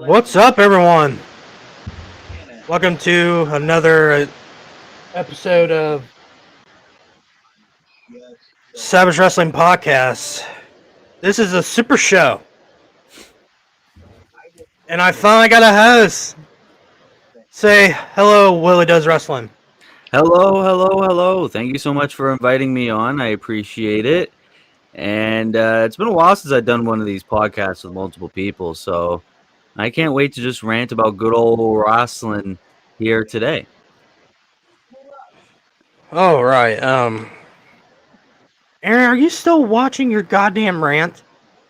What's up, everyone? Welcome to another episode of Savage Wrestling Podcast. This is a super show, and I finally got a host. Say hello, Willie Does Wrestling. Hello. Thank you so much for inviting me on. I appreciate it. And it's been a while since I've done one of these podcasts with multiple people, so I can't wait to just rant about good old wrestling here today. All right. Aaron, are you still watching your goddamn rant?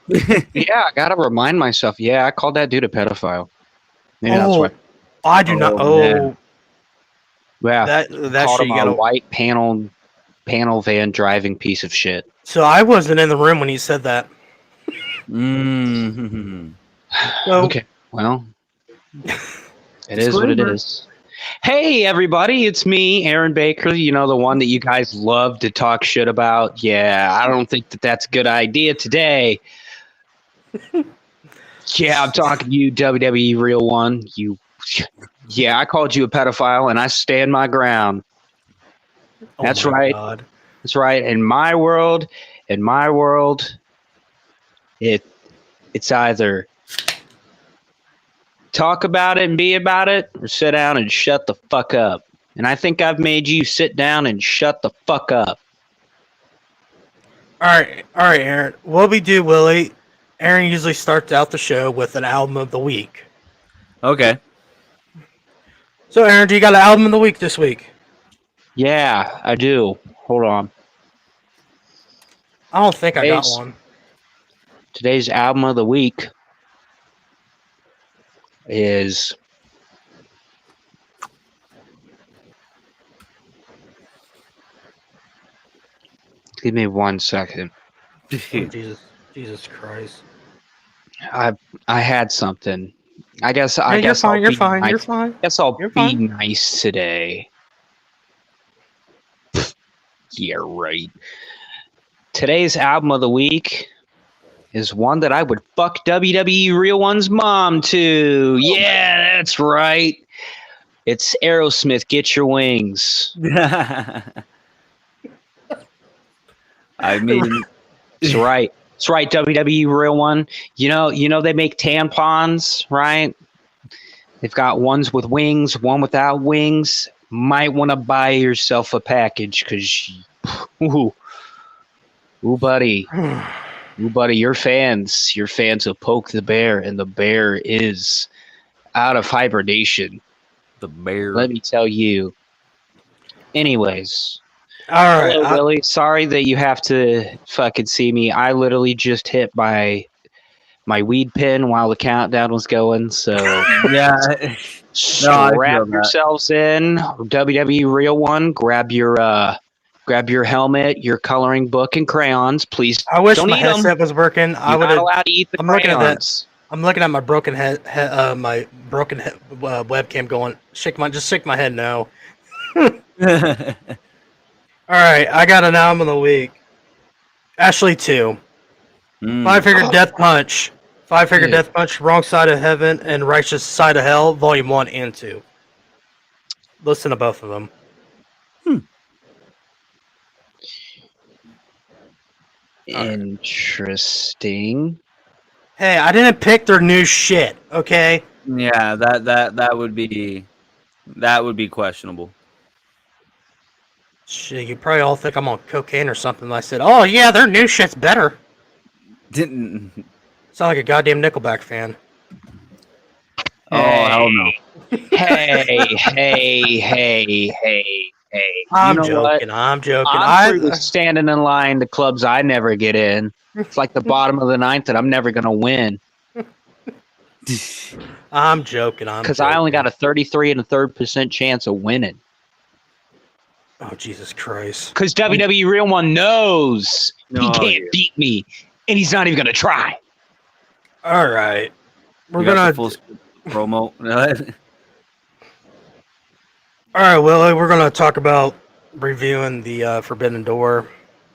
Yeah, I gotta remind myself. Yeah, I called that dude a pedophile. Maybe that's why. I do not. man. Yeah, that called shit him you a gotta. white panel van driving piece of shit. So I wasn't in the room when he said that. Mm-hmm. So, Okay, well, it is what it is. Hey, everybody, it's me, Aaron Baker. You know, the one that you guys love to talk shit about. Yeah, I don't think that that's a good idea today. Yeah, I'm talking to you, WWE Real One. Yeah, I called you a pedophile, and I stand my ground. That's right. God. That's right. In my world, it's either talk about it and be about it, or sit down and shut the fuck up. And I think I've made you sit down and shut the fuck up. All right, Aaron. What we do, Willie? Aaron usually starts out the show with an album of the week. Okay. So, Aaron, do you got an album of the week this week? Yeah, I do. Hold on. I don't think I got one. Today's album of the week is give me 1 second. Oh, Jesus Christ! I had something. I guess You're fine. I guess I'll You're be fine. nice today. Yeah, right. Today's album of the week is one that I would fuck WWE Real One's mom to. Yeah, that's right. It's Aerosmith, Get Your Wings. I mean, That's right. That's right, WWE Real One. You know they make tampons, right? They've got ones with wings, one without wings. Might want to buy yourself a package because, ooh, buddy, your fans will poke the bear, and the bear is out of hibernation. the bear. Let me tell you. Anyways, All right. hello, Willie. Sorry that you have to fucking see me. I literally just hit my weed pen while the countdown was going. So Yeah. strap yourselves in. WWE Real One. Grab your helmet, your coloring book, and crayons. Please. I wish don't my eat 'em. headset was working. I You're would not have. allowed to eat the I'm looking at that. crayons. I'm looking at my broken webcam. Going, shake my head no. All right, I got an album of the week. Actually, two. Five Finger Death Punch. Five Finger Yeah. Death Punch, Wrong Side of Heaven, and Righteous Side of Hell, Volume 1 and 2. Listen to both of them. Interesting. Hey, I didn't pick their new shit, okay? Yeah, that would be questionable. Shit, you probably all think I'm on cocaine or something. I said, oh yeah, their new shit's better. Didn't. Sound like a goddamn Nickelback fan. Oh hell no. Hey. I'm You know joking. what? I'm joking. I'm through with standing in line to clubs I never get in. It's like the bottom of the ninth that I'm never going to win I'm joking. because I only got a 33 1/3% chance of winning. Oh, Jesus Christ. Because WWE Real One knows he Oh, can't yeah. beat me, and he's not even going to try. All right. We're You got going the to. full promo. All right, Willie, we're going to talk about reviewing the Forbidden Door.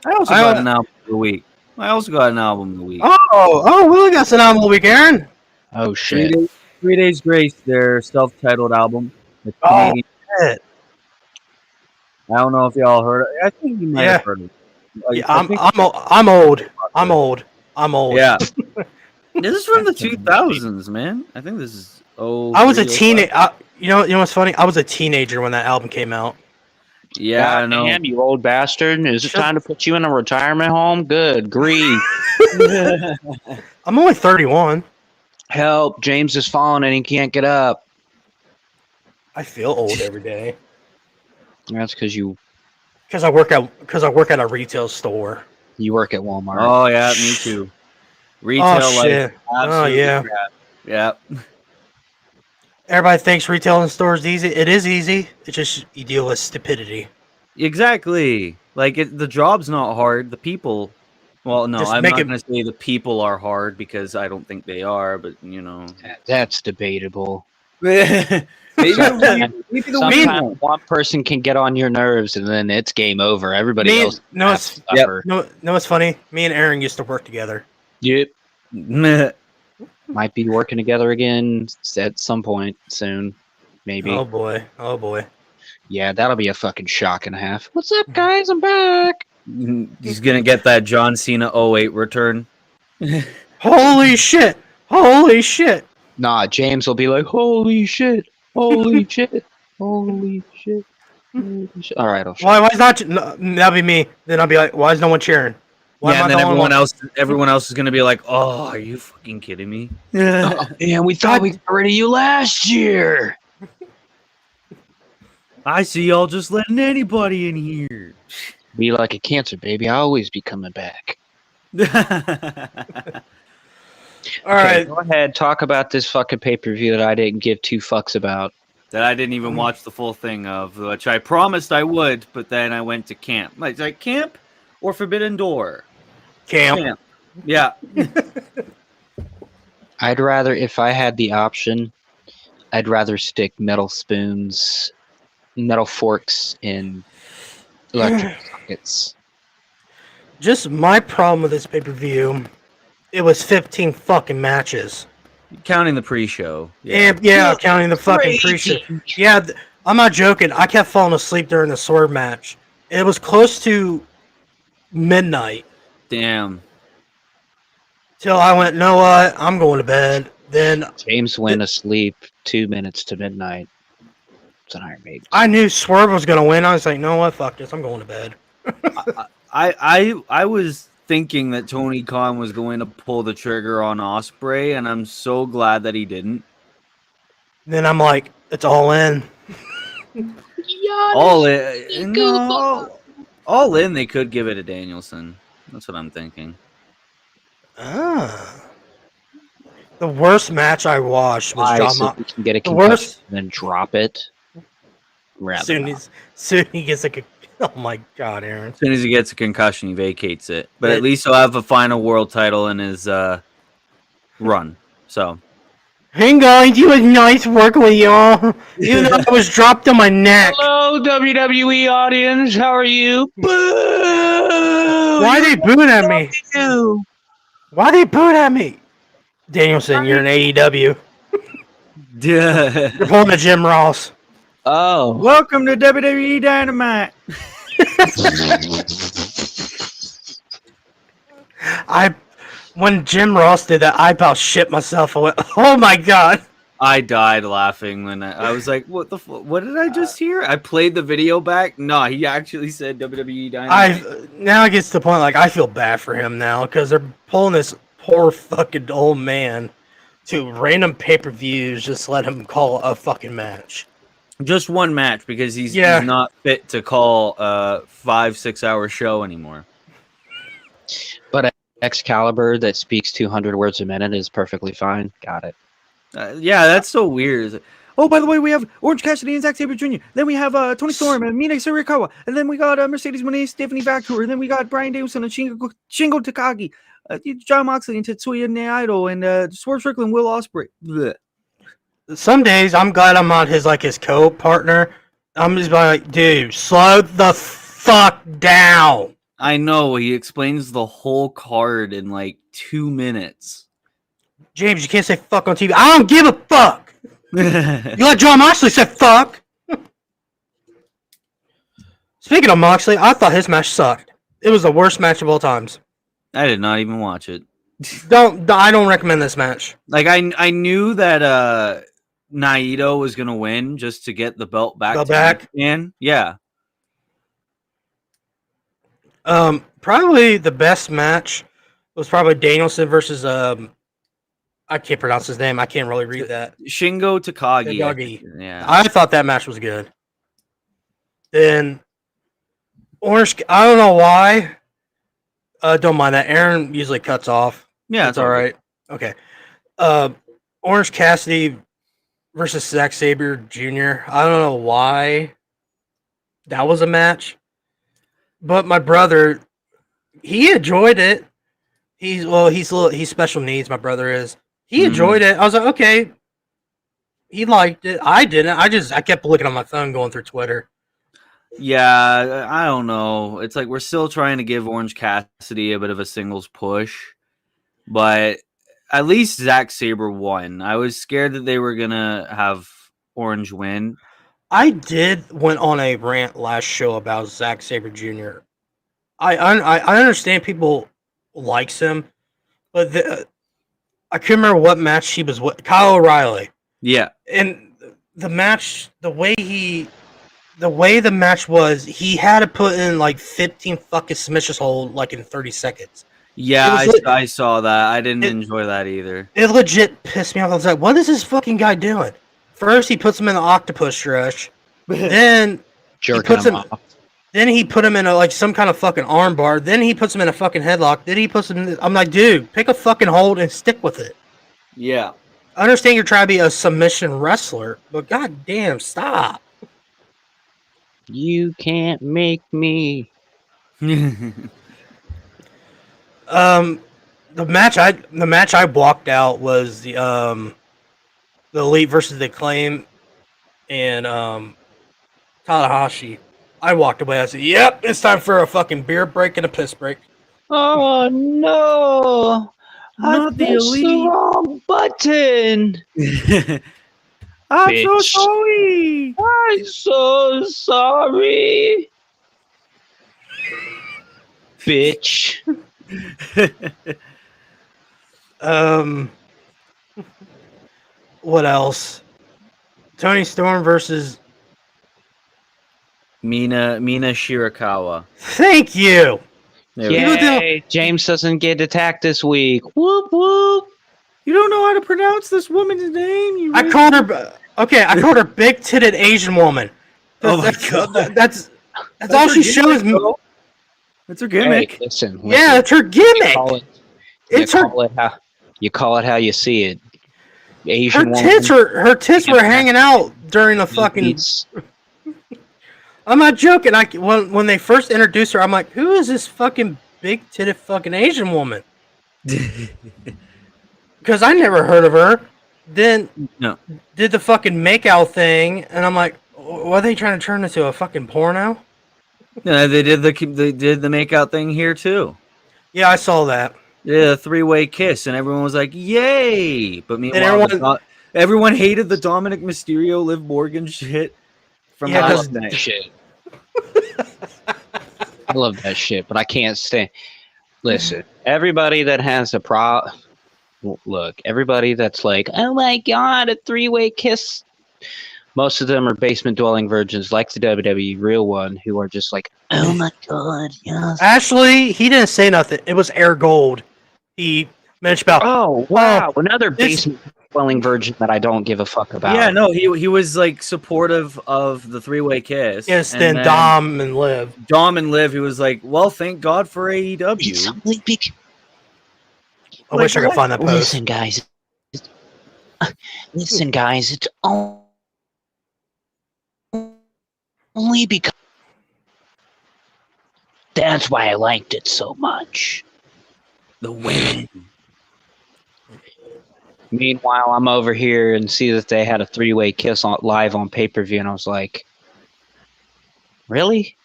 I also got an album of the week. Oh, Willie got an album of the week. Oh, Willie got an album of the week, Aaron. Oh, shit. 3 Days Grace, their self-titled album. It's Oh, Canadian. shit. I don't know if y'all heard it. I think you might have heard it. Yeah, I'm old. Yeah. This is from the 2000s, man. I think this is I was a teenager. You know what's funny? I was a teenager when that album came out. Yeah, I know. Damn, you old bastard. Is it time to put you in a retirement home? Good grief. I'm only 31. Help. James is falling and he can't get up. I feel old every day. That's because I work at a retail store. You work at Walmart. Oh yeah, me too. Retail shit. Crap. Yeah. Everybody thinks retail in stores easy. It is easy. It's just you deal with stupidity. Exactly. Like the job's not hard. The people. Well, no, I'm not going to say the people are hard because I don't think they are. But that's debatable. Sometimes one person can get on your nerves and then it's game over. Everybody else. It's funny. Me and Aaron used to work together. Yep. Might be working together again at some point soon. Maybe. Oh boy. Yeah, that'll be a fucking shock and a half. What's up, guys? I'm back. He's gonna get that John Cena 08 return. Holy shit! Nah, James will be like, holy shit. Holy shit. Holy shit. Holy shit. All right, I'll show Why is not? No, that'll be me. Then I'll be like, why is no one cheering? And then everyone else is gonna be like, oh, are you fucking kidding me? Oh, man, we thought we got rid of you last year. I see y'all just letting anybody in here. Be like a cancer, baby. I'll always be coming back. All right, go ahead. Talk about this fucking pay-per-view that I didn't give two fucks about. That I didn't even watch the full thing of, which I promised I would, but then I went to camp. Like camp or Forbidden Door? Camp. Yeah. I'd rather, if I had the option, I'd rather stick metal spoons, metal forks in electric sockets. Just my problem with this pay-per-view, it was 15 fucking matches. Counting the pre-show. Yeah, counting the fucking pre-show. Yeah, I'm not joking. I kept falling asleep during the sword match. It was close to midnight. Damn. Till I went, know what? I'm going to bed. Then James went asleep 2 minutes to midnight. It's an Iron Maiden. I knew Swerve was going to win. I was like, know what? Fuck this. I'm going to bed. I was thinking that Tony Khan was going to pull the trigger on Ospreay, and I'm so glad that he didn't. Then I'm like, it's all in. All in. No, all in. They could give it to Danielson. That's what I'm thinking. The worst match I watched was John so we can get a concussion and then drop it. Soon he gets a. Oh my god, Aaron! As soon as he gets a concussion, he vacates it. But at least he'll have a final world title in his run. So. Hey guys, it was nice working with y'all. Even though I was dropped on my neck. Hello, WWE audience. How are you? Boo! Why they booing at me? Why they booing at me? Danielson, you're an AEW. Yeah. You're pulling a Jim Ross. Oh. Welcome to WWE Dynamite. When Jim Ross did that, I about shit myself. I went, oh my god. I died laughing when I was like, what the what did I just hear? I played the video back. No, he actually said WWE Dynamite. Now it gets to the point, like, I feel bad for him now, because they're pulling this poor fucking old man to random pay-per-views, just let him call a fucking match. Just one match, because he's not fit to call a 5-6 hour show anymore. But Excalibur that speaks 200 words a minute is perfectly fine. Got it. Yeah, that's so weird. Oh, by the way, we have Orange Cassidy and Zack Sabre Jr. Then we have Tony Storm and Mina Surikawa. And then we got Mercedes Moné, Stephanie Vactour. And then we got Bryan Danielson and Shingo Takagi. John Moxley and Tetsuya Naito and Swerve Strickland, Will Ospreay. Blech. Some days I'm glad I'm not his co-partner. I'm just like, dude, slow the fuck down. I know, he explains the whole card in like 2 minutes. James, you can't say fuck on TV. I don't give a fuck. You let John Moxley say fuck. Speaking of Moxley, I thought his match sucked. It was the worst match of all times. I did not even watch it. I don't recommend this match. Like I knew that Naito was gonna win just to get the belt back. Yeah. Probably the best match was probably Danielson versus I can't pronounce his name. I can't really read that. Shingo Takagi. Takagi. Yeah. I thought that match was good. Then Orange. I don't know why. Don't mind that. Aaron usually cuts off. Yeah, it's all right. Okay. Orange Cassidy versus Zack Sabre Jr. I don't know why that was a match, but my brother, he enjoyed it. He's special needs. My brother is. He enjoyed it. I was like, okay. He liked it. I didn't. I kept looking on my phone, going through Twitter. Yeah, I don't know. It's like we're still trying to give Orange Cassidy a bit of a singles push, but at least Zack Sabre won. I was scared that they were gonna have Orange win. I went on a rant last show about Zack Sabre Jr. I understand people likes him, but I can't remember what match he was with. Kyle O'Reilly. Yeah. And the match, the way the match was, he had to put in like 15 fucking submission hold like in 30 seconds. Yeah, I saw that. I didn't enjoy that either. It legit pissed me off. I was like, what is this fucking guy doing? First, he puts him in the octopus stretch. Then he puts him off. Then he put him in like some kind of fucking arm bar. Then he puts him in a fucking headlock. Then he puts him in I'm like, dude, pick a fucking hold and stick with it. Yeah. I understand you're trying to be a submission wrestler, but goddamn, stop. You can't make me. The match I walked out was the Elite versus the Acclaim and Tanahashi. I walked away. I said, "Yep, it's time for a fucking beer break and a piss break." Oh no! I pressed the wrong button. I'm Bitch. so sorry. I'm so sorry, bitch. What else? Tony Storm versus Mina Shirakawa. Thank you. There we go. Yay! James doesn't get attacked this week. Whoop whoop. You don't know how to pronounce this woman's name. I called her big-titted Asian woman. Oh my god, that's all she shows me. That's her gimmick. Hey, listen, Yeah, it's her gimmick. You call it how you see it. Asian Her tits were hanging out during the fucking. I'm not joking. When they first introduced her, I'm like, who is this fucking big-titted fucking Asian woman? Because I never heard of her. Then did the fucking makeout thing, and I'm like, what are they trying to turn into a fucking porno? Yeah, they did the makeout thing here too. Yeah, I saw that. Yeah, a 3-way kiss, and everyone was like, "Yay!" But meanwhile, everyone hated the Dominic Mysterio, Liv Morgan shit. From I love that shit. I love that shit, but I can't stand. Listen, everybody that has a problem. Look, everybody that's like, oh my god, a 3-way kiss. Most of them are basement-dwelling virgins like the WWE real one who are just like, oh my god, yes. Actually, he didn't say nothing. It was Air Gold. He mentioned about. Oh, wow. Another basement-dwelling virgin that I don't give a fuck about. Yeah, no, he was like supportive of the 3-way kiss. Yes, then Dom and Liv. He was like, well, thank God for AEW. It's only because... I wish I could find that post. Listen, guys. It's only because that's why I liked it so much. The women. Meanwhile, I'm over here and see that they had a 3-way kiss live on pay-per-view, and I was like, really?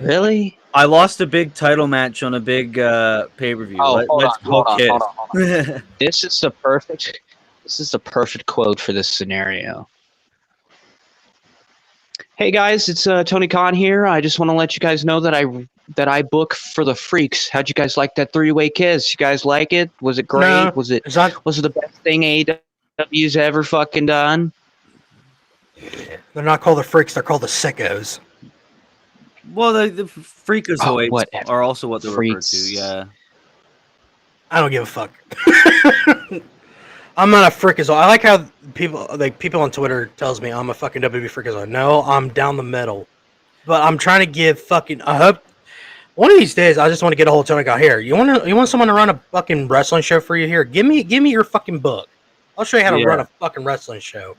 Really? I lost a big title match on a big pay-per-view. Oh, hold on. on. This is the perfect quote for this scenario. Hey guys, it's Tony Khan here. I just want to let you guys know that I book for the Freaks. How'd you guys like that 3-way kiss? You guys like it? Was it great? No, was it it's not. the best thing AEW's ever fucking done? They're not called the freaks. They're called the sickos. Well, the freakazoids whatever. are also what they're referred Freaks. to. Yeah. I don't give a fuck. I'm not a freakazoid. I like how people on Twitter tells me I'm a fucking WB freakazoid. No, I'm down the middle. But I'm trying to give fucking. I hope one of these days I just want to get a hold of Tony Khan here. You want someone to run a fucking wrestling show for you here? Give me your fucking book. I'll show you how to run a fucking wrestling show.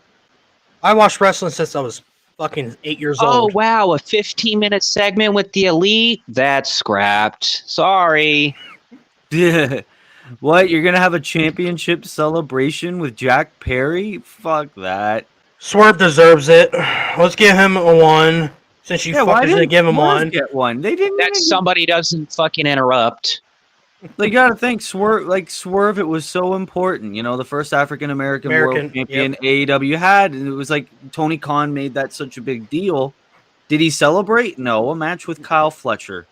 I watched wrestling since I was fucking 8 years old. Oh wow, a 15-minute segment with the Elite? That's scrapped. Sorry. Yeah. What? You're gonna have a championship celebration with Jack Perry? Fuck that. Swerve deserves it. Let's give him a 1. Since you fuckers didn't give him Swerve 1. Get one. They didn't. That somebody doesn't fucking interrupt. You gotta think Swerve. It was so important. You know, the first African American world champion AEW had, and it was like Tony Khan made that such a big deal. Did he celebrate? No, a match with Kyle Fletcher.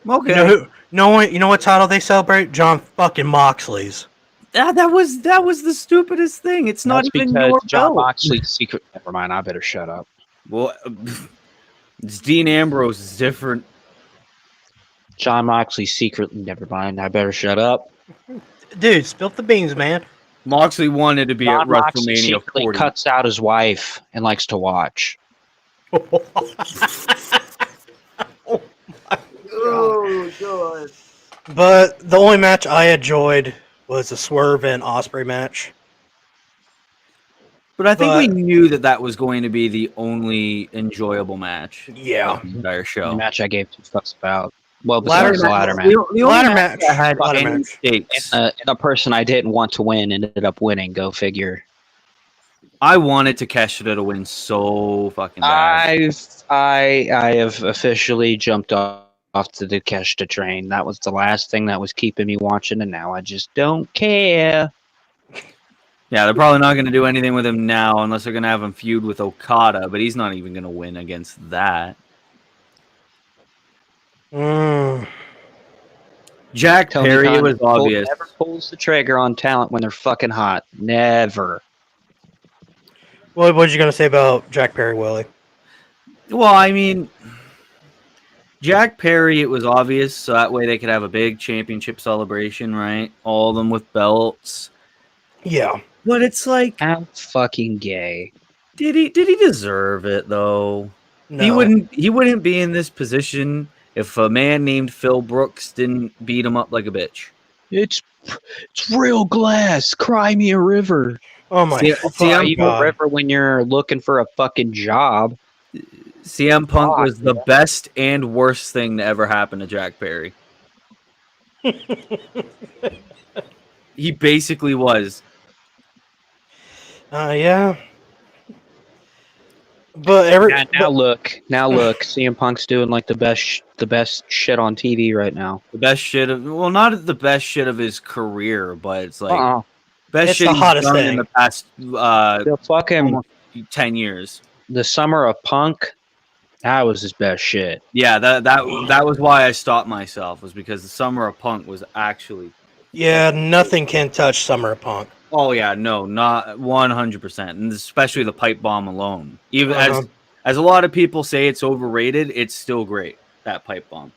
Okay. You know what title they celebrate? John fucking Moxley's. That was the stupidest thing. It's not even your John belt. Moxley's secret. Never mind. I better shut up. Well, it's Dean Ambrose. It's different. John Moxley's secret. Never mind. I better shut up. Dude, spill the beans, man. Moxley wanted to be John at Moxley WrestleMania secretly 40. cuts out his wife and likes to watch. Oh god. But the only match I enjoyed was the Swerve and Ospreay match. But I think we knew that was going to be the only enjoyable match. Yeah. Of the entire show. The match I gave 2 fucks about. Well, Ladder besides the ladder match. The Ladder match. that had Ladder any match. stakes. And a person I didn't want to win ended up winning. Go figure. I wanted Takeshita to win so fucking bad. I have officially jumped off to the Takeshita train. That was the last thing that was keeping me watching, and now I just don't care. Yeah, they're probably not going to do anything with him now unless they're going to have him feud with Okada, but he's not even going to win against that. Jack Tony Perry, Khan it was obvious. Never pulls the trigger on talent when they're fucking hot. Never. What was you gonna say about Jack Perry, Willie? Well, I mean, Jack Perry, it was obvious, so that way they could have a big championship celebration, right? All of them with belts. Yeah. But it's like, How fucking gay. did he deserve it though? No. He wouldn't be in this position if a man named Phil Brooks didn't beat him up like a bitch. It's real glass. Cry me a river. Oh my Even a river when you're looking for a fucking job. CM Punk was the best and worst thing to ever happen to Jack Perry. He basically was. Yeah. But Now look, CM Punk's doing like the best shit on TV right now. The best shit of not the best shit of his career, but it's like best It's shit the he's hottest done thing. in the past The fucking almost 10 years. the summer of Punk, that was his best shit. Yeah, that was why I stopped myself, was because the Summer of Punk was actually. yeah, nothing can touch Summer of Punk. Oh yeah, no, not 100%, and especially the pipe bomb alone. Even as a lot of people say it's overrated, it's still great. That pipe bomb.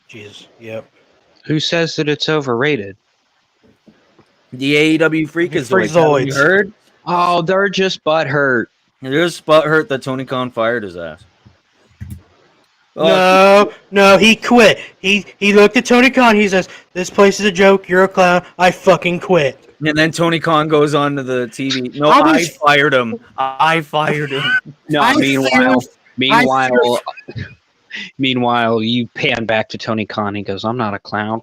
Jesus. Yep. Who says that it's overrated? The AEW Freakazoids. Have you heard? Oh, they're just butthurt. They're just butthurt that Tony Khan fired his ass. No, he quit. He looked at Tony Khan. He says, "This place is a joke. You're a clown. I fucking quit." And then Tony Khan goes on to the TV. No, I fired him. I fired him. No, meanwhile, you pan back to Tony Khan. He goes, "I'm not a clown."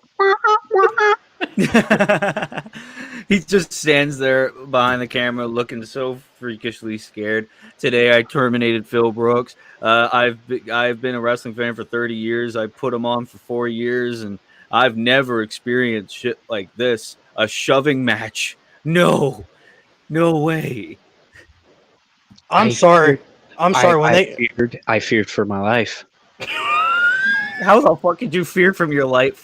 He just stands there behind the camera looking so freakishly scared. Today I terminated Phil Brooks. I've been a wrestling fan for 30 years. I put him on for 4 years, and I've never experienced shit like this. A shoving match. No way. I'm I sorry. feared- I'm sorry when I feared for my life. How the fuck did you fear for your life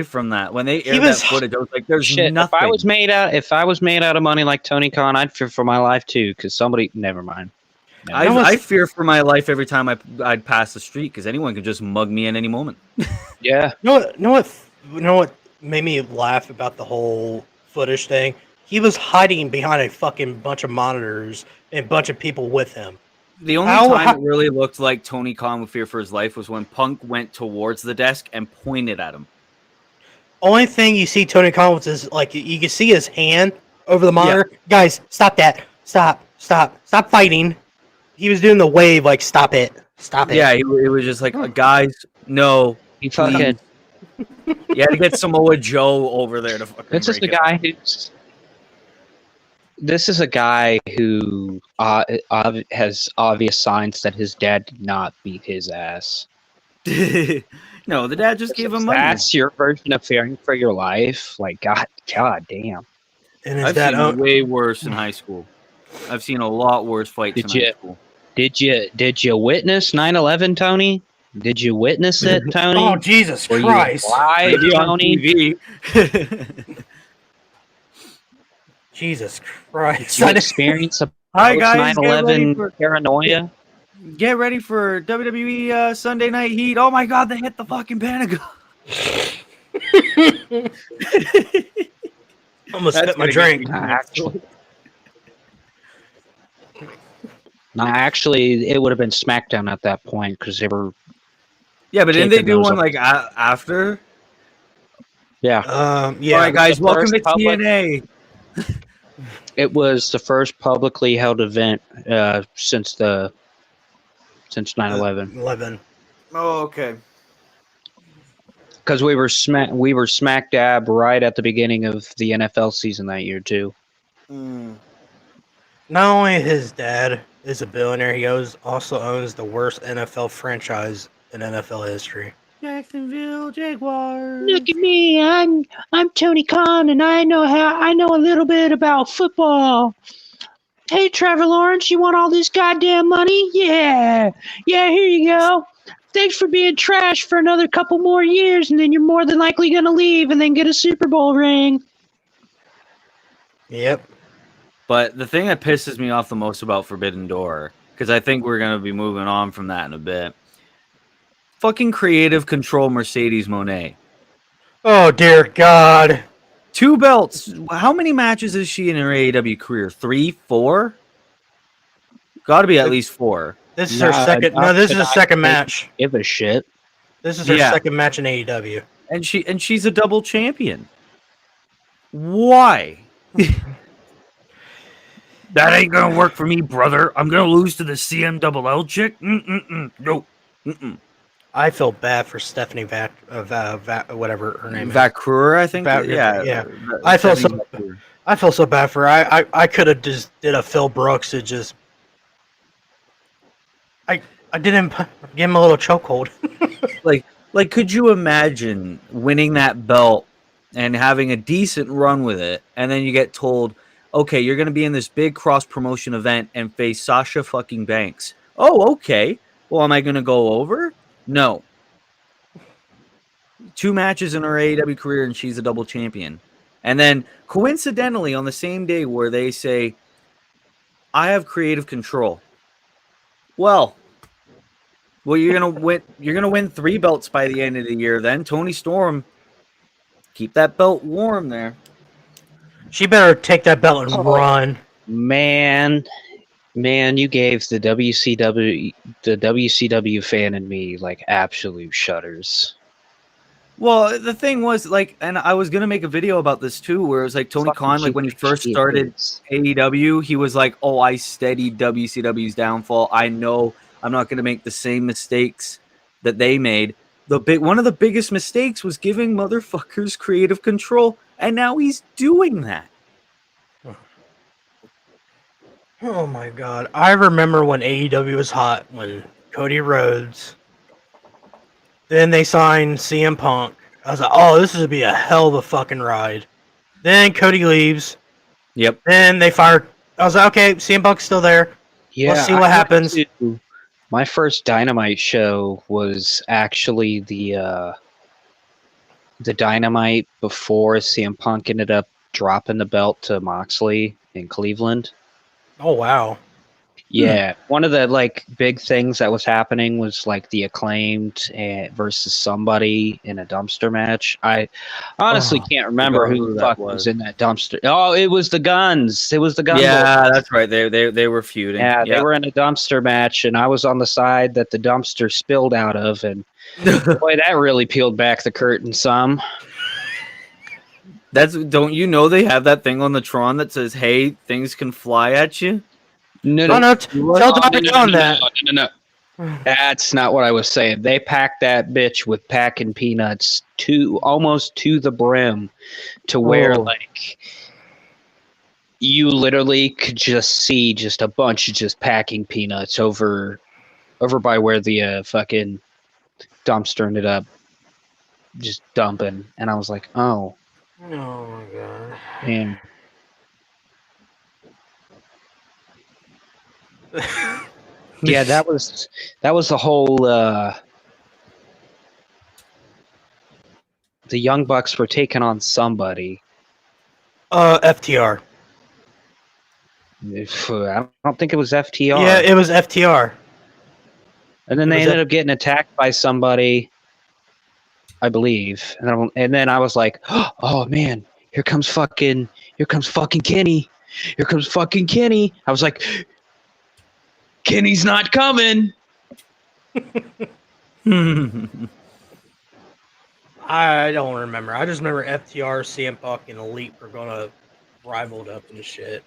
from that? When they aired that footage, I was like, "There's Shit, nothing." if I was made out of money like Tony Khan, I'd fear for my life too. Because somebody, never mind. I fear for my life every time I'd pass the street because anyone could just mug me at any moment. Yeah. You know what made me laugh about the whole footage thing? He was hiding behind a fucking bunch of monitors and a bunch of people with him. The only time it really looked like Tony Khan would fear for his life was when Punk went towards the desk and pointed at him. Only thing you see Tony Khan with is like you can see his hand over the monitor. Yeah. Guys, stop that! Stop fighting! He was doing the wave like stop it. Yeah, it was just like guys, no. He fucking. You had to get Samoa Joe over there to fucking. This is the guy who's. This is a guy who has obvious signs that his dad did not beat his ass. No, the dad just gave him money. That's your version of fearing for your life? Like, God damn. And I've seen way worse in high school. I've seen a lot worse fights in high school. Did you witness 9/11, Tony? Did you witness it, Tony? Oh, Jesus Christ. Live, Tony? Jesus Christ. Did you experience a post 9/11 paranoia? Get ready for WWE Sunday Night Heat. Oh my God, they hit the fucking Pentagon. Almost spit my drink. Actually, it would have been SmackDown at that point because they were. Yeah, but didn't they do one like after? Yeah. Yeah. All right, guys, welcome to TNA. It was the first publicly held event since 9/11. 11. Oh, okay. Because we were smack dab right at the beginning of the NFL season that year too. Not only his dad is a billionaire, he also owns the worst NFL franchise in NFL history. Jacksonville Jaguars. Look at me, I'm Tony Khan, and I know a little bit about football. Hey, Trevor Lawrence, you want all this goddamn money? Yeah, here you go. Thanks for being trash for another couple more years, and then you're more than likely gonna leave and then get a Super Bowl ring. Yep. But the thing that pisses me off the most about Forbidden Door, because I think we're gonna be moving on from that in a bit. Fucking creative control Mercedes Moné. Oh, dear God. 2 belts. How many matches is she in her AEW career? 3, 4? Got to be at least 4. This is her second. No, this is her second match. Give a shit. This is her second match in AEW. And she's a double champion. Why? That ain't gonna work for me, brother. I'm gonna lose to the CMLL chick. No. I feel bad for Stephanie whatever her name is. Vancouver, I think. Yeah. I feel so bad for her. I could have just did a Phil Brooks to just. I didn't give him a little chokehold. like, could you imagine winning that belt and having a decent run with it, and then you get told, okay, you're going to be in this big cross-promotion event and face Sasha fucking Banks. Oh, okay. Well, am I going to go over? No. 2 matches in her AEW career, and she's a double champion. And then, coincidentally, on the same day where they say, I have creative control. Well, you're gonna win. You're gonna win 3 belts by the end of the year. Then Tony Storm, keep that belt warm there. She better take that belt and run. Man, you gave the WCW fan in me like absolute shudders. Well, the thing was and I was gonna make a video about this too, where it was like Tony Khan, like when he first started AEW, he was like, "Oh, I steadied WCW's downfall. I know I'm not gonna make the same mistakes that they made." One of the biggest mistakes was giving motherfuckers creative control, and now he's doing that. Oh my god. I remember when AEW was hot, when Cody Rhodes, then they signed CM Punk. I was like, oh, this is gonna be a hell of a fucking ride. Then Cody leaves. Yep. Then they fired. I was like, okay, CM Punk's still there. Let's see what happens. My first Dynamite show was actually the Dynamite before CM Punk ended up dropping the belt to Moxley in Cleveland. Oh wow. Yeah, one of the like big things that was happening was like the Acclaimed versus somebody in a dumpster match. I honestly can't remember who the fuck was in that dumpster. Oh, it was the Guns. It was the Guns. Yeah, that's right. They were feuding. Yeah, they were in a dumpster match, and I was on the side that the dumpster spilled out of, and boy, that really peeled back the curtain some. Don't you know they have that thing on the Tron that says, "Hey, things can fly at you." No, tell Dr. John that. No. That's not what I was saying. They packed that bitch with packing peanuts almost to the brim, to where like you literally could just see just a bunch of just packing peanuts over by where the fucking dumpster ended up just dumping, and I was like, oh my god. Man. Yeah, that was the whole the Young Bucks were taking on somebody. FTR. I don't think it was FTR. Yeah, it was FTR. And then they ended up getting attacked by somebody, I believe. And then I was like, oh man, here comes fucking Kenny. Here comes fucking Kenny. I was like, Kenny's not coming. I don't remember. I just remember FTR, CM Punk, and Elite were gonna rival up and shit.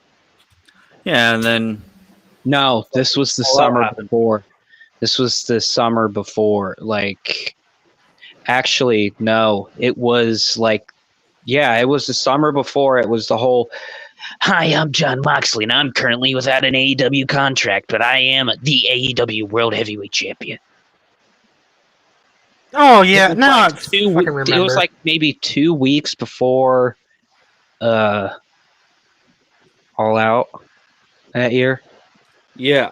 Yeah, and then no, this was the summer before. This was the summer before. Like, actually, no, it was like, yeah, it was the summer before. It was the whole, hi, I'm John Moxley, and I'm currently without an AEW contract, but I am the AEW World Heavyweight Champion. Oh, yeah. No, I fucking remember. It was like maybe 2 weeks before All Out that year. Yeah.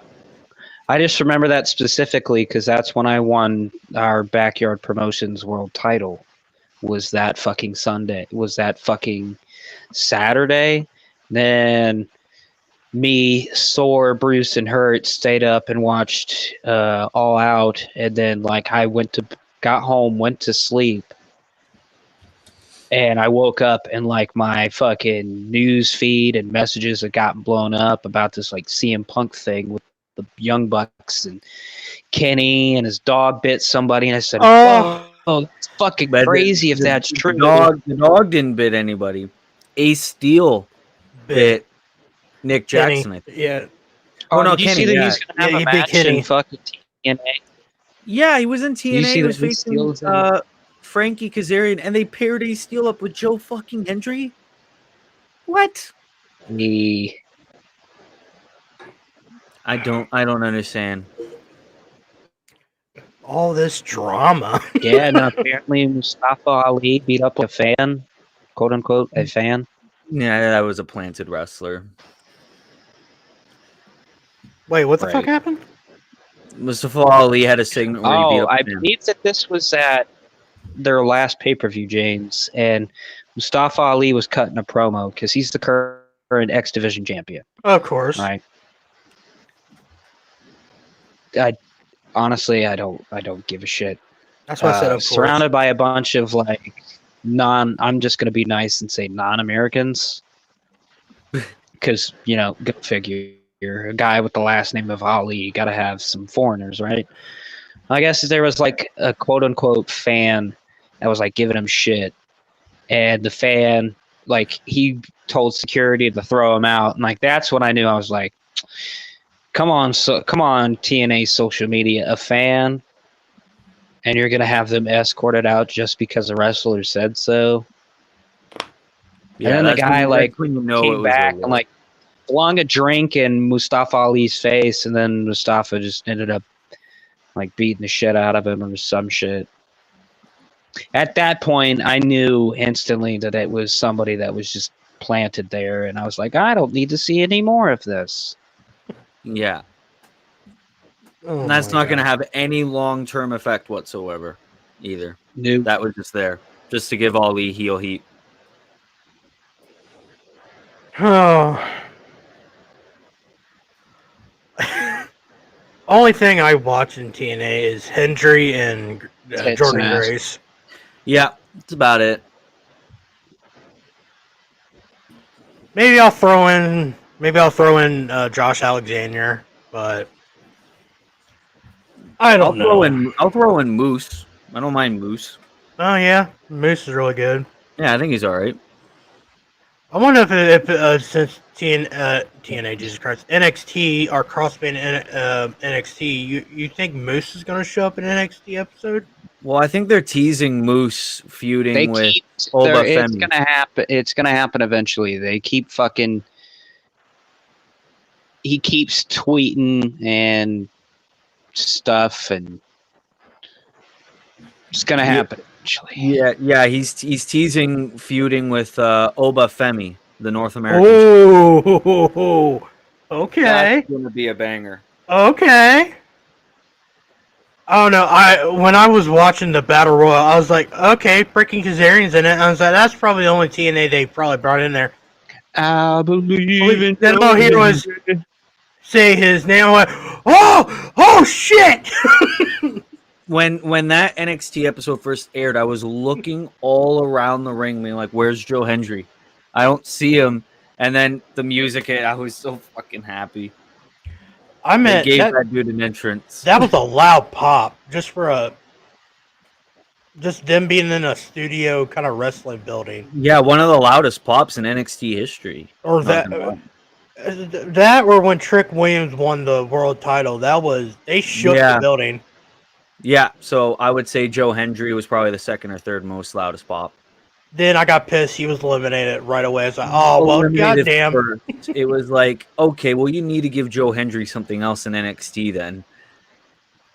I just remember that specifically because that's when I won our Backyard Promotions World title. Was that fucking Sunday? Was that fucking Saturday? Then me, Sore, Bruce, and Hurt stayed up and watched All Out, and then like I got home, went to sleep, and I woke up and like my fucking news feed and messages had gotten blown up about this like CM Punk thing with the Young Bucks and Kenny and his dog bit somebody, and I said, "Oh, that's fucking crazy if that's true." The dog didn't bit anybody. Ace Steel bit Nick Jackson. I think. Yeah. Oh no, Kenny. He was gonna have a match in fucking TNA. Yeah, he was in TNA. He was facing Frankie Kazarian, and they paired Ace Steel up with Joe fucking Hendry. What? I don't understand. All this drama. Yeah, and apparently Mustafa Ali beat up a fan, quote unquote, a fan. Yeah, that was a planted wrestler. Wait, what the fuck happened? Mustafa Ali had a segment where he beat up I believe that this was at their last pay-per-view, James, and Mustafa Ali was cutting a promo because he's the current X Division champion. Of course. Right. Honestly, I don't give a shit. That's what I said. Of course. Surrounded by a bunch of like I'm just gonna be nice and say non-Americans, because go figure. You're a guy with the last name of Ali. You got to have some foreigners, right? I guess there was like a quote unquote fan that was like giving him shit, and the fan like he told security to throw him out, and like that's when I knew. I was like, come on TNA social media, a fan, and you're gonna have them escorted out just because the wrestler said so. Yeah, and then the guy like came back and like flung a drink in Mustafa Ali's face, and then Mustafa just ended up like beating the shit out of him or some shit. At that point, I knew instantly that it was somebody that was just planted there, and I was like, I don't need to see any more of this. Yeah. Oh And that's my not going to God. have any long-term effect whatsoever either. Nope. That was just there, just to give Ali heel heat. Oh. Only thing I watch in TNA is Hendry and Tits Jordan and ass. Grace. Yeah, that's about it. Maybe I'll throw in Josh Alexander, but I don't know. I'll throw in Moose. I don't mind Moose. Oh yeah, Moose is really good. Yeah, I think he's all right. I wonder if since TNA, Jesus Christ, NXT or crossband NXT, you think Moose is going to show up in an NXT episode? Well, I think they're teasing Moose feuding They with keep. Oba It's Femi. gonna happen. It's gonna happen eventually. They keep fucking. He keeps tweeting and stuff, and it's gonna happen eventually. Yeah, he's teasing feuding with Oba Femi, the North American. Oh, okay, That's gonna be a banger. okay. Oh no! When I was watching the Battle Royal, I was like, okay, freaking Kazarian's in it. I was like, that's probably the only TNA they probably brought in there. I believe in. Then all he was say his name. I went, oh shit! When that NXT episode first aired, I was looking all around the ring, being like, "Where's Joe Hendry? I don't see him." And then the music hit. I was so fucking happy. They gave that dude an entrance. That was a loud pop, just them being in a studio kind of wrestling building. Yeah, one of the loudest pops in NXT history. Or that or when Trick Williams won the world title, they shook the building. Yeah, so I would say Joe Hendry was probably the second or third most loudest pop. Then I got pissed. He was eliminated right away. I was like, oh, well, goddamn. First. It was like, okay, well, you need to give Joe Hendry something else in NXT then.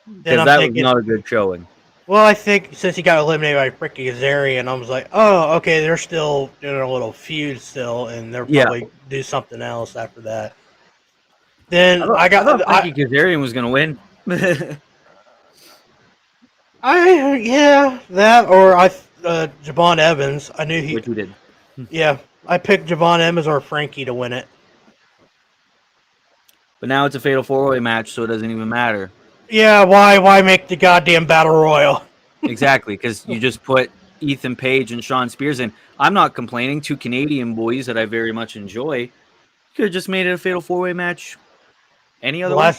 Because that was not a good showing. Well, I think since he got eliminated by freaking Kazarian, I was like, oh, okay, they're still doing a little feud still, and they'll probably do something else after that. Then I thought Kazarian was going to win. That or Javon Evans. I knew Which we did. Yeah, I picked Javon Evans or Frankie to win it. But now it's a fatal 4-way match, so it doesn't even matter. Yeah, why make the goddamn battle royal? Exactly, because you just put Ethan Page and Sean Spears in. I'm not complaining. Two Canadian boys that I very much enjoy. You could have just made it a fatal 4-way match. Any other way?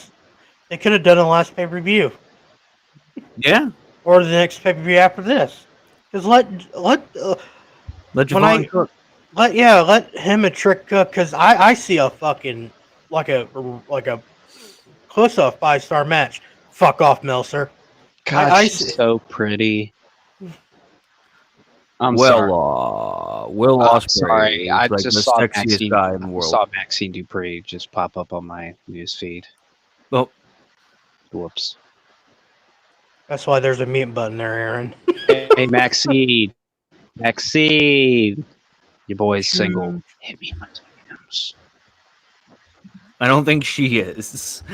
They could have done it in the last pay-per-view. Yeah. Or the next pay-per-view after this. Because let Javon cook. Let him and Trick cook. Because I see a fucking like a close to a 5-star match. Fuck off, Meltzer. God, she's so pretty. Will Ospreay. Sorry, I like just the saw sexiest guy in the world. saw Maxine Dupree just pop up on my news feed. Oh, whoops. That's why there's a mute button there, Aaron. Hey, Maxine, your boy's single. Hit me in my DMs. I don't think she is.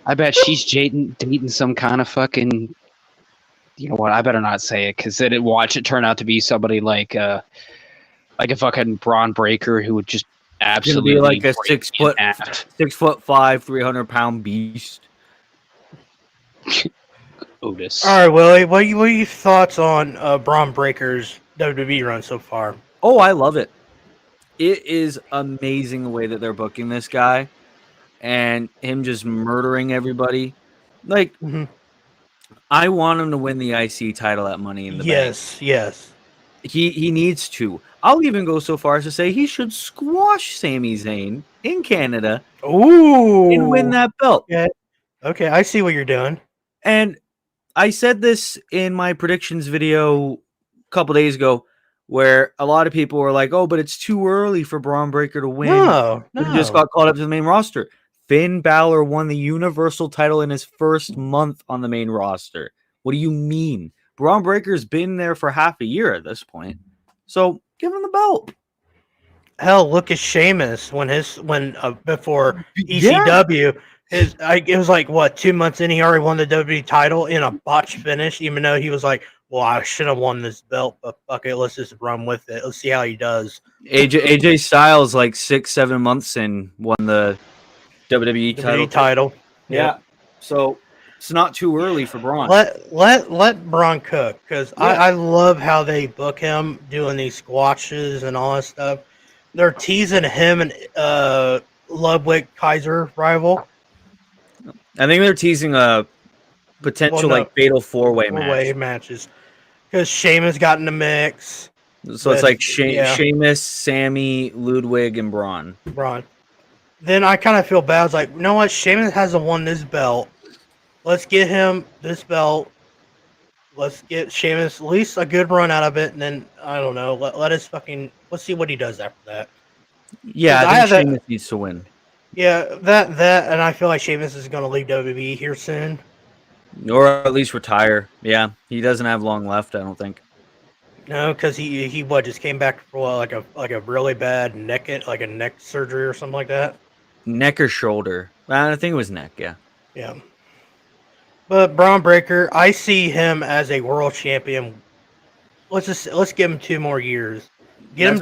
I bet she's dating some kind of fucking. You know what? I better not say it because then watch it turn out to be somebody like a fucking Braun Breaker who would just absolutely be like a 6'5", 300-pound beast. Otis. All right, Willie. What are your thoughts on Braun Breaker's WWE run so far? Oh, I love it. It is amazing the way that they're booking this guy, and him just murdering everybody. Like, I want him to win the IC title at Money in the Bank. Yes. He needs to. I'll even go so far as to say he should squash Sami Zayn in Canada. Ooh. And win that belt. Yeah. Okay, I see what you're doing. And I said this in my predictions video a couple days ago. where a lot of people were like, "Oh, but it's too early for Braun Breaker to win." No, He just got called up to the main roster. Finn Balor won the Universal title in his first month on the main roster. What do you mean? Braun Breaker's been there for half a year at this point. So give him the belt. Hell, look at Sheamus when before Yeah. ECW, it was like what 2 months in, he already won the WWE title in a botch finish, even though he was like, well, I should have won this belt, but fuck it, let's just run with it. Let's see how he does. AJ Styles, like 6-7 months in, won the WWE title. Yeah. So it's not too early for Braun. Let Braun cook, because Yeah. I love how they book him doing these squashes and all that stuff. They're teasing him and Ludwig Kaiser rival. I think they're teasing a potential fatal four-way match. matches, because Sheamus got in the mix. So it's like Sheamus, Sammy, Ludwig, and Braun. Then I kind of feel bad. I was like, you know what? Sheamus hasn't won this belt. Let's get him this belt. Let's get Sheamus at least a good run out of it, and then I don't know. Let's see what he does after that. Yeah, I think Sheamus needs to win. Yeah, that, and I feel like Sheamus is going to leave WWE here soon, or at least retire. Yeah, he doesn't have long left, I don't think. No, because he just came back for like a really bad neck surgery or something like that. Neck or shoulder? I think it was neck. Yeah. Yeah. But Braun Breaker, I see him as a world champion. Let's give him 2 more years. Give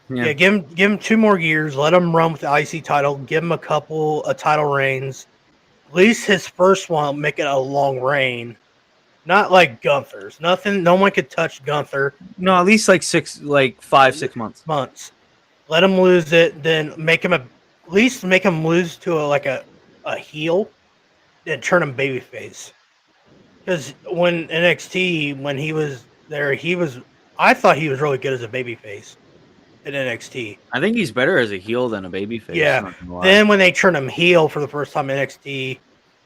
him 2 more years. Let him run with the IC title. Give him a couple of title reigns. At least his first one, make it a long reign. Not like Gunther's. Nothing. No one could touch Gunther. No, at least 5-6 months. Let him lose it. Then make him lose to a heel. Then turn him babyface. Because when NXT, when he was there, I thought he was really good as a babyface in NXT. I think he's better as a heel than a babyface. Yeah. Then when they turned him heel for the first time in NXT,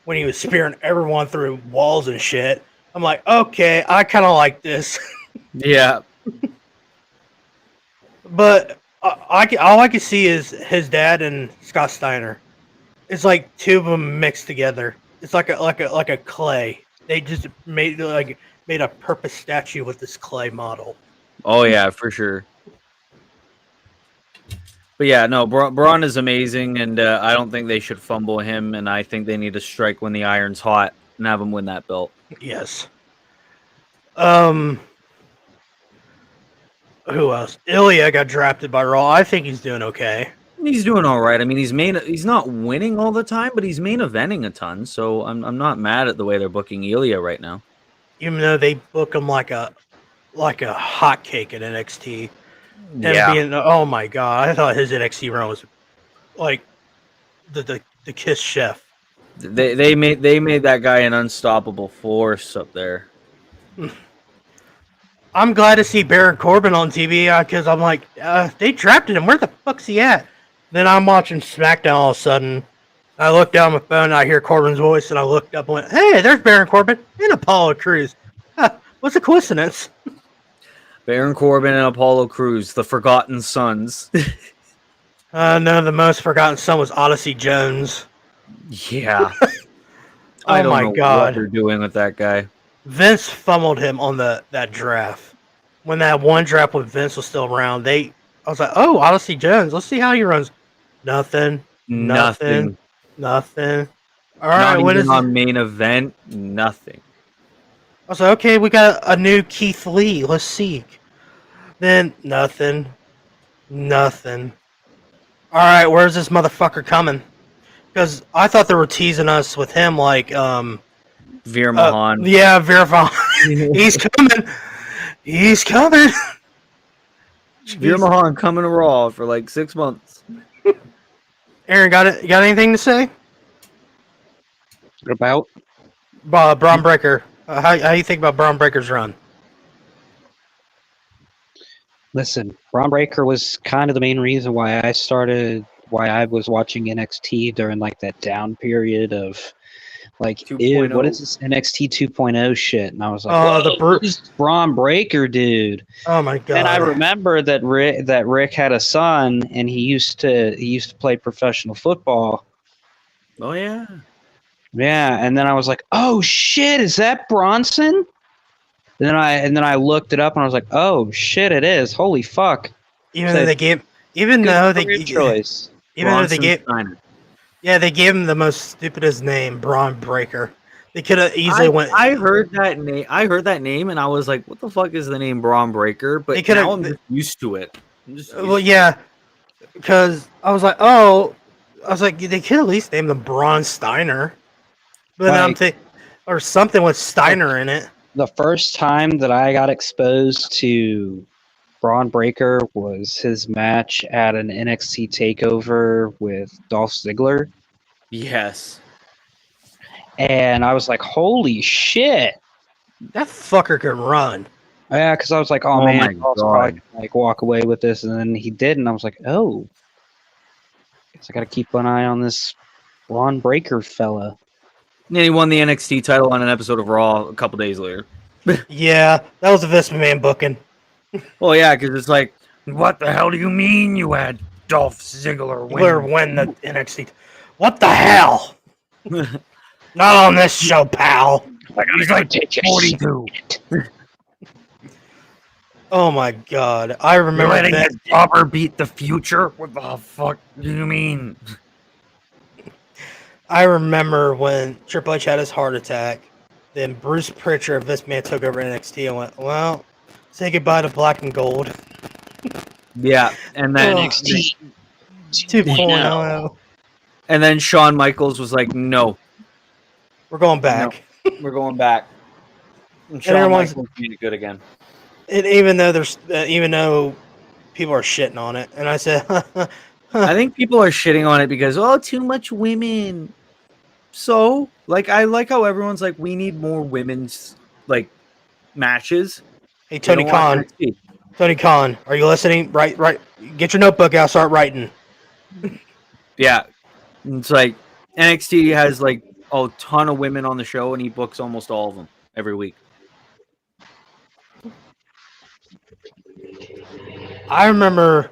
when he was spearing everyone through walls and shit, I'm like, okay, I kind of like this. Yeah. But all I can see is his dad and Scott Steiner. It's like 2 of them mixed together. It's like a clay. They just made a purpose statue with this clay model. Oh yeah, for sure. But yeah, no, Braun is amazing, and I don't think they should fumble him, and I think they need to strike when the iron's hot and have him win that belt. Yes. Who else? Ilya got drafted by Raw. I think he's doing okay. He's doing all right. I mean, he's not winning all the time, but he's main eventing a ton. So I'm not mad at the way they're booking Ilya right now. Even though they book him like a hotcake in NXT. Yeah. Oh my god! I thought his NXT run was like the Kiss Chef. They made that guy an unstoppable force up there. I'm glad to see Baron Corbin on TV because I'm like, they drafted him. Where the fuck's he at? Then I'm watching SmackDown all of a sudden. I look down my phone and I hear Corbin's voice and I looked up and went, hey, there's Baron Corbin and Apollo Crews. What's a coincidence? Baron Corbin and Apollo Crews, the Forgotten Sons. No, the most forgotten son was Odyssey Jones. Yeah. I don't know what they're doing with that guy. Vince fumbled him on that draft. When that one draft with Vince was still around, I was like, oh, Odyssey Jones. Let's see how he runs. Nothing. All right, what is on main event? Nothing. I was like, okay, we got a new Keith Lee. Let's see. Then nothing. All right, where's this motherfucker coming? Because I thought they were teasing us with him like Veer Mahan. Yeah, Veer Mahan. He's coming. Veer Mahan coming to Raw for like 6 months. Aaron, got anything to say about Braun Breaker? How you think about Braun Breaker's run? Listen, Braun Breaker was kind of the main reason why I was watching NXT during like that down period of Like, 2.0. ew, what is this NXT 2.0 shit? And I was like, Oh, the whoa, who's Braun Breaker, dude? Oh my god! And I remember that Rick had a son, and he used to play professional football. Oh yeah. Yeah, and then I was like, "Oh shit, is that Bronson?" And then I looked it up, and I was like, "Oh shit, it is! Holy fuck!" even So, though they gave, even good though they, career choice. even though they Bronson gave, Steiner. yeah, they gave him the most stupidest name, Braun Breaker. They could have easily went. I heard that name. I heard that name, and I was like, "What the fuck is the name Braun Breaker?" They But coulda- now I'm just used to it. I'm just used Well, to yeah, because I was like, oh, I was like, they could at least name them Braun Steiner, but then I'm Like- thinking, or something with Steiner in it. The first time that I got exposed to Braun Breaker was his match at an NXT Takeover with Dolph Ziggler, it. Yes. and I was like, "Holy shit!" That fucker could run. Yeah, because I was like, "Oh, Oh man, my Dolph's God. probably gonna, like walk away with this," and then he did, and I was like, "Oh, guess I got to keep an eye on this Braun Breaker fella." And he won the NXT title on an episode of Raw a couple days later. Yeah, that was a Vince McMahon booking. Well, yeah, because it's like, what the hell do you mean you had Dolph Ziggler Win the NXT. What the hell? Not on this show, pal. He's like 42. Oh my god, I You're remember letting that. the jobber beat the future? What the fuck do you mean? I remember when Triple H had his heart attack. Then Bruce Pritchard of Vince McMahon took over NXT and went, well, say goodbye to black and gold. Yeah, and then NXT 2.0. and then Shawn Michaels was like, "No, We're going back. we're going back." And Shawn everyone's- Michaels made it good again. And even though people are shitting on it, and I said, I think people are shitting on it because too much women. So, like, I like how everyone's like, we need more women's like matches. hey Tony You know what? Khan, Tony Khan, are you listening? Right. Get your notebook out, start writing. Yeah, it's like NXT has like a ton of women on the show, and he books almost all of them every week. I remember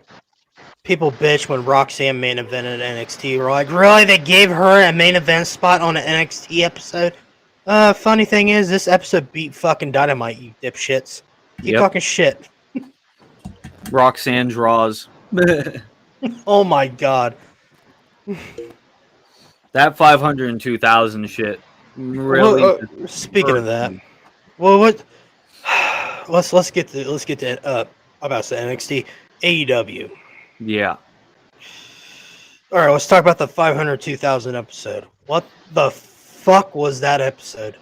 people bitch when Roxanne main evented NXT. We're like, really? They gave her a main event spot on an NXT episode? Funny thing is, this episode beat fucking Dynamite, you dipshits. Keep Yep. talking shit. Roxanne draws. Oh my god. That 502,000 shit really. Well, speaking of that, well, what? Let's get to about the NXT AEW. Yeah. All right, let's talk about the 502,000 episode. What the fuck was that episode?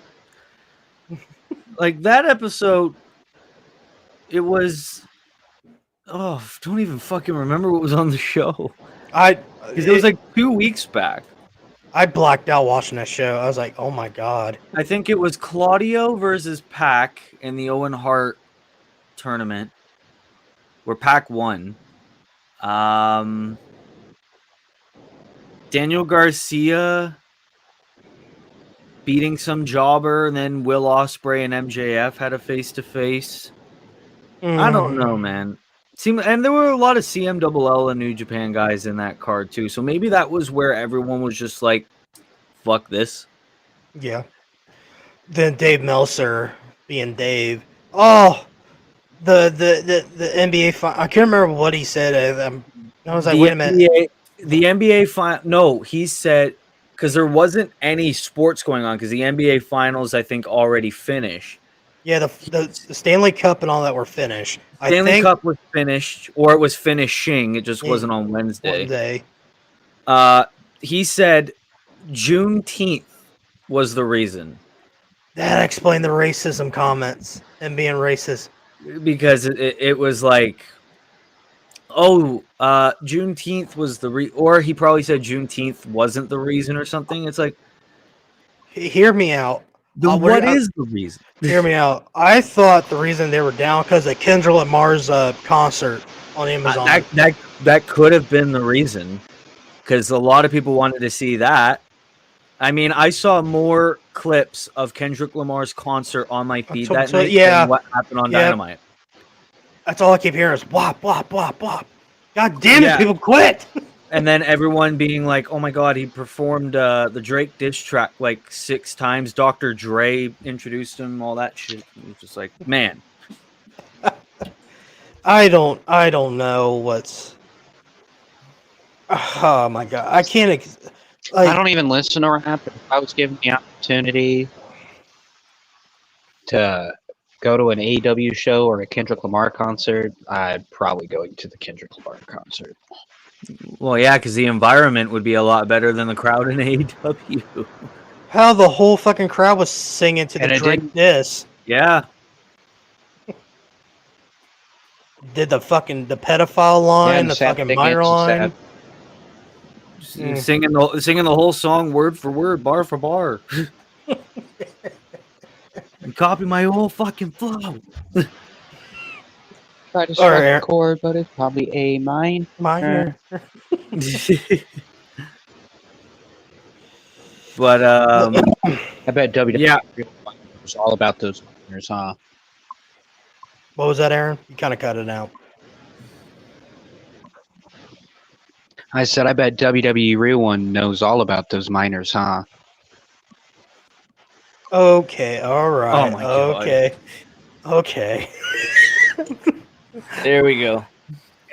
Like that episode, it was. Oh, don't even fucking remember what was on the show. Because it was like 2 weeks back. I blacked out watching that show. I was like, oh my god. I think it was Claudio versus Pac in the Owen Hart tournament, where Pac won. Daniel Garcia beating some jobber, and then Will Ospreay and MJF had a face-to-face. I don't know, man. And there were a lot of CMLL and New Japan guys in that card too, so maybe that was where everyone was just like, "Fuck this." Yeah. Then Dave Meltzer being Dave. Oh, the NBA. I can't remember what he said. I was like, wait a minute. The NBA final. No, he said because there wasn't any sports going on because the NBA finals I think already finished. Yeah, the Stanley Cup and all that were finished. Stanley Cup was finished, or it was finishing. It just wasn't on Wednesday. Wednesday. He said Juneteenth was the reason. That explained the racism comments and being racist. Because it was like, Juneteenth was or he probably said Juneteenth wasn't the reason or something. It's like, Hear me out. what is the reason? Hear me out. I thought the reason they were down because of Kendra Lamar's concert on Amazon. That could have been the reason, because a lot of people wanted to see that. I mean, I saw more clips of Kendrick Lamar's concert on my feed that night yeah. than what happened on Dynamite. That's all I keep hearing is wop, wop, wop, wop. God damn it, people quit. And then everyone being like, oh my God, he performed the Drake diss track like 6 times. Dr. Dre introduced him, all that shit. It was just like, man. I don't know what's... Oh my God. I can't... I don't even listen to rap. If I was given the opportunity to go to an AEW show or a Kendrick Lamar concert, I'd probably go to the Kendrick Lamar concert. Well, yeah, because the environment would be a lot better than the crowd in AEW. How the whole fucking crowd was singing to the Drake diss. Yeah. Did the pedophile line, the fucking minor line. Singing the whole song word for word, bar for bar. And copy my whole fucking flow. Try to strike a chord, but it's probably A minor. But I bet WWE was all about those minors, huh? What was that, Aaron? You kind of cut it out. I said, I bet WWE Real One knows all about those minors, huh? Okay, all right. Oh my God. Okay. There we go.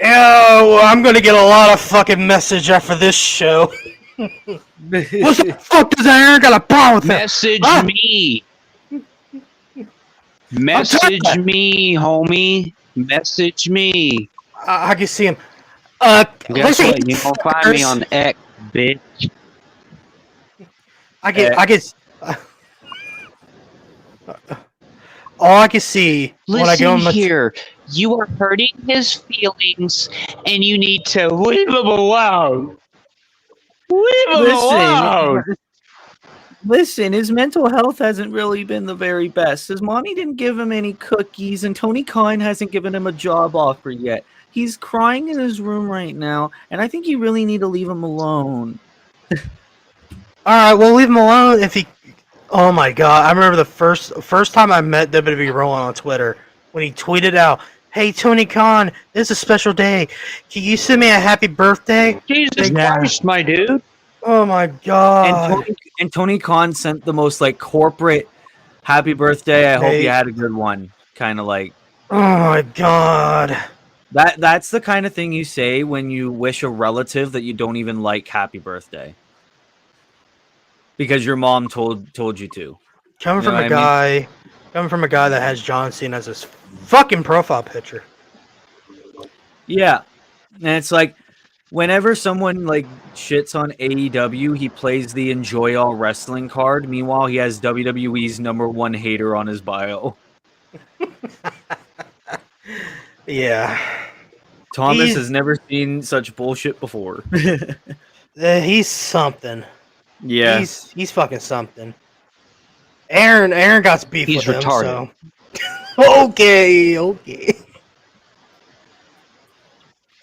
Oh, I'm gonna get a lot of fucking message after this show. What the fuck does Aaron got a problem with Message me. Message me, homie. Message me. I can see him. Guess what? You don't find me on X, bitch. I get. All I can see when I go Listen here, you are hurting his feelings, and you need to leave him alone. Leave him alone. Listen, his mental health hasn't really been the very best. His mommy didn't give him any cookies, and Tony Khan hasn't given him a job offer yet. He's crying in his room right now, and I think you really need to leave him alone. All right, well, leave him alone if he... Oh my God, I remember the first time I met WWE Rowan on Twitter when he tweeted out, "Hey Tony Khan, this is a special day. Can you send me a happy birthday?" Jesus Christ, my dude. Oh my God. And Tony Khan sent the most like corporate happy birthday. I hope you had a good one. Kind of like, oh my God. That's the kind of thing you say when you wish a relative that you don't even like happy birthday. Because your mom told you to. Coming from a guy that has John Cena as his fucking profile picture. Yeah. And it's like whenever someone like shits on AEW, he plays the enjoy all wrestling card. Meanwhile, he has WWE's #1 hater on his bio. Yeah. Thomas has never seen such bullshit before. He's something. Yeah. He's fucking something. Aaron got beef with him. He's retarded. So. Okay.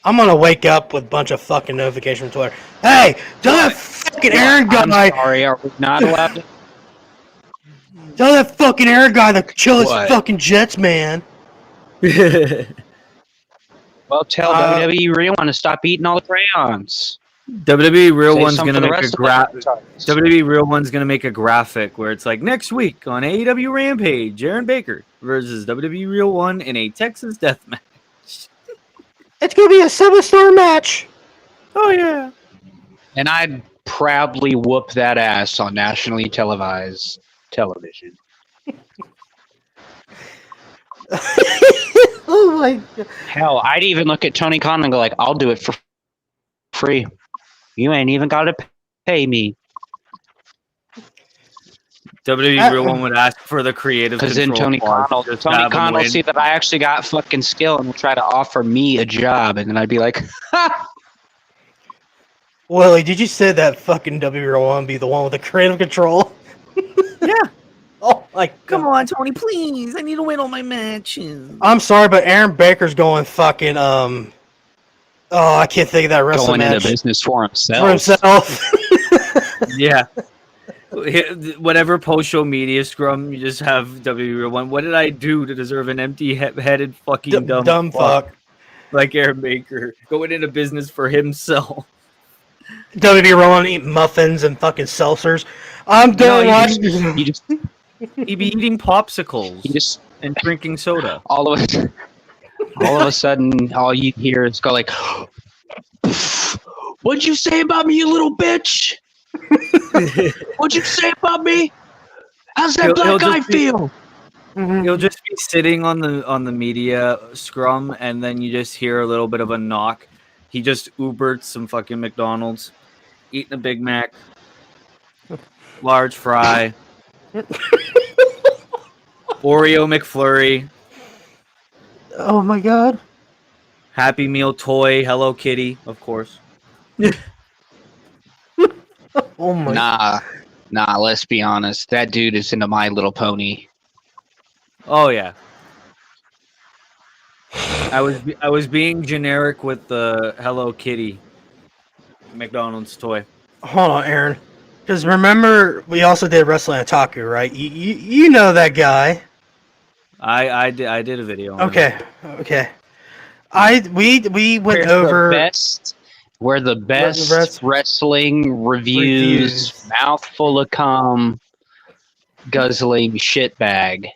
I'm gonna wake up with a bunch of fucking notifications from Twitter. Hey, tell that fucking Aaron guy. I'm sorry, are we not allowed to? Tell that fucking Aaron guy to chill his fucking jets, man. Well, tell WWE Real One to stop eating all the crayons. WWE Real One's gonna make a WWE Real One's gonna make a graphic where it's like next week on AEW Rampage, Aaron Baker versus WWE Real One in a Texas Death Match. It's gonna be a 7-star match. Oh yeah. And I'd proudly whoop that ass on nationally televised television. Oh my God. Hell, I'd even look at Tony Khan and go like, I'll do it for free. You ain't even got to pay me. WWE Real One would ask for the creative control. Because then Tony Khan will see that I actually got fucking skill and will try to offer me a job. And then I'd be like, ha! Willie, did you say that fucking WWE Real One be the one with the creative control? Yeah. Oh my God. Come on, Tony, please. I need to win all my matches. I'm sorry, but Aaron Baker's going fucking oh, I can't think of that wrestling match. Going into business for himself. Yeah. Whatever post-show media scrum, you just have WWE1. What did I do to deserve an empty-headed fucking dumb fuck. like Aaron Baker going into business for himself? WWE rolling, eat muffins and fucking seltzers. I'm done No, watching. you just He'd be eating popsicles you just and drinking soda. all of a sudden, all you hear is go like, "What'd you say about me, you little bitch? What'd you say about me? How's that He'll black guy just be- feel?" He'll just be sitting on the media scrum, and then you just hear a little bit of a knock. He just Ubered some fucking McDonald's, eating a Big Mac, large fry, Oreo McFlurry, Oh my god. Happy Meal toy, Hello Kitty, of course. Oh my. Nah. Let's be honest. That dude is into My Little Pony. Oh yeah. I was being generic with the Hello Kitty McDonald's toy. Hold on, Aaron. Because remember, we also did Wrestling Otaku, right? You know that guy. I did a video on it. Okay. We went We're over the best. We're the best wrestling reviews. Mouthful of cum, guzzling shitbag.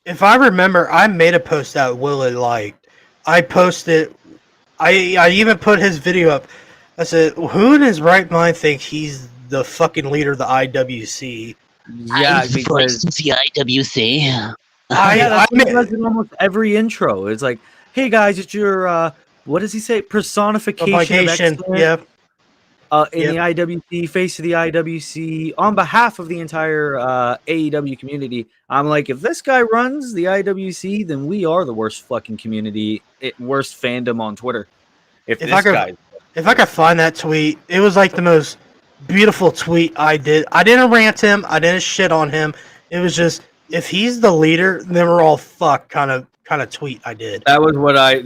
If I remember, I made a post that Willie liked. I posted. I even put his video up. I said, "Who in his right mind thinks he's the fucking leader of the IWC?" Yeah, because the IWC. that's what he does in almost every intro. It's like, hey guys, it's your what does he say? Personification of excellence. Yeah. In the IWC, face of the IWC, on behalf of the entire AEW community. I'm like, if this guy runs the IWC, then we are the worst fucking community, worst fandom on Twitter. If I could find that tweet, it was like the most beautiful tweet I did. I didn't rant him. I didn't shit on him. It was just, if he's the leader, then we're all fucked kind of tweet I did. That was what I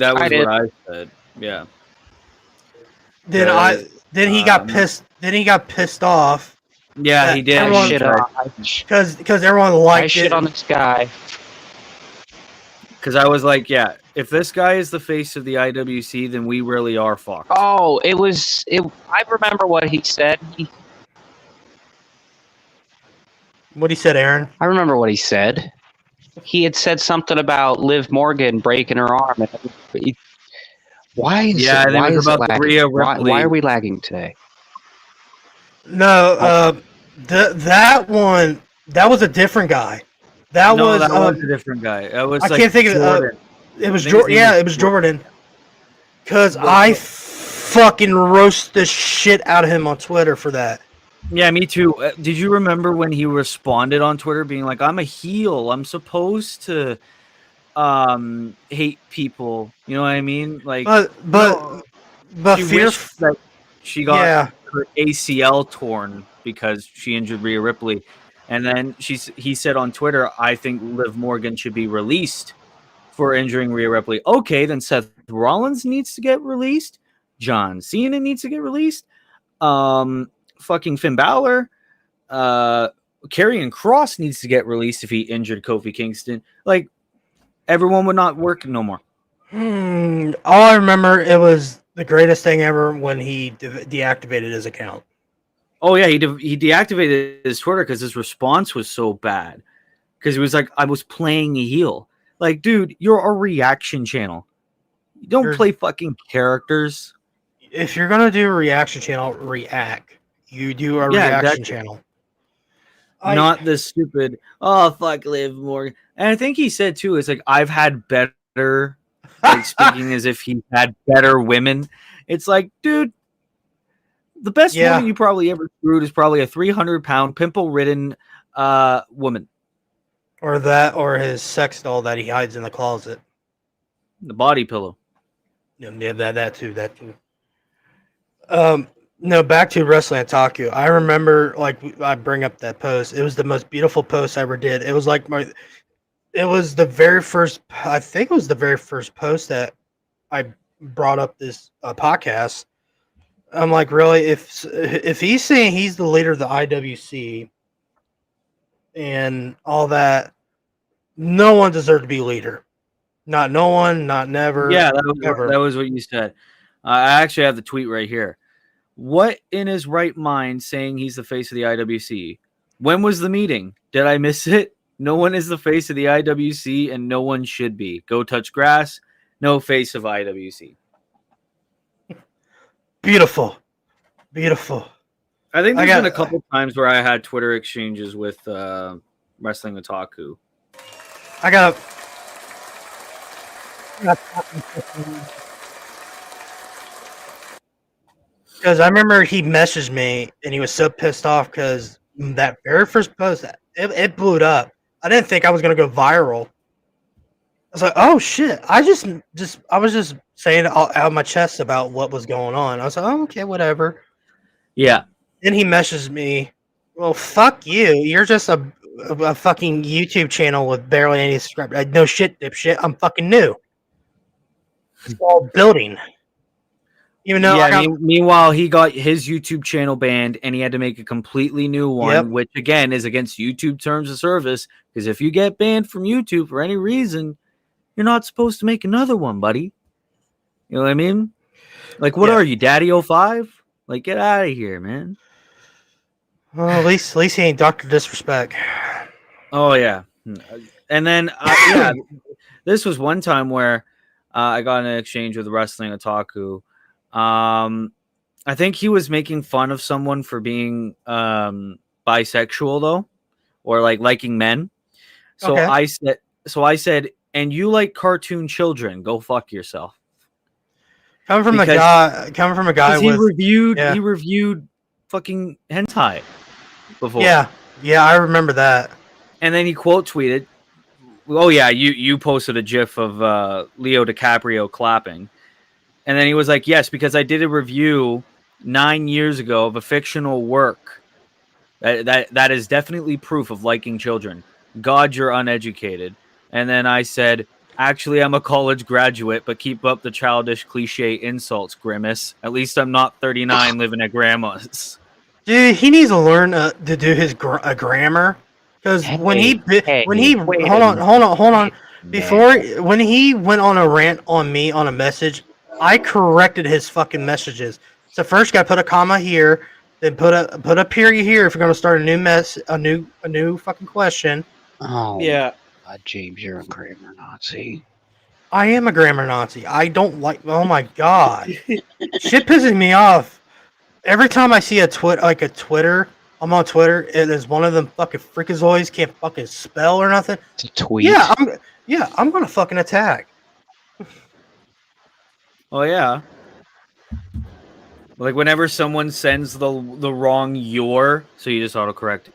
said. Yeah. Then he got pissed. Then he got pissed off. Yeah, he did. Because everyone liked it. I shit on this guy. Because I was like, yeah, if this guy is the face of the IWC, then we really are fucked. Oh, I remember what he said. What he said, Aaron? I remember what he said. He had said something about Liv Morgan breaking her arm. Why is why are we lagging today? No, that one, that was a different guy. That was a different guy. It was I can't think of it. It was Jordan. Yeah, it was Jordan. Because I fucking roast the shit out of him on Twitter for that. Yeah, me too. Did you remember when he responded on Twitter being like, I'm a heel. I'm supposed to hate people. You know what I mean? Like, but she wished that she got her ACL torn because she injured Rhea Ripley. And then he said on Twitter, I think Liv Morgan should be released for injuring Rhea Ripley. Okay, then Seth Rollins needs to get released. John Cena needs to get released. Fucking Finn Balor. Karrion Kross needs to get released if he injured Kofi Kingston. Like, everyone would not work no more. All I remember, it was the greatest thing ever when he deactivated his account. Oh, yeah, he deactivated his Twitter because his response was so bad. Because he was like, I was playing a heel. Like, dude, you're a reaction channel. You don't play fucking characters. If you're going to do a reaction channel, react. You do a reaction channel. Not this stupid, oh, fuck Liv Morgan. And I think he said, too, it's like, I've had better, like, speaking as if he had better women. It's like, dude, the best woman you probably ever screwed is probably a 300-pound, pimple-ridden woman. Or his sex doll that he hides in the closet. The body pillow. Yeah, that too. No, back to Wrestling Otaku. I remember, like, I bring up that post. It was the most beautiful post I ever did. It was like it was the very first, I think it was the very first post that I brought up this podcast. I'm like, really, if he's saying he's the leader of the IWC, and all that. No one deserved to be leader. Not no one, not never. Yeah, ever. that was what you said. I actually have the tweet right here. What in his right mind saying he's the face of the IWC? When was the meeting? Did I miss it? No one is the face of the IWC, and no one should be. Go touch grass. No face of IWC. Beautiful. Beautiful. I think there's been a couple times where I had Twitter exchanges with Wrestling Otaku. I got because I remember he messaged me and he was so pissed off because that very first post it blew it up. I didn't think I was gonna go viral. I was like, oh shit! I was just saying out of my chest about what was going on. I was like, oh okay, whatever. Yeah. Then he messaged me, well, fuck you. You're just a fucking YouTube channel with barely any subscribers. No shit, dipshit. I'm fucking new. It's all building. Even though meanwhile, he got his YouTube channel banned and he had to make a completely new one, which again is against YouTube terms of service. Because if you get banned from YouTube for any reason, you're not supposed to make another one, buddy. You know what I mean? Like, what are you, Daddy 05? Like, get out of here, man. Well, at least he ain't Dr. Disrespect. Oh, yeah. And then, this was one time where I got in an exchange with Wrestling Otaku. I think he was making fun of someone for being bisexual, though, or like liking men. So I said, and you like cartoon children, go fuck yourself. Coming from a guy he reviewed fucking hentai before. Yeah, I remember that. And then he quote tweeted, "Oh yeah, you posted a GIF of Leo DiCaprio clapping," and then he was like, "Yes, because I did a review 9 years ago of a fictional work that is definitely proof of liking children. God, you're uneducated." And then I said, "Actually, I'm a college graduate, but keep up the childish cliche insults, Grimace. At least I'm not 39 living at grandma's." Dude, he needs to learn to do his grammar, because when he went on a rant on me on a message, I corrected his fucking messages. So first, got to put a comma here, then put a period here if you're going to start a new fucking question. Oh yeah. James, you're a grammar Nazi. I am a grammar Nazi. I don't like. Oh my god, shit pisses me off. Every time I see a Twitter, I'm on Twitter. It is one of them fucking freakazoids can't fucking spell or nothing. It's a tweet. I'm gonna fucking attack. Oh yeah. Like whenever someone sends the wrong your, so you just autocorrect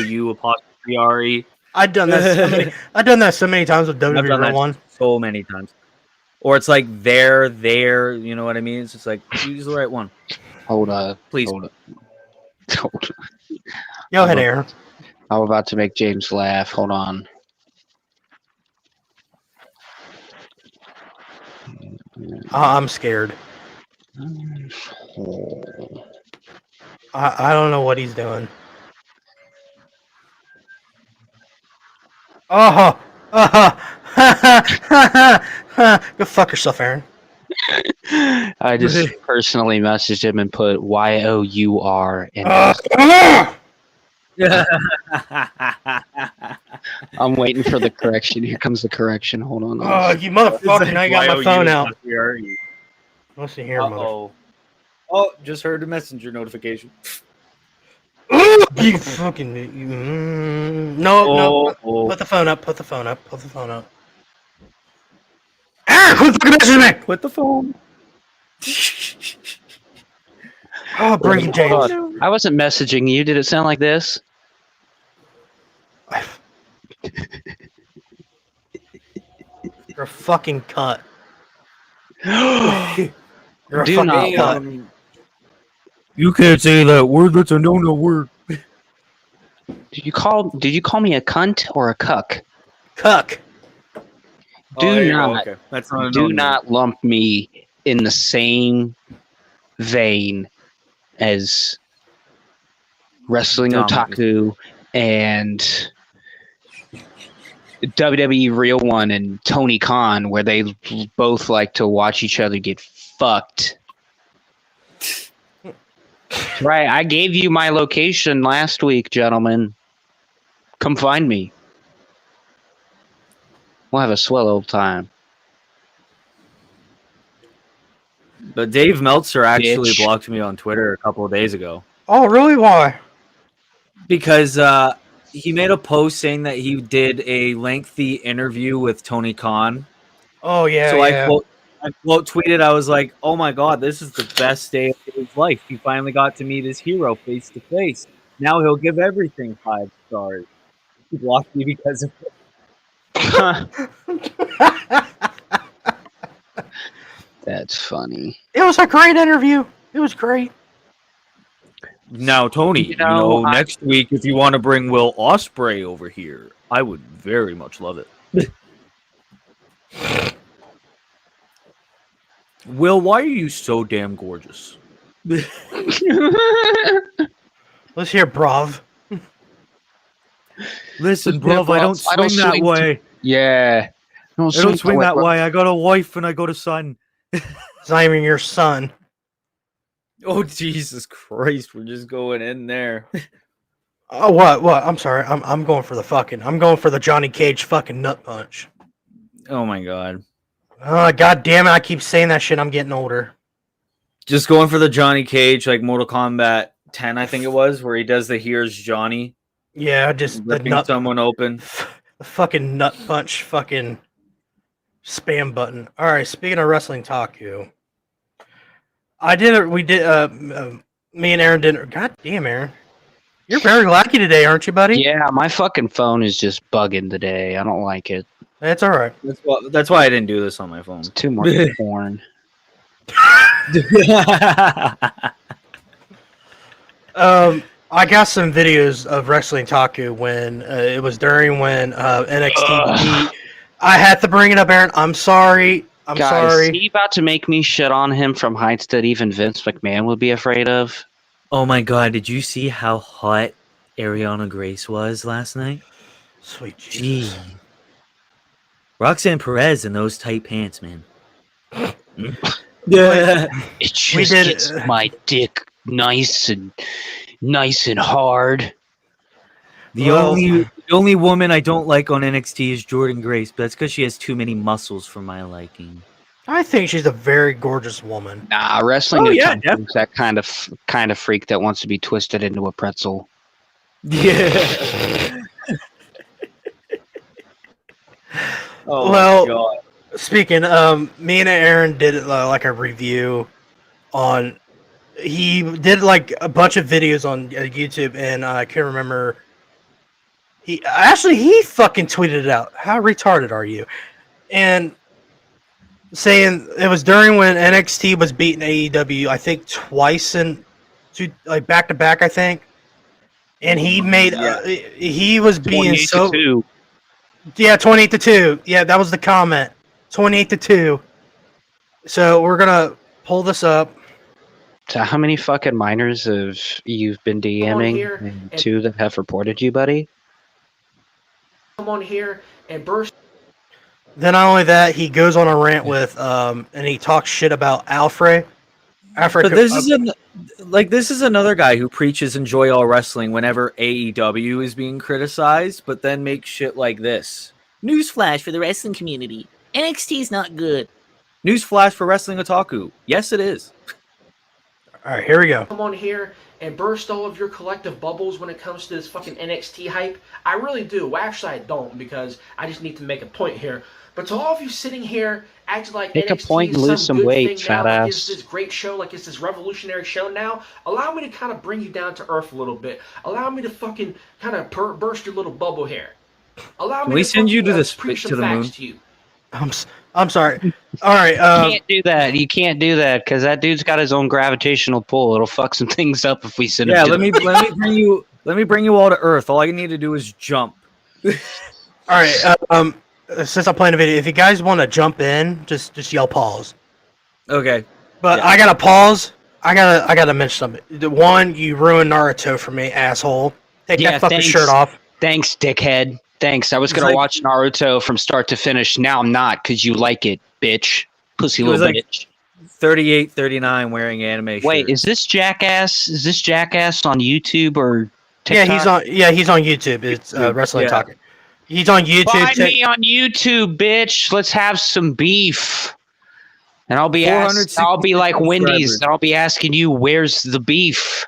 YOU''RE. I've done that so many times with WWE one. So many times. Or it's like there, you know what I mean? It's just like use the right one. Hold on. Please. Hold on. Go ahead, Aaron. I'm about to make James laugh. Hold on. I'm scared. I don't know what he's doing. Go fuck yourself, Aaron. I just personally messaged him and put YOUR in. I'm waiting for the correction. Here comes the correction. Hold on. Oh, you motherfucker! Now you got my phone out. Let's see here, mother. Oh, just heard a messenger notification. You fucking no. Put the phone up. Aaron, quit fucking messaging me. Put the phone. Oh, bring it, James. I wasn't messaging you. Did it sound like this? You're a fucking cunt. You're a Do fucking not cunt. You can't say that word. That's a no word. Did you call me a cunt or a cuck? Cuck. Do not lump me in the same vein as Wrestling Otaku and WWE Real One and Tony Khan, where they both like to watch each other get fucked. Right, I gave you my location last week, gentlemen. Come find me. We'll have a swell old time. But Dave Meltzer actually Bitch. blocked me on Twitter a couple of days ago Oh, really? Why? because he made a post saying that he did a lengthy interview with Tony Khan. Oh, yeah, So yeah. I quote tweeted, I was like, "Oh my god, this is the best day of his life. He finally got to meet his hero face to face. Now he'll give everything 5 stars." He blocked me because of That's funny. It was a great interview. It was great. Now, Tony, You know, next week if you want to bring Will Ospreay over here, I would very much love it. Will, why are you so damn gorgeous? Let's hear Brav. Listen, Yeah, bro, I don't I don't swing that swing way. Yeah. I don't swing that way. I got a wife and I got a son. It's not even your son. Oh, Jesus Christ. We're just going in there. Oh, what? I'm sorry. I'm going for the Johnny Cage fucking nut punch. Oh, my God. God damn it. I keep saying that shit. I'm getting older. Just going for the Johnny Cage, like Mortal Kombat 10, I think it was, where he does the Here's Johnny. Yeah, just the Ripping someone open. The fucking nut punch fucking spam button. All right, speaking of wrestling talk, me and Aaron did. God damn, Aaron. You're very lucky today, aren't you, buddy? Yeah, my fucking phone is just bugging today. I don't like it. That's all right. That's why I didn't do this on my phone. It's too much porn. I got some videos of Wrestling Taku when it was during when NXT beat. I had to bring it up, Aaron. I'm sorry. I'm Guys, sorry. is he about to make me shit on him from heights that even Vince McMahon would be afraid of? Oh, my God. Did you see how hot Ariana Grace was last night? Sweet Jesus. Gee. Roxanne Perez in those tight pants, man. Yeah. It just gets my dick nice and hard. The only woman I don't like on NXT is Jordan Grace, but that's because she has too many muscles for my liking. I think she's a very gorgeous woman. Nah, wrestling is yeah, that kind of freak that wants to be twisted into a pretzel. Yeah. Oh, Well, my God. Speaking, me and Aaron did like a review on. He did like a bunch of videos on YouTube, and I can't remember. He fucking tweeted it out. How retarded are you? And saying it was during when NXT was beating AEW, I think twice in like back to back, I think. And he made he was being so 28-2. Yeah, 28-2. Yeah, that was the comment. 28-2. So we're gonna pull this up. So how many fucking minors have you've been DMing and 2 that have reported you, buddy? Come on here and burst. Then not only that, he goes on a rant with and he talks shit about Alfred. But this is another guy who preaches enjoy all wrestling whenever AEW is being criticized, but then makes shit like this. Newsflash for the wrestling community: NXT is not good. Newsflash for Wrestling Otaku: yes, it is. All right, here we go. Come on here and burst all of your collective bubbles when it comes to this fucking NXT hype. I really do. Well, actually, I don't, because I just need to make a point here. But to all of you sitting here acting like Make a NXT point is and lose some some good weight, thing fat now, like ass. it's this great show, like it's this revolutionary show now, allow me to kind of bring you down to earth a little bit. Allow me to fucking kind of burst your little bubble here. Allow me we to send you fucking, to the preach to some the moon? facts to you. I'm sorry. All right. You can't do that. You can't do that because that dude's got his own gravitational pull. It'll fuck some things up if we send him. Yeah, to let me bring you all to Earth. All I need to do is jump. All right. Since I'm playing a video, if you guys want to jump in, just yell pause. Okay. But Yeah. I gotta pause. I gotta mention something. The one, you ruined Naruto for me, asshole. Take Yeah, that fucking thanks. shirt off. Thanks, dickhead. Thanks. I was going to watch Naruto from start to finish. Now I'm not because you like it, bitch. Pussy little bitch. 38, 39 wearing anime Wait, shirts. is this Jackass on YouTube or TikTok? He's on YouTube. It's Wrestling Talk. He's on YouTube. Find me on YouTube, bitch. Let's have some beef. And I'll be like Wendy's, and I'll be asking you, where's the beef?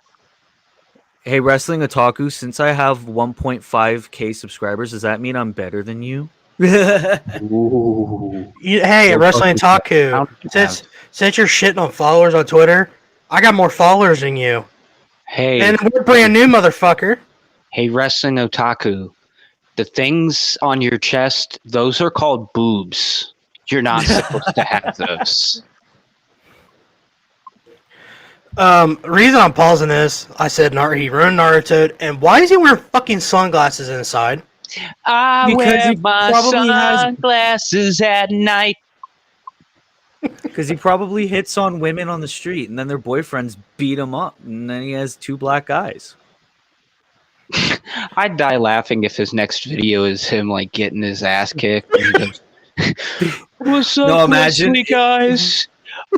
Hey, Wrestling Otaku, since I have 1.5k subscribers, does that mean I'm better than you? Ooh. Hey, Wrestling Otaku, since you're shitting on followers on Twitter, I got more followers than you. Hey. And we're brand new, motherfucker. Hey, Wrestling Otaku, the things on your chest, those are called boobs. You're not supposed to have those. Reason I'm pausing this, I said he ruined Naruto, and why is he wearing fucking sunglasses inside? I wear my sunglasses at night. Because he probably hits on women on the street, and then their boyfriends beat him up, and then he has 2 black eyes. I'd die laughing if his next video is him like getting his ass kicked. And he goes, "What's up, Wesley, guys?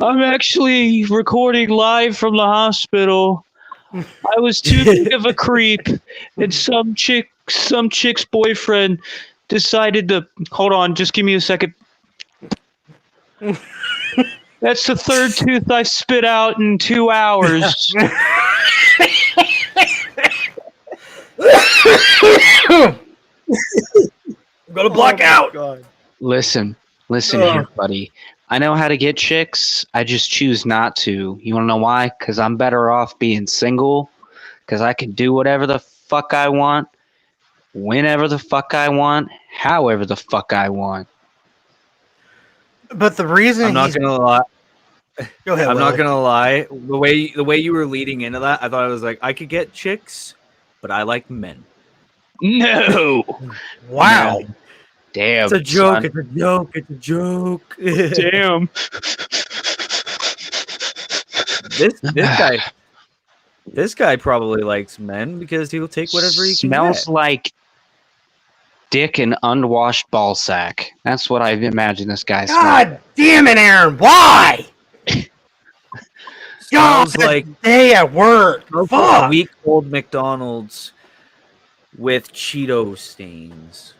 I'm actually recording live from the hospital. I was too big of a creep, and some chick's boyfriend decided to hold on. Just give me a second. That's the third tooth I spit out in 2 hours." I'm gonna black out. God. Listen here, buddy. I know how to get chicks. I just choose not to. You want to know why? Because I'm better off being single. Because I can do whatever the fuck I want, whenever the fuck I want, however the fuck I want. But the reason I'm not gonna lie. Go ahead. I'm not gonna lie. The way you were leading into that, I thought I was like, I could get chicks, but I like men. No. Wow. No. Damn. It's a joke. Son. It's a joke. It's a joke. Damn. This guy probably likes men because he will take whatever he can Smells get. like dick and unwashed ball sack. That's what I imagine this guy smells. God damn it, Aaron! Why? God, Smells like day at work. Fuck. week old McDonald's with Cheeto stains.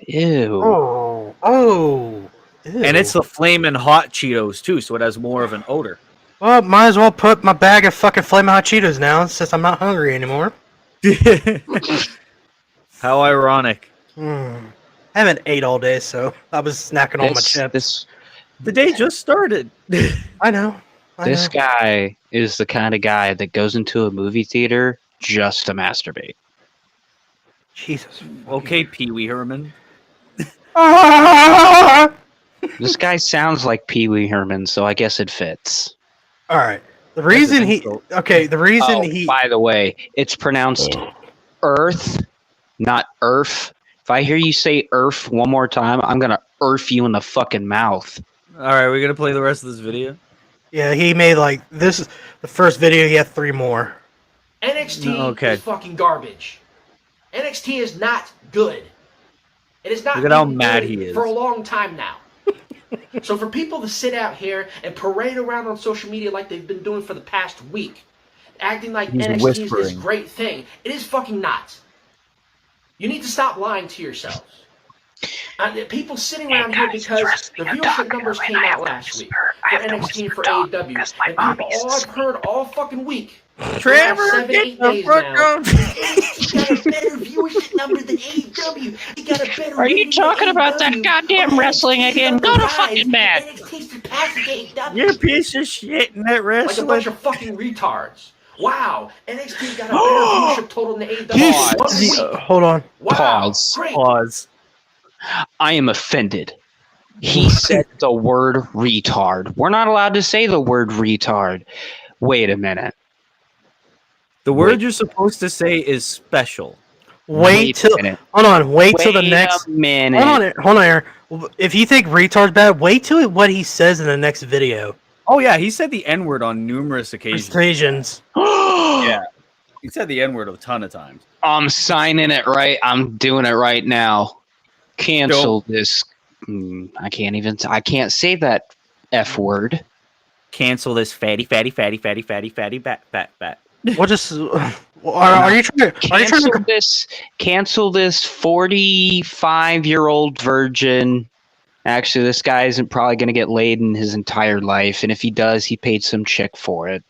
Ew. Oh. Ew. And it's the flaming hot Cheetos too, so it has more of an odor. Well, might as well put my bag of fucking Flamin' Hot Cheetos down since I'm not hungry anymore. How ironic. I haven't ate all day, so I was snacking on my chips. The day just started. I know. This guy is the kind of guy that goes into a movie theater just to masturbate. Jesus. Okay, Pee Wee Herman. This guy sounds like Pee Wee Herman, so I guess it fits. All right. The reason By the way, it's pronounced Earth, not Earth. If I hear you say Earth one more time, I'm gonna earth you in the fucking mouth. All right, we're gonna play the rest of this video. Yeah, he made this is the first video. He had 3 more. NXT is fucking garbage. NXT is not good. It is not. Look at how mad he is for a long time now. So for people to sit out here and parade around on social media like they've been doing for the past week, acting like NXT is this great thing, it is fucking not. You need to stop lying to yourselves. People sitting around here because the viewership numbers came out last week for NXT and for AEW, and people all I've heard all fucking week. Trevor, 7-8 days now. NXT got a better viewership number than AEW. It got a better. Are you talking about that goddamn wrestling again? Go to fucking bed. NXT surpassing AEW. You're a piece of shit in that wrestling. Like a bunch of fucking retards. Wow, NXT got a better viewership total than AEW. Hold on. Wow, Pause. I am offended. He said the word retard. We're not allowed to say the word retard. Wait a minute. The word you're supposed to say is special. Wait till the next minute. Hold on, Aaron. If you think retard's bad, wait till what he says in the next video. Oh yeah, he said the N-word on numerous occasions. Yeah. He said the N-word a ton of times. I'm signing it right. I'm doing it right now. Cancel this. I can't say that F word. Cancel this fatty bat. What just? Are you trying to? Cancel this 45-year-old virgin. Actually, this guy isn't probably going to get laid in his entire life, and if he does, he paid some chick for it.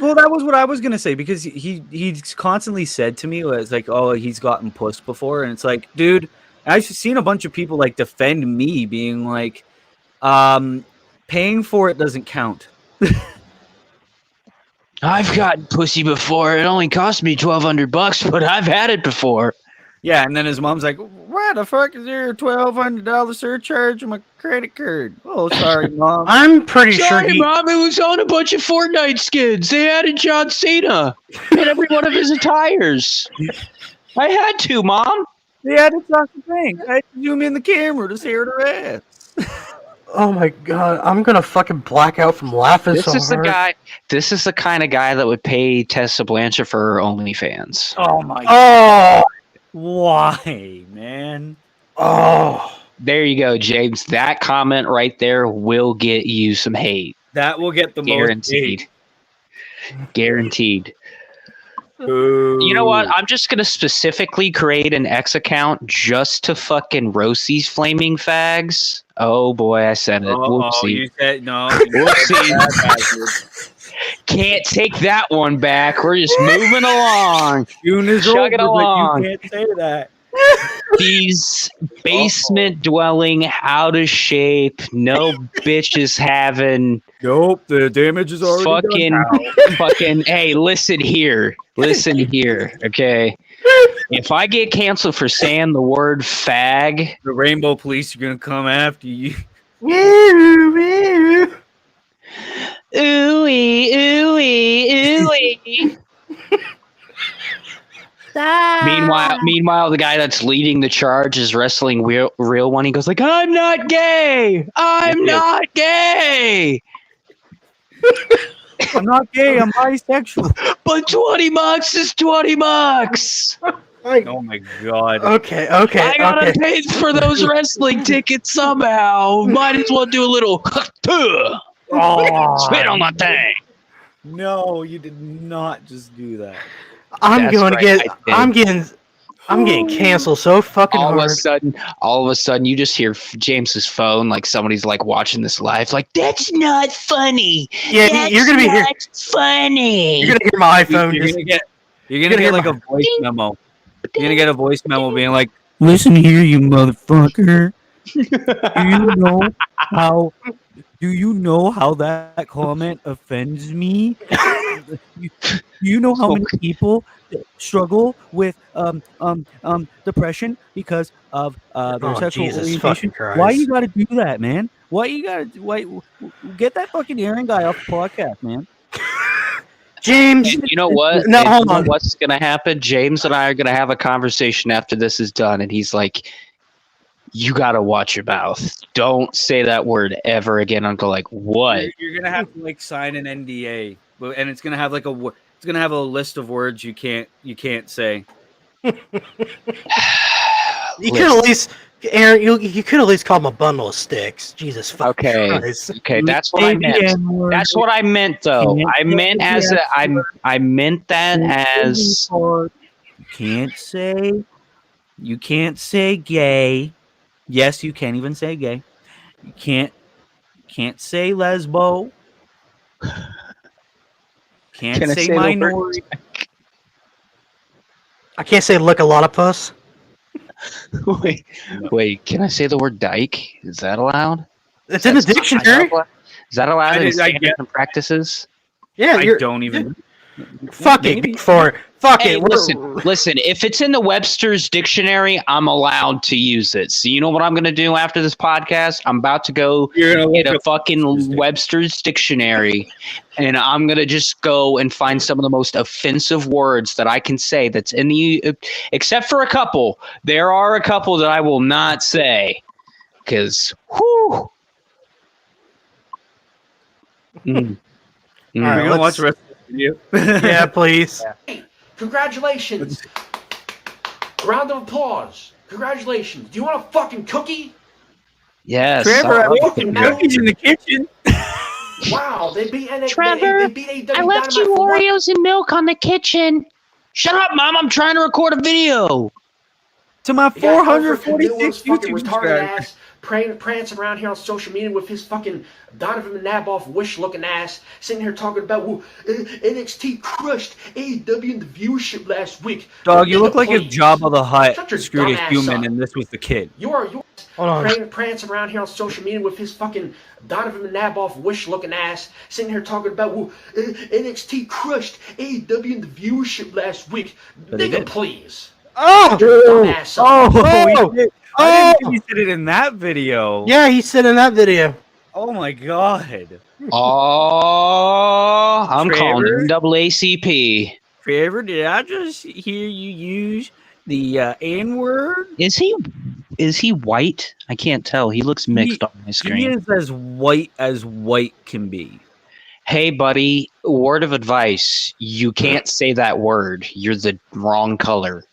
Well, that was what I was gonna say, because he's constantly said to me, it's like, oh, he's gotten pussed before, and it's like, dude, I've seen a bunch of people like defend me, being like, paying for it doesn't count. I've gotten pussy before. It only cost me $1,200, but I've had it before. Yeah, and then his mom's like, why the fuck is there a $1,200 surcharge on my credit card? Oh, sorry, Mom. I'm pretty sure Mom, it was on a bunch of Fortnite skins. They added John Cena in every one of his attires. I had to, Mom. They added Sasha Banks. I had to zoom in the camera to see her ass. Oh my god, I'm gonna fucking black out from laughing so hard. This is the kind of guy that would pay Tessa Blanchard for her OnlyFans. Oh my god. Why, man? Oh. There you go, James. That comment right there will get you some hate. That will get the Guaranteed. most hate. Guaranteed. Ooh. You know what? I'm just going to specifically create an X account just to fucking roast these flaming fags. Oh boy, I said it. Whoopsie. You said no. Whoopsie. Can't take that one back. We're just moving along. Chugging along. You can't say that. These basement dwelling, out of shape, no bitches having. Nope, the damage is already fucking. Hey, listen here, okay. If I get canceled for saying the word fag, the Rainbow Police are gonna come after you. Ooey, ooey. Meanwhile, the guy that's leading the charge is wrestling real one. He goes like, "I'm not gay. I'm not gay. I'm not gay. I'm bisexual. But $20 is $20. Oh my god. Okay. I gotta pay for those wrestling tickets somehow. Might as well do a little spit on the thing. No, you did not just do that. I'm getting canceled so fucking hard. All of a sudden, you just hear James's phone, like somebody's like watching this live, like, that's not funny. Yeah, you're gonna be here. Funny. You're gonna hear my iPhone. You're gonna get like a voice memo. You're gonna get a voice memo being like, "Listen here, you motherfucker. Do you know how that comment offends me? You know how many people struggle with depression because of their sexual orientation? Why you gotta do that, man? Why get that fucking Aaron guy off the podcast, man?" James, and you know what? No, hold on. What's gonna happen? James and I are gonna have a conversation after this is done, and he's like, "You gotta watch your mouth. Don't say that word ever again." Uncle, like, what? You're gonna have to like sign an NDA, and it's gonna have like a list of words you can't say. You could at least, Aaron. You could at least call him a bundle of sticks. Jesus fucking Christ. Okay, that's what I meant. That's what I meant, though. I meant that as. You can't say gay. Yes, you can't even say gay. You can't say lesbo. Can't say minority. I can't say look a lot of puss. Wait, can I say the word dyke? Is that allowed? It's in the dictionary. Is that allowed in standards and practices? Yeah, I don't even. Fuck it, for fuck it. Listen. If it's in the Webster's dictionary, I'm allowed to use it. So you know what I'm going to do after this podcast? I'm about to go get a fucking Webster's dictionary, and I'm going to just go and find some of the most offensive words that I can say. That's in the, except for a couple. There are a couple that I will not say, because whoo. All right, we're gonna watch the rest of the video. Yeah, please. Hey, Congratulations. Round of applause. Congratulations. Do you want a fucking cookie? Yes. Trevor, I love fucking cookies in the kitchen. Wow, they beat NXT. Trevor, they beat AEW I left Dynamite you for what? Oreos and milk on the kitchen. Shut up, Mom. I'm trying to record a video. To my You got Alfred 446 Camilla's fucking YouTube retarded subscribers. ass prancing around here on social media with his fucking Donovan Naboff wish-looking ass, sitting here talking about, well, NXT crushed AEW in the viewership last week. Dog, you Nigga, look like if please. Jabba the Shut Hutt your screwed dumb a ass human up. and this was the kid. You're Hold on. prancing around here on social media with his fucking Donovan Naboff wish-looking ass, sitting here talking about, well, NXT crushed AEW in the viewership last week. But they Nigga, did. please. Oh, Shut your dumb ass up. Oh, he did. I didn't oh. think he did it in that video. Yeah, he said in that video. Oh my god. Oh, I'm calling Trevor? NAACP. Trevor, did I just hear you use the N-word? Is he white? I can't tell. He looks mixed on my He screen. is as white can be. Hey, buddy, word of advice. You can't say that word. You're the wrong color.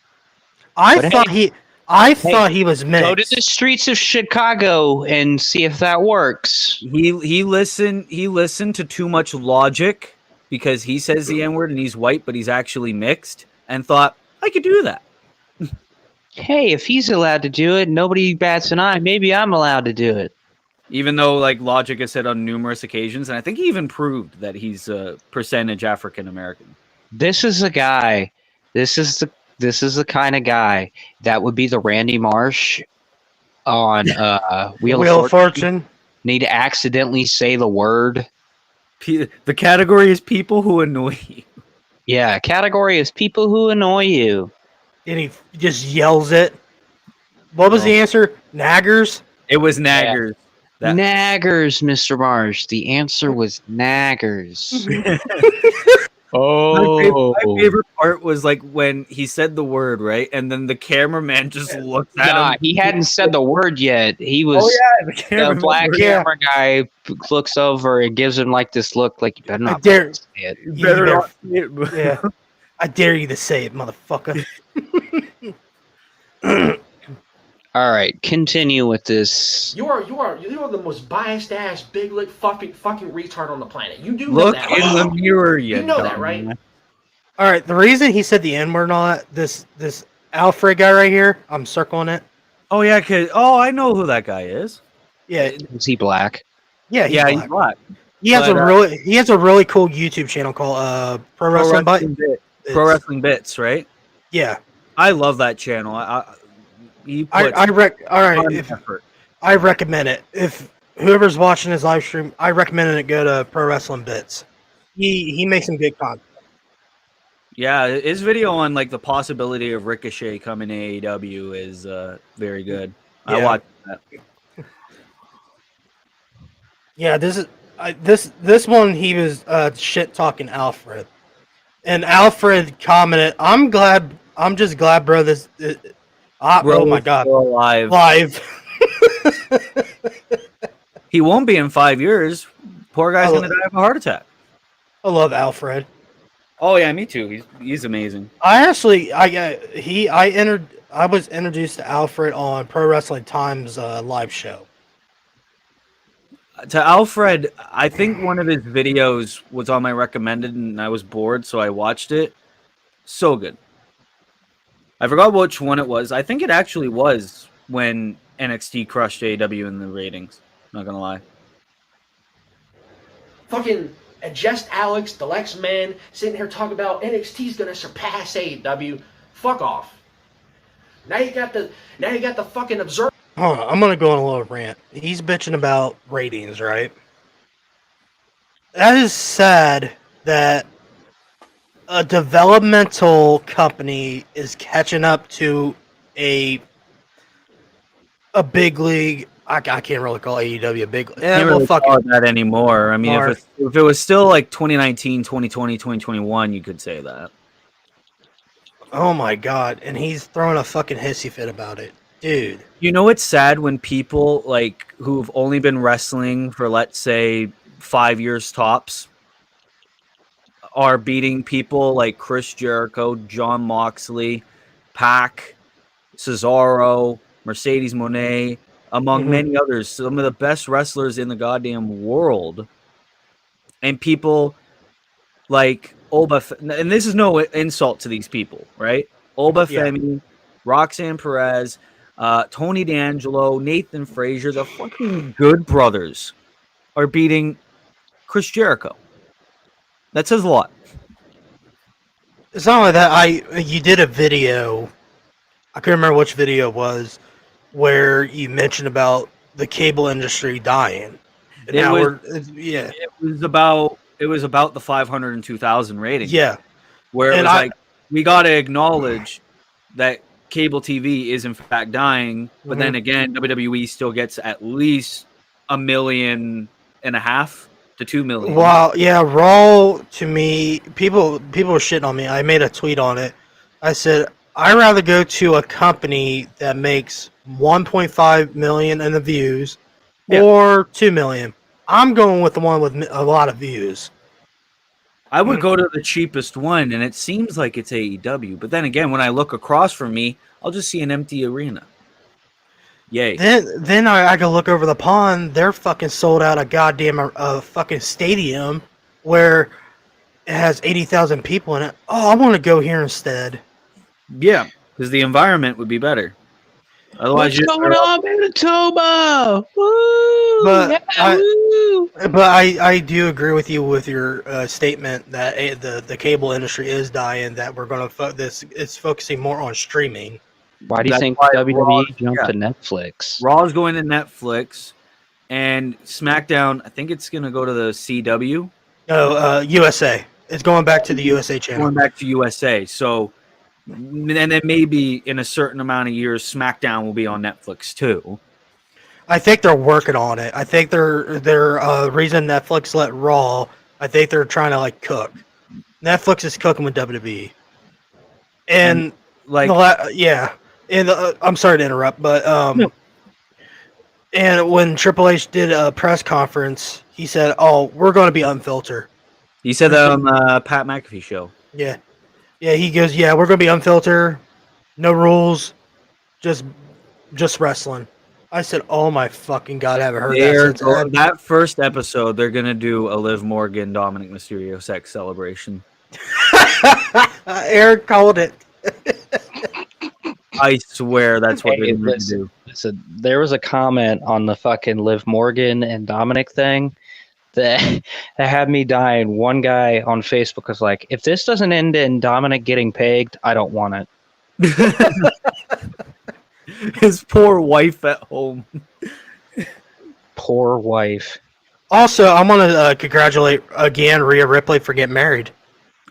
I But thought he was mixed. Go to the streets of Chicago and see if that works. He listened to too much logic because he says the N-word and he's white, but he's actually mixed, and thought, I could do that. Hey, if he's allowed to do it, nobody bats an eye. Maybe I'm allowed to do it. Even though, like, logic has said on numerous occasions, and I think he even proved that he's a percentage African American. This is a guy. This is the kind of guy that would be the Randy Marsh on Wheel of Fortune. Need to accidentally say the word. The category is people who annoy you. Yeah, category is people who annoy you. And he just yells it. What was the answer? Naggers? It was naggers. Naggers, Mr. Marsh. The answer was naggers. My favorite part was like when he said the word, right? And then the cameraman just looked at him. He hadn't said the word yet. He was the black camera guy looks over and gives him like this look like you better not say it. You better not say it. Yeah. I dare you to say it, motherfucker. All right, continue with this. You are the most biased ass big lick fucking retard on the planet. You do Look know that, in right? the mirror, You know that, right? All right, the reason he said the N-word and all that, this Alfred guy right here, I'm circling it. Oh yeah, I know who that guy is. Yeah, Is he black? yeah, He's black. He has a really cool YouTube channel called Pro Wrestling Bits, right? Yeah, I love that channel. I recommend it. If whoever's watching his live stream, I recommend it. Go to Pro Wrestling Bits. He makes some good content. Yeah, his video on like the possibility of Ricochet coming to AEW is very good. Yeah. I watched that. Yeah, this one he was shit talking Alfred, and Alfred commented, I'm just glad, bro. Oh my god, live. He won't be in 5 years. Poor guy's gonna die of a heart attack. I love Alfred. Oh yeah, me too. He's amazing. I was introduced to Alfred on Pro Wrestling Time's live show. To Alfred, I think one of his videos was on my recommended, and I was bored, so I watched it. So good. I forgot which one it was. I think it actually was when NXT crushed AEW in the ratings. Not gonna lie. Fucking Just Alex, the Lex Man, sitting here talking about NXT's gonna surpass AEW. Fuck off. Now you got the fucking observer. Hold on, I'm gonna go on a little rant. He's bitching about ratings, right? That is sad that a developmental company is catching up to a big league. I can't really call AEW a big league. Can't really call it that anymore. I mean, if it was still like 2019, 2020, 2021, you could say that. Oh my god, and he's throwing a fucking hissy fit about it. Dude. You know, it's sad when people like who've only been wrestling for, let's say, 5 years tops are beating people like Chris Jericho, John Moxley, Pac, Cesaro, Mercedes Moné, among many others, some of the best wrestlers in the goddamn world. And people like and this is no insult to these people, right? Olba Femi, Roxanne Perez, Tony D'Angelo, Nathan Frazier, the fucking Good Brothers are beating Chris Jericho. That says a lot. It's not like that. You did a video. I can't remember which video it was, where you mentioned about the cable industry dying. And It was about the 502,000 rating. Yeah. Where it was we got to acknowledge that cable TV is in fact dying, but then again, WWE still gets at least 1.5 million to 2 million. Wow, yeah, Raw to me, people were shitting on me. I made a tweet on it. I said I'd rather go to a company that makes 1.5 million in the views or 2 million. I'm going with the one with a lot of views. I would go to the cheapest one, and it seems like it's AEW. But then again, when I look across from me, I'll just see an empty arena. Yay. Then I can look over the pond. They're fucking sold out a goddamn fucking stadium where it has 80,000 people in it. Oh, I want to go here instead. Yeah, because the environment would be better. Otherwise, what's going on, Manitoba? Woo! But I do agree with you with your statement that the cable industry is dying. That we're going to it's focusing more on streaming. Why do you think WWE jumped to Netflix? Raw is going to Netflix, and SmackDown, I think it's going to go to the CW. No, USA. It's going back to the USA channel. Going back to USA. So, and then maybe in a certain amount of years, SmackDown will be on Netflix too. I think they're working on it. I think they're reason Netflix let Raw. I think they're trying to cook. Netflix is cooking with WWE, and And I'm sorry to interrupt, but and when Triple H did a press conference, he said, "Oh, we're going to be unfiltered." He said that on the Pat McAfee show. Yeah. He goes, "Yeah, we're going to be unfiltered, no rules, just wrestling." I said, "Oh my fucking god, I haven't heard that since that first episode. They're going to do a Liv Morgan, Dominic Mysterio sex celebration." Eric called it. I swear that's what they're going to do. So there was a comment on the fucking Liv Morgan and Dominic thing that had me dying. One guy on Facebook was like, "If this doesn't end in Dominic getting pegged, I don't want it." His poor wife at home. Poor wife. Also, I want to congratulate again Rhea Ripley for getting married.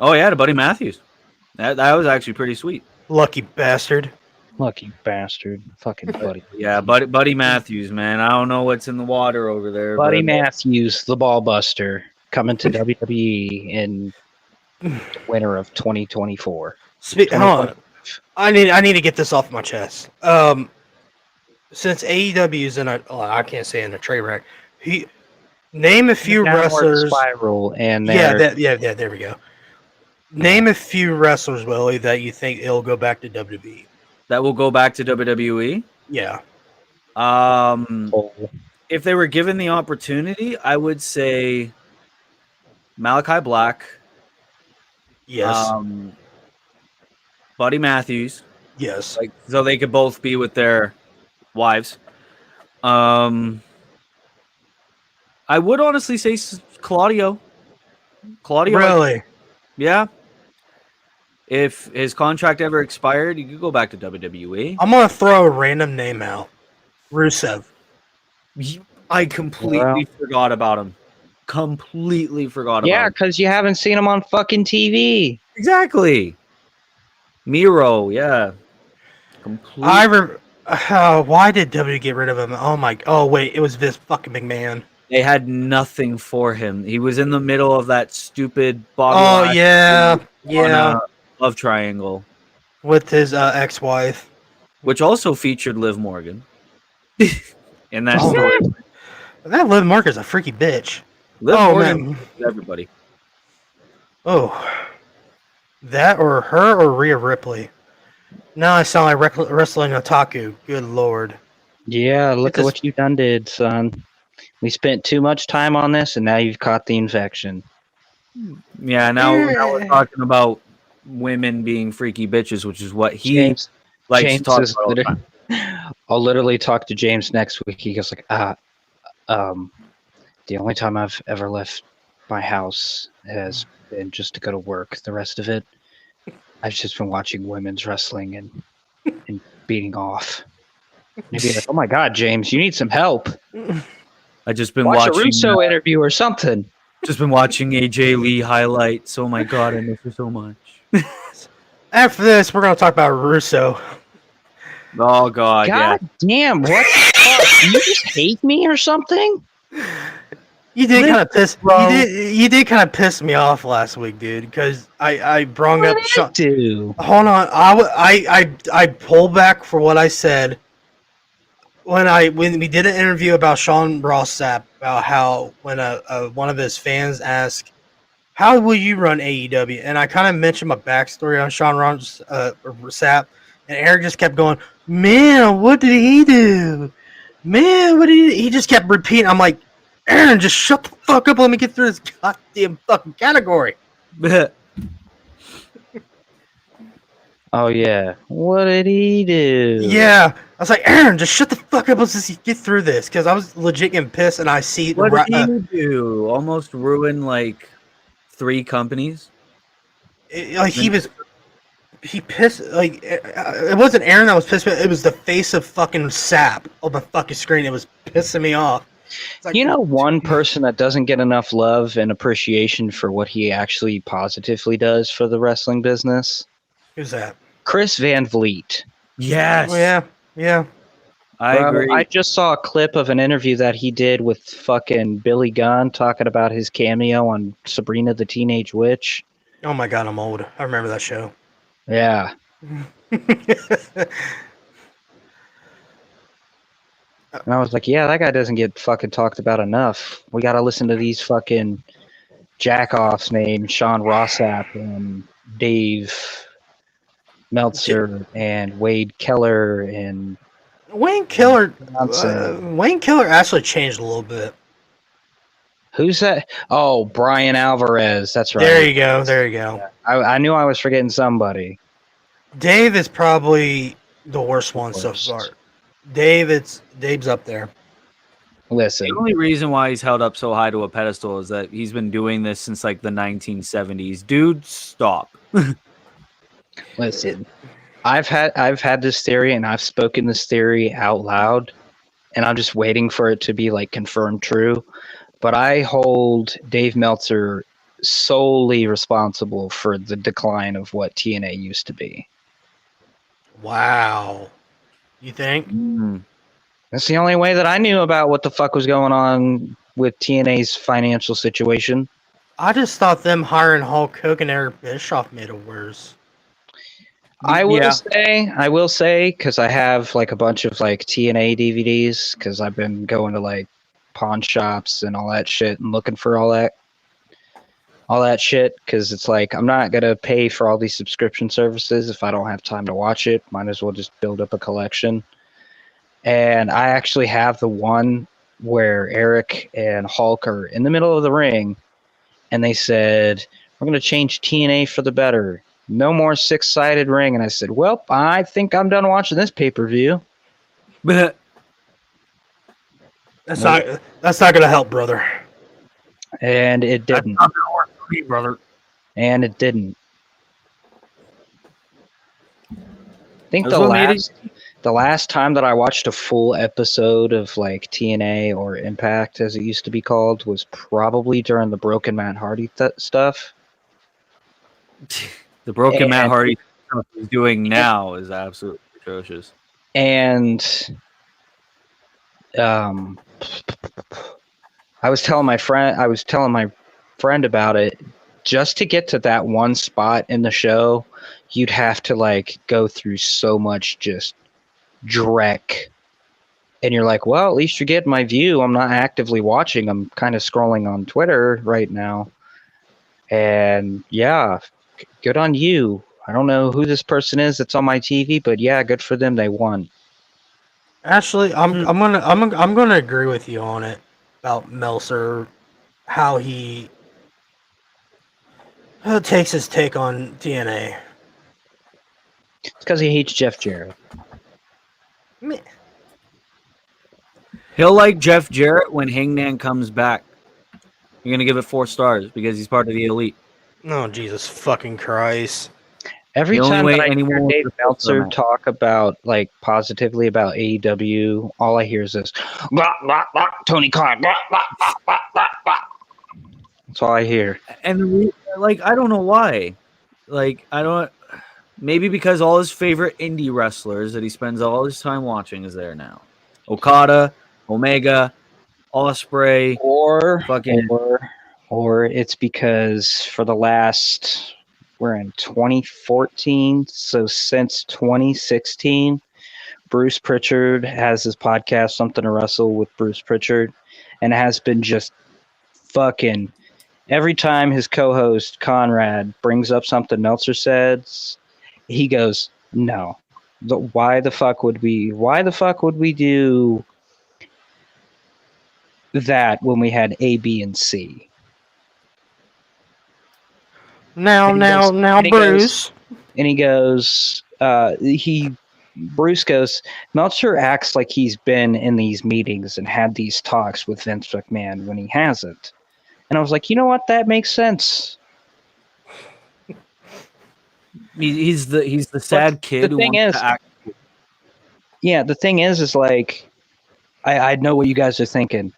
Oh yeah, to Buddy Matthews. That was actually pretty sweet. Lucky bastard. Lucky bastard. Fucking Buddy. Yeah, Buddy Matthews, man. I don't know what's in the water over there. Buddy Matthews, the ball buster, coming to WWE in the winter of 2024. Hold on. I need to get this off my chest. Since AEW is I can't say in a trade wreck. Name a few wrestlers. Spiral and there we go. Name a few wrestlers, Willie, that you think it'll go back to WWE. That will go back to WWE? Yeah. If they were given the opportunity, I would say Malachi Black. Yes. Buddy Matthews. Yes. So they could both be with their wives. I would honestly say Claudio. Really? Yeah. If his contract ever expired, he could go back to WWE. I'm going to throw a random name out. Rusev. I completely forgot about him. Yeah, because you haven't seen him on fucking TV. Exactly. Miro, yeah. Why did WWE get rid of him? Oh, wait, it was this fucking McMahon. They had nothing for him. He was in the middle of that stupid love triangle with his ex-wife, which also featured Liv Morgan. And that Liv Morgan's a freaky bitch. Liv Morgan, everybody. Oh, that or her or Rhea Ripley. Now I sound like wrestling otaku. Good lord. Yeah, look It's at just- what you done did, son. We spent too much time on this, and now you've caught the infection. Yeah, now we're talking about women being freaky bitches, which is what he likes to talk about all the time. I'll literally talk to James next week. He goes like, the only time I've ever left my house has been just to go to work. The rest of it, I've just been watching women's wrestling and beating off. Maybe like, oh my God, James, you need some help. I just been Watch watching a Russo interview or something. Just been watching AJ Lee highlights. Oh my God, I miss her so much. After this, we're gonna talk about Russo. Oh God, yeah. Damn, what the fuck? Do you just hate me or something? You did kind of piss. You did kind of piss me off last week, dude. Because I brung up. What did I do? Hold on, I pull back for what I said when we did an interview about Sean Ross Sapp about how when one of his fans asked, "How will you run AEW?" and I kind of mentioned my backstory on Sean Ross Sapp, and Eric just kept going, "Man, what did he do? Man, what did he just kept repeating. I'm like, Aaron, just shut the fuck up. Let me get through this goddamn fucking category. Oh, yeah. What did he do? Yeah. I was like, Aaron, just shut the fuck up. Let's just get through this. Because I was legit getting pissed, and I see... What did he do? Almost ruin, like, 3 companies? He pissed... Like, it wasn't Aaron that was pissed, but it was the face of fucking Sapp on the fucking screen. It was pissing me off. Like, you know, one person that doesn't get enough love and appreciation for what he actually positively does for the wrestling business? Who's that? Chris Van Vliet. Yes. Oh, yeah. I agree. I just saw a clip of an interview that he did with fucking Billy Gunn talking about his cameo on Sabrina the Teenage Witch. Oh my God, I'm old. I remember that show. Yeah. And I was like, yeah, that guy doesn't get fucking talked about enough. We got to listen to these fucking jackoffs named Sean Ross Sapp and Dave Meltzer and Wade Keller and Wayne Keller actually changed a little bit. Who's that? Oh, Brian Alvarez. That's right. There you go. Yeah. I knew I was forgetting somebody. Dave is probably the worst one so far. Dave's up there. Listen. The only reason why he's held up so high to a pedestal is that he's been doing this since like the 1970s. Dude, stop. Listen. I've had this theory and I've spoken this theory out loud and I'm just waiting for it to be like confirmed true. But I hold Dave Meltzer solely responsible for the decline of what TNA used to be. Wow. You think? That's the only way that I knew about what the fuck was going on with TNA's financial situation. I just thought them hiring Hulk Hogan and Eric Bischoff made it worse. I will say, because I have like a bunch of like TNA DVDs, because I've been going to like pawn shops and all that shit and looking for all that shit, because it's like I'm not gonna pay for all these subscription services if I don't have time to watch it. Might as well just build up a collection. And I actually have the one where Eric and Hulk are in the middle of the ring and they said, we're going to change TNA for the better. No more 6-sided ring. And I said, well, I think I'm done watching this pay-per-view. But that's not going to help, brother. And it didn't. That's not going to work for me, brother. And it didn't. I think the last time that I watched a full episode of like TNA or Impact, as it used to be called, was probably during the Broken Matt Hardy stuff. The Broken Matt Hardy stuff he's doing now is absolutely atrocious. And I was telling my friend about it. Just to get to that one spot in the show, you'd have to like go through so much just dreck. And you're like, well, at least you get my view. I'm not actively watching. I'm kind of scrolling on Twitter right now. And yeah, good on you. I don't know who this person is that's on my TV, but yeah, good for them. They won. Actually, I'm gonna agree with you on it about Meltzer, how he takes his take on TNA. It's because he hates Jeff Jarrett. He'll like Jeff Jarrett when Hangman comes back. You're gonna give it 4 stars because he's part of the elite. Oh, Jesus fucking Christ. Every The only time way that I anyone hear will Dave get a Meltzer match. talk about, like, positively about AEW, all I hear is this, blah, blah, blah, Tony Khan, blah, blah, blah, blah, blah, blah. That's all I hear. And like, I don't know why. Like, I don't. Maybe because all his favorite indie wrestlers that he spends all his time watching is there now. Okada, Omega, Ospreay, Or fucking. or it's because for the last, we're in 2014, so since 2016, Bruce Pritchard has his podcast, Something to Wrestle with Bruce Pritchard, and has been just fucking every time his co-host Conrad brings up something Meltzer says, he goes, "No, why the fuck would we do that when we had A, B, and C?" Now, Bruce. Bruce goes, Meltzer acts like he's been in these meetings and had these talks with Vince McMahon when he hasn't. And I was like, you know what? That makes sense. He's the sad kid who wants to act. Yeah, the thing is like, I know what you guys are thinking,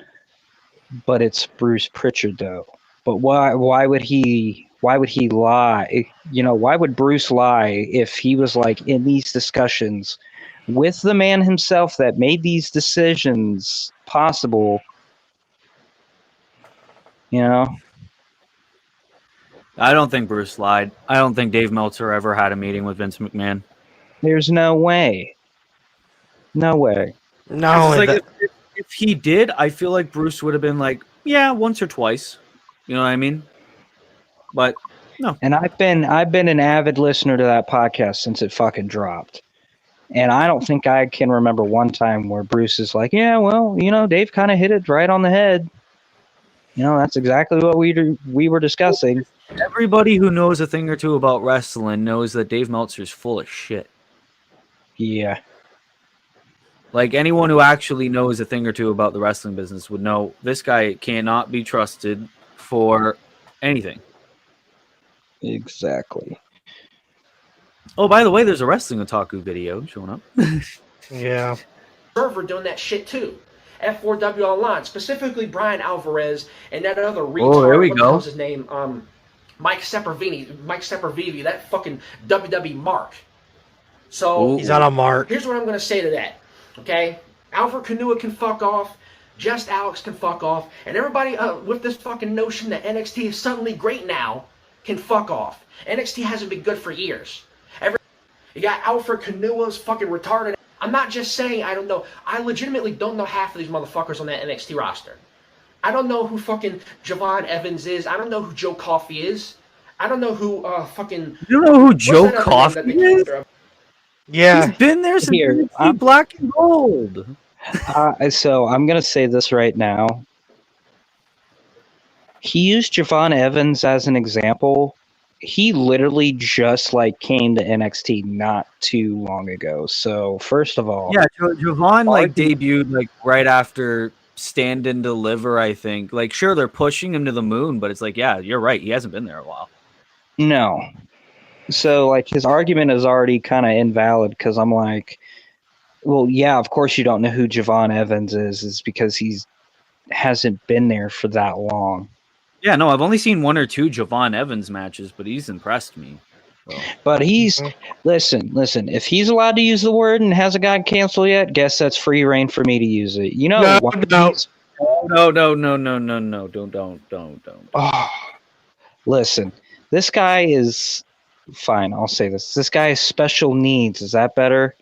but it's Bruce Pritchard though. But why would he lie? You know, why would Bruce lie if he was like in these discussions with the man himself that made these decisions possible? You know? I don't think Bruce lied. I don't think Dave Meltzer ever had a meeting with Vince McMahon. There's no way. No way. No, like if he did, I feel like Bruce would have been like, yeah, once or twice. You know what I mean? But no. And I've been an avid listener to that podcast since it fucking dropped. And I don't think I can remember one time where Bruce is like, yeah, well, you know, Dave kind of hit it right on the head. You know, that's exactly what we were discussing. Everybody who knows a thing or two about wrestling knows that Dave Meltzer's full of shit. Yeah. Like, anyone who actually knows a thing or two about the wrestling business would know this guy cannot be trusted for anything. Exactly. Oh, by the way, there's a Wrestling Otaku video showing up. Yeah. Server doing that shit too. F4W Online, specifically Brian Alvarez and that other retard. Oh, there we what go. the hell's his name? Mike Sempervive, that fucking WWE mark. So he's on a mark. Here's what I'm gonna say to that. Okay, Alfred Kanua can fuck off. Just Alex can fuck off, and everybody with this fucking notion that NXT is suddenly great now can fuck off. NXT hasn't been good for years. You got Alfred Kanua's fucking retarded. I'm not just saying I don't know. I legitimately don't know half of these motherfuckers on that NXT roster. I don't know who fucking Javon Evans is. I don't know who Joe Coffey is. I don't know who fucking... You don't know who Joe Coffey is? Yeah. He's been there since Black and Gold. So I'm going to say this right now. He used Javon Evans as an example. He literally just like came to NXT not too long ago. So first of all, yeah, Javon like debuted like right after Stand and Deliver, I think. Like, sure, they're pushing him to the moon, but it's like, yeah, you're right. He hasn't been there a while. No. So like his argument is already kind of invalid because I'm like, well, yeah, of course you don't know who Javon Evans is because he's hasn't been there for that long. Yeah, no, I've only seen 1 or 2 Javon Evans matches, but he's impressed me. So. But he's listen. If he's allowed to use the word and hasn't gotten canceled yet, guess that's free reign for me to use it. You know, no. Don't. Oh, listen, this guy is fine. I'll say this. This guy has special needs. Is that better?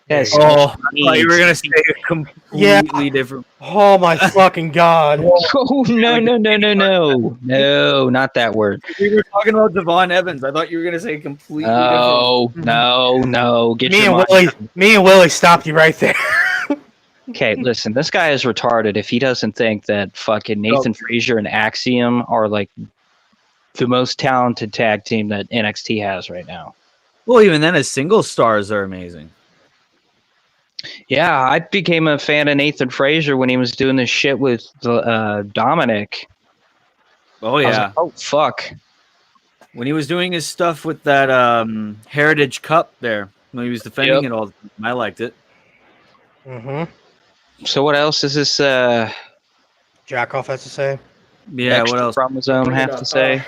Yes. I thought you were gonna say a completely different. Oh my fucking god. Oh no, not that word. We were talking about Devon Evans. I thought you were gonna say completely different. No. Get Me your and mind. Willie stopped you right there. Okay, listen, this guy is retarded if he doesn't think that fucking Nathan Frazier and Axiom are like the most talented tag team that NXT has right now. Well, even then, his single stars are amazing. Yeah, I became a fan of Nathan Frazier when he was doing this shit with Dominic. Oh yeah. Like, oh fuck. When he was doing his stuff with that Heritage Cup there, when he was defending it all the time, I liked it. Mm-hmm. So what else is this Jackoff has to say? Yeah, what else? Chromosome have to say?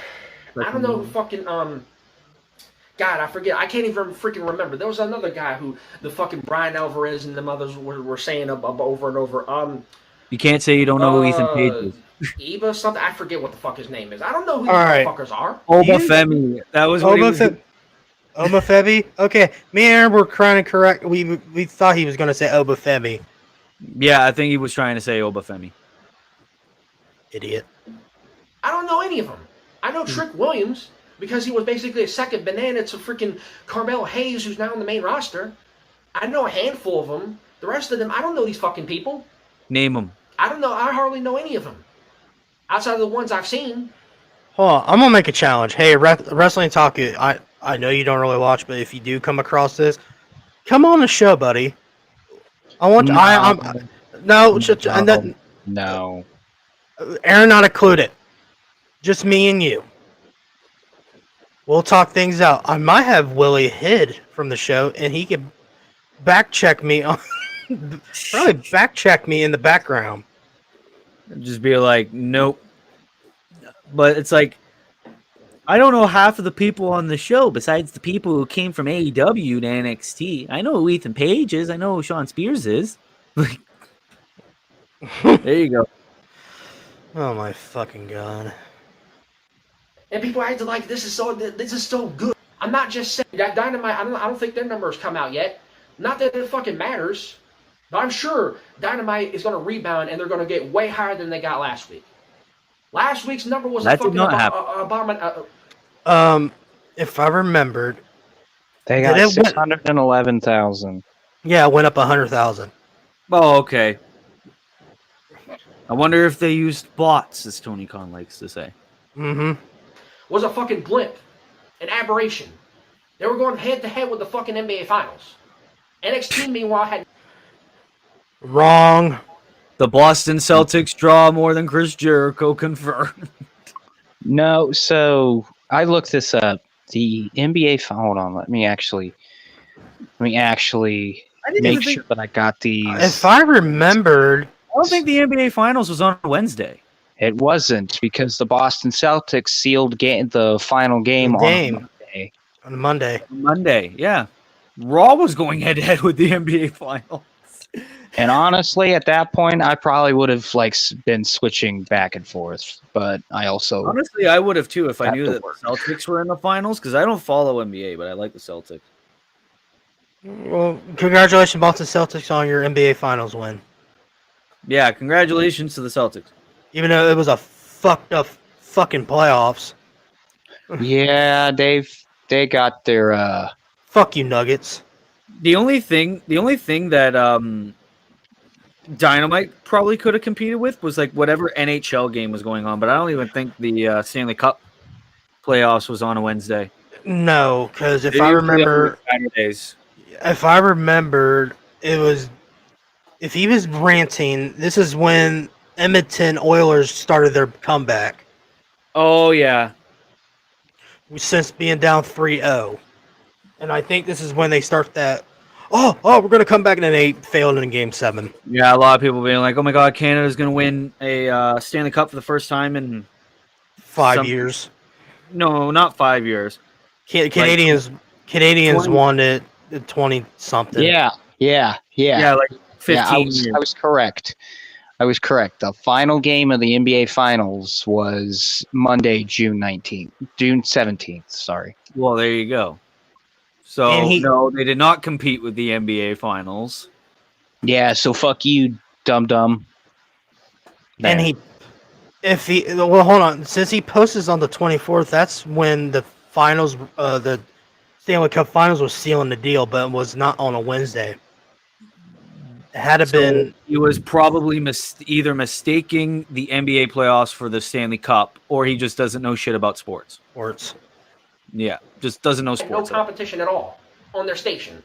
I don't know who fucking God, I forget. I can't even freaking remember. There was another guy who the fucking Brian Alvarez and them others were saying over and over. You can't say you don't know who Ethan Page is. Eva something. I forget what the fuck his name is. I don't know who these motherfuckers are. Obafemi. That was what he was. Obafemi? Okay. Me and Aaron were trying to correct. We thought he was going to say Obafemi. Yeah, I think he was trying to say Obafemi. Idiot. I don't know any of them. I know Trick Williams because he was basically a second banana to freaking Carmel Hayes, who's now on the main roster. I know a handful of them. The rest of them, I don't know these fucking people. Name them. I don't know. I hardly know any of them. Outside of the ones I've seen. Hold on. I'm going to make a challenge. Hey, Wrestling Talk, I know you don't really watch, but if you do come across this, come on the show, buddy. I want to... No. Aaron not included. Just me and you. We'll talk things out. I might have Willie hid from the show, and he could back check me on... probably back check me in the background. Just be like, nope. But it's like, I don't know half of the people on the show besides the people who came from AEW to NXT. I know who Ethan Page is. I know who Sean Spears is. There you go. Oh my fucking god. And people acted like this is so good. I'm not just saying that Dynamite. I don't think their numbers come out yet. Not that it fucking matters, but I'm sure Dynamite is going to rebound and they're going to get way higher than they got last week. Last week's number was that did not happen. If I remembered, they got 611,000. Yeah, it went up 100,000. Oh, okay. I wonder if they used bots, as Tony Khan likes to say. Mm-hmm. Was a fucking blimp, an aberration. They were going head to head with the fucking NBA Finals. NXT, meanwhile, had wrong. The Boston Celtics draw more than Chris Jericho confirmed. No, so I looked this up. The NBA. Hold on, let me actually make sure that I got these. If I remembered, I don't think the NBA Finals was on Wednesday. It wasn't because the Boston Celtics sealed the final game on Monday. Monday, yeah. Raw was going head to head with the NBA Finals. And honestly, at that point, I probably would have been switching back and forth. But I also I would have too if I knew that the Celtics were in the finals because I don't follow NBA, but I like the Celtics. Well, congratulations, Boston Celtics, on your NBA Finals win. Yeah, congratulations to the Celtics. Even though it was a fucked up fucking playoffs. Yeah, they got their fuck you, Nuggets. The only thing that Dynamite probably could have competed with was like whatever NHL game was going on, but I don't even think the Stanley Cup playoffs was on a Wednesday. No, because if I remember, it was. If he was ranting, this is when Edmonton Oilers started their comeback. Oh yeah, since being down 3-0, and I think this is when they start that. Oh, we're gonna come back, and then they failed in Game 7. Yeah, a lot of people being like, "Oh my God, Canada's gonna win a Stanley Cup for the first time in 5 years." No, not 5 years. Canadians 20, won it 20 something. Yeah, like 15 years. I was correct. The final game of the NBA Finals was Monday, June 17th. Sorry. Well, there you go. So no, they did not compete with the NBA Finals. Yeah, so fuck you, dum-dum. And hold on. Since he posts on the 24th, that's when the finals, the Stanley Cup Finals was sealing the deal, but it was not on a Wednesday. It had to been. He was probably either mistaking the NBA playoffs for the Stanley Cup, or he just doesn't know shit about sports. Yeah, just doesn't know sports. No competition at all on their station.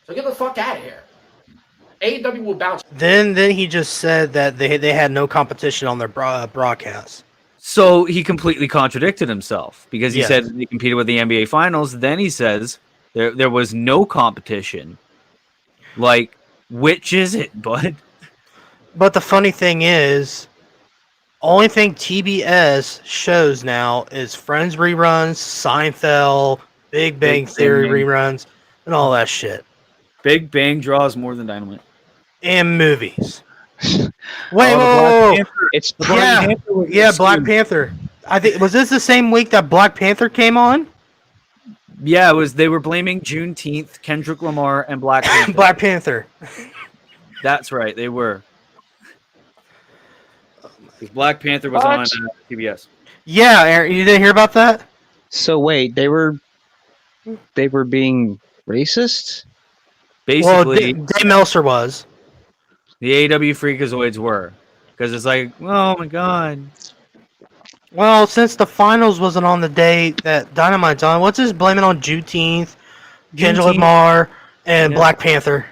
So get the fuck out of here. AEW will bounce. Then he just said that they had no competition on their broadcast. So he completely contradicted himself because he said they competed with the NBA Finals. Then he says there was no competition. Like, which is it, bud? But the funny thing is, only thing TBS shows now is Friends reruns, Seinfeld, Big Bang Theory reruns, and all that shit. Big Bang draws more than Dynamite. And movies. Wait, it's Black Panther. I think was this the same week that Black Panther came on? Yeah, it was. They were blaming Juneteenth, Kendrick Lamar, and Black Panther. Black Panther. That's right, they were. Black Panther was on PBS. Yeah, Aaron, you didn't hear about that? So wait, they were being racist? Basically, Dave Meltzer was. The AEW Freakazoids were. Because it's like, oh my god. Well, since the finals wasn't on the day that Dynamite's on, let's just blame it on Juneteenth, Kendrick Lamar, and Black Panther.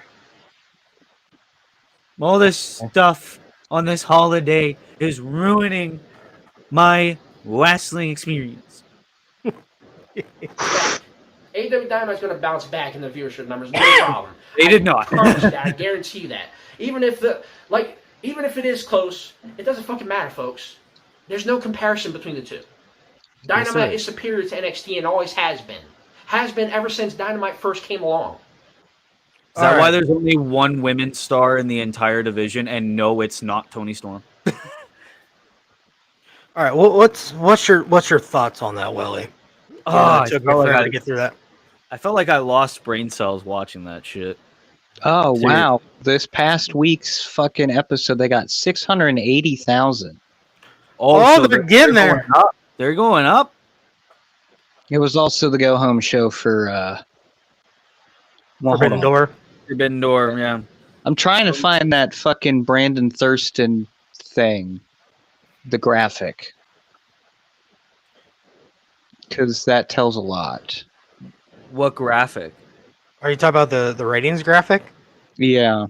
All this stuff on this holiday is ruining my wrestling experience. AEW Dynamite's going to bounce back in the viewership numbers, no problem. They did not. I guarantee you that. Even if it is close, it doesn't fucking matter, folks. There's no comparison between the two. Dynamite is superior to NXT and always has been. Has been ever since Dynamite first came along. Is that why there's only one women's star in the entire division? And no, it's not Toni Storm. All right, what's your thoughts on that, Willie? I took me forever to get through that. I felt like I lost brain cells watching that shit. Oh, wow. This past week's fucking episode, they got 680,000. Oh, they're getting there. They're going up. It was also the go-home show for Forbidden Door. Forbidden Door, yeah. I'm trying to find that fucking Brandon Thurston thing. The graphic. Because that tells a lot. What graphic? Are you talking about the ratings graphic? Yeah.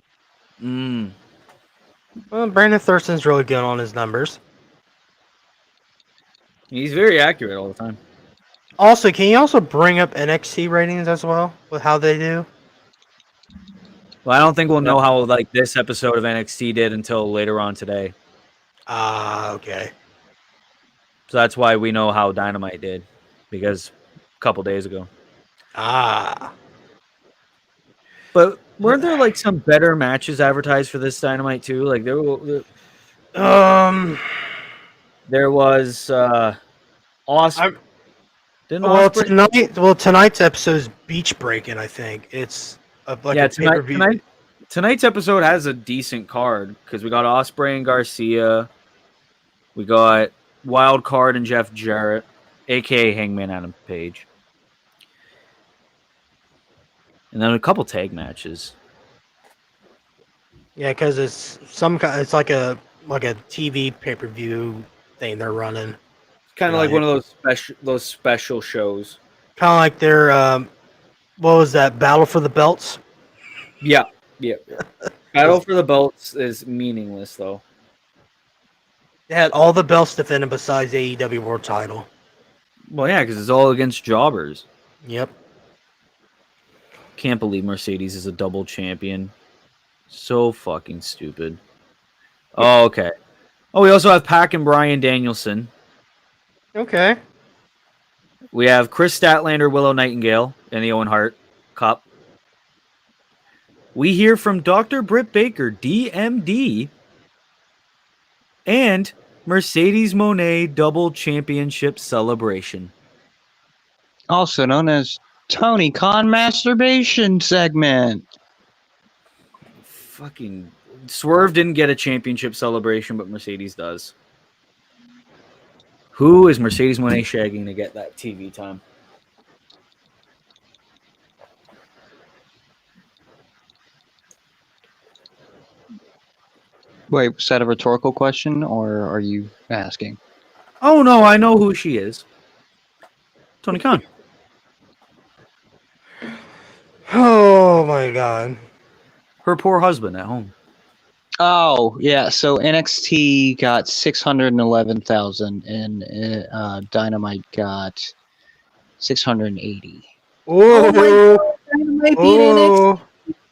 Well, Brandon Thurston's really good on his numbers. He's very accurate all the time. Also, can you also bring up NXT ratings as well with how they do? Well, I don't think we'll know how like this episode of NXT did until later on today. Okay. So that's why we know how Dynamite did, because a couple days ago. But weren't there like some better matches advertised for this Dynamite too? Like there was Osprey. Tonight's episode is beach breaking. I think it's tonight's episode has a decent card because we got Osprey and Garcia, we got Wild Card and Jeff Jarrett, aka Hangman Adam Page, and then a couple tag matches. Yeah, because it's like a TV pay-per-view thing they're running. Kind of like one of those special shows. Kind of like their what was that, Battle for the Belts? Yeah. Battle for the Belts is meaningless though. They had all the belts defended besides the AEW World Title. Well, yeah, because it's all against jobbers. Yep. Can't believe Mercedes is a double champion. So fucking stupid. Oh, okay. Oh, we also have Pac and Bryan Danielson. Okay. We have Chris Statlander, Willow Nightingale in the Owen Hart Cup. We hear from Dr. Britt Baker, DMD, and Mercedes Moné Double Championship Celebration. Also known as Tony Khan masturbation segment. Fucking Swerve didn't get a championship celebration, but Mercedes does. Who is Mercedes Moné shagging to get that TV time? Wait, was that a rhetorical question, or are you asking? Oh no, I know who she is. Tony Khan. Oh my god. Her poor husband at home. Oh yeah, so NXT got 611,000, and Dynamite got 680. Oh my god. Dynamite beat NXT.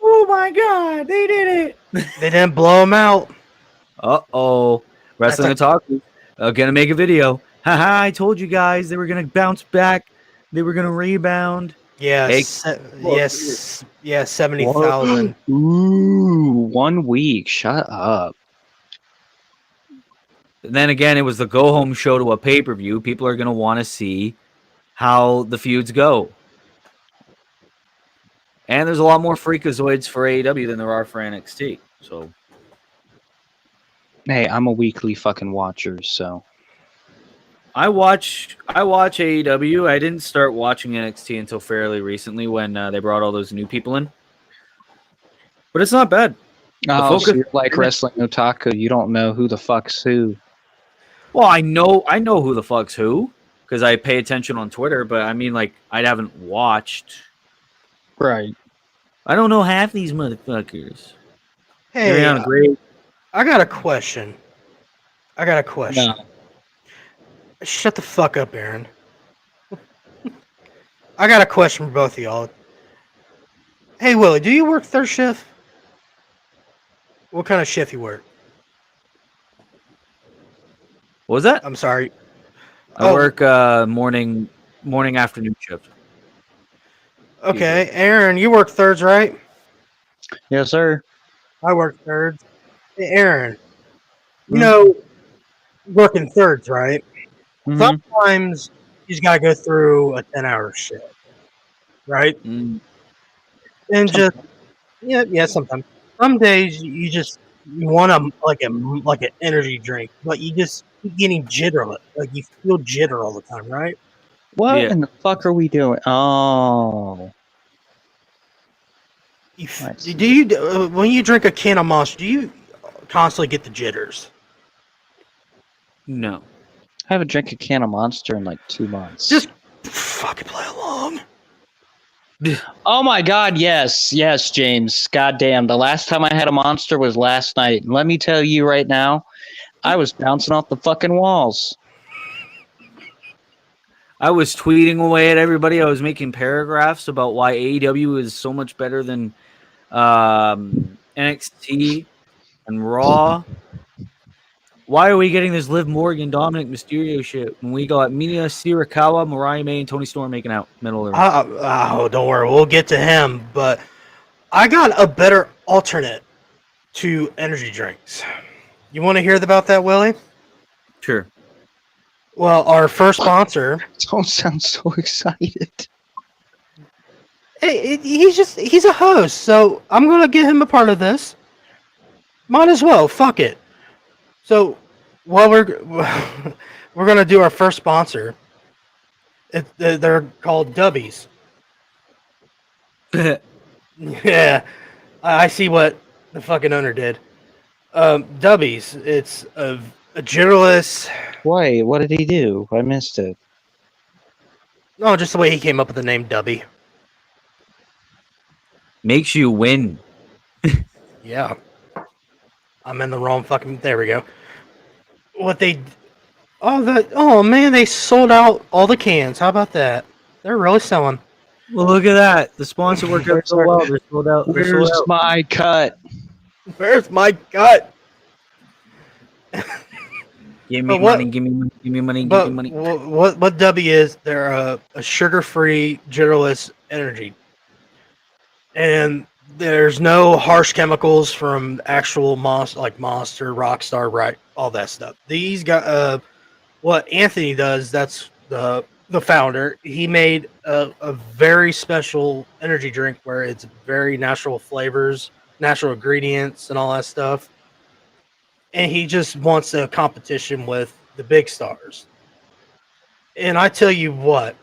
Oh my god, they did it. They didn't blow him out. Uh-oh. Wrestling and Talk. Gonna make a video. Haha, I told you guys they were gonna bounce back. They were gonna rebound. Yeah, Hey, 70,000. Ooh, 1 week. Shut up. And then again, it was the go-home show to a pay-per-view. People are gonna want to see how the feuds go. And there's a lot more freakazoids for AEW than there are for NXT. So Hey, I'm a weekly fucking watcher, so. I watch AEW. I didn't start watching NXT until fairly recently when they brought all those new people in. But it's not bad. Oh, so you're like Wrestling Otaku. You don't know who the fuck's who. Well, I know who the fuck's who because I pay attention on Twitter. But I mean, like, I haven't watched. Right. I don't know half these motherfuckers. Hey, great. I got a question. No. Shut the fuck up, Aaron. I got a question for both of y'all. Hey, Willie, do you work third shift? What kind of shift you work? What was that? I'm sorry. I work morning afternoon shift. Okay, Aaron, you work thirds, right? Yes, sir. I work thirds. Hey, Aaron, you know, working thirds, right? Mhm. Sometimes you just gotta go through a 10-hour shift, right? Mm. And just sometimes. Some days you want like an energy drink, but you just keep getting jittery, like you feel jitter all the time, right? What Yeah. in the fuck are we doing? Oh. Do you when you drink a can of Monster, do you constantly get the jitters? No. I haven't drank a can of Monster in like 2 months. Just fucking play along. Oh my god, yes, James. Goddamn, the last time I had a Monster was last night. And let me tell you right now, I was bouncing off the fucking walls. I was tweeting away at everybody. I was making paragraphs about why AEW is so much better than NXT and Raw. Why are we getting this Liv Morgan, Dominic Mysterio shit when we got Mina Shirakawa, Mariah May, and Tony Storm making out middle of the ring? Oh, don't worry, we'll get to him. But I got a better alternate to energy drinks. You want to hear about that, Willie? Sure. Well, our first sponsor. Don't sound so excited. Hey, he's a host, so I'm gonna get him a part of this. Might as well. Fuck it. So, while we're gonna do our first sponsor, they're called Dubbies. Yeah, I see what the fucking owner did. Dubbies. It's a genderless. Wait, what did he do? I missed it. No, just the way he came up with the name Dubby. Makes you win. Yeah. I'm in the wrong fucking. There we go. What they? Oh man, they sold out all the cans. How about that? They're really selling. Well, look at that. The sponsor worked out so well. They're sold out. Where's my cut? Where's my cut? Give me money. Give me money. Give me money. Give me money. What W is? They're a sugar-free, genderless energy, and there's no harsh chemicals from actual Monster, like Monster, Rockstar, right? All that stuff. These got what Anthony does. That's the the founder, he made a very special energy drink where it's very natural flavors, natural ingredients, and all that stuff. And he just wants a competition with the big stars. And I tell you what,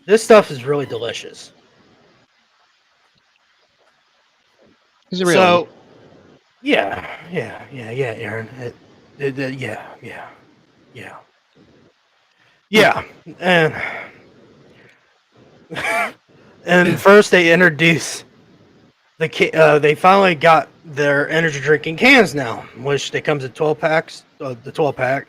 this stuff is really delicious. Is it really? So, yeah, Aaron. Yeah. And first they introduce they finally got their energy drinking cans now, which they comes in 12 packs, the 12 pack.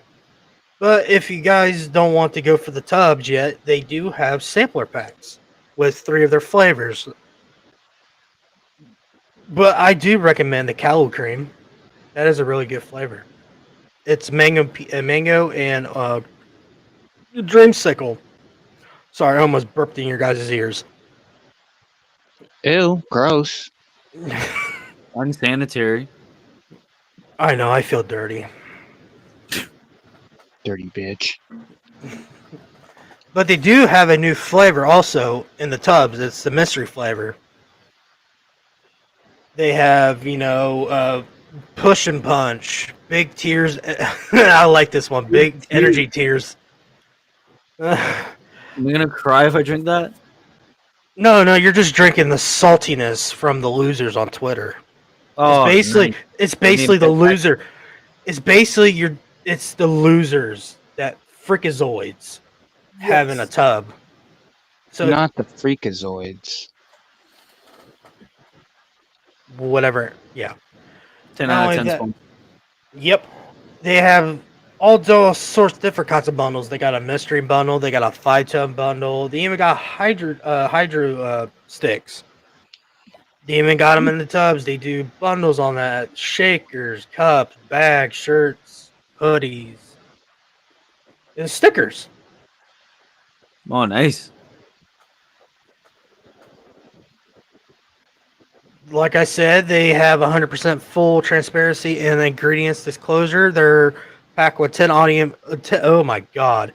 But if you guys don't want to go for the tubs yet, they do have sampler packs with 3 of their flavors. But I do recommend the Callow Cream. That is a really good flavor. It's mango and dreamsicle. Sorry, I almost burped in your guys' ears. Ew, gross. Unsanitary. I know, I feel dirty. Dirty bitch. But they do have a new flavor also in the tubs. It's the mystery flavor. They have, push and punch, big tears. I like this one, big energy tears. Am I gonna cry if I drink that? No, you're just drinking the saltiness from the losers on Twitter. Oh, it's basically the loser. It's the losers that freakazoids have in a tub. So not the freakazoids. Whatever, yeah. 10 out of 10. Yep, they have all sorts of different kinds of bundles. They got a mystery bundle. They got a 5-ton bundle. They even got hydro sticks. They even got them in the tubs. They do bundles on that: shakers, cups, bags, shirts, hoodies, and stickers. Oh, nice. Like I said, they have 100% full transparency and ingredients disclosure. They're packed with 10 audience. Oh my god,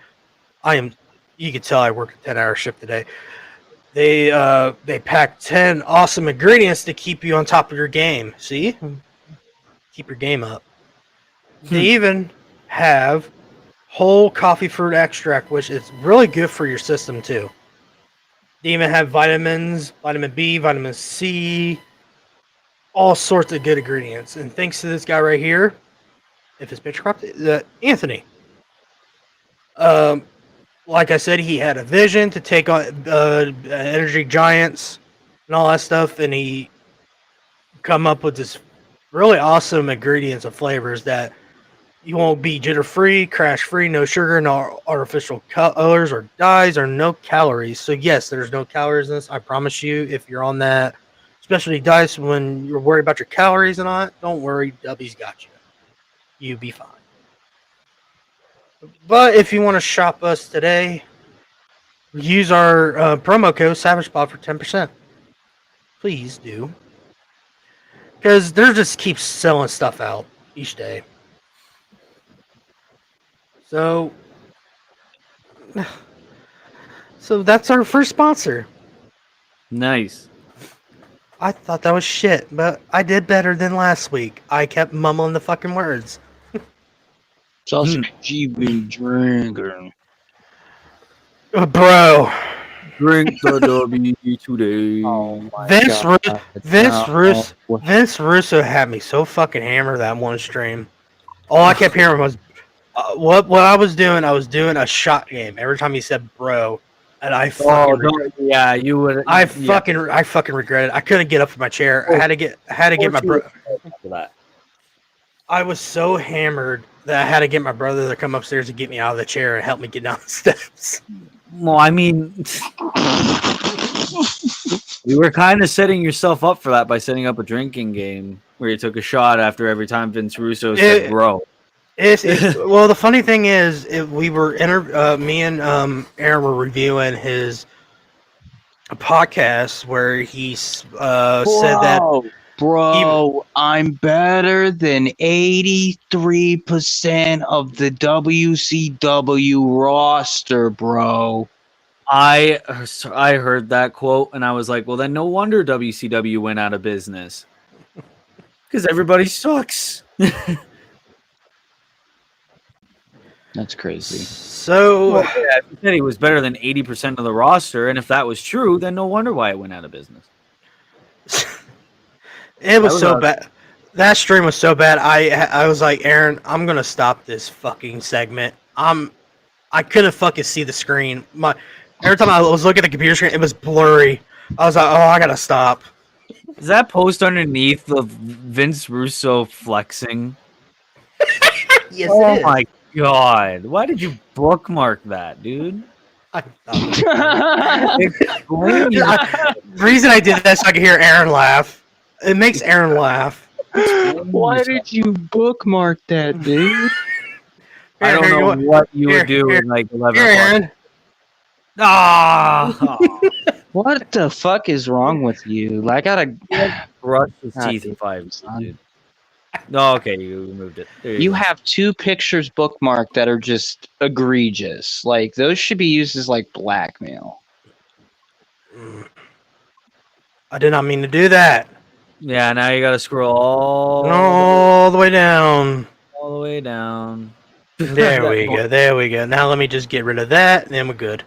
you can tell I worked a 10-hour shift today. They pack 10 awesome ingredients to keep you on top of your game. See, keep your game up. They even have whole coffee fruit extract, which is really good for your system too. They even have vitamins, vitamin B, vitamin C, all sorts of good ingredients. And thanks to this guy right here, if his picture cropped, Anthony. Like I said, he had a vision to take on energy giants and all that stuff, and he come up with this really awesome ingredients and flavors that you won't be jitter-free, crash-free, no sugar, no artificial colors or dyes, or no calories. So yes, there's no calories in this. I promise you, if you're on that specialty diet when you're worried about your calories and all that, don't worry, W's got you. You be fine. But if you want to shop us today, use our promo code SavagePod for 10%. Please do. Because they just keep selling stuff out each day. So that's our first sponsor. Nice. I thought that was shit, but I did better than last week. I kept mumbling the fucking words. Sausage you've been drinking. Bro. Drink the W today. Oh my Vince Russo had me so fucking hammered that one stream. All I kept hearing was what I was doing a shot game every time he said bro. And I fucking you would. I fucking regret it. I couldn't get up from my chair. I had to get my bro. I was so hammered that I had to get my brother to come upstairs to get me out of the chair and help me get down the steps. Well, I mean, you were kind of setting yourself up for that by setting up a drinking game where you took a shot after every time Vince Russo said bro. Well, the funny thing is, we were me and Aaron were reviewing his podcast where he said that Bro, I'm better than 83% of the WCW roster, bro. I heard that quote and I was like, well, then no wonder WCW went out of business. Because everybody sucks. That's crazy. So, Well, yeah, if you said he was better than 80% of the roster, and if that was true, then no wonder why it went out of business. it was so bad. That stream was so bad. I was like, Aaron, I'm gonna stop this fucking segment. I couldn't fucking see the screen. Every time I was looking at the computer screen, it was blurry. I was like, oh, I gotta stop. Is that post underneath the Vince Russo flexing? Yes, Oh it is. my god! Why did you bookmark that, dude? The reason I did that so I could hear Aaron laugh. It makes Aaron laugh. Why did you bookmark that, dude? I don't know what you would do in like 11 Aaron. Ah! What the fuck is wrong with you? I gotta brush his teeth in 5 minutes, dude. No, okay, you removed it. You have 2 pictures bookmarked that are just egregious. Like, those should be used as, like, blackmail. I did not mean to do that. Yeah, now you gotta scroll all the way down. All the way down. There we go. There we go. Now let me just get rid of that, and then we're good.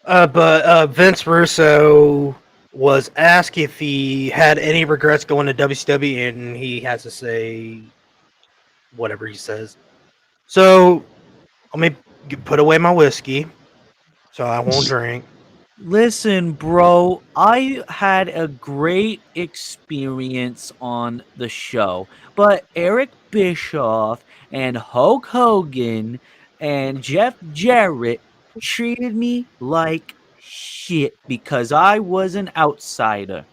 But Vince Russo was asked if he had any regrets going to WCW, and he has to say whatever he says. So let me put away my whiskey, so I won't drink. Listen, bro, I had a great experience on the show, but Eric Bischoff and Hulk Hogan and Jeff Jarrett treated me like shit because I was an outsider.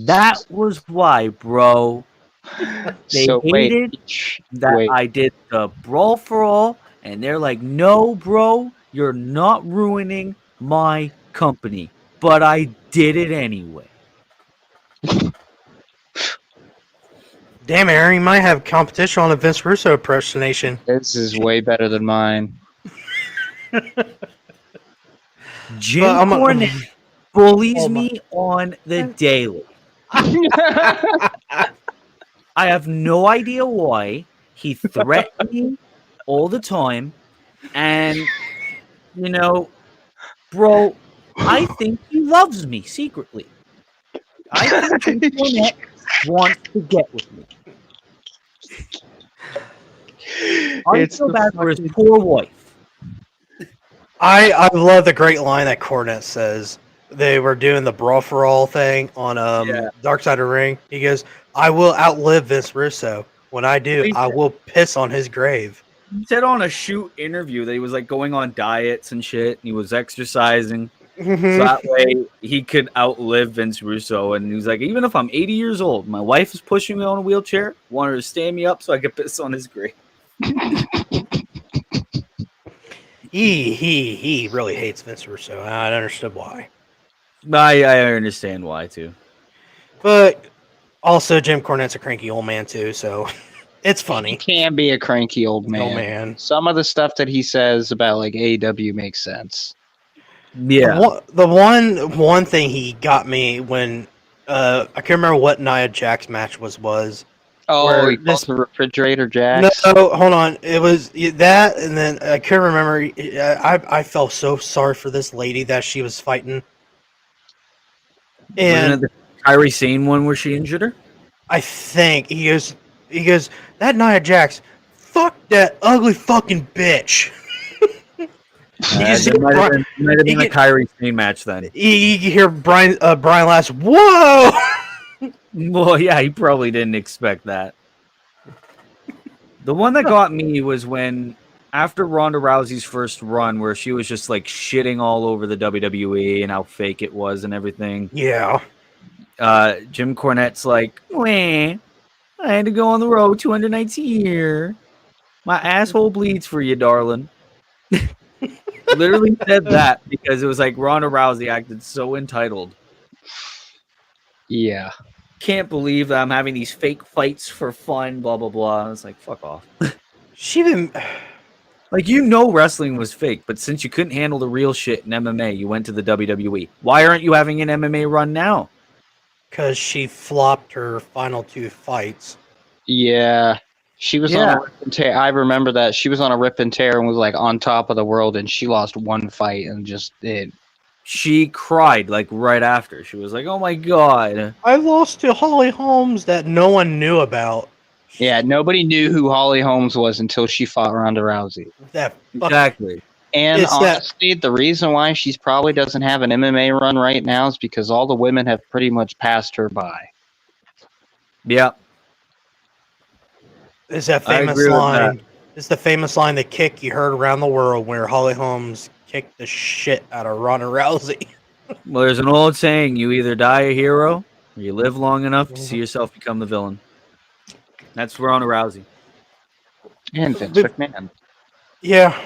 That was why, bro. They hated that I did the Brawl for All, and they're like, no, bro, you're not ruining my company. But I did it anyway. Damn, Aaron, you might have competition on the Vince Russo impersonation. This is way better than mine. Jim Cornette bullies me on the daily. I have no idea why. He threatened me all the time. And, you know, bro, I think he loves me secretly. I think Jim Cornette wants to get with me. I feel bad for his poor wife. I love the great line that Cornette says. They were doing the Brawl for All thing on Dark Side of the Ring. He goes, I will outlive Vince Russo. When I do, I will piss on his grave. He said on a shoot interview that he was like going on diets and shit, and he was exercising. Mm-hmm. So that way he could outlive Vince Russo. And he was like, even if I'm 80 years old, my wife is pushing me on a wheelchair, wanted to stand me up so I could piss on his grave. He really hates Vince Russo. I understood why. I understand why too. But also Jim Cornette's a cranky old man too, so it's funny. He can be a cranky old man. Old man. Some of the stuff that he says about like AEW makes sense. Yeah. The one thing he got me when I can't remember what Nia Jax match was. Oh, he called the refrigerator Jax. No, hold on. It was that, and then I couldn't remember. I felt so sorry for this lady that she was fighting. And wasn't it the Kairi Sane one where she injured her? I think he goes, that Nia Jax, fuck that ugly fucking bitch. It might have been a Kairi Sane match then. You hear Brian Last, whoa! Well, yeah, he probably didn't expect that. The one that got me was when, after Ronda Rousey's first run, where she was just like shitting all over the WWE and how fake it was and everything. Yeah. Jim Cornette's like, wah, I had to go on the road 200 nights a year. My asshole bleeds for you, darling. Literally said that because it was like Ronda Rousey acted so entitled. Yeah. Can't believe that I'm having these fake fights for fun, blah, blah, blah. I was like, fuck off. She didn't. Like, wrestling was fake, but since you couldn't handle the real shit in MMA, you went to the WWE. Why aren't you having an MMA run now? Because she flopped her final 2 fights. Yeah. She was on a rip and tear. I remember that. She was on a rip and tear and was like on top of the world, and she lost one fight and just it. She cried like right after. She was like, "Oh my god, I lost to Holly Holmes that no one knew about." Yeah, nobody knew who Holly Holmes was until she fought Ronda Rousey. That exactly." And honestly, the reason why she probably doesn't have an MMA run right now is because all the women have pretty much passed her by. Yeah. Is that famous line? It's the famous line, the kick you heard around the world, where Holly Holmes kicked the shit out of Ronda Rousey. Well, there's an old saying: you either die a hero, or you live long enough to see yourself become the villain. That's Ronda Rousey. And Vince McMahon. Yeah.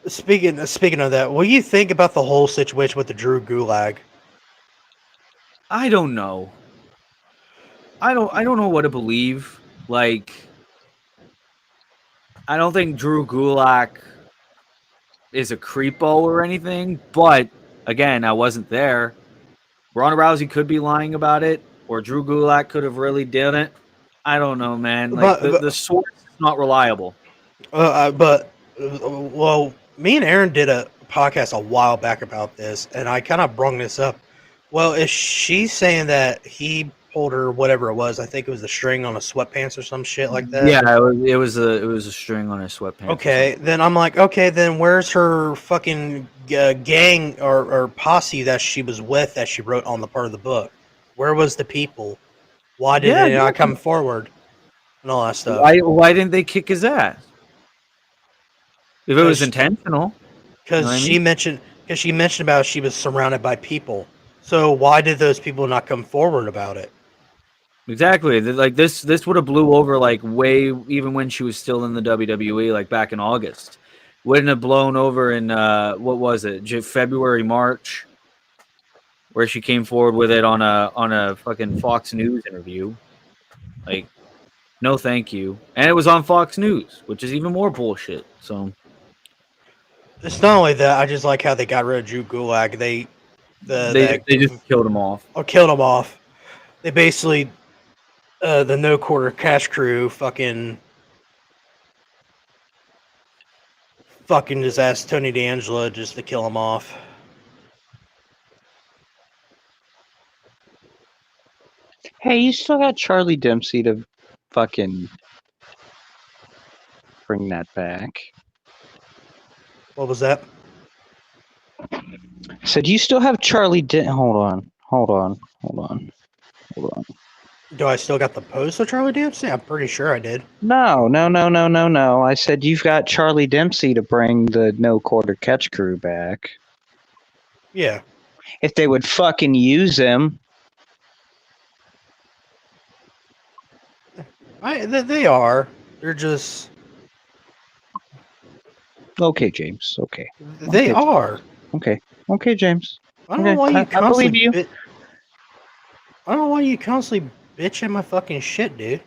Speaking of that, what do you think about the whole situation with the Drew Gulak? I don't know. I don't know what to believe. Like, I don't think Drew Gulak is a creepo or anything, but again, I wasn't there. Ronda Rousey could be lying about it, or Drew Gulak could have really done it. I don't know, man. Like, the source is not reliable. Well, me and Aaron did a podcast a while back about this, and I kind of brung this up. Well, is she saying that he pulled her whatever it was? I think it was the string on a sweatpants or some shit like that. Yeah, it was a string on her sweatpants. Okay, then I'm like, okay, then where's her fucking gang or posse that she was with that she wrote on the part of the book? Where was the people? Why did they not come forward? And all that stuff. Why didn't they kick his ass? If it was intentional. Because she mentioned about she was surrounded by people. So why did those people not come forward about it? Exactly. Like this would have blew over like way even when she was still in the WWE, like back in August. Wouldn't have blown over in what was it, February, March, where she came forward with it on a fucking Fox News interview. Like, no, thank you. And it was on Fox News, which is even more bullshit. So it's not only that. I just like how they got rid of Drew Gulak. They just killed him off. Or killed him off. They basically the No Quarter Cash crew fucking just asked Tony D'Angelo just to kill him off. Hey, you still got Charlie Dempsey to fucking bring that back. What was that? Said you still have Charlie Hold on. Do I still got the post of Charlie Dempsey? I'm pretty sure I did. No. I said you've got Charlie Dempsey to bring the No Quarter Catch crew back. Yeah. If they would fucking use him. They are. They're just... Okay, James. Okay. They are. Okay. Okay, James. I don't know why you constantly... I don't know why you constantly bitch at my fucking shit, dude.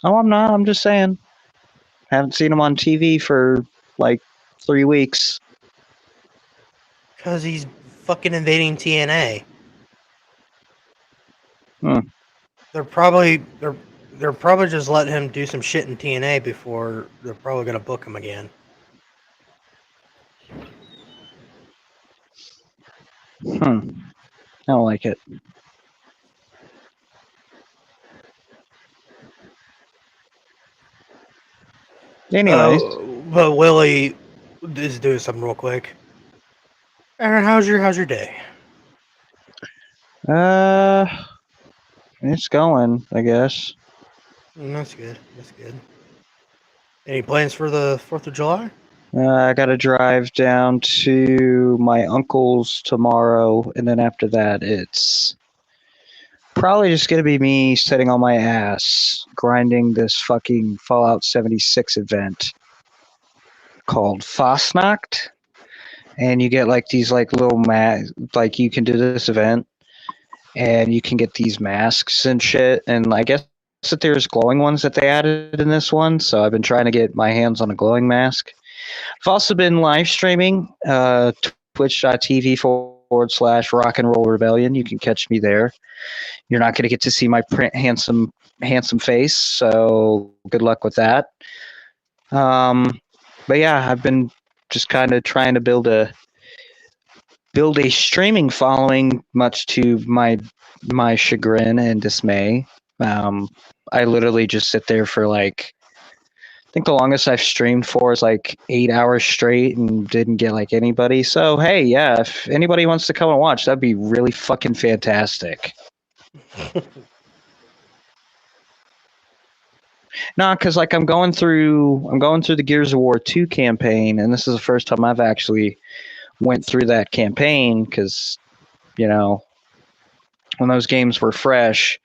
Oh, I'm not. I'm just saying. Haven't seen him on TV for, like, 3 weeks. Because he's fucking invading TNA. They're probably just letting him do some shit in TNA before they're probably going to book him again. I don't like it. Anyways. But Willie is doing something real quick. Aaron, how's your day? It's going, I guess. That's good. Any plans for the 4th of July? I got to drive down to my uncle's tomorrow, and then after that, it's probably just going to be me sitting on my ass, grinding this fucking Fallout 76 event called Fastnacht. And you get, like, these, like, little like, you can do this event, and you can get these masks and shit. And I guess that there's glowing ones that they added in this one, so I've been trying to get my hands on a glowing mask. I've also been live streaming twitch.tv/Rock and Roll Rebellion. You can catch me there. You're not going to get to see my handsome face, so good luck with that. But yeah, I've been just kind of trying to build a streaming following, much to my chagrin and dismay. I literally just sit there for like, I think the longest I've streamed for is like 8 hours straight and didn't get like anybody. So hey, yeah, if anybody wants to come and watch, that'd be really fucking fantastic. No, because like I'm going through the Gears of War 2 campaign, and this is the first time I've actually went through that campaign, because, you know, when those games were fresh,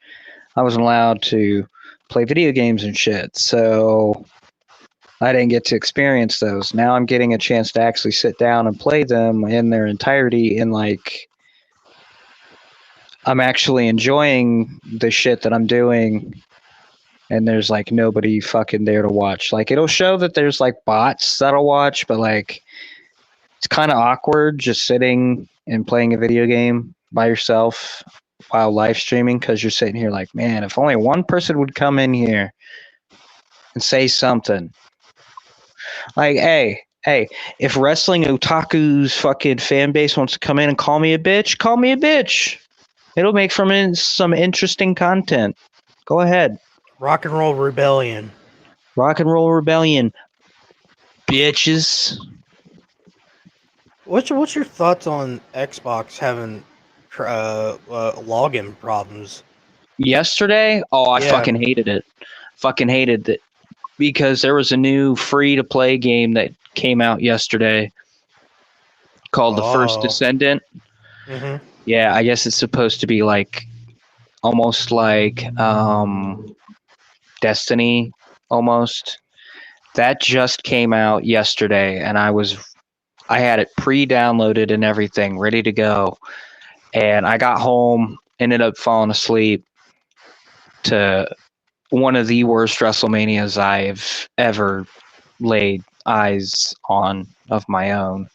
I wasn't allowed to play video games and shit, so I didn't get to experience those. Now I'm getting a chance to actually sit down and play them in their entirety, and like, I'm actually enjoying the shit that I'm doing, and there's like nobody fucking there to watch. Like, it'll show that there's like bots that'll watch, but like, it's kind of awkward just sitting and playing a video game by yourself while live streaming, because you're sitting here like, man, if only one person would come in here and say something. Like, hey, if Wrestling Otaku's fucking fan base wants to come in and call me a bitch, call me a bitch. It'll make from some interesting content. Go ahead. Rock and Roll Rebellion. Rock and Roll Rebellion. Bitches. What's your thoughts on Xbox having login problems? Yesterday? Oh, I fucking hated it. Fucking hated it. Because there was a new free-to-play game that came out yesterday called The First Descendant. Mm-hmm. Yeah, I guess it's supposed to be like almost like Destiny, almost. That just came out yesterday, and I had it pre-downloaded and everything, ready to go. And I got home, ended up falling asleep to one of the worst WrestleManias I've ever laid eyes on of my own.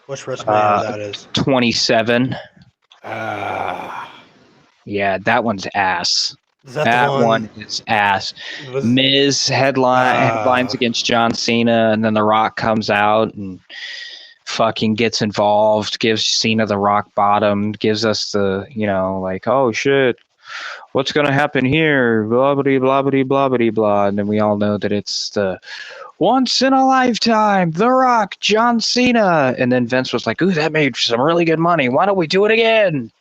Which WrestleMania that is? 27. Yeah, that one's ass. Is that the one is ass. Miz headlines against John Cena, and then The Rock comes out and fucking gets involved, gives Cena the rock bottom, gives us the, you know, like, oh shit, what's going to happen here? Blah, blah, blah, blah, blah, blah, blah. And then we all know that it's the once in a lifetime, The Rock, John Cena. And then Vince was like, ooh, that made some really good money. Why don't we do it again?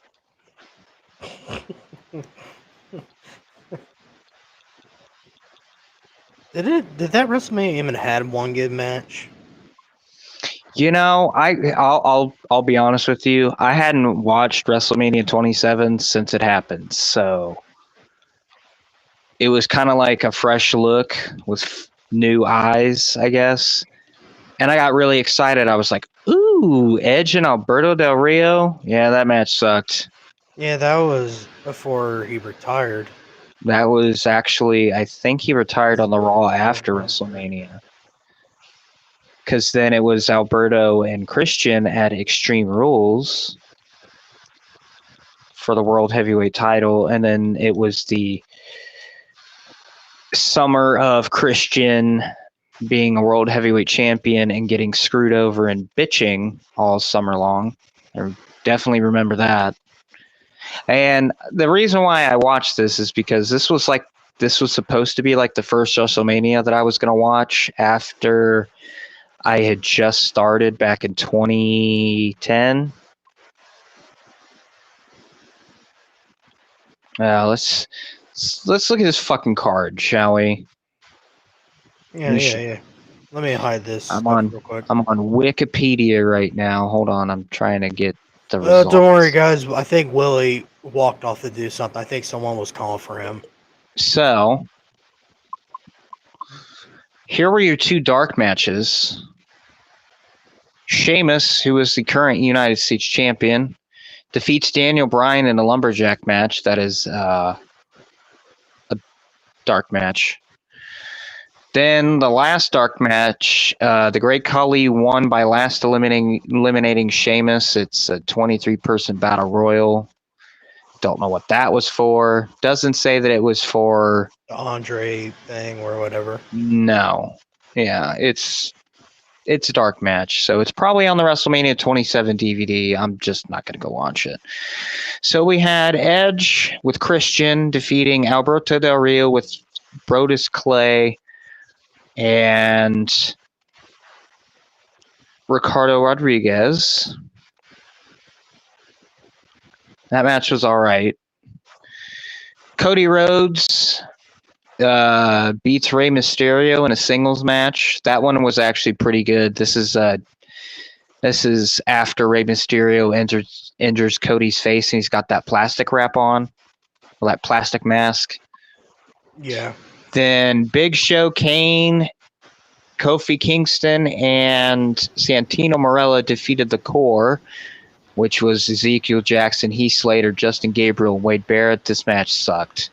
Did that WrestleMania even had one good match? You know, I'll be honest with you. I hadn't watched WrestleMania 27 since it happened, so it was kind of like a fresh look with new eyes, I guess. And I got really excited. I was like, ooh, Edge and Alberto Del Rio? Yeah, that match sucked. Yeah, that was before he retired. That was actually, I think he retired on the Raw after WrestleMania. Because then it was Alberto and Christian at Extreme Rules for the World Heavyweight title. And then it was the summer of Christian being a World Heavyweight champion and getting screwed over and bitching all summer long. I definitely remember that. And the reason why I watched this is because this was supposed to be like the first WrestleMania that I was going to watch after I had just started back in 2010. Let's look at this fucking card, shall we? Yeah. Let me hide this. I'm real quick. on Wikipedia right now. Hold on, I'm trying to get the results. Don't worry, guys. I think Willie walked off to do something. I think someone was calling for him. So, here were your two dark matches. Sheamus, who is the current United States champion, defeats Daniel Bryan in a lumberjack match. That is a dark match. Then the last dark match, the Great Khali won by last eliminating Sheamus. It's a 23-person battle royal. Don't know what that was for. Doesn't say that it was for the Andre thing or whatever. No. Yeah, it's a dark match, so it's probably on the WrestleMania 27 DVD. I'm just not going to go watch it. So we had Edge with Christian defeating Alberto Del Rio with Brodus Clay and Ricardo Rodriguez. That match was all right. Cody Rhodes beats Rey Mysterio in a singles match. That one was actually pretty good. This is after Rey Mysterio injures Cody's face, and he's got that plastic wrap on, or that plastic mask. Yeah. Then Big Show, Kane, Kofi Kingston, and Santino Marella defeated the Core, which was Ezekiel Jackson, Heath Slater, Justin Gabriel, and Wade Barrett. This match sucked.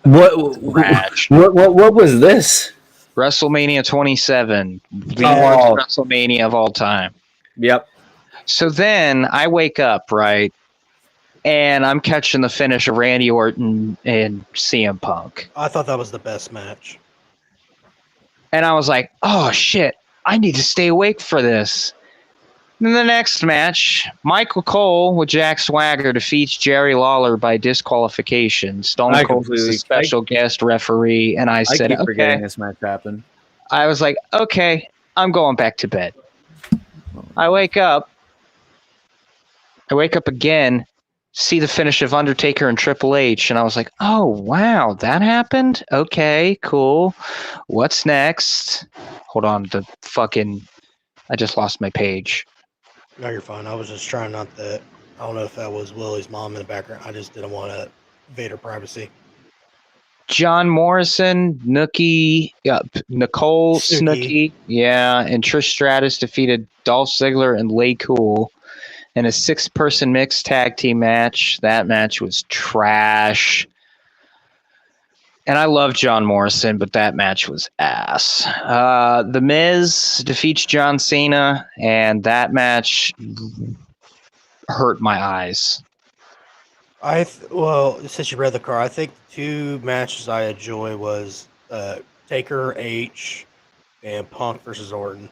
What was this? WrestleMania 27, the worst WrestleMania of all time. Yep. So then I wake up, right, and I'm catching the finish of Randy Orton and CM Punk. I thought that was the best match. And I was like, oh, shit, I need to stay awake for this. Then the next match, Michael Cole with Jack Swagger defeats Jerry Lawler by disqualification. Stone Cold was a special guest referee, and I said, keep forgetting this match happened. I was like, okay, I'm going back to bed. I wake up again, see the finish of Undertaker and Triple H, and I was like, oh, wow, that happened? Okay, cool. What's next? Hold on, I just lost my page. No, you're fine. I was just trying not to. I don't know if that was Willie's mom in the background. I just didn't want to invade her privacy. John Morrison, Nicole Snooki, and Trish Stratus defeated Dolph Ziggler and Lay Cool in a 6-person mixed tag team match. That match was trash. And I love John Morrison, but that match was ass. The Miz defeats John Cena, and that match hurt my eyes. Well, since you read the card, I think the 2 matches I enjoy was Taker H and Punk versus Orton.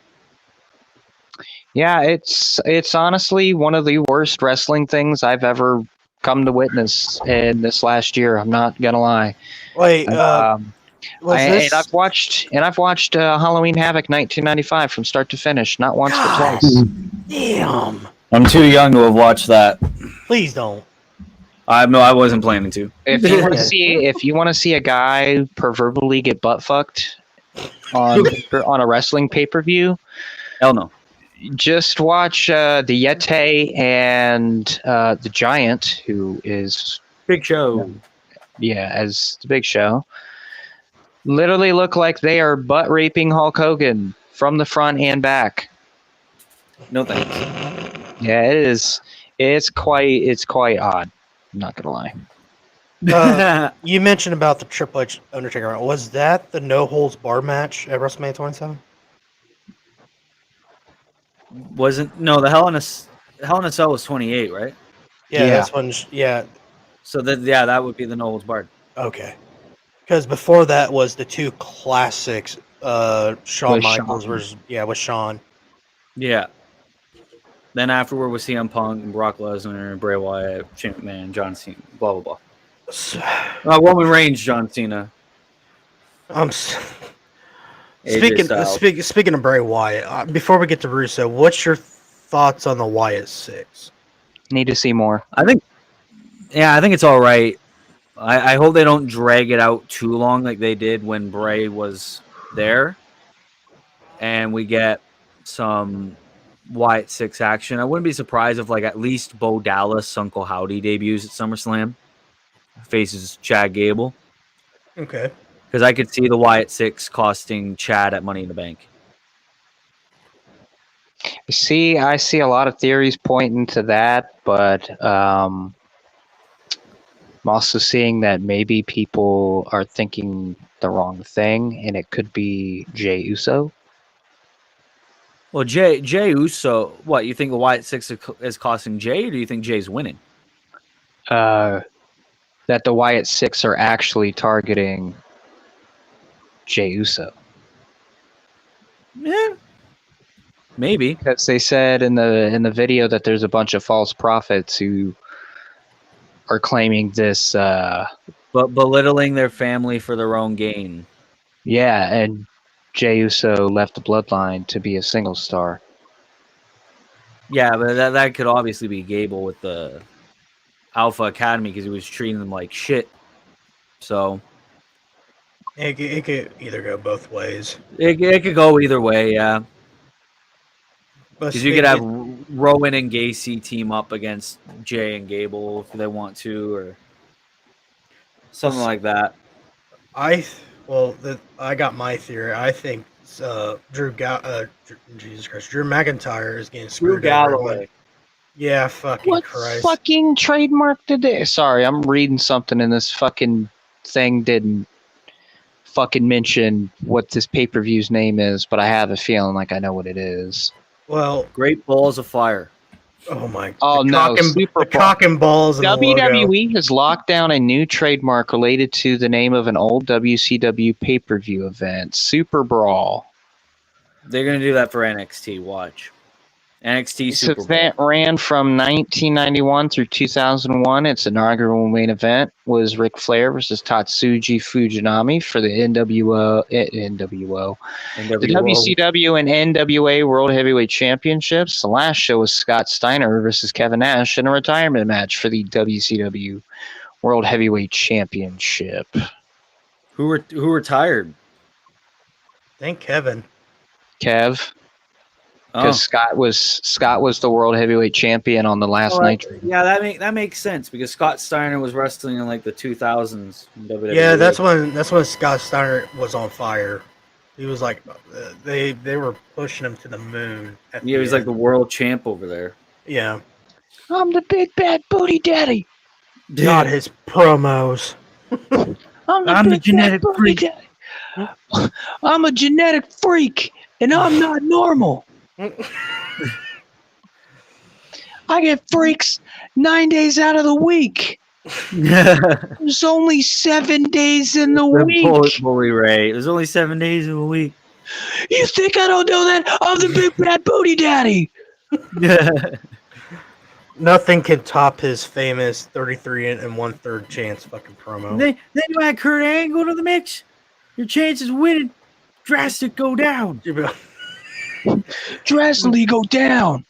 Yeah, it's honestly one of the worst wrestling things I've ever come to witness in this last year. I'm not gonna lie. Wait, I've watched Halloween Havoc 1995 from start to finish, not once but twice. Damn! I'm too young to have watched that. Please don't. I wasn't planning to. If you want to see a guy proverbially get butt fucked on a wrestling pay-per-view, hell no. Just watch the Yeti and the Giant, who is Big Show. Yeah, as the Big Show. Literally look like they are butt raping Hulk Hogan from the front and back. No thanks. Yeah, it is. It's quite odd. I'm not gonna lie. You mentioned about the Triple H Undertaker. Was that the no holds bar match at WrestleMania 27? No, the Hell in a Cell was 28, right? Yeah, that's when. Yeah. So that would be the no holds barred. Okay. Because before that was the 2 classics, Shawn Michaels versus with Shawn. Yeah. Then afterward was CM Punk and Brock Lesnar, Bray Wyatt, Shane McMahon, John Cena, blah blah blah. Roman Reigns, John Cena. Speaking of Bray Wyatt, before we get to Russo, what's your thoughts on the Wyatt 6? Need to see more. I think it's all right. I hope they don't drag it out too long like they did when Bray was there, and we get some Wyatt 6 action. I wouldn't be surprised if at least Bo Dallas, Uncle Howdy debuts at SummerSlam, faces Chad Gable. Okay. Because I could see the Wyatt 6 costing Chad at Money in the Bank. I see a lot of theories pointing to that, but I'm also seeing that maybe people are thinking the wrong thing, and it could be Jey Uso. Well, Jey Uso, what, you think the Wyatt Six is costing Jey, or do you think Jey's winning? That the Wyatt Six are actually targeting Jey Uso. Yeah, maybe. Because they said in the video that there's a bunch of false prophets who are claiming this. But belittling their family for their own gain. Yeah, and Jey Uso left the bloodline to be a single star. Yeah, but that could obviously be Gable with the Alpha Academy because he was treating them like shit. So it could either go both ways. It could go either way, yeah. But Because you could have Rowan and Gacy team up against Jey and Gable if they want to, or something like that. I got my theory. I think Drew McIntyre is getting screwed. Drew Galloway. Yeah, fucking What Christ. fucking trademark did they? Sorry, I'm reading something and this fucking thing didn't fucking mention what this pay-per-view's name is, but I have a feeling like I know what it is. Well, Great Balls of Fire. Oh my! Oh no! The cock and balls. WWE has locked down a new trademark related to the name of an old WCW pay-per-view event, Super Brawl. They're gonna do that for NXT. Watch. NXT This Super event Bowl. ran from 1991 through 2001. Its inaugural main event was Ric Flair versus Tatsuji Fujinami for the NWO, the WCW and NWA World Heavyweight Championships. The last show was Scott Steiner versus Kevin Nash in a retirement match for the WCW World Heavyweight Championship. Who retired? I think Kevin. Kev. Because Scott was the world heavyweight champion on the last night. Yeah, that makes sense because Scott Steiner was wrestling in like the 2000s. In WWE. Yeah, that's when Scott Steiner was on fire. He was like, they were pushing him to the moon. He was like the world champ over there. Yeah. I'm the big bad booty daddy. God, his promos. I'm the genetic freak. I'm a genetic freak, and I'm not normal. I get freaks 9 days out of the week. There's only 7 days in the week. Bully Ray. There's only 7 days in a week. You think I don't know that? I'm the big bad booty daddy. Nothing can top his famous 33 and 1/3 chance fucking promo. Then you add Kurt Angle to the mix. Your chances of winning drastic go down. Drastically go down.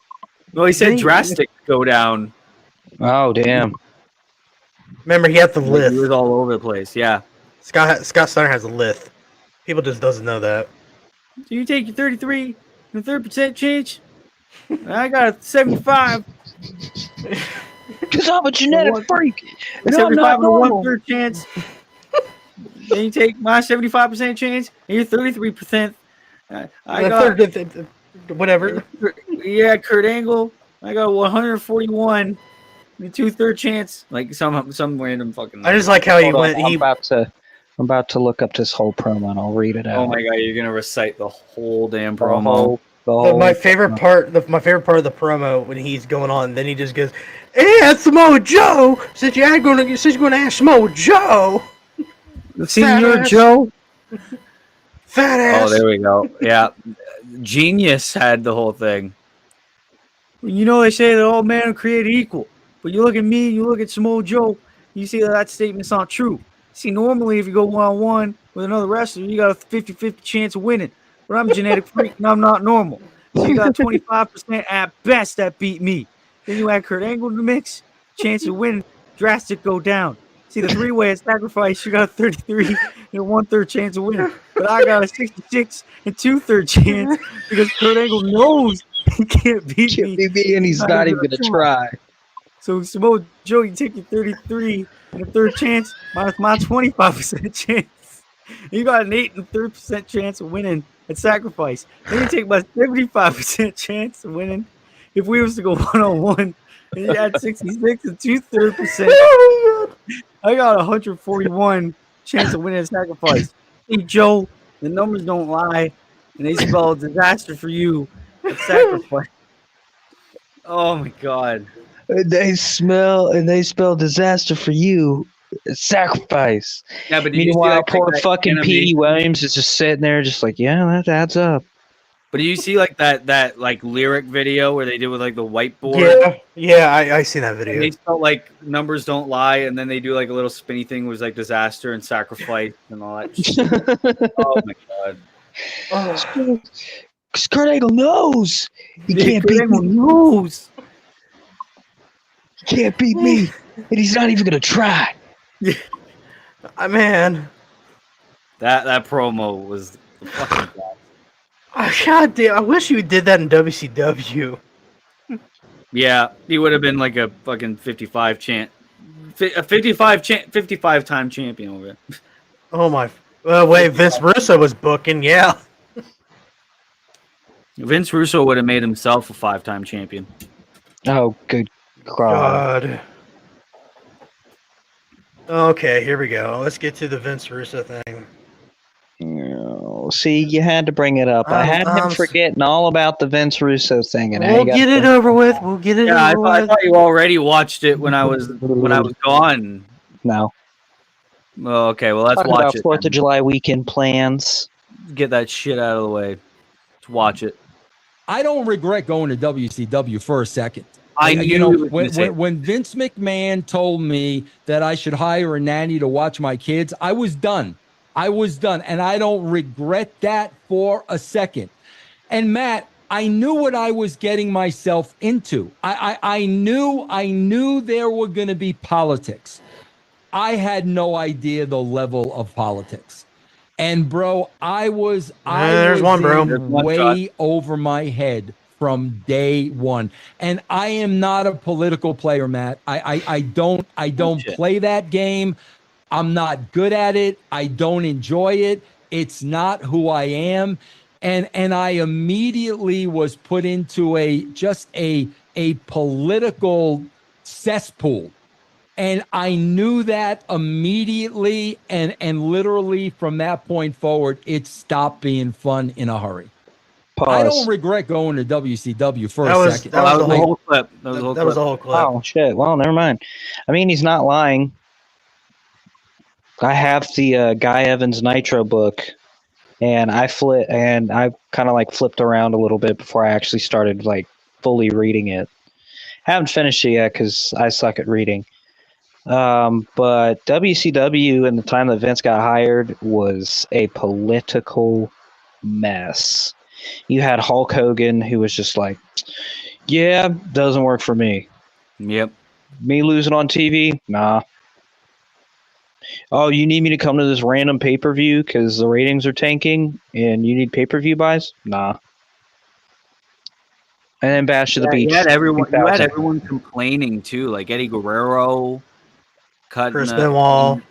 Well, he said drastic go down. Oh, damn. Remember, he had the lift. He was all over the place, yeah. Scott Steiner has a lift. People just doesn't know that. So you take your 33 and 3% chance. I got a 75. Because I'm a genetic freak. And 75 and a 1/3 chance. Then you take my 75% chance and your 33%. I got whatever. Yeah, Kurt Angle. I got 141 and a 2/3 chance. Like some random fucking. I just like how he went. I'm about to look up this whole promo and I'll read it out. Oh my god, you're gonna recite the whole damn promo. My favorite part of the promo when he's going on, then he just goes, "Hey, Samoa Joe. Since you're going to ask Samoa Joe, Senior Joe, fat ass." Oh, there we go. Yeah, Genius had the whole thing. You know they say that all men are created equal, but you look at me, you look at Samoa Joe, you see that statement's not true. See, normally if you go one-on-one with another wrestler, you got a 50-50 chance of winning. But I'm a genetic freak and I'm not normal. So you got 25% at best that beat me. Then you add Kurt Angle to the mix, chance of winning drastic go down. See, the three-way at sacrifice, you got a 33 and a 1/3 chance of winning. But I got a 66 and 2/3 chance because Kurt Angle knows he can't beat me. And he's not even going to try. So Samoa Joe, you take your 33 and a 1/3 chance minus my 25% chance. You got an 8 and 3% chance of winning. at Sacrifice. Then you take my 75% chance of winning. If we was to go 1-on-1, and you add 66 and 2/3%, I got 141 chance of winning at Sacrifice. Hey, Joe, the numbers don't lie, and they spell disaster for you at Sacrifice. Oh my God. They spell disaster for you. Sacrifice. Yeah, but Meanwhile, poor fucking P.D. Williams is just sitting there, just like, yeah, that adds up. But do you see like that like lyric video where they did with like the whiteboard? Yeah, I seen that video. And they spell like numbers don't lie, and then they do like a little spinny thing was like disaster and sacrifice and all that shit. Oh my God. Because Kurt Angle knows he can't beat me. Knows. He can't beat me, and he's not even gonna try. Man, that promo was the fucking best. God damn! I wish you did that in WCW. Yeah, he would have been like a fucking 55 time champion over it. Oh my! Wait, Vince Russo was booking. Yeah. Vince Russo would have made himself a 5-time champion. Oh, good God. Okay, here we go. Let's get to the Vince Russo thing. See, you had to bring it up. I had him forgetting all about the Vince Russo thing, and we'll get it over with. We'll get it over with. I thought you already watched it when I was gone. No. Well, okay. Well, let's Talk watch about it. 4th of July weekend plans. Get that shit out of the way. Let's watch it. I don't regret going to WCW for a second. When Vince McMahon told me that I should hire a nanny to watch my kids, I was done. And I don't regret that for a second. And Matt, I knew what I was getting myself into. I knew there were going to be politics. I had no idea the level of politics. And bro, I was way over my head from day one. And I am not a political player, Matt. I don't play that game. I'm not good at it. I don't enjoy it. It's not who I am. And I immediately was put into a political cesspool. And I knew that immediately, and literally from that point forward, it stopped being fun in a hurry. Pause. I don't regret going to WCW for a second. That was the whole clip. That was the whole clip. Oh, shit. Well, never mind. I mean, he's not lying. I have the Guy Evans Nitro book, and I kind of like flipped around a little bit before I actually started like fully reading it. Haven't finished it yet because I suck at reading. But WCW in the time that Vince got hired was a political mess. You had Hulk Hogan, who was just like, yeah, doesn't work for me. Yep. Me losing on TV? Nah. Oh, you need me to come to this random pay-per-view because the ratings are tanking and you need pay-per-view buys? Nah. And then Bash to the Beach. You had everyone complaining too, like Eddie Guerrero, Chris Benoit.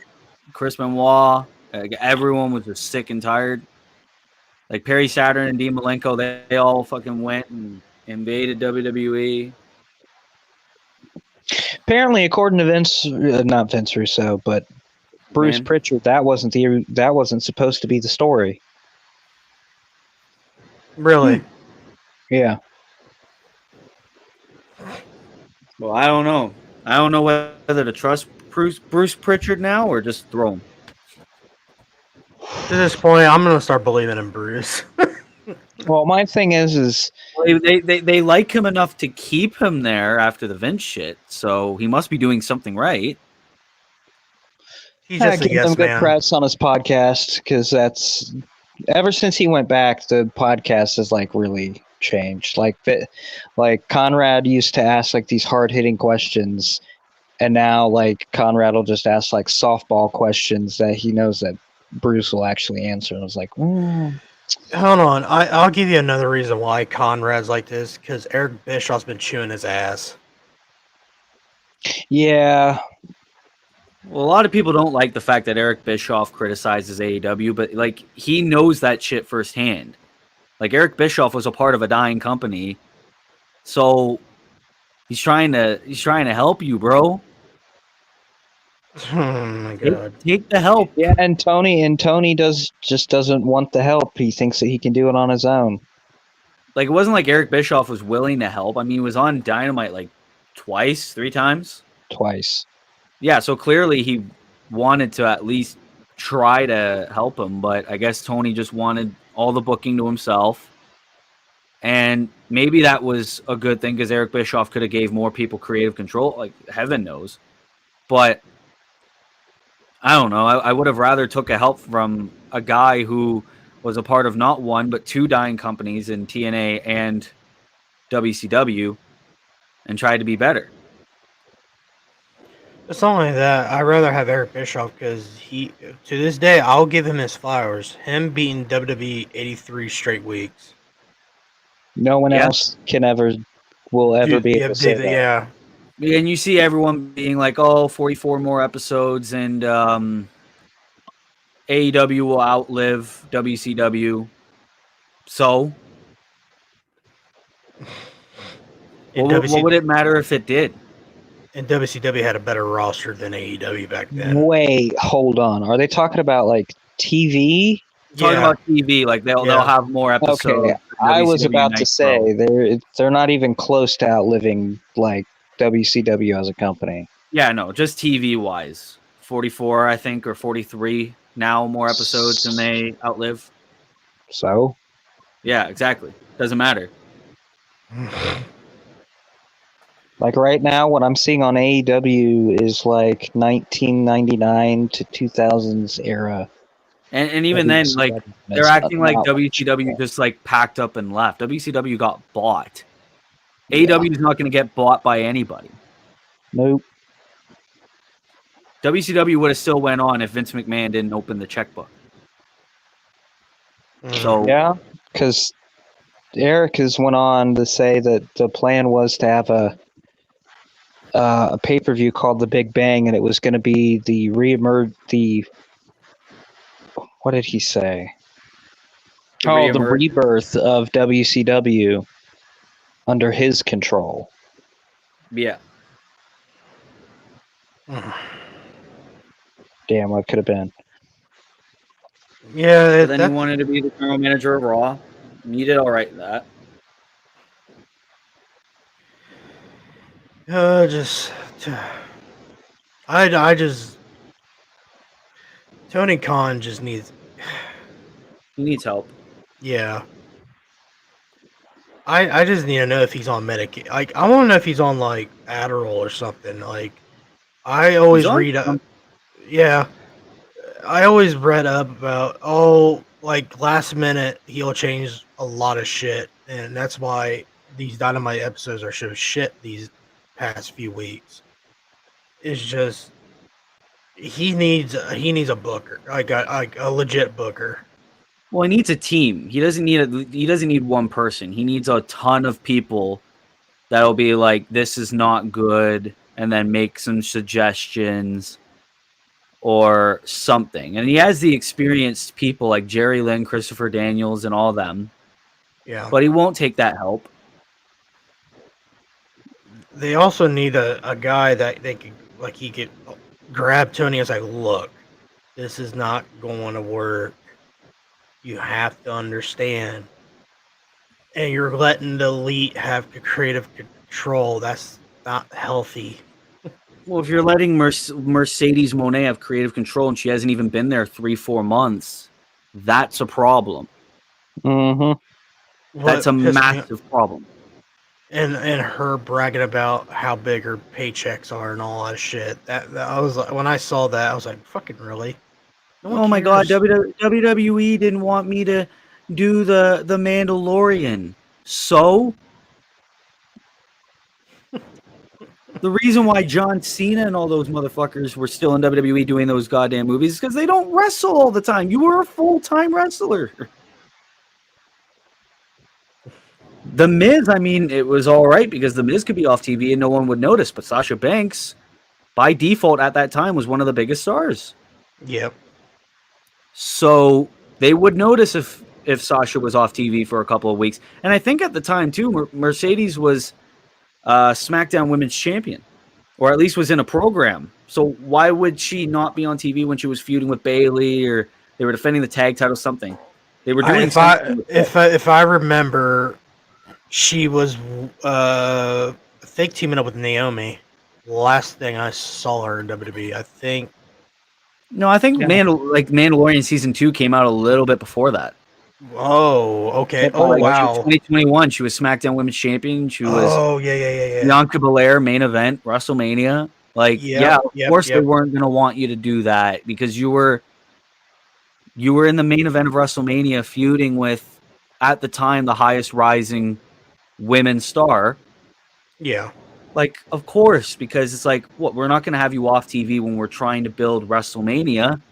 Everyone was just sick and tired. Like Perry Saturn and Dean Malenko, they all fucking went and invaded WWE. Apparently, according to Vince, not Vince Russo, but Bruce Pritchard, that wasn't supposed to be the story. Really? Yeah. Well, I don't know. I don't know whether to trust Bruce Pritchard now or just throw him. To this point, I'm gonna start believing in Bruce. Well, my thing is they like him enough to keep him there after the Vince shit, so he must be doing something right. He's just a give him good press on his podcast because that's ever since he went back, the podcast has like really changed. Like Conrad used to ask like these hard hitting questions, and now like Conrad will just ask like softball questions that he knows that Bruce will actually answer. And I was like, Hold on, I'll give you another reason why Conrad's like this, because Eric Bischoff's been chewing his ass. Yeah. Well, a lot of people don't like the fact that Eric Bischoff criticizes AEW, but like he knows that shit firsthand. Like Eric Bischoff was a part of a dying company, so he's trying to help you, bro. Oh my god! Take the help. Yeah, and Tony doesn't want the help. He thinks that he can do it on his own. Like, it wasn't like Eric Bischoff was willing to help. I mean, he was on Dynamite like twice, 3 times. Twice. Yeah, so clearly he wanted to at least try to help him, but I guess Tony just wanted all the booking to himself. And maybe that was a good thing because Eric Bischoff could have gave more people creative control, like heaven knows. But I don't know. I would have rather took a help from a guy who was a part of not one but 2 dying companies in TNA and WCW and tried to be better. It's not only that. I'd rather have Eric Bischoff because he, to this day, I'll give him his flowers. Him beating WWE 83 straight weeks. No one else will ever be able to say that. Yeah. And you see everyone being like, oh, 44 more episodes and AEW will outlive WCW. So, what would it matter if it did? And WCW had a better roster than AEW back then. Wait, hold on. Are they talking about like TV? Talking about TV, like they'll have more episodes. Okay, I was about to say they're not even close to outliving like WCW as a company. Yeah, no, just TV wise, 44 I think or 43 now more episodes than they outlive. So, yeah, exactly. Doesn't matter. Like right now, what I'm seeing on AEW is like 1999 to 2000s era. And even then, like they're acting like WCW just like packed up and left. WCW got bought. Yeah. AEW is not going to get bought by anybody. Nope. WCW would have still went on if Vince McMahon didn't open the checkbook. So yeah, because Eric has went on to say that the plan was to have a pay-per-view called The Big Bang, and it was going to be the what did he say? The rebirth of WCW under his control. Yeah. Damn, what could have been? Yeah. Then he wanted to be the general manager of Raw. And you did all right in that. Tony Khan just needs. He needs help. Yeah. I just need to know if he's on Medicaid. Like, I want to know if he's on like Adderall or something. Like, I always read up. Yeah. I always read up about like last minute he'll change a lot of shit, and that's why these Dynamite episodes are so shit these past few weeks. It's just he needs a booker, like a legit booker. Well, he needs a team. He doesn't need one person. He needs a ton of people that'll be like, this is not good, and then make some suggestions or something. And he has the experienced people like Jerry Lynn, Christopher Daniels, and all them. Yeah. But he won't take that help. They also need a guy that he could grab Tony and say, look, this is not going to work. You have to understand. And you're letting the elite have creative control. That's not healthy. Well, if you're letting Mercedes Moné have creative control and she hasn't even been there 3-4 months, that's a problem. Mm-hmm. That's a massive problem. And her bragging about how big her paychecks are and all that shit. That I was like, when I saw that, I was like, fucking really? Oh my god, WWE didn't want me to do the Mandalorian. So the reason why John Cena and all those motherfuckers were still in WWE doing those goddamn movies is because they don't wrestle all the time. You were a full-time wrestler. The Miz, I mean, it was all right because The Miz could be off TV and no one would notice. But Sasha Banks, by default at that time, was one of the biggest stars. Yep. So they would notice if if Sasha was off TV for a couple of weeks. And I think at the time too, Mercedes was SmackDown Women's Champion, or at least was in a program. So why would she not be on TV when she was feuding with Bayley, or they were defending the tag title, something? They were doing something. If I remember, she was I think teaming up with Naomi. Last thing I saw her in WWE, I think. No, I think Mandalorian season 2 came out a little bit before that. Oh, okay. Oh, wow. 2021, she was SmackDown Women's Champion. She was. Oh, yeah. Bianca Belair main event, WrestleMania. Like, of course they weren't going to want you to do that because you were in the main event of WrestleMania feuding with, at the time, the highest rising women's star. Yeah. Like, of course, because it's like, what, we're not going to have you off TV when we're trying to build WrestleMania.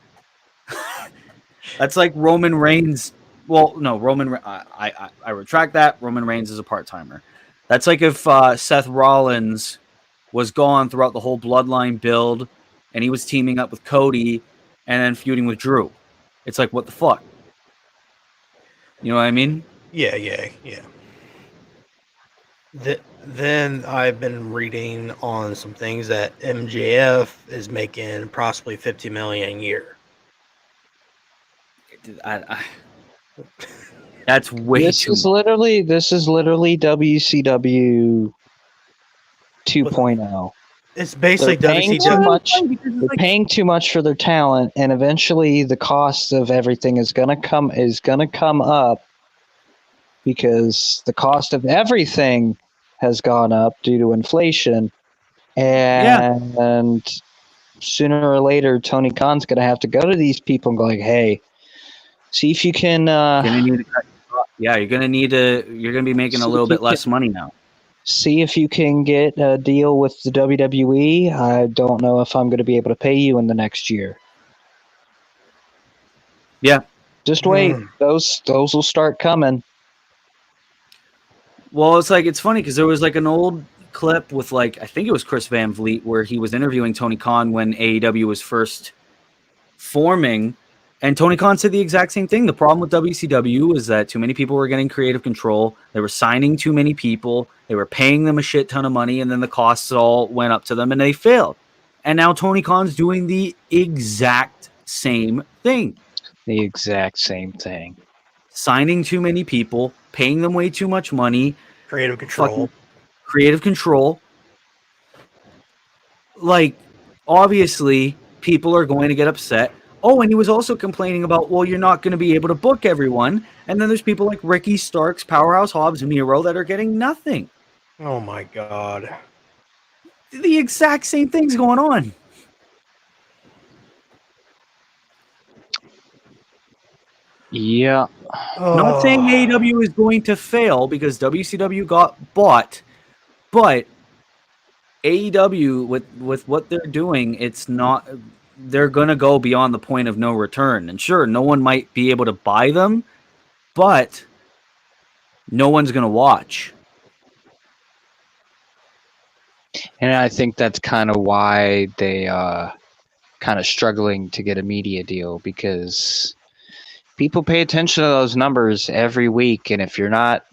That's like Roman Reigns. Well, no, I retract that. Roman Reigns is a part-timer. That's like if Seth Rollins was gone throughout the whole Bloodline build and he was teaming up with Cody and then feuding with Drew. It's like, what the fuck? You know what I mean? Yeah. Then I've been reading on some things that MJF is making approximately $50 million a year. That's way this too is literally WCW 2.0. It's basically WCW. They're paying too much for their talent, and eventually the cost of everything is gonna come up because the cost of everything has gone up due to inflation, and sooner or later Tony Khan's gonna have to go to these people and go like, "Hey, see if you can." You're gonna be making a little bit less money now. See if you can get a deal with the WWE. I don't know if I'm going to be able to pay you in the next year. Yeah. Just wait. Those will start coming. Well, it's funny because there was like an old clip with I think it was Chris Van Vliet where he was interviewing Tony Khan when AEW was first forming. And Tony Khan said the exact same thing. The problem with WCW is that too many people were getting creative control. They were signing too many people. They were paying them a shit ton of money, and then the costs all went up to them, and they failed. And now Tony Khan's doing the exact same thing. The exact same thing. Signing too many people, paying them way too much money. Creative control. Obviously, people are going to get upset. Oh, and he was also complaining about, well, you're not going to be able to book everyone. And then there's people like Ricky Starks, Powerhouse Hobbs, and Miro that are getting nothing. Oh, my God. The exact same thing's going on. Yeah. Not saying AEW is going to fail because WCW got bought, but AEW, with what they're doing, it's not... They're going to go beyond the point of no return. And sure, no one might be able to buy them, but no one's going to watch. And I think that's kind of why they kind of struggling to get a media deal, because people pay attention to those numbers every week. And if you're not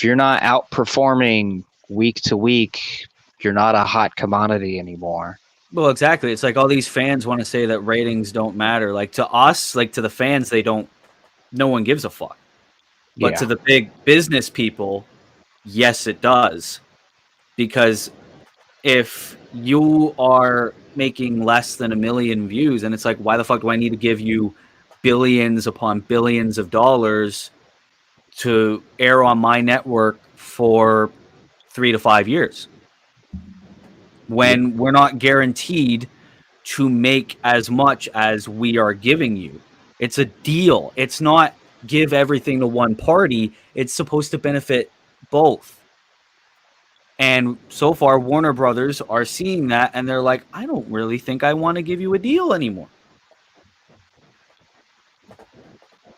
outperforming week to week, you're not a hot commodity anymore. Well, exactly. It's like all these fans want to say that ratings don't matter. Like to us, like to the fans, no one gives a fuck. But to the big business people, yes, it does. Because if you are making less than 1 million views, and it's like, why the fuck do I need to give you billions upon billions of dollars to air on my network for 3 to 5 years? When we're not guaranteed to make as much as we are giving you. It's a deal. It's not give everything to one party. It's supposed to benefit both. And so far, Warner Brothers are seeing that, and they're like, I don't really think I want to give you a deal anymore.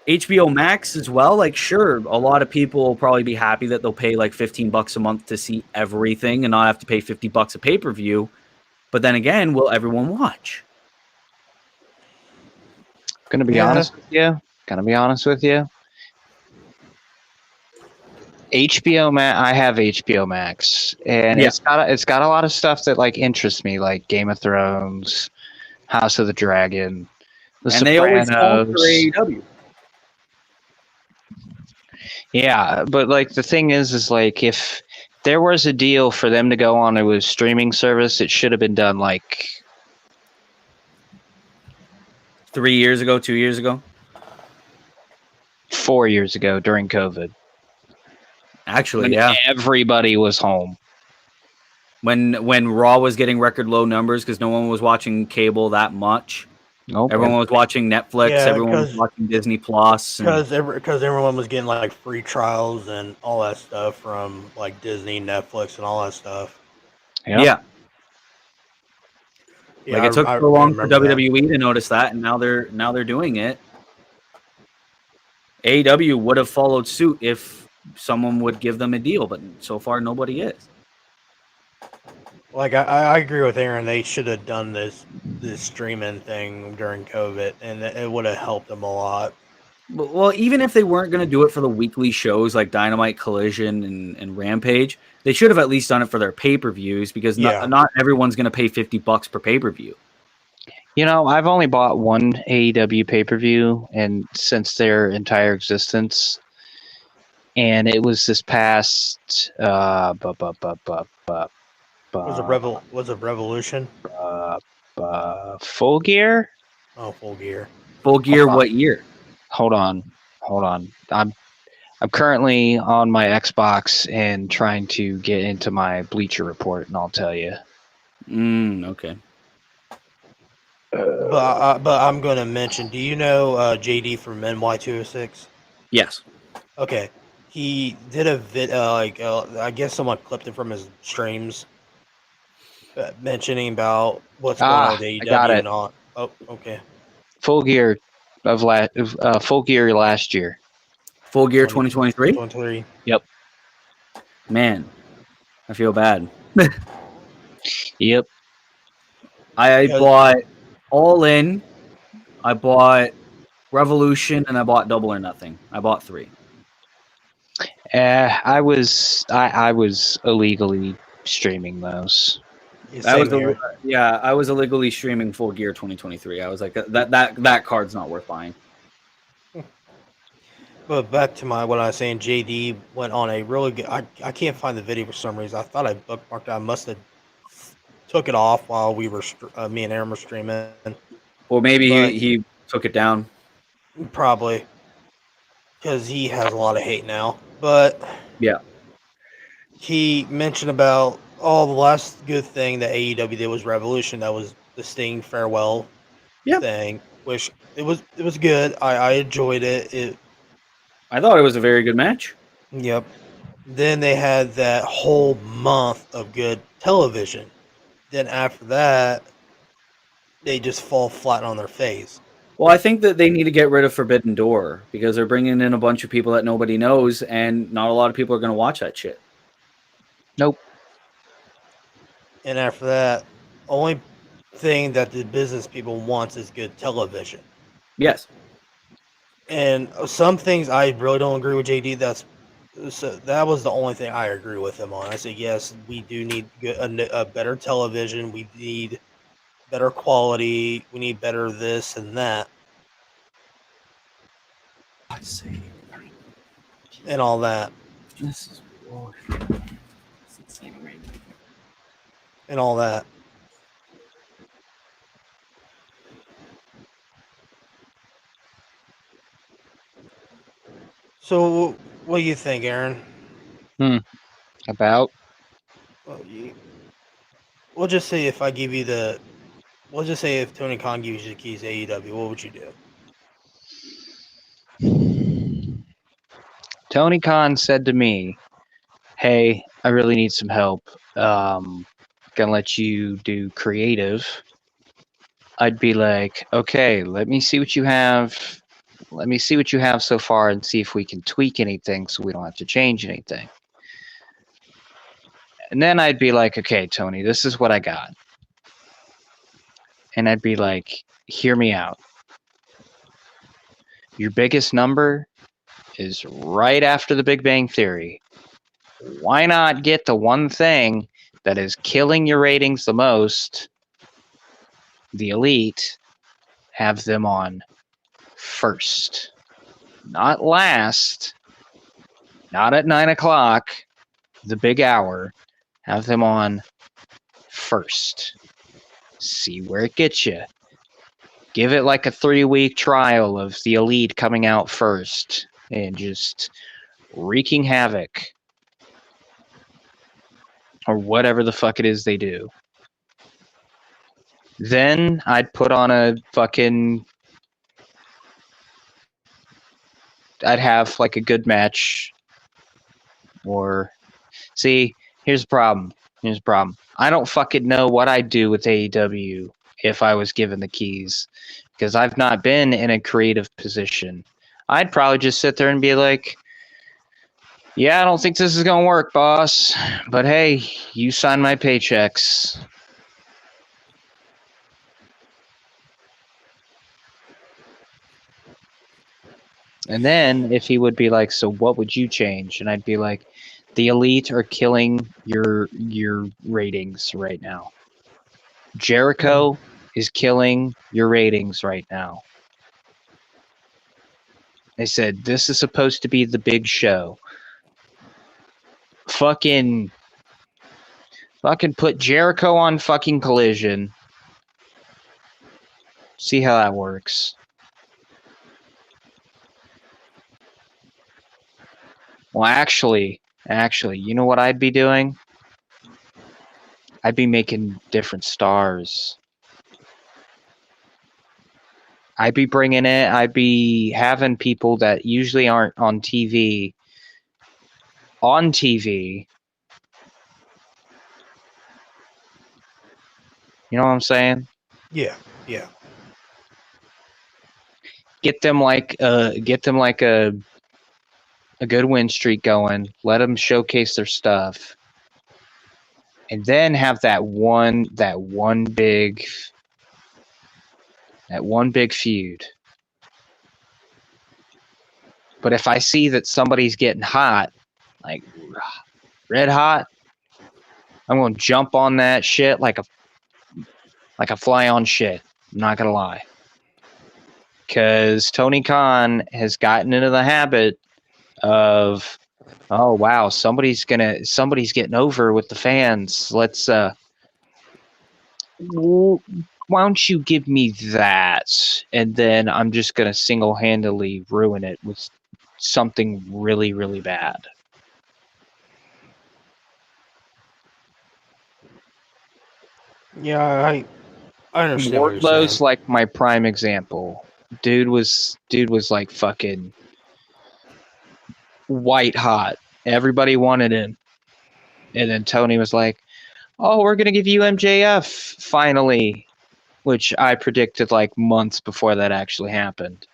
HBO Max as well, like, sure, a lot of people will probably be happy that they'll pay like $15 a month to see everything and not have to pay $50 a pay-per-view. But then again, will everyone watch? Going to be honest with you, Gonna be honest with you. HBO Max. I have HBO Max, and it's got a lot of stuff that like interests me, like Game of Thrones, House of the Dragon, The And they always Sopranos. sponsor AEW. Yeah, but like the thing is like if there was a deal for them to go on a streaming service, it should have been done like 3 years ago, 2 years ago. 4 years ago during COVID. Actually, when everybody was home. When Raw was getting record low numbers because no one was watching cable that much. Nope. Everyone was watching Netflix. Yeah, everyone was watching Disney Plus. Because everyone was getting like free trials and all that stuff from like Disney, Netflix, and all that stuff. Yep. Yeah. Like it took so long for WWE to notice that, and now they're doing it. AEW would have followed suit if someone would give them a deal, but so far nobody is. Like I agree with Aaron. They should have done this streaming thing during COVID, and it would have helped them a lot. Well, even if they weren't going to do it for the weekly shows like Dynamite, Collision, and Rampage, they should have at least done it for their pay-per-views because not everyone's going to pay $50 per pay-per-view. You know, I've only bought one AEW pay-per-view and since their entire existence, and it was this past Was it Revolution? Full Gear? Oh, Full Gear. Full Gear, what year? Hold on. I'm currently on my Xbox and trying to get into my Bleacher Report, and I'll tell you. Okay. But I'm going to mention. Do you know JD from NY206? Yes. Okay. He did a vid. I guess someone clipped it from his streams, mentioning about what's going on with AEW. I got it. And all. Oh, okay. Full Gear Full Gear last year. Full Gear 2023? 2023. Yep. Man, I feel bad. Yep. I bought All In, I bought Revolution, and I bought Double or Nothing. I bought 3. I was illegally streaming those. I was illegally streaming Full Gear 2023. I was like, that card's not worth buying. But back to what I was saying, JD went on a really good. I can't find the video for some reason. I thought I bookmarked it. I must have took it off while we were me and Aaron were streaming. Or maybe he took it down. Probably because he has a lot of hate now. But yeah, he mentioned about the last good thing that AEW did was Revolution. That was the Sting farewell thing, which it was good. I enjoyed it. I thought it was a very good match. Yep. Then they had that whole month of good television. Then after that, they just fall flat on their face. Well, I think that they need to get rid of Forbidden Door because they're bringing in a bunch of people that nobody knows, and not a lot of people are going to watch that shit. Nope. And after that, only thing that the business people wants is good television. Yes. And some things I really don't agree with JD. That was the only thing I agree with him on. I said, yes, we do need a better television. We need better quality. We need better this and that. I see. And all that. And all that. So, what do you think, Aaron? About? We'll just say if I give you we'll just say if Tony Khan gives you the keys to AEW, what would you do? Tony Khan said to me, hey, I really need some help. Gonna let you do creative. I'd be like, okay, let me see what you have. Let me see what you have so far and see if we can tweak anything so we don't have to change anything. And then I'd be like, okay, Tony, this is what I got. And I'd be like, hear me out. Your biggest number is right after the Big Bang Theory. Why not get the one thing that is killing your ratings the most, the Elite, have them on first, not last, not at 9 o'clock, the big hour. Have them on first. See where it gets you. Give it like a 3-week trial of the Elite coming out first and just wreaking havoc. Or whatever the fuck it is they do. Then I'd put on a fucking... I'd have like a good match. Or... See, here's the problem. I don't fucking know what I'd do with AEW if I was given the keys. Because I've not been in a creative position. I'd probably just sit there and be like, yeah, I don't think this is going to work, boss. But hey, you sign my paychecks. And then if he would be like, so what would you change? And I'd be like, the Elite are killing your ratings right now. Jericho is killing your ratings right now. They said, this is supposed to be the big show. Fucking put Jericho on fucking Collision. See how that works. Well, actually, you know what I'd be doing? I'd be making different stars. I'd be having people that usually aren't on TV. On TV. You know what I'm saying? Yeah. Get them like a good win streak going. Let them showcase their stuff, and then have that one big feud. But if I see that somebody's getting hot, like red hot, I'm gonna jump on that shit like a fly on shit. I'm not gonna lie. Because Tony Khan has gotten into the habit of, oh wow, somebody's getting over with the fans. Let's why don't you give me that? And then I'm just gonna single-handedly ruin it with something really, really bad. Yeah, I understand what you're Wardlow's saying. like my prime example. Dude was like fucking white hot. Everybody wanted him. And then Tony was like, oh, we're going to give you MJF finally, which I predicted like months before that actually happened.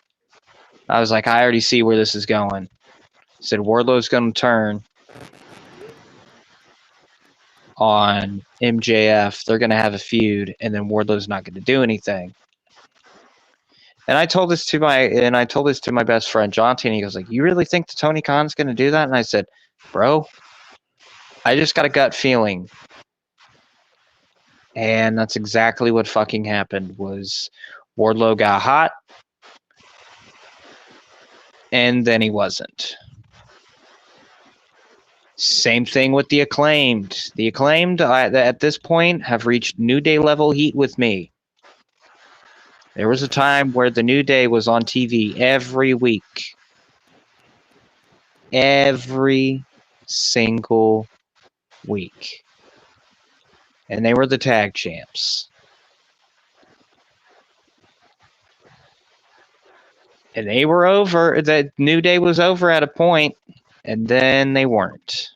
I was like, I already see where this is going. I said, Wardlow's going to turn on MJF. They're going to have a feud, and then Wardlow's not going to do anything. And I told this to my best friend Jonty, and he goes like, "You really think that Tony Khan's going to do that?" And I said, "Bro, I just got a gut feeling." And that's exactly what fucking happened. Was Wardlow got hot, and then he wasn't. Same thing with the Acclaimed. The Acclaimed at this point have reached New Day level heat with me. There was a time where the New Day was on TV every week. Every single week. And they were the tag champs. And they were over. The New Day was over at a point, and then they weren't.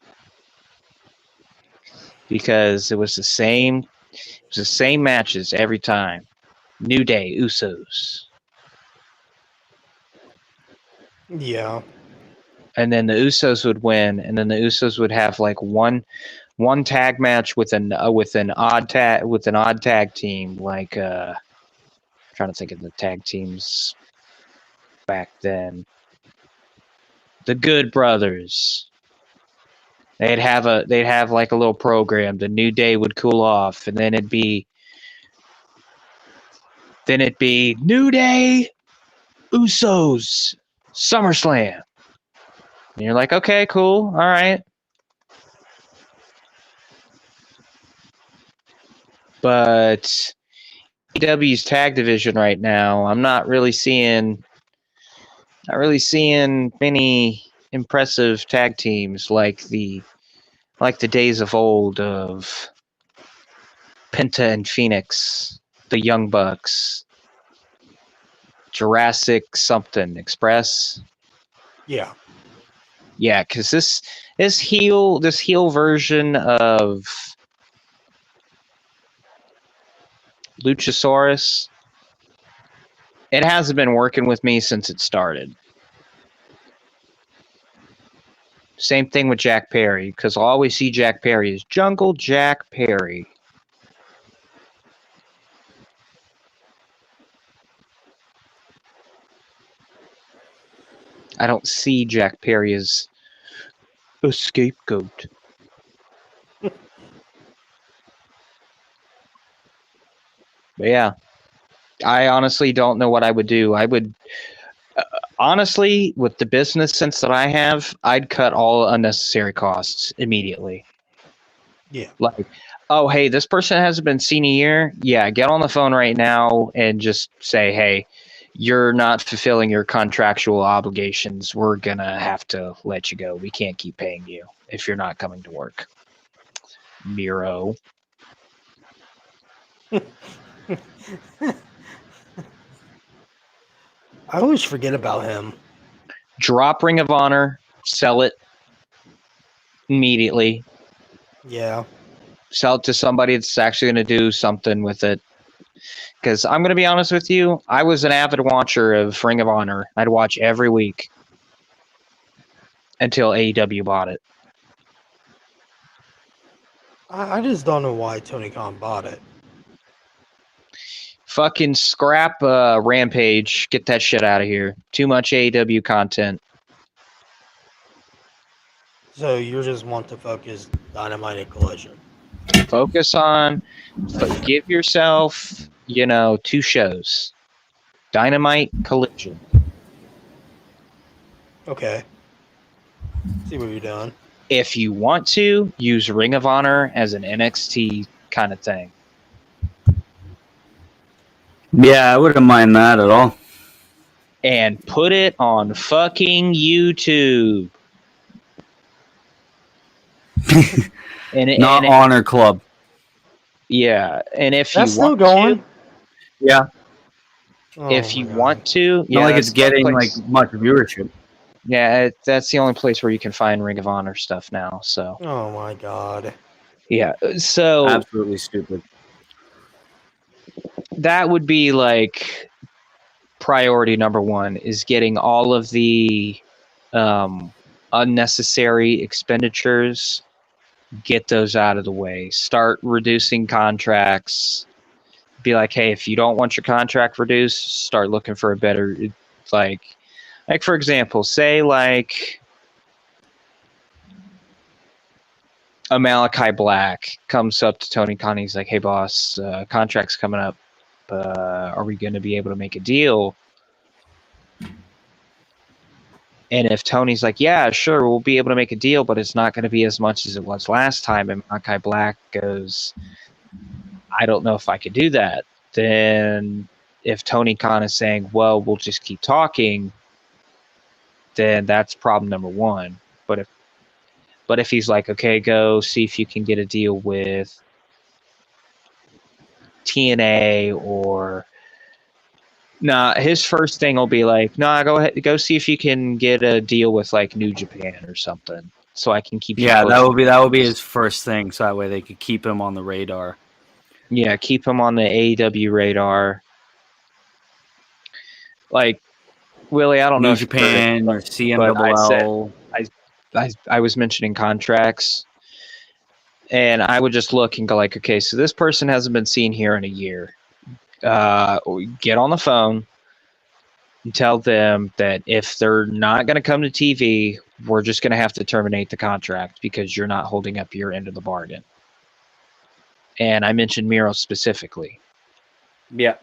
Because it was the same matches every time. New Day, Usos. Yeah. And then the Usos would win, and then the Usos would have like one tag match with an odd tag team, like trying to think of the tag teams. back then. The Good Brothers. They'd have like a little program. The New Day would cool off, and then it'd be New Day, Usos, SummerSlam. And you're like, okay, cool, all right. But AEW's tag division right now, I'm not really seeing many impressive tag teams like the days of old of Penta and Phoenix, the Young Bucks, Jurassic something Express. Yeah. Yeah, because this heel version of Luchasaurus, it hasn't been working with me since it started. Same thing with Jack Perry, because I'll always see Jack Perry as Jungle Jack Perry. I don't see Jack Perry as a scapegoat. But yeah, I honestly don't know what I would do. I would, honestly, with the business sense that I have, I'd cut all unnecessary costs immediately. Yeah. Like, oh, hey, this person hasn't been seen a year. Yeah, get on the phone right now and just say, hey, you're not fulfilling your contractual obligations. We're going to have to let you go. We can't keep paying you if you're not coming to work. Miro. I always forget about him. Drop Ring of Honor, sell it immediately. Yeah. Sell it to somebody that's actually going to do something with it. Because I'm going to be honest with you, I was an avid watcher of Ring of Honor. I'd watch every week until AEW bought it. I just don't know why Tony Khan bought it. Fucking scrap Rampage. Get that shit out of here. Too much AEW content. So you just want to focus Dynamite and Collision. Focus on, give yourself, 2 shows. Dynamite, Collision. Okay. See what you're doing. If you want to, use Ring of Honor as an NXT kind of thing. Yeah, I wouldn't mind that at all. And put it on fucking YouTube. Not Honor Club. Yeah, and if that's you want still going. to, yeah. If you want to, not like it's getting like much viewership. Yeah, that's the only place where you can find Ring of Honor stuff now. So. Oh my god. Yeah. So. Absolutely stupid. That would be like priority number 1 is getting all of the unnecessary expenditures. Get those out of the way. Start reducing contracts. Be like, hey, if you don't want your contract reduced, start looking for a better, like for example, say like a Malachi Black comes up to Tony Khan. He's like, hey, boss, contract's coming up. Are we going to be able to make a deal? And if Tony's like, yeah, sure, we'll be able to make a deal, but it's not going to be as much as it was last time, and Malachi Black goes, I don't know if I could do that, then if Tony Khan is saying, well, we'll just keep talking, then that's problem number 1. But if he's like, okay, go see if you can get a deal with TNA or... Nah, his first thing will be like, nah, go ahead, go see if you can get a deal with like New Japan or something, so I can keep. Yeah, that would be his first thing, so that way they could keep him on the radar. Yeah, keep him on the AEW radar. Like Willie, I don't know New Japan or CMLL. I was mentioning contracts, and I would just look and go like, okay, so this person hasn't been seen here in a year. Get on the phone, tell them that if they're not going to come to TV, we're just going to have to terminate the contract because you're not holding up your end of the bargain. And I mentioned Miro specifically. Yeah.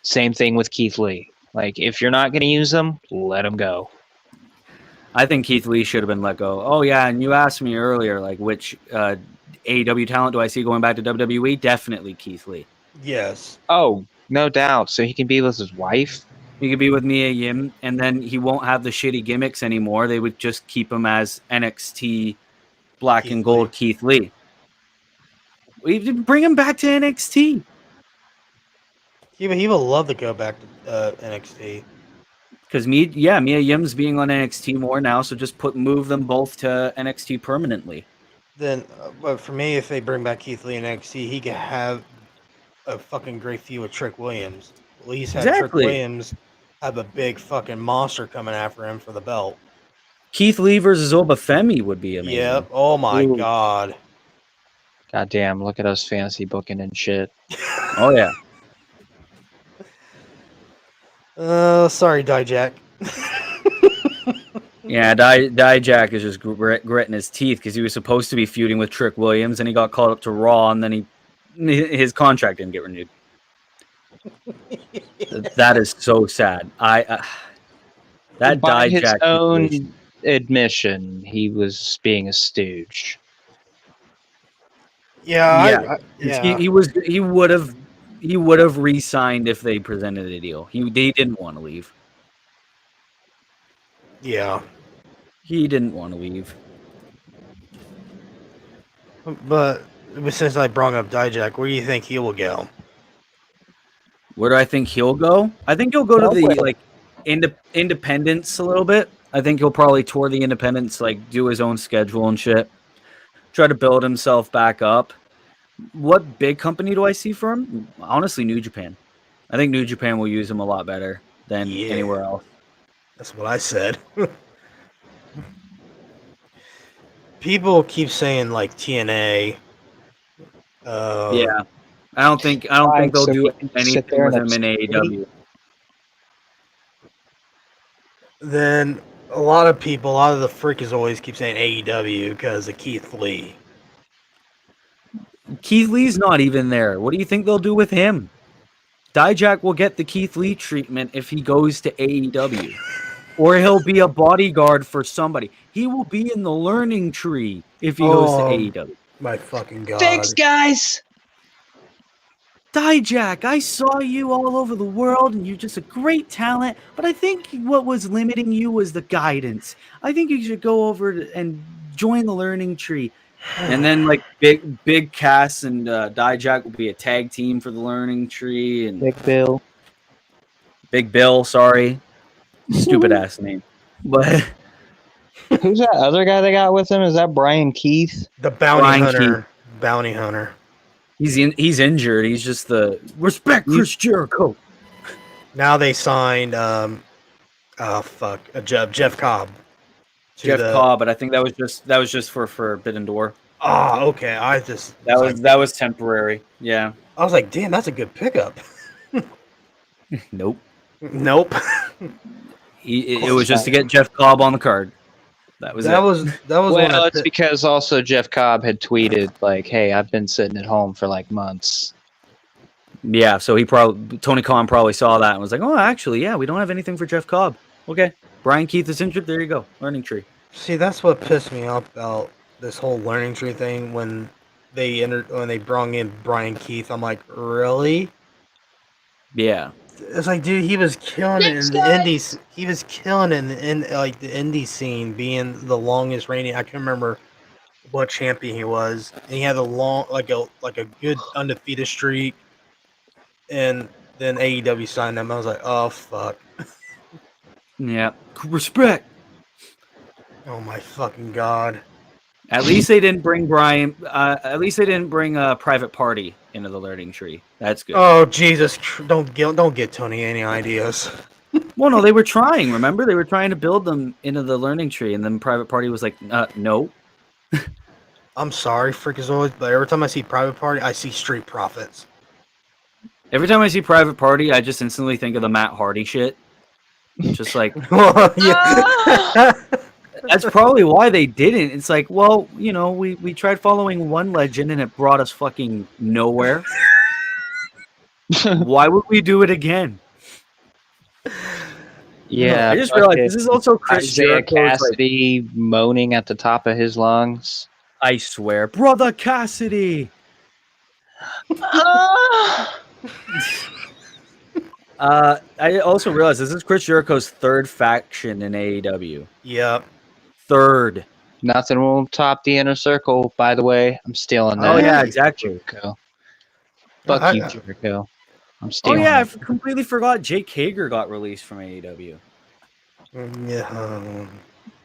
Same thing with Keith Lee. Like, if you're not going to use them, let them go. I think Keith Lee should have been let go. Oh, yeah, and you asked me earlier, like, which AEW talent do I see going back to WWE? Definitely Keith Lee. Yes. Oh, no doubt. So he can be with his wife? He could be with Mia Yim, and then he won't have the shitty gimmicks anymore. They would just keep him as NXT Black Keith and Gold Lee. Keith Lee. We bring him back to NXT. He will love to go back to NXT. Because Mia Yim's being on NXT more now, so just move them both to NXT permanently. Then, but for me, if they bring back Keith Lee in NXT, he could have a fucking great feud with Trick Williams. At least have Trick Williams have a big fucking monster coming after him for the belt. Keith Lee versus Obafemi would be amazing. Yep. Oh my god. God damn, look at us fantasy booking and shit. Oh yeah. Sorry, Dijak. Yeah, Dijak is just gritting his teeth because he was supposed to be feuding with Trick Williams, and he got called up to Raw, and then his contract didn't get renewed. That is so sad. That By Dijak his own admission, he was being a stooge. Yeah. He would have re-signed if they presented a deal. They didn't want to leave. Yeah. He didn't want to leave. But since I brought up Dijak, where do you think he will go? Where do I think he'll go? I think he'll go to the independents a little bit. I think he'll probably tour the independents, like do his own schedule and shit. Try to build himself back up. What big company do I see for him? Honestly, New Japan. I think New Japan will use him a lot better than anywhere else. That's what I said. People keep saying like TNA. Yeah, I don't think they'll do anything with him in AEW. Then a lot of the freakers always keep saying AEW because of Keith Lee. Keith Lee's not even there. What do you think they'll do with him? Dijak will get the Keith Lee treatment if he goes to AEW. Or he'll be a bodyguard for somebody. He will be in the learning tree if he goes to AEW. My fucking God. Thanks, guys! Dijak, I saw you all over the world, and you're just a great talent, but I think what was limiting you was the guidance. I think you should go over and join the learning tree. And then, like, Big Cass and Dijak will be a tag team for the learning tree. And Big Bill, sorry. Stupid ass name. But who's that other guy they got with him? Is that Brian Keith? The bounty hunter. Bounty hunter. He's injured. He's just the respect Chris Jericho. Now they signed Jeff Cobb. Cobb, but I think that was just for Forbidden Door. Oh, okay. That was temporary. Yeah. I was like, damn, that's a good pickup. Nope. It was just to get Jeff Cobb on the card. That was well, it's because also Jeff Cobb had tweeted like, "Hey, I've been sitting at home for like months." Yeah, so Tony Khan probably saw that and was like, "Oh, actually, yeah, we don't have anything for Jeff Cobb." Okay, Brian Keith is injured. There you go, learning tree. See, that's what pissed me off about this whole learning tree thing when they brought in Brian Keith. I'm like, really? Yeah. It's like, dude, he was killing it in the indies. He was killing it in the indie scene, being the longest reigning. I can't remember what champion he was. And he had a good undefeated streak. And then AEW signed him. I was like, oh fuck. Yeah. Respect. Oh my fucking God. At least they didn't bring Brian. At least they didn't bring a Private Party into the learning tree. That's good. Oh Jesus! Don't get Tony any ideas. Well, no, they were trying. Remember, they were trying to build them into the learning tree, and then Private Party was like, "No." I'm sorry, Freakazoids, but every time I see Private Party, I see Street Profits. Every time I see Private Party, I just instantly think of the Matt Hardy shit. Just like yeah. that's probably why they didn't. It's like, well, you know, we tried following one legend and it brought us fucking nowhere. Why would we do it again? Yeah, I just realized this is also Chris Isaiah Jericho's. Cassidy moaning at the top of his lungs. I swear, brother Cassidy. I also realized this is Chris Jericho's third faction in AEW. Yep. Third. Nothing will top the Inner Circle, by the way. I'm stealing that. Oh, yeah, exactly. Jericho. Fuck you, Jericho. I'm stealing I that. completely forgot Jake Hager got released from AEW. Yeah.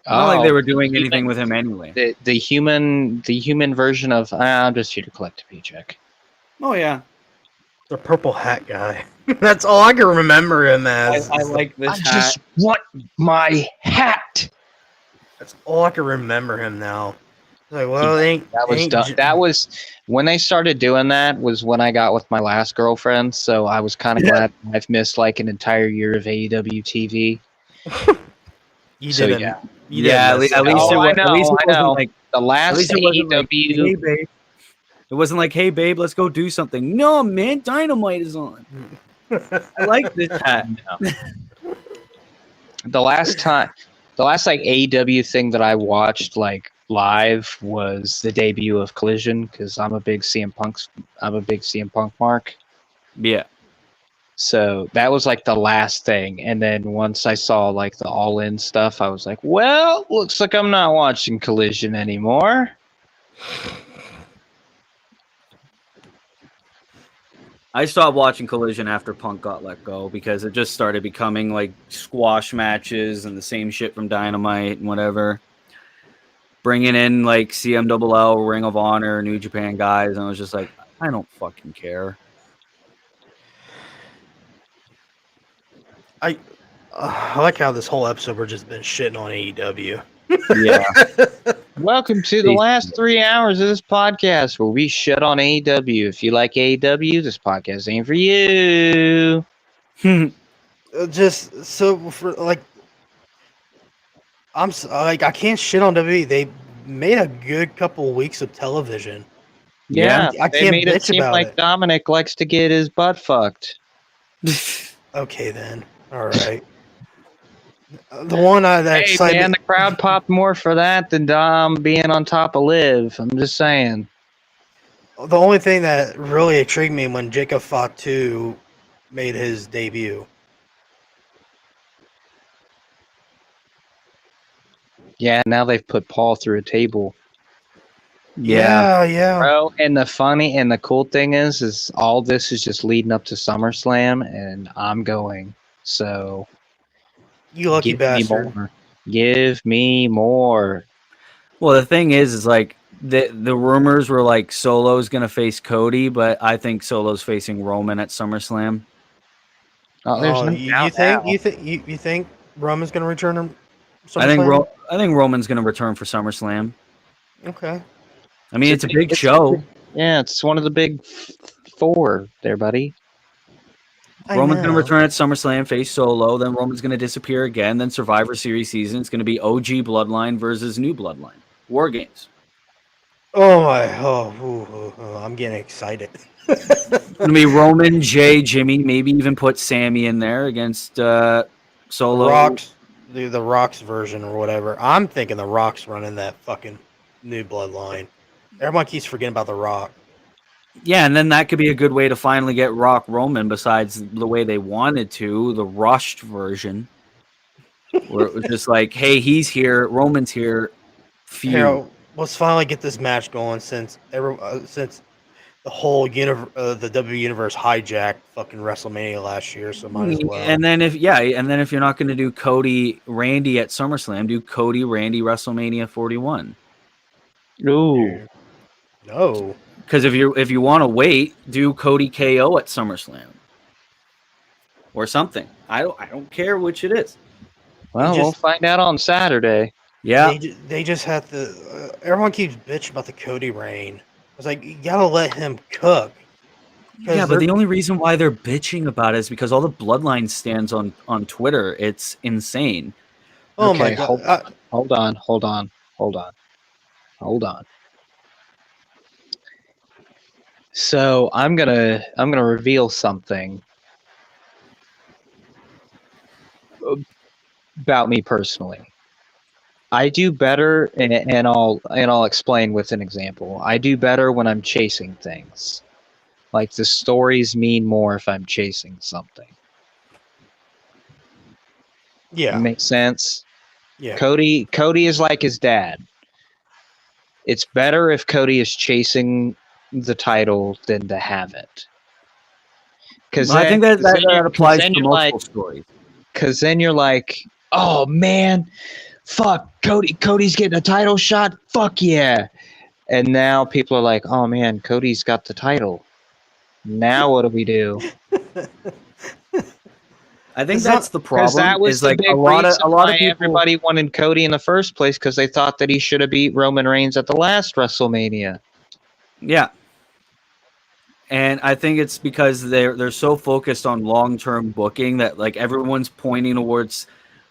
Not like they were doing anything with him anyway. The human version of I'm just here to collect a paycheck. Oh, yeah. The purple hat guy. That's all I can remember him as. I like this hat. Just want my hat. That's all I can remember him now. Like, well, That was when they started doing that. Was when I got with my last girlfriend. So I was kind of glad I've missed like an entire year of AEW TV. You so, didn't. Yeah. You didn't At least it wasn't like the last AEW. Like, hey, babe. It wasn't like, hey, babe, let's go do something. No, man, Dynamite is on. I like this hat. The last like AEW thing that I watched like live was the debut of Collision because I'm a big CM Punk mark. Yeah. So that was like the last thing, and then once I saw like the All In stuff, I was like, well, looks like I'm not watching Collision anymore. I stopped watching Collision after Punk got let go because it just started becoming like squash matches and the same shit from Dynamite and whatever. Bringing in like CMLL, Ring of Honor, New Japan guys, and I was just like, I don't fucking care. I like how this whole episode we're just been shitting on AEW. Yeah. Welcome to the last 3 hours of this podcast where we shit on AEW. If you like AEW, this podcast ain't for you. Just so for like, I can't shit on WWE. They made a good couple weeks of television. Yeah, I they can't made it bitch seem about like it. Dominic likes to get his butt fucked. Okay then, all right. The one that excited man, the crowd popped more for that than Dom being on top of Liv. I'm just saying. The only thing that really intrigued me when Jacob Fatu made his debut. Yeah, now they've put Paul through a table. Yeah. Bro, and the cool thing is all this is just leading up to SummerSlam, and I'm going. So, You lucky bastard. Give me more. Well, the thing is like the rumors were like Solo's gonna face Cody, but I think Solo's facing Roman at SummerSlam. You think Roman's gonna return to SummerSlam? I think Roman's gonna return for SummerSlam. Okay. I mean, it's a big show. It's one of the big four there, buddy. Roman's going to return at SummerSlam, face Solo. Then Roman's going to disappear again. Then Survivor Series season. It's going to be OG Bloodline versus New Bloodline. War Games. Oh my! I'm getting excited. It's going to be Roman, Jay, Jimmy. Maybe even put Sammy in there against Solo. The Rock's version or whatever. I'm thinking the Rock's running that fucking New Bloodline. Everyone keeps forgetting about the Rock. Yeah, and then that could be a good way to finally get Rock Roman. Besides the way they wanted to, the rushed version, where it was just like, "Hey, he's here, Roman's here." Let's finally get this match going since the whole the W universe hijacked fucking WrestleMania last year. So might as well. And then if you're not going to do Cody Randy at SummerSlam, do Cody Randy WrestleMania 41. Ooh, no. Because if you want to wait, do Cody KO at SummerSlam or something. I don't care which it is. Well, we'll find out on Saturday. Yeah, they just have to. Everyone keeps bitching about the Cody reign. I was like, you gotta let him cook. Yeah, but the only reason why they're bitching about it is because all the bloodline stands on Twitter. It's insane. Oh okay, my god! hold on. So I'm gonna reveal something about me personally. I do better, and I'll explain with an example. I do better when I'm chasing things. Like the stories mean more if I'm chasing something. Yeah, Makes sense. yeah. Cody is like his dad. It's better if Cody is chasing the title than to have it. Because I think that applies to multiple stories. Because then you're like, oh man, fuck, Cody's getting a title shot. Fuck yeah. And now people are like, oh man, Cody's got the title. Now what do we do? I think that's the problem. Because that was like a lot of people, everybody wanted Cody in the first place because they thought that he should have beat Roman Reigns at the last WrestleMania. Yeah. And I think it's because they're so focused on long-term booking that like everyone's pointing towards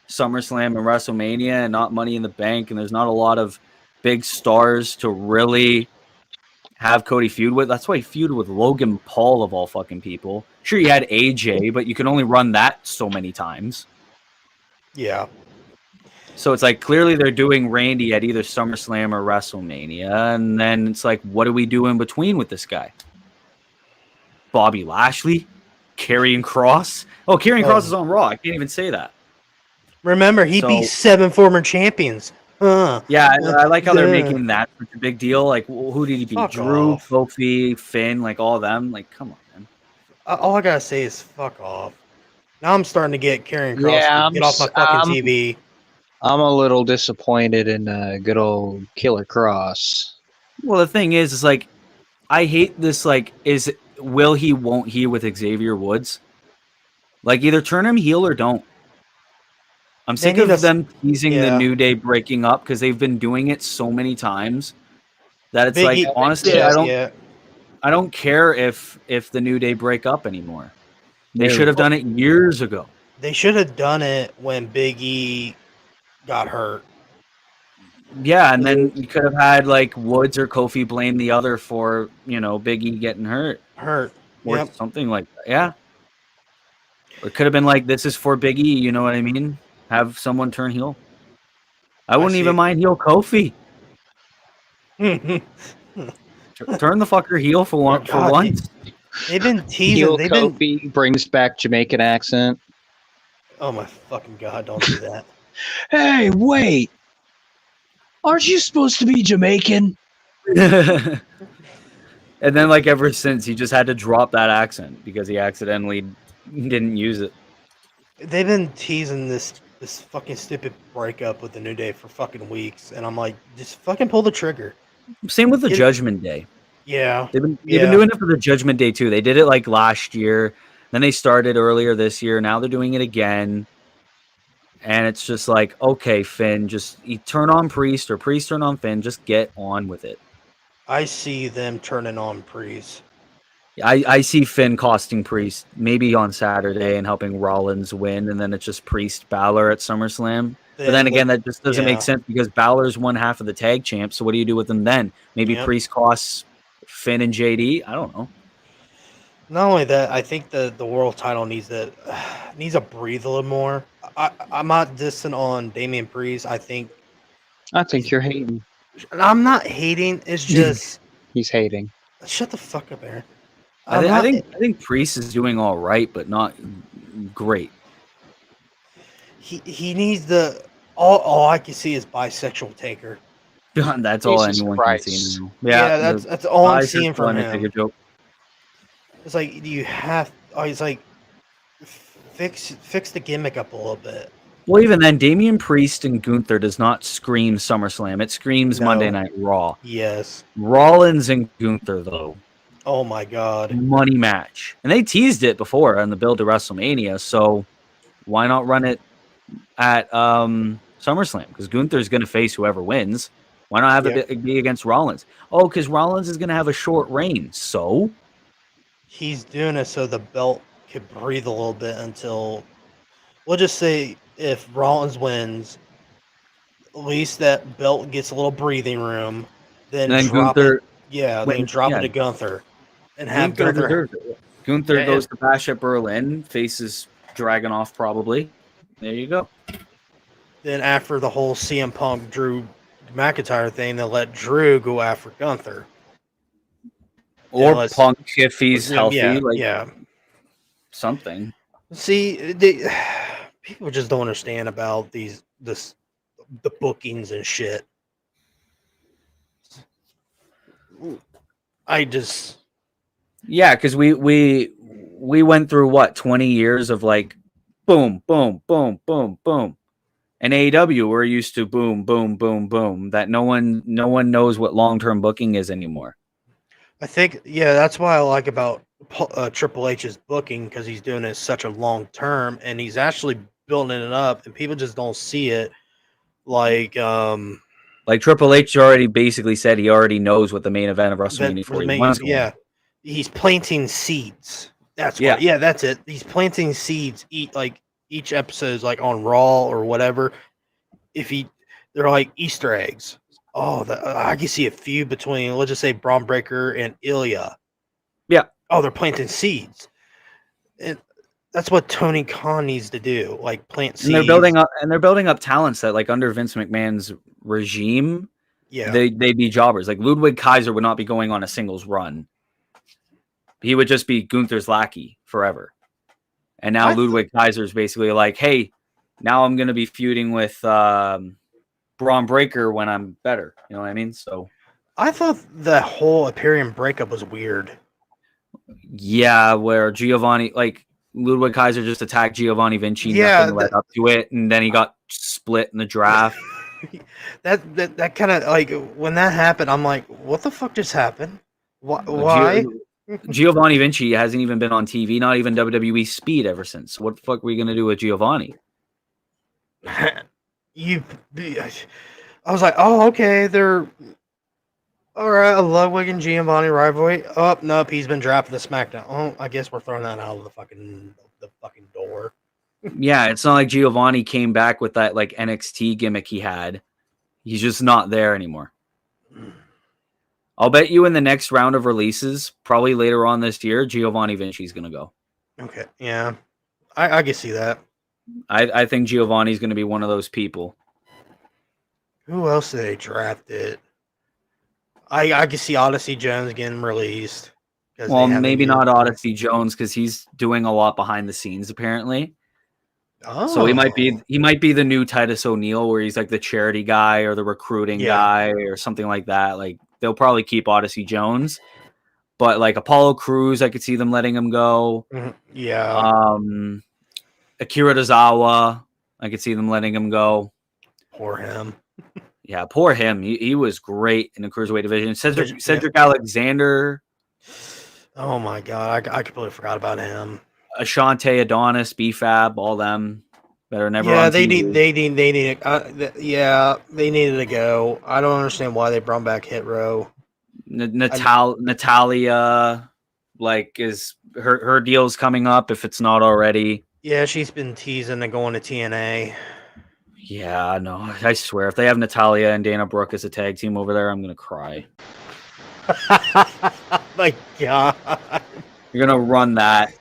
SummerSlam and WrestleMania and not Money in the Bank, and there's not a lot of big stars to really have Cody feud with. That's why he feuded with Logan Paul of all fucking people. Sure, you had AJ, but you can only run that so many times. Yeah. So it's like clearly they're doing Randy at either SummerSlam or WrestleMania, and then it's like, what do we do in between with this guy? Bobby Lashley, Karrion Kross. Oh, Karrion Kross is on Raw. I can't even say that. Remember, he beat 7 former champions. Yeah, I like how they're making that such a big deal. Like, who did he beat? Fuck Drew, off. Kofi, Finn, like all of them. Like, come on, man. All I gotta say is fuck off. Now I'm starting to get Karrion Kross to get off my fucking TV. I'm a little disappointed in good old Killer Kross. Well, the thing is like, I hate this. Like, will he, won't he with Xavier Woods? Like, either turn him heel or don't. I'm sick of them teasing the New Day breaking up because they've been doing it so many times that it's like, honestly, I don't care if the New Day break up anymore. They should have done it years ago. They should have done it when Big E got hurt. Yeah, and then you could have had like Woods or Kofi blame the other for, Big E getting hurt. Or something like that. Yeah. Or it could have been like, this is for Big E, you know what I mean? Have someone turn heel. I wouldn't even mind heel Kofi. Turn the fucker heel for once. They've been teasing. Heel Kofi brings back Jamaican accent. Oh my fucking god! Don't do that. Hey, wait! Aren't you supposed to be Jamaican? And then, like, ever since, he just had to drop that accent because he accidentally didn't use it. They've been teasing this fucking stupid breakup with the New Day for fucking weeks, and I'm like, just fucking pull the trigger. Same with the Judgment Day. Yeah. They've been doing it for the Judgment Day too. They did it like last year, then they started earlier this year. Now they're doing it again. And it's just like, okay, Finn, just turn on Priest or Priest turn on Finn. Just get on with it. I see them turning on Priest. I see Finn costing Priest maybe on Saturday and helping Rollins win, and then it's just Priest Balor at SummerSlam. But then again, that just doesn't make sense because Balor's one half of the tag champ. So what do you do with them then? Maybe Priest costs Finn and JD. I don't know. Not only that, I think the world title needs to breathe a little more. I'm not dissing on Damian Priest. I think you're hating. I'm not hating. It's just he's hating. Shut the fuck up, Aaron. I think Priest is doing all right, but not great. He needs the all I can see is bisexual Taker. God, that's all anyone can see now. Yeah, that's all I'm seeing from him. Joke. It's like he's like fix the gimmick up a little bit. Well, even then, Damian Priest and Gunther does not scream SummerSlam. It screams Monday Night Raw. Yes. Rollins and Gunther, though. Oh, my God. Money match. And they teased it before on the build to WrestleMania, so why not run it at SummerSlam? Because Gunther's going to face whoever wins. Why not have it be against Rollins? Oh, because Rollins is going to have a short reign. So he's doing it so the belt could breathe a little bit until, we'll just say, if Rollins wins, at least that belt gets a little breathing room. Then drop Gunther, it. Yeah, then drop it to Gunther, and have Gunther Gunther. deserves it. Gunther goes to Bash at Berlin, faces Dragunov probably. There you go. Then after the whole CM Punk Drew McIntyre thing, they'll let Drew go after Gunther. Or Punk if he's healthy. Yeah. Something. See, people just don't understand about the bookings and shit. Because we went through what 20 years of like boom, boom, boom, boom, boom. And AEW, we're used to boom, boom, boom, boom. That no one knows what long-term booking is anymore. I think, that's what I like about Triple H's booking, because he's doing it such a long term, and he's actually building it up, and people just don't see it. Like Triple H already basically said he already knows what the main event of WrestleMania 41 is. Yeah, he's planting seeds. That's what. Yeah, that's it. He's planting seeds. Each episode is like on Raw or whatever. They're like Easter eggs. Oh, I can see a feud between, let's just say, Braun Breaker and Ilya. Yeah. Oh, they're planting seeds. And that's what Tony Khan needs to do, like plant seeds. And they're building up talents that, like, under Vince McMahon's regime, they'd be jobbers. Like Ludwig Kaiser would not be going on a singles run. He would just be Gunther's lackey forever. And now Ludwig Kaiser's basically like, hey, now I'm going to be feuding with Braun Breaker when I'm better. You know what I mean? So I thought the whole Imperium breakup was weird. Yeah, where Giovanni, like Ludwig Kaiser just attacked Giovanni Vinci. Nothing led up to it, and then he got split in the draft. that kind of, like, when that happened, I'm like, what the fuck just happened? Why? Giovanni Vinci hasn't even been on TV, not even WWE Speed ever since. What the fuck are we gonna do with Giovanni? I was like, oh, okay, they're all right. A Ludwig and Giovanni rivalry. Oh, nope, he's been drafted to SmackDown. Oh, I guess we're throwing that out of the fucking door. Yeah, it's not like Giovanni came back with that like NXT gimmick he had. He's just not there anymore. I'll bet you in the next round of releases, probably later on this year, Giovanni Vinci's going to go. Okay, yeah. I can see that. I think Giovanni's going to be one of those people. Who else did they drafted? I can see Odyssey Jones getting released. Well, maybe not Odyssey Jones, because he's doing a lot behind the scenes, apparently. Oh. So he might be the new Titus O'Neil, where he's like the charity guy or the recruiting guy or something like that. Like, they'll probably keep Odyssey Jones, but like Apollo Crews, I could see them letting him go. Mm-hmm. Yeah. Akira Tozawa, I could see them letting him go. Poor him. Yeah, poor him. He was great in the cruiserweight division. Cedric Alexander. Oh my god, I completely forgot about him. Ashante, Adonis, BFAB, all them that are never. Yeah, they needed. They needed to go. I don't understand why they brought back Hit Row. Natalia, like, is her deal's coming up if it's not already. Yeah, she's been teasing to going to TNA. Yeah, no, I swear, if they have Natalia and Dana Brooke as a tag team over there, I'm gonna cry. My God, you're gonna run that.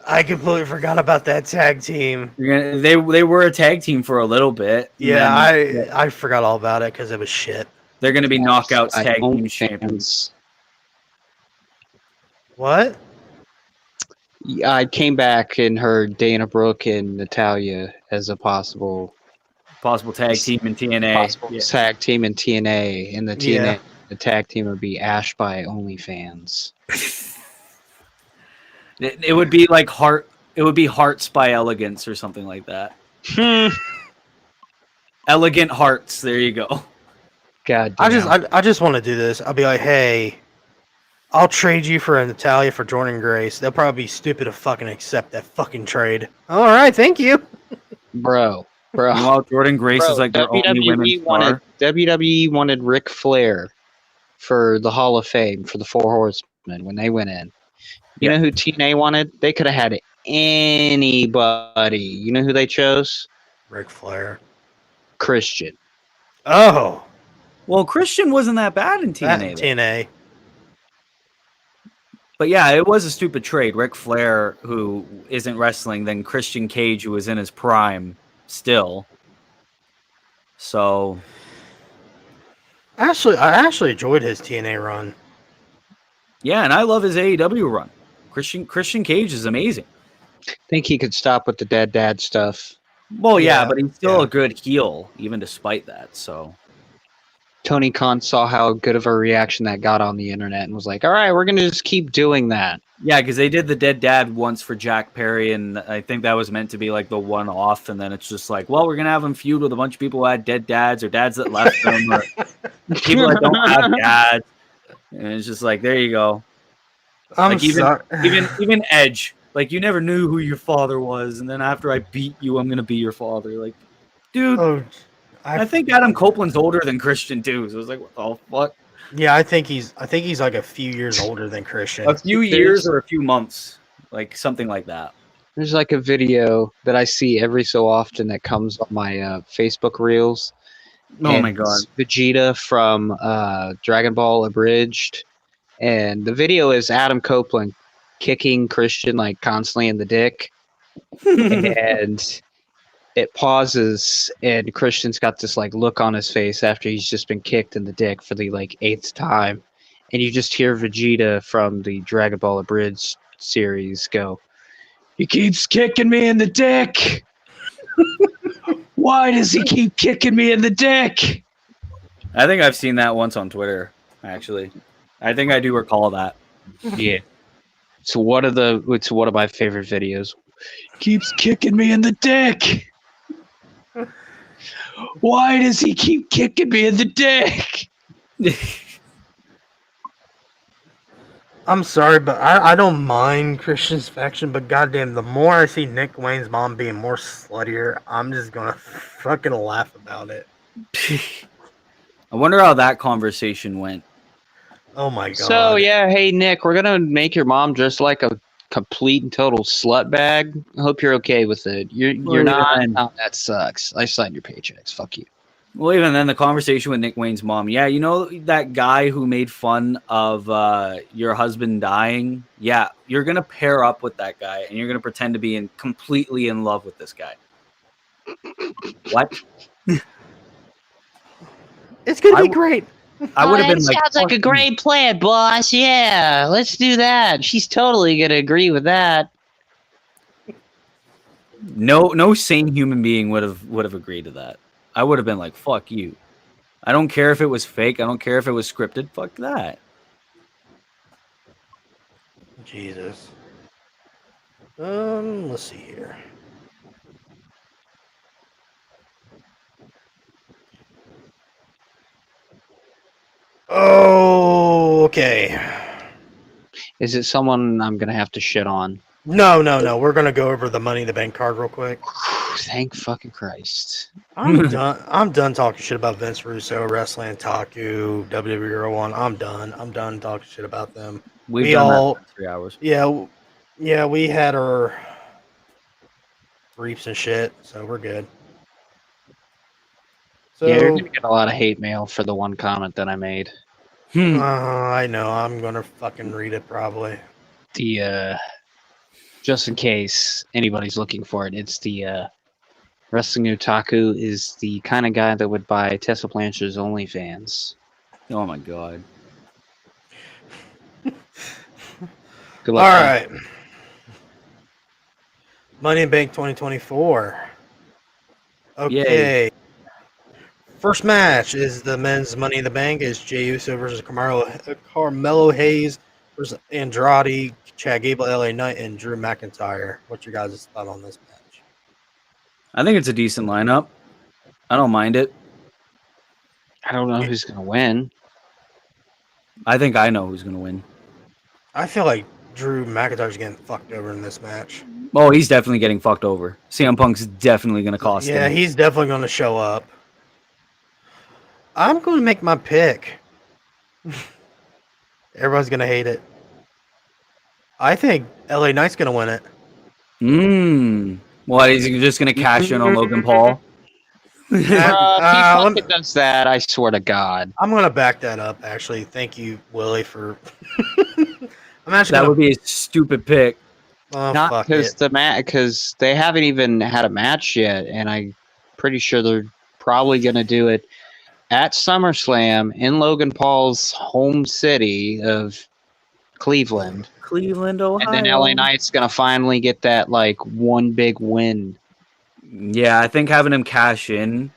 I completely forgot about that tag team. They were a tag team for a little bit. Yeah, I forgot all about it because it was shit. They're going to be Knockouts tag team champions. What? I came back and heard Dana Brooke and Natalia as a possible tag team in TNA. Tag team in TNA, and the TNA the tag team would be Ash by OnlyFans. It would be like It would be Hearts by Elegance or something like that. Elegant Hearts. There you go. God. I just want to do this. I'll be like, hey, I'll trade you for a Natalia for Jordan Grace. They'll probably be stupid to fucking accept that fucking trade. All right, thank you, bro. Well, Jordan Grace is like their only women's star. WWE wanted Ric Flair for the Hall of Fame for the Four Horsemen when they went in. You know who TNA wanted? They could have had anybody. You know who they chose? Ric Flair. Christian. Oh. Well, Christian wasn't that bad in TNA. TNA. But yeah, it was a stupid trade. Ric Flair, who isn't wrestling, then Christian Cage, who was in his prime still. So, I actually enjoyed his TNA run. Yeah, and I love his AEW run. Christian Cage is amazing. I think he could stop with the dead dad stuff. Well, yeah, but he's still a good heel, even despite that. So Tony Khan saw how good of a reaction that got on the internet and was like, all right, we're going to just keep doing that. Yeah, because they did the dead dad once for Jack Perry, and I think that was meant to be like the one-off, and then it's just like, well, we're going to have him feud with a bunch of people who had dead dads or dads that left them or people that don't have dads. And it's just like, there you go. I'm sorry. Even Edge, like, you never knew who your father was, and then after I beat you, I'm going to be your father. Like, dude, I think Adam Copeland's older than Christian, too. So it was like, what the fuck? Yeah, I think he's like a few years older than Christian. A few years or a few months, like something like that. There's like a video that I see every so often that comes on my Facebook reels. Oh my god! Vegeta from Dragon Ball Abridged, and the video is Adam Copeland kicking Christian like constantly in the dick, and it pauses, and Christian's got this like look on his face after he's just been kicked in the dick for the like 8th time, and you just hear Vegeta from the Dragon Ball Abridged series go, "He keeps kicking me in the dick. Why does he keep kicking me in the dick?" I think I've seen that once on Twitter, actually. I think I do recall that. Yeah. It's one of my favorite videos. Keeps kicking me in the dick. Why does he keep kicking me in the dick? I'm sorry, but I don't mind Christian's faction, but goddamn, the more I see Nick Wayne's mom being more sluttier, I'm just gonna fucking laugh about it. I wonder how that conversation went. Oh my god. So yeah, hey Nick, we're gonna make your mom dress like a complete and total slut bag. I hope you're okay with it. You're not. Oh, that sucks. I signed your paychecks. Fuck you. Well, even then, the conversation with Nick Wayne's mom. Yeah, you know that guy who made fun of your husband dying? Yeah, you're going to pair up with that guy, and you're going to pretend to be completely in love with this guy. What? It's going to be great. I would have been like, sounds like a great plan, boss. Yeah, let's do that. She's totally going to agree with that. No sane human being would have agreed to that. I would have been like, fuck you. I don't care if it was fake. I don't care if it was scripted. Fuck that. Jesus. Let's see here. Oh, okay. Is it someone I'm going to have to shit on? No. We're going to go over the Money in the Bank card real quick. Thank fucking Christ. I'm done talking shit about Vince Russo, Wrestling Taku, WWE 01. I'm done talking shit about them. We done that for 3 hours. Yeah, we had our briefs and shit, so we're good. So, yeah, you're going to get a lot of hate mail for the one comment that I made. I know. I'm going to fucking read it probably. Just in case anybody's looking for it, it's the Wrestling Otaku is the kind of guy that would buy Tessa Blanchard's OnlyFans. Oh my god. Good luck. All right. Money in Bank 2024. Okay. Yay. First match is the men's Money in the Bank. Is Jey Uso versus Carmelo Hayes versus Andrade, Chad Gable, LA Knight, and Drew McIntyre. What's your guys' thought on this match? I think it's a decent lineup. I don't mind it. I don't know who's going to win. I think I know who's going to win. I feel like Drew McIntyre's getting fucked over in this match. Oh, he's definitely getting fucked over. CM Punk's definitely going to cost him. Yeah, he's definitely going to show up. I'm going to make my pick. Everybody's going to hate it. I think LA Knight's gonna win it. What, is he just gonna cash in on Logan Paul? He fucking does that, I swear to God. I'm gonna back that up, actually. Thank you, Willie, for that would be a stupid pick. Oh, not because they haven't even had a match yet, and I'm pretty sure they're probably gonna do it at SummerSlam in Logan Paul's home city of Cleveland. Cleveland, Ohio. And then LA Knight's gonna finally get that like one big win. Yeah, I think having him cash in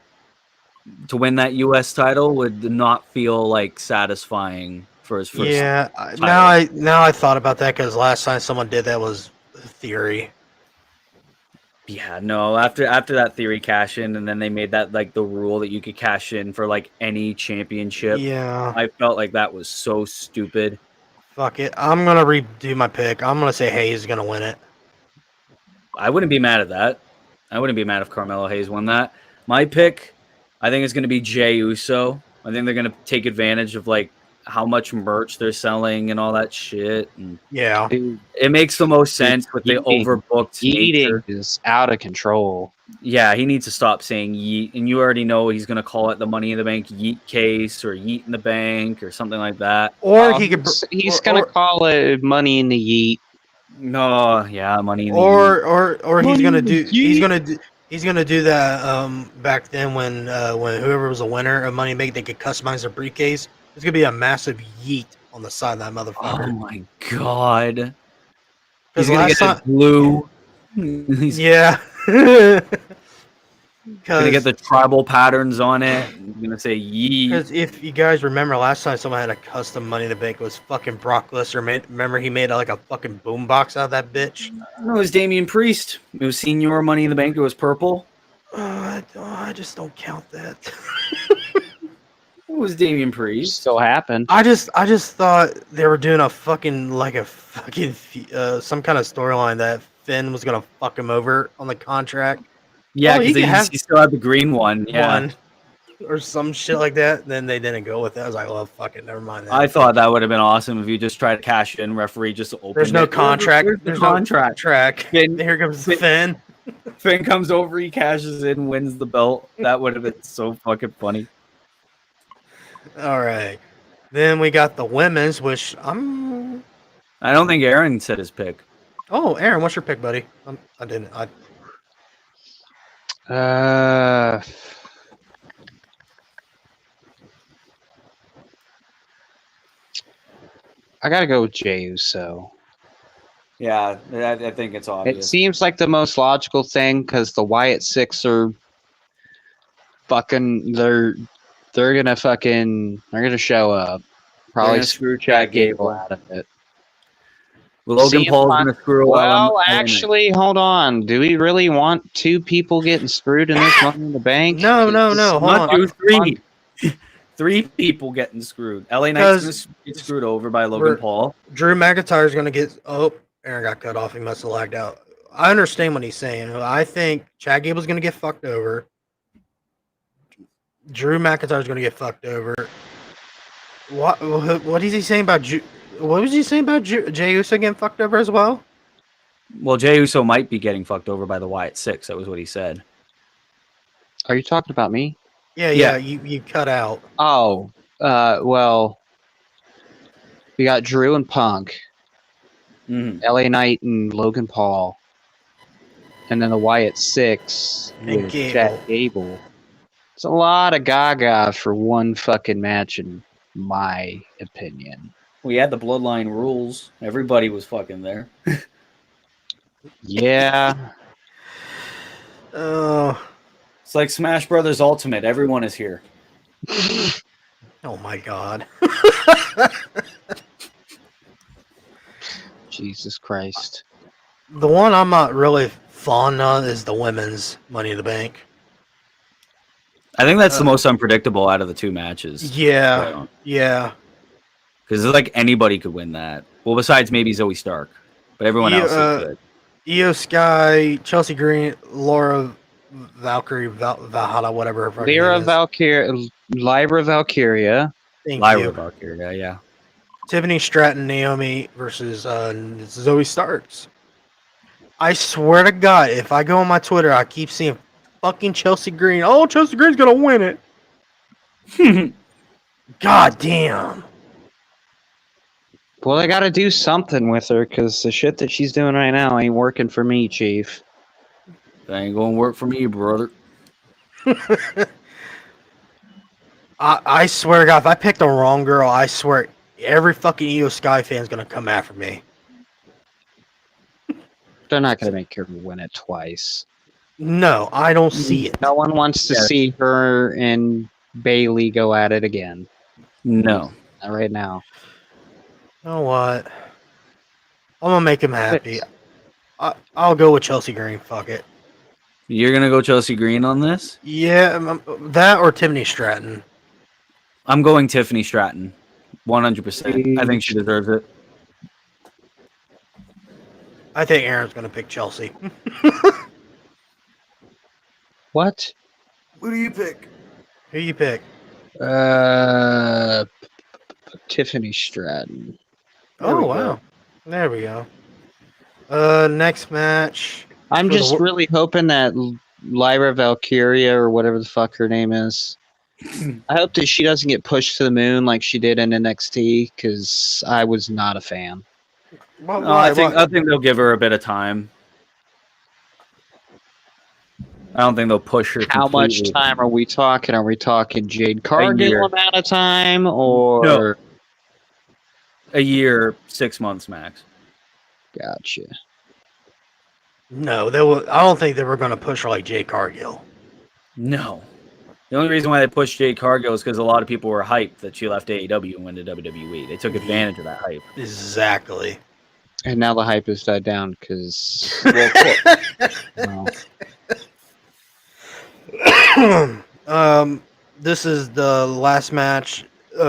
to win that U.S. title would not feel like satisfying for his first. Yeah, title. now I thought about that because last time someone did that was Theory. Yeah, no. After that Theory cash in, and then they made that like the rule that you could cash in for like any championship. Yeah, I felt like that was so stupid. Fuck it, I'm gonna redo my pick. I'm gonna say Hayes is gonna win it. I wouldn't be mad at that. I wouldn't be mad if Carmelo Hayes won that. My pick, I think, is going to be Jey Uso. I think they're going to take advantage of like how much merch they're selling and all that shit. And yeah, it makes the most sense with the overbooked nature. Is out of control. Yeah, he needs to stop saying yeet, and you already know he's going to call it the Money in the Bank yeet case or yeet in the bank or something like that. Or he could. He's going to call it Money in the Yeet. No, yeah, Money in the Yeet. Or he's going to do. He's gonna do that. Back then, when whoever was a winner of Money in the Bank, they could customize their briefcase. There's gonna be a massive yeet on the side of that motherfucker. Oh my god! He's gonna get it blue. Yeah. Gonna get the tribal patterns on it. I'm gonna say yeet. Because if you guys remember last time someone had a custom Money in the Bank, it was fucking Brock Lesnar. Remember he made like a fucking boombox out of that bitch? No, it was Damian Priest. It was Senior Money in the Bank. It was purple. I just don't count that. It was Damian Priest. Still happened. I just thought they were doing some kind of storyline that Finn was gonna fuck him over on the contract. Yeah, because he still had the green one. Yeah. Or some shit like that. Then they didn't go with it. I was like, well, fuck it, never mind that. I thought that would have been awesome if you just tried to cash in. Referee just opened. There's no contract. There's no contract. Finn, here comes Finn. Finn comes over. He cashes in, wins the belt. That would have been so fucking funny. All right. Then we got the women's, which I don't think Aaron said his pick. Oh, Aaron, what's your pick, buddy? I didn't. I gotta go with Jey Uso. Yeah, I think it's obvious. It seems like the most logical thing because the Wyatt Six are fucking. They're gonna show up. Probably screw Chad Gable out of it. Logan Paul's gonna screw away. Well, actually, hold on. Do we really want two people getting screwed in this Money in the Bank? No. Hold on. Three people getting screwed. LA Knight's gonna get screwed over by Logan Paul. Drew McIntyre's gonna get. Oh, Aaron got cut off. He must have lagged out. I understand what he's saying. I think Chad Gable's gonna get fucked over. Drew McIntyre's gonna get fucked over. What is he saying about? What was he saying about Jey Uso getting fucked over as well? Well, Jey Uso might be getting fucked over by the Wyatt Six. That was what he said. Are you talking about me? Yeah. You cut out. Oh, well, we got Drew and Punk, LA Knight and Logan Paul, and then the Wyatt Six with Chad Gable. It's a lot of gaga for one fucking match, in my opinion. We had the Bloodline rules. Everybody was fucking there. Yeah. Oh. It's like Smash Brothers Ultimate. Everyone is here. Oh my god. Jesus Christ. The one I'm not really fond of is the women's Money in the Bank. I think that's the most unpredictable out of the two matches. Yeah. Because it's like anybody could win that. Well, besides maybe Zoe Stark. But everyone else is good. Io Sky, Chelsea Green, Laura Valkyrie, Valhalla, whatever her Lyra Valkyria. Thank Lyra you. Valkyria, yeah. Tiffany Stratton, Naomi versus Zoe Starks. I swear to God, if I go on my Twitter, I keep seeing fucking Chelsea Green. Oh, Chelsea Green's gonna win it. God damn. Well, I got to do something with her because the shit that she's doing right now ain't working for me, Chief. That ain't gonna work for me, brother. I swear to God, if I pick the wrong girl, I swear every fucking Io Sky fan's gonna come after me. They're not going to make her win it twice. No, I don't see it. No one wants to see her and Bailey go at it again. No. Not right now. You know what? I'm gonna make him happy. I'll go with Chelsea Green. Fuck it. You're gonna go Chelsea Green on this? Yeah, that or Tiffany Stratton. I'm going Tiffany Stratton. 100%. I think she deserves it. I think Aaron's gonna pick Chelsea. What? Who do you pick? Who you pick? Tiffany Stratton. Oh wow. There we go. Next match. I'm just really hoping that Lyra Valkyria or whatever the fuck her name is. I hope that she doesn't get pushed to the moon like she did in NXT because I was not a fan. I think they'll give her a bit of time. I don't think they'll push her. How much time are we talking? Are we talking Jade Cargill amount of time or no. A year, 6 months max? Gotcha. No, I don't think they were going to push her like Jade Cargill. No. The only reason why they pushed Jade Cargill is because a lot of people were hyped that she left AEW and went to WWE. They took advantage of that hype. Exactly. And now the hype has died down because. This is the last match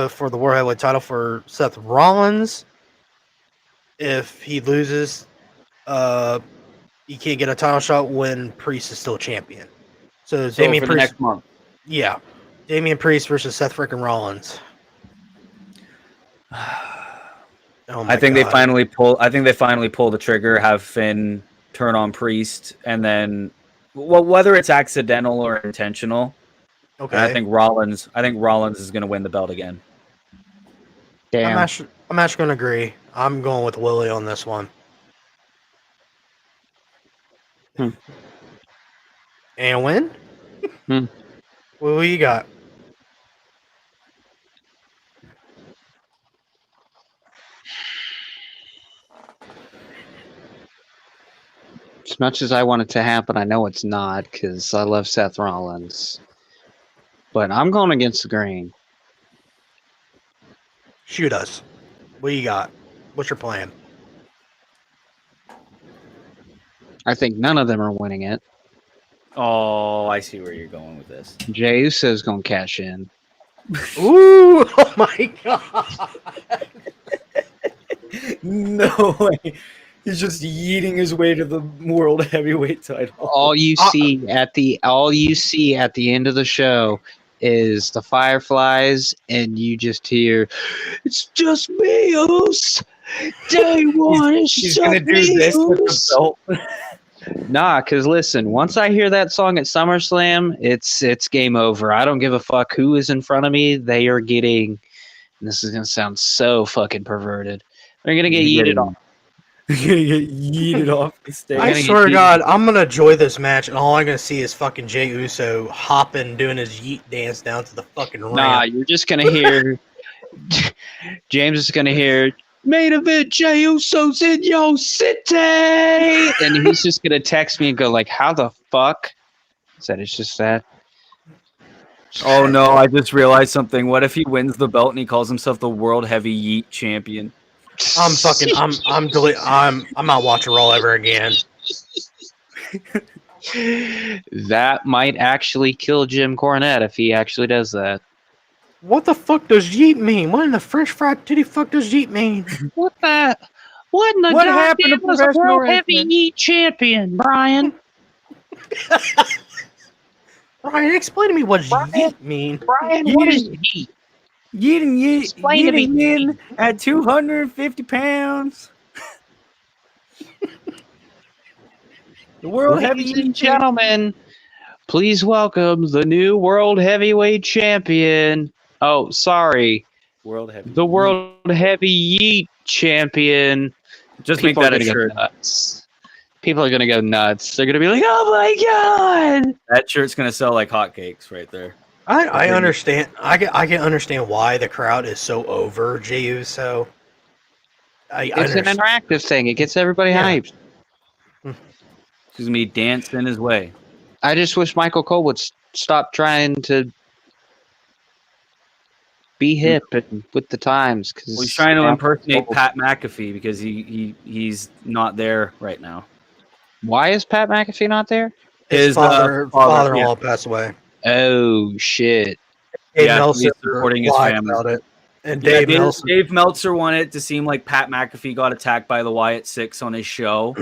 for the World Heavyweight title for Seth Rollins. If he loses, he can't get a title shot when Priest is still champion. So Damian Priest next month. Yeah, Damian Priest versus Seth freaking Rollins. I think they finally pull the trigger, have Finn turn on Priest, and then whether it's accidental or intentional. Okay. I think Rollins is going to win the belt again. Damn. I'm actually going to agree. I'm going with Willie on this one. And win? What do you got? As much as I want it to happen, I know it's not because I love Seth Rollins. But I'm going against the green. Shoot us. What do you got? What's your plan? I think none of them are winning it. Oh, I see where you're going with this. Jey Uso's going to cash in. Ooh! Oh my god! No way. He's just yeeting his way to the world heavyweight title. All you see at the end of the show is the Fireflies, and you just hear, "It's just me, Us. Day one, he's gonna do this with the belt." Nah, because listen, once I hear that song at SummerSlam, it's game over. I don't give a fuck who is in front of me. They are getting, and this is gonna sound so fucking perverted. They're gonna get yeeted off. You're gonna get yeeted off the stage. I swear to God, I'm gonna enjoy this match, and all I'm gonna see is fucking Jey Uso hopping, doing his yeet dance down to the fucking ramp. Nah, you're just gonna hear. James is gonna hear main event Jey Uso's in your city, and he's just gonna text me and go like, "How the fuck?" Said it's just that. Oh no! I just realized something. What if he wins the belt and he calls himself the World Heavy Yeet Champion? I'm not watching Raw ever again. That might actually kill Jim Cornette if he actually does that. What the fuck does yeet mean? What in the French fried titty fuck does yeet mean? What the? What in the What happened to was a professional World Heavy wrestling? Yeet Champion, Brian? Brian, explain to me what yeet mean. Brian, what is yeet? Yin at 250 pounds. The world Ladies and gentlemen, please welcome the new world heavyweight champion. Oh, sorry. The world heavy yeet champion. Just make that a shirt. People are gonna go nuts. They're gonna be like, "Oh my god!" That shirt's gonna sell like hotcakes right there. I understand. I can understand why the crowd is so over Jey Uso. It's an interactive thing. It gets everybody hyped. Excuse me, dance in his way. I just wish Michael Cole would stop trying to be hip and with the times. Because he's trying to impersonate Pat McAfee because he's not there right now. Why is Pat McAfee not there? His father-in-law passed away. Oh shit! Dave Meltzer supporting his family about it, and Dave Meltzer wanted it to seem like Pat McAfee got attacked by the Wyatt Six on his show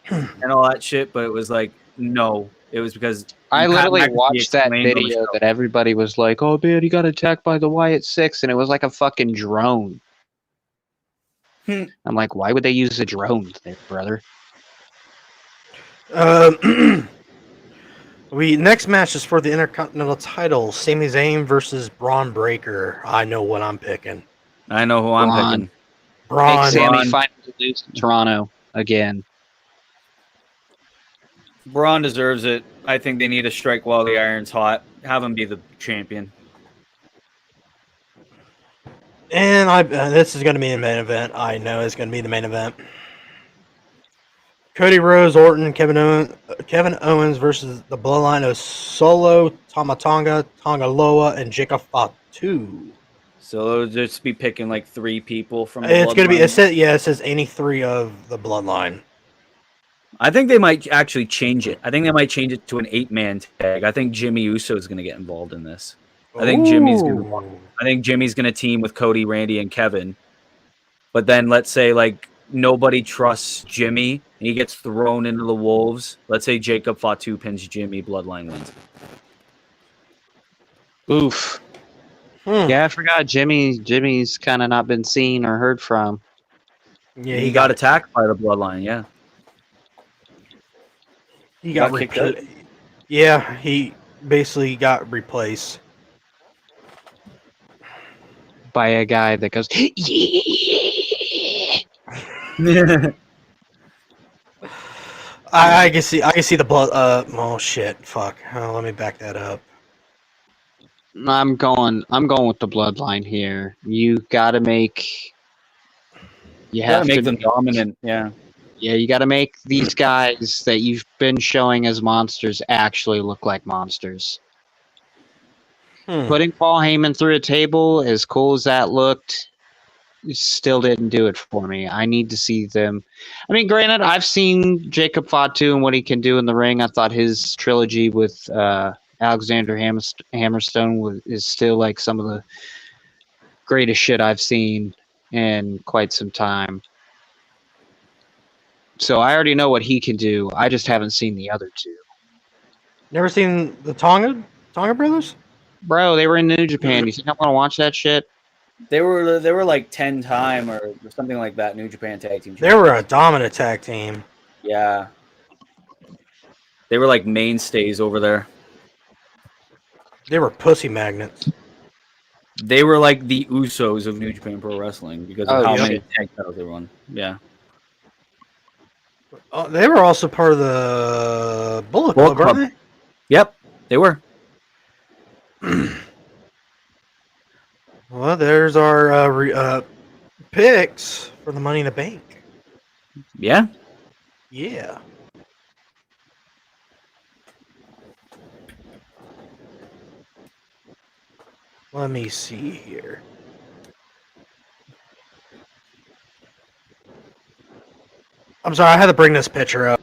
and all that shit, but it was like no, it was because I literally watched that video that everybody was like, "Oh man, he got attacked by the Wyatt Six," and it was like a fucking drone. I'm like, why would they use a drone there, brother? Next match is for the Intercontinental title. Sami Zayn versus Braun Breaker. I know what I'm picking. I know who I'm picking. Braun. Sami finally lose to Toronto again. Braun deserves it. I think they need to strike while the iron's hot. Have him be the champion. And this is going to be the main event. I know it's going to be the main event. Cody Rhodes, Orton, Kevin Owens versus the Bloodline of Solo, Tama Tonga, Tonga Loa, and Jacob Fatu. So they'll just be picking like 3 people from the It's Bloodline? going to be, it says any 3 of the Bloodline. I think they might actually change it. I think they might change it to an 8-man tag. I think Jimmy Uso is going to get involved in this. I think Jimmy's going to team with Cody, Randy, and Kevin. But then let's say like nobody trusts Jimmy and he gets thrown into the wolves. Let's say Jacob Fatu pins Jimmy, Bloodline wins. Oof. Yeah, I forgot Jimmy's kind of not been seen or heard from. Yeah, he got attacked by the Bloodline, yeah. He got kicked out. Yeah, he basically got replaced by a guy that goes, yeah. I can see the blood. Oh shit! Fuck. Let me back that up. I'm going with the Bloodline here. You gotta make. You have to make them dominant. Yeah. Yeah, you got to make these guys that you've been showing as monsters actually look like monsters. Putting Paul Heyman through a table, as cool as that looked, still didn't do it for me. I need to see them. I mean, granted, I've seen Jacob Fatu and what he can do in the ring. I thought his trilogy with Alexander Hammerstone is still like some of the greatest shit I've seen in quite some time. So I already know what he can do. I just haven't seen the other 2. Never seen the Tonga brothers? Bro, they were in New Japan. You think I want to watch that shit? They were like 10-time or something like that. New Japan tag team. They were a dominant tag team. Yeah. They were like mainstays over there. They were pussy magnets. They were like the Usos of New Japan Pro Wrestling because of how many tag titles they won. Yeah. They were also part of the Bullet Club, weren't they? Yep, they were. Well, there's our picks for the Money in the Bank. Yeah? Yeah. Let me see here. I'm sorry, I had to bring this picture up.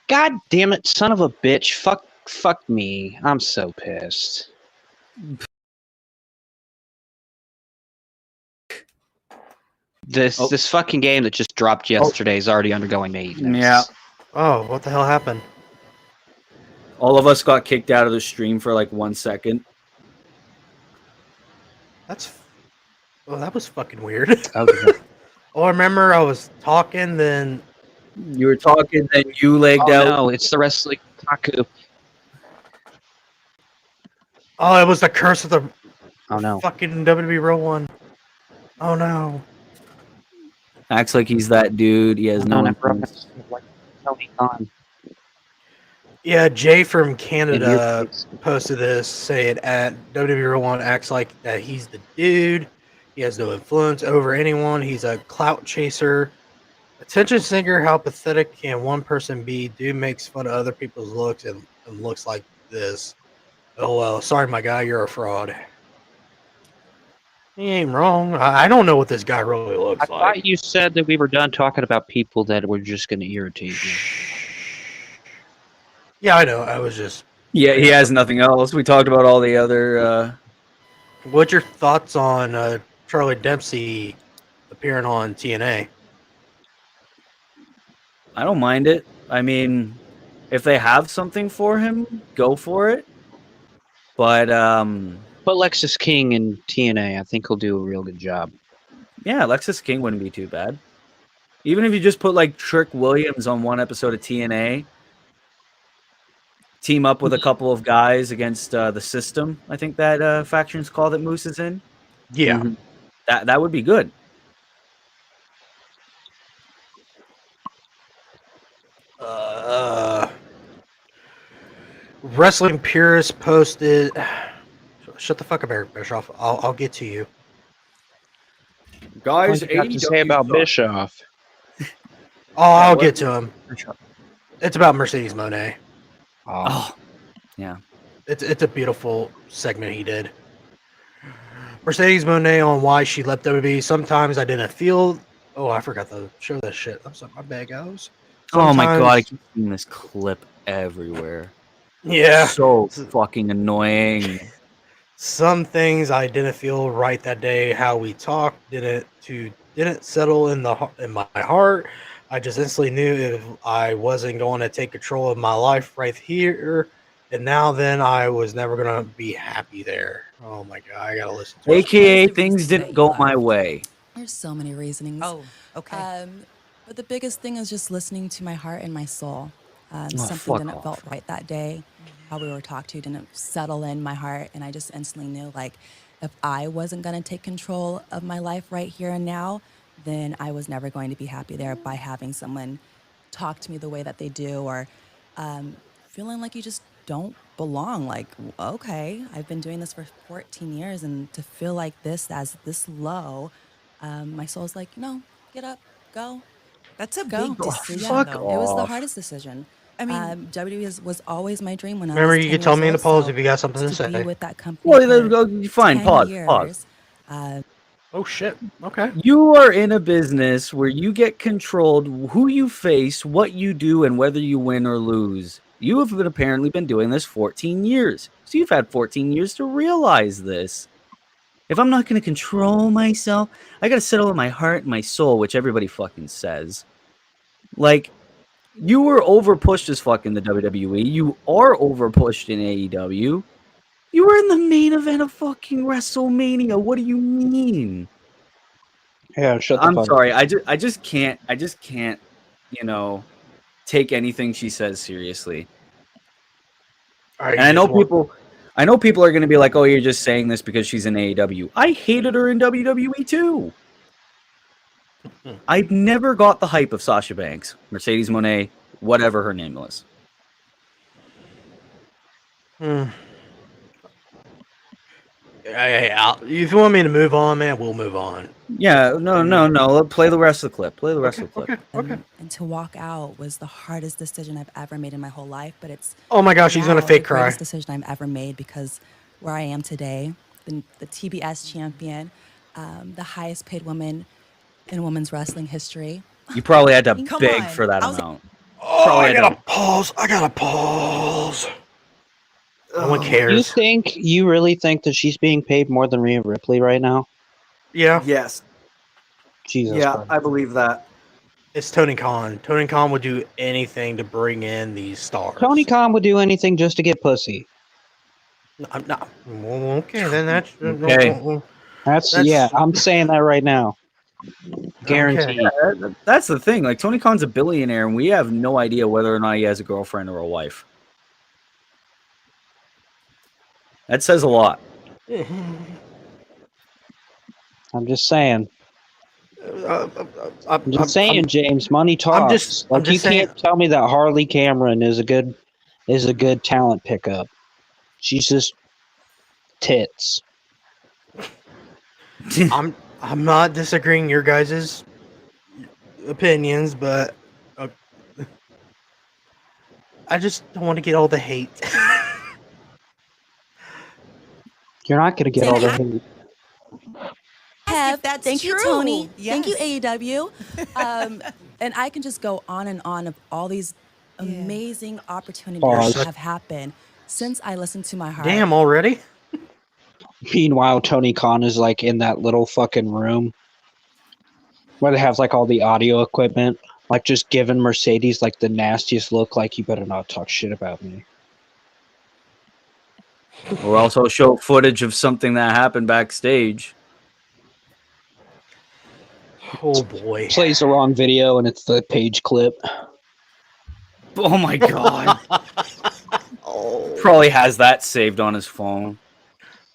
God damn it, son of a bitch. Fuck me. I'm so pissed. This fucking game that just dropped yesterday is already undergoing maintenance. Yeah. Oh, what the hell happened? All of us got kicked out of the stream for like 1 second. that was fucking weird. Okay. Oh, I remember I was talking, then You were talking, then you legged out. No, it's the wrestling Taku. Oh, it was the curse of the no. fucking WWE Raw one. Oh no. Acts like he's that dude. He has no influence. Like Tony Khan. Yeah, Jay from Canada posted this saying at WWE Raw 1 acts like that he's the dude. He has no influence over anyone. He's a clout chaser. Attention seeker, how pathetic can one person be? Dude makes fun of other people's looks and looks like this. Oh well, sorry my guy, you're a fraud. He ain't wrong. I don't know what this guy really looks like. I thought you said that we were done talking about people that were just going to irritate you. Yeah, I know. I was just... Yeah, he has nothing else. We talked about all the other... What's your thoughts on Charlie Dempsey appearing on TNA? I don't mind it. I mean, if they have something for him, go for it. But Lexus King in TNA, I think he'll do a real good job. Yeah, Lexus King wouldn't be too bad. Even if you just put like Trick Williams on one episode of TNA, team up with a couple of guys against the System, I think that faction's called that Moose is in. Yeah. Mm-hmm. That would be good. Wrestling Purist posted... Shut the fuck up, Eric Bischoff. I'll get to you. Guys, what do you have to say about Bischoff? I'll get to him. It's about Mercedes Moné. Oh, yeah. It's a beautiful segment he did. Mercedes Moné on why she left WWE. Sometimes I didn't feel... Oh, I forgot to show this shit. I'm sorry, my bad, guys. Oh my god, I keep seeing this clip everywhere. Yeah. So fucking annoying. Some things I didn't feel right that day. How we talked didn't settle in my heart. I just instantly knew if I wasn't going to take control of my life right here and now, then I was never going to be happy there. Oh my god, I gotta listen to it. AKA things didn't go my way. There's so many reasonings. Oh, okay. But the biggest thing is just listening to my heart and my soul. Something didn't felt right that day. How we were talked to didn't settle in my heart, and I just instantly knew, like, if I wasn't going to take control of my life right here and now, then I was never going to be happy there by having someone talk to me the way that they do, or feeling like you just don't belong. Like, okay, I've been doing this for 14 years, and to feel like this low, my soul's like, no, get up, go. That's a big decision. Fuck though. off. It was the hardest decision. I mean, WWE was always my dream when I was Remember, 10 you can tell years me in the old, polls so if you got something to to say. be with that company Well, for fine. 10 Pause. years, Oh shit. Okay. You are in a business where you get controlled who you face, what you do, and whether you win or lose. You have apparently been doing this 14 years. So you've had 14 years to realize this. If I'm not going to control myself, I got to settle in my heart and my soul, which everybody fucking says. Like, you were over-pushed as fuck in the WWE. You are over-pushed in AEW. You were in the main event of fucking WrestleMania. What do you mean? Yeah, shut the I'm fuck sorry. I just can't, take anything she says seriously. All right, And I know people are going to be like, "Oh, you're just saying this because she's in AEW." I hated her in WWE too. I've never got the hype of Sasha Banks, Mercedes Moné, whatever her name was. If you want me to move on, man, we'll move on. Yeah, no. Play the rest of the clip. Okay. and to walk out was the hardest decision I've ever made in my whole life. But it's Oh my gosh, she's gonna now fake the cry. greatest decision I've ever made, because where I am today, the TBS champion, the highest paid woman in women's wrestling history. You probably had to Come beg on. for that I was- amount. Oh, I gotta pause. No one cares. You really think that she's being paid more than Rhea Ripley right now? Yeah, Yes. Jesus Yeah, Christ. I believe that. it's Tony Khan. Tony Khan would do anything to bring in these stars. Tony Khan would do anything just to get pussy. I'm not. Okay, then that's Okay. Yeah, I'm saying that right now. Guaranteed. Okay. Yeah, that's the thing. Like, Tony Khan's a billionaire, and we have no idea whether or not he has a girlfriend or a wife. That says a lot. I'm just saying. I'm just saying, James. Money talks. You can't tell me that Harley Cameron is a good talent pickup. She's just tits. I'm not disagreeing your guys' opinions, but I just don't want to get all the hate. You're not going to get all the hate. Kev, thank you, Tony. Yes. Thank you, AEW. And I can just go on and on of all these amazing opportunities that have happened since I listened to my heart. Damn, already? Meanwhile, Tony Khan is like in that little fucking room where they have like all the audio equipment, like just giving Mercedes like the nastiest look, like you better not talk shit about me. Or also show footage of something that happened backstage. Oh boy. Plays the wrong video and it's the page clip. Oh my god. Probably has that saved on his phone.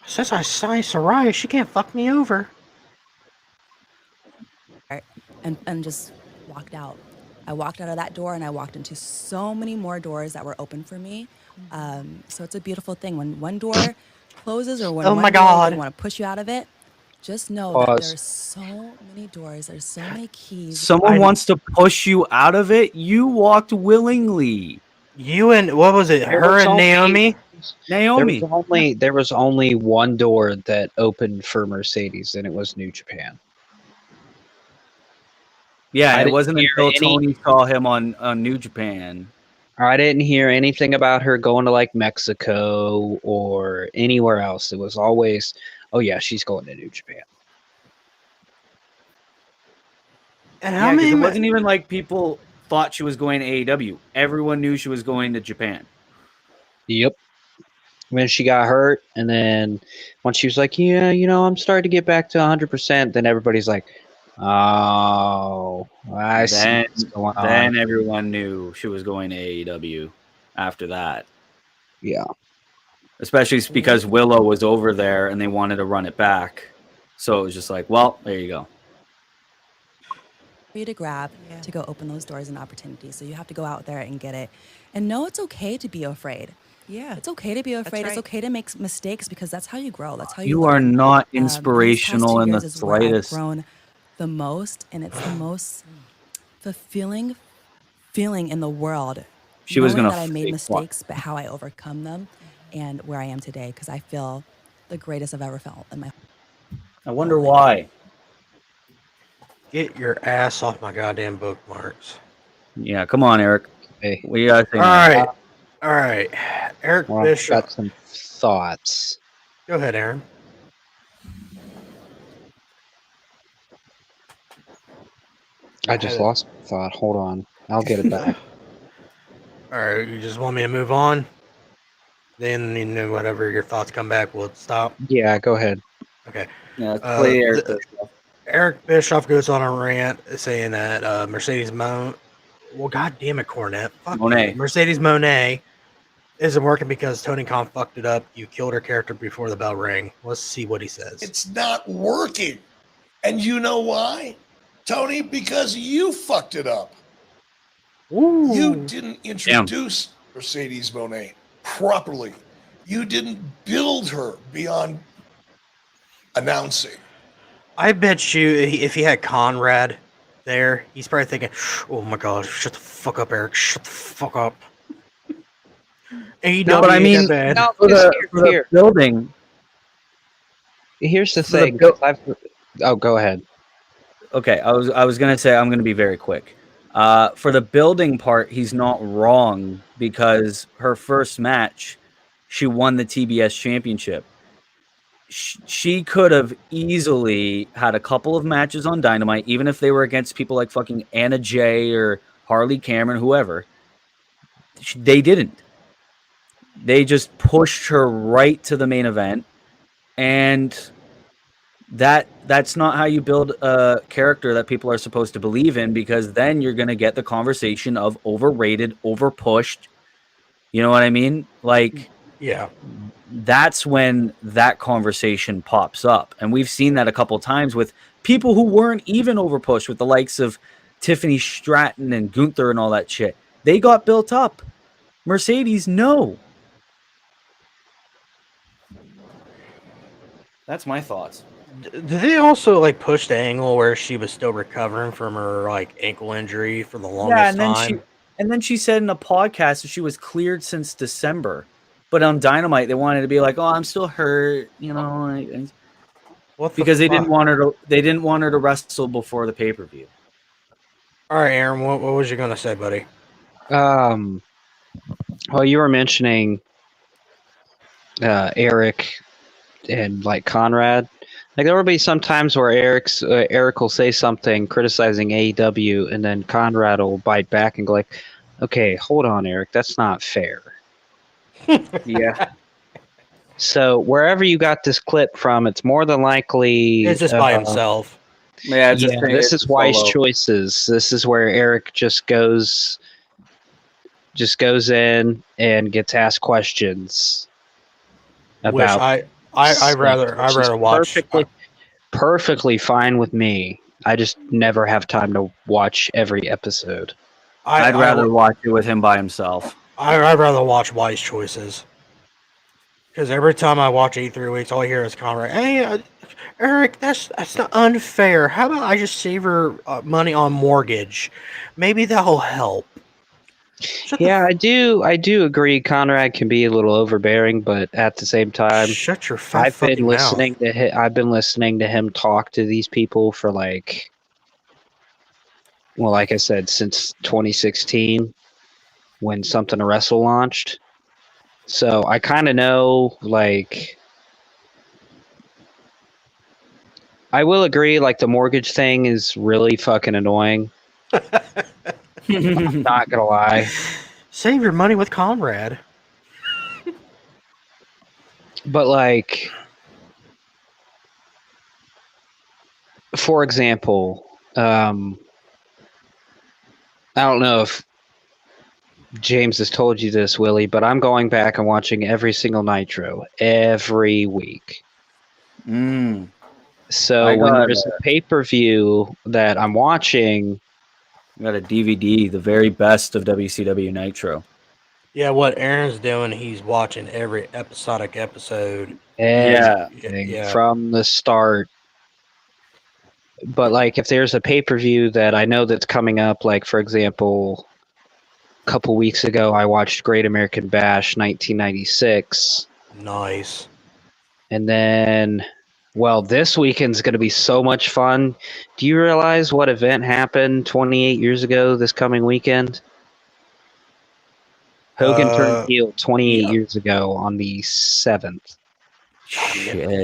Since I signed Sarai, she can't fuck me over. And just walked out. I walked out of that door and I walked into so many more doors that were open for me. So it's a beautiful thing. When one door closes or when one door they want to push you out of it, just know that there's so many doors, there's so many keys. Someone wants to push you out of it, you walked willingly. You and, what was it, her and Naomi? There was only one door that opened for Mercedes, and it was New Japan. Yeah, it wasn't until Tony saw him on New Japan. I didn't hear anything about her going to like Mexico or anywhere else. It was always, oh yeah, she's going to New Japan. And it wasn't even like people thought she was going to AEW. Everyone knew she was going to Japan. Yep. When she got hurt, and then once she was like, yeah, I'm starting to get back to 100%, then everybody's like, oh, I see what's going on. Then everyone knew she was going to AEW after that. Yeah. Especially because Willow was over there and they wanted to run it back. So it was just like, well, there you go. For you to grab to go open those doors and opportunities. So you have to go out there and get it. And know it's okay to be afraid. Yeah. It's okay to be afraid. Right. It's okay to make mistakes because that's how you grow. That's how you are not inspirational in the slightest. I've grown the most, and it's the most fulfilling feeling in the world. She was going to that I made mistakes, but how I overcome them and where I am today, because I feel the greatest I've ever felt in my life. I wonder why. Get your ass off my goddamn bookmarks. Yeah, come on, Eric. Hey. We got all right. Eric Bishop. Got some thoughts. Go ahead, Aaron. I just lost my thought. Hold on. I'll get it back. All right. You just want me to move on? Then, whatever your thoughts come back, we'll stop. Yeah, go ahead. Okay. Yeah, let's play Eric Bischoff. Eric Bischoff goes on a rant saying that Mercedes Monet, God damn it, Cornette. Fuck Monet. Mercedes Monet isn't working because Tony Khan fucked it up. You killed her character before the bell rang. Let's see what he says. It's not working. And you know why, Tony? Because you fucked it up. Ooh. You didn't introduce Mercedes Monet properly. You didn't build her beyond announcing. I bet you if he had Conrad there, he's probably thinking, oh my God, shut the fuck up, Eric. Shut the fuck up. No, but I mean, for the building. Here's the thing. Go ahead. Okay, I was gonna say I'm gonna be very quick. For the building part, he's not wrong because her first match, she won the TBS championship. She could have easily had a couple of matches on Dynamite, even if they were against people like fucking Anna Jay or Harley Cameron, whoever. They didn't. They just pushed her right to the main event, and that's not how you build a character that people are supposed to believe in, because then you're going to get the conversation of overrated, overpushed. You know what I mean? Like, yeah, that's when that conversation pops up. And we've seen that a couple of times with people who weren't even overpushed, with the likes of Tiffany Stratton and Gunther and all that shit. They got built up. Mercedes, no. That's my thoughts. Did they also like push the angle where she was still recovering from her like ankle injury for the longest time? And then she said in a podcast that she was cleared since December. But on Dynamite, they wanted to be like, "Oh, I'm still hurt," you know, because they didn't want her to. They didn't want her to wrestle before the pay-per-view. All right, Aaron, what was you gonna say, buddy? Well, you were mentioning Eric and like Conrad. Like there will be some times where Eric will say something criticizing AEW, and then Conrad will bite back and go like, "Okay, hold on, Eric, that's not fair." Yeah. So wherever you got this clip from, it's more than likely it's just by himself. Yeah, this is wise choices. This is where Eric just goes in and gets asked questions about. Which I rather watch. Perfectly fine with me. I just never have time to watch every episode. I'd rather watch it with him by himself. I'd rather watch Wise Choices. Because every time I watch 83 Weeks, all I hear is Conrad. Hey, Eric, that's not unfair. How about I just save her money on mortgage? Maybe that'll help. I do agree. Conrad can be a little overbearing, but at the same time, shut your fat fucking mouth. I've been listening to him talk to these people for like I said, since 2016 when Something to Wrestle launched. So I kind of know, like, I will agree, like, the mortgage thing is really fucking annoying. I'm not gonna lie. Save your money with Conrad. But, like, for example, I don't know if James has told you this, Willie, but I'm going back and watching every single Nitro every week. So when there's a pay-per-view that I'm watching, I got a DVD, the very best of WCW Nitro. Yeah, what Aaron's doing, he's watching every episodic episode. From the start. But like if there's a pay-per-view that I know that's coming up, like for example, a couple weeks ago I watched Great American Bash 1996. Nice. And then, well, this weekend's going to be so much fun. Do you realize what event happened 28 years ago this coming weekend? Hogan turned heel 28 years ago on the 7th.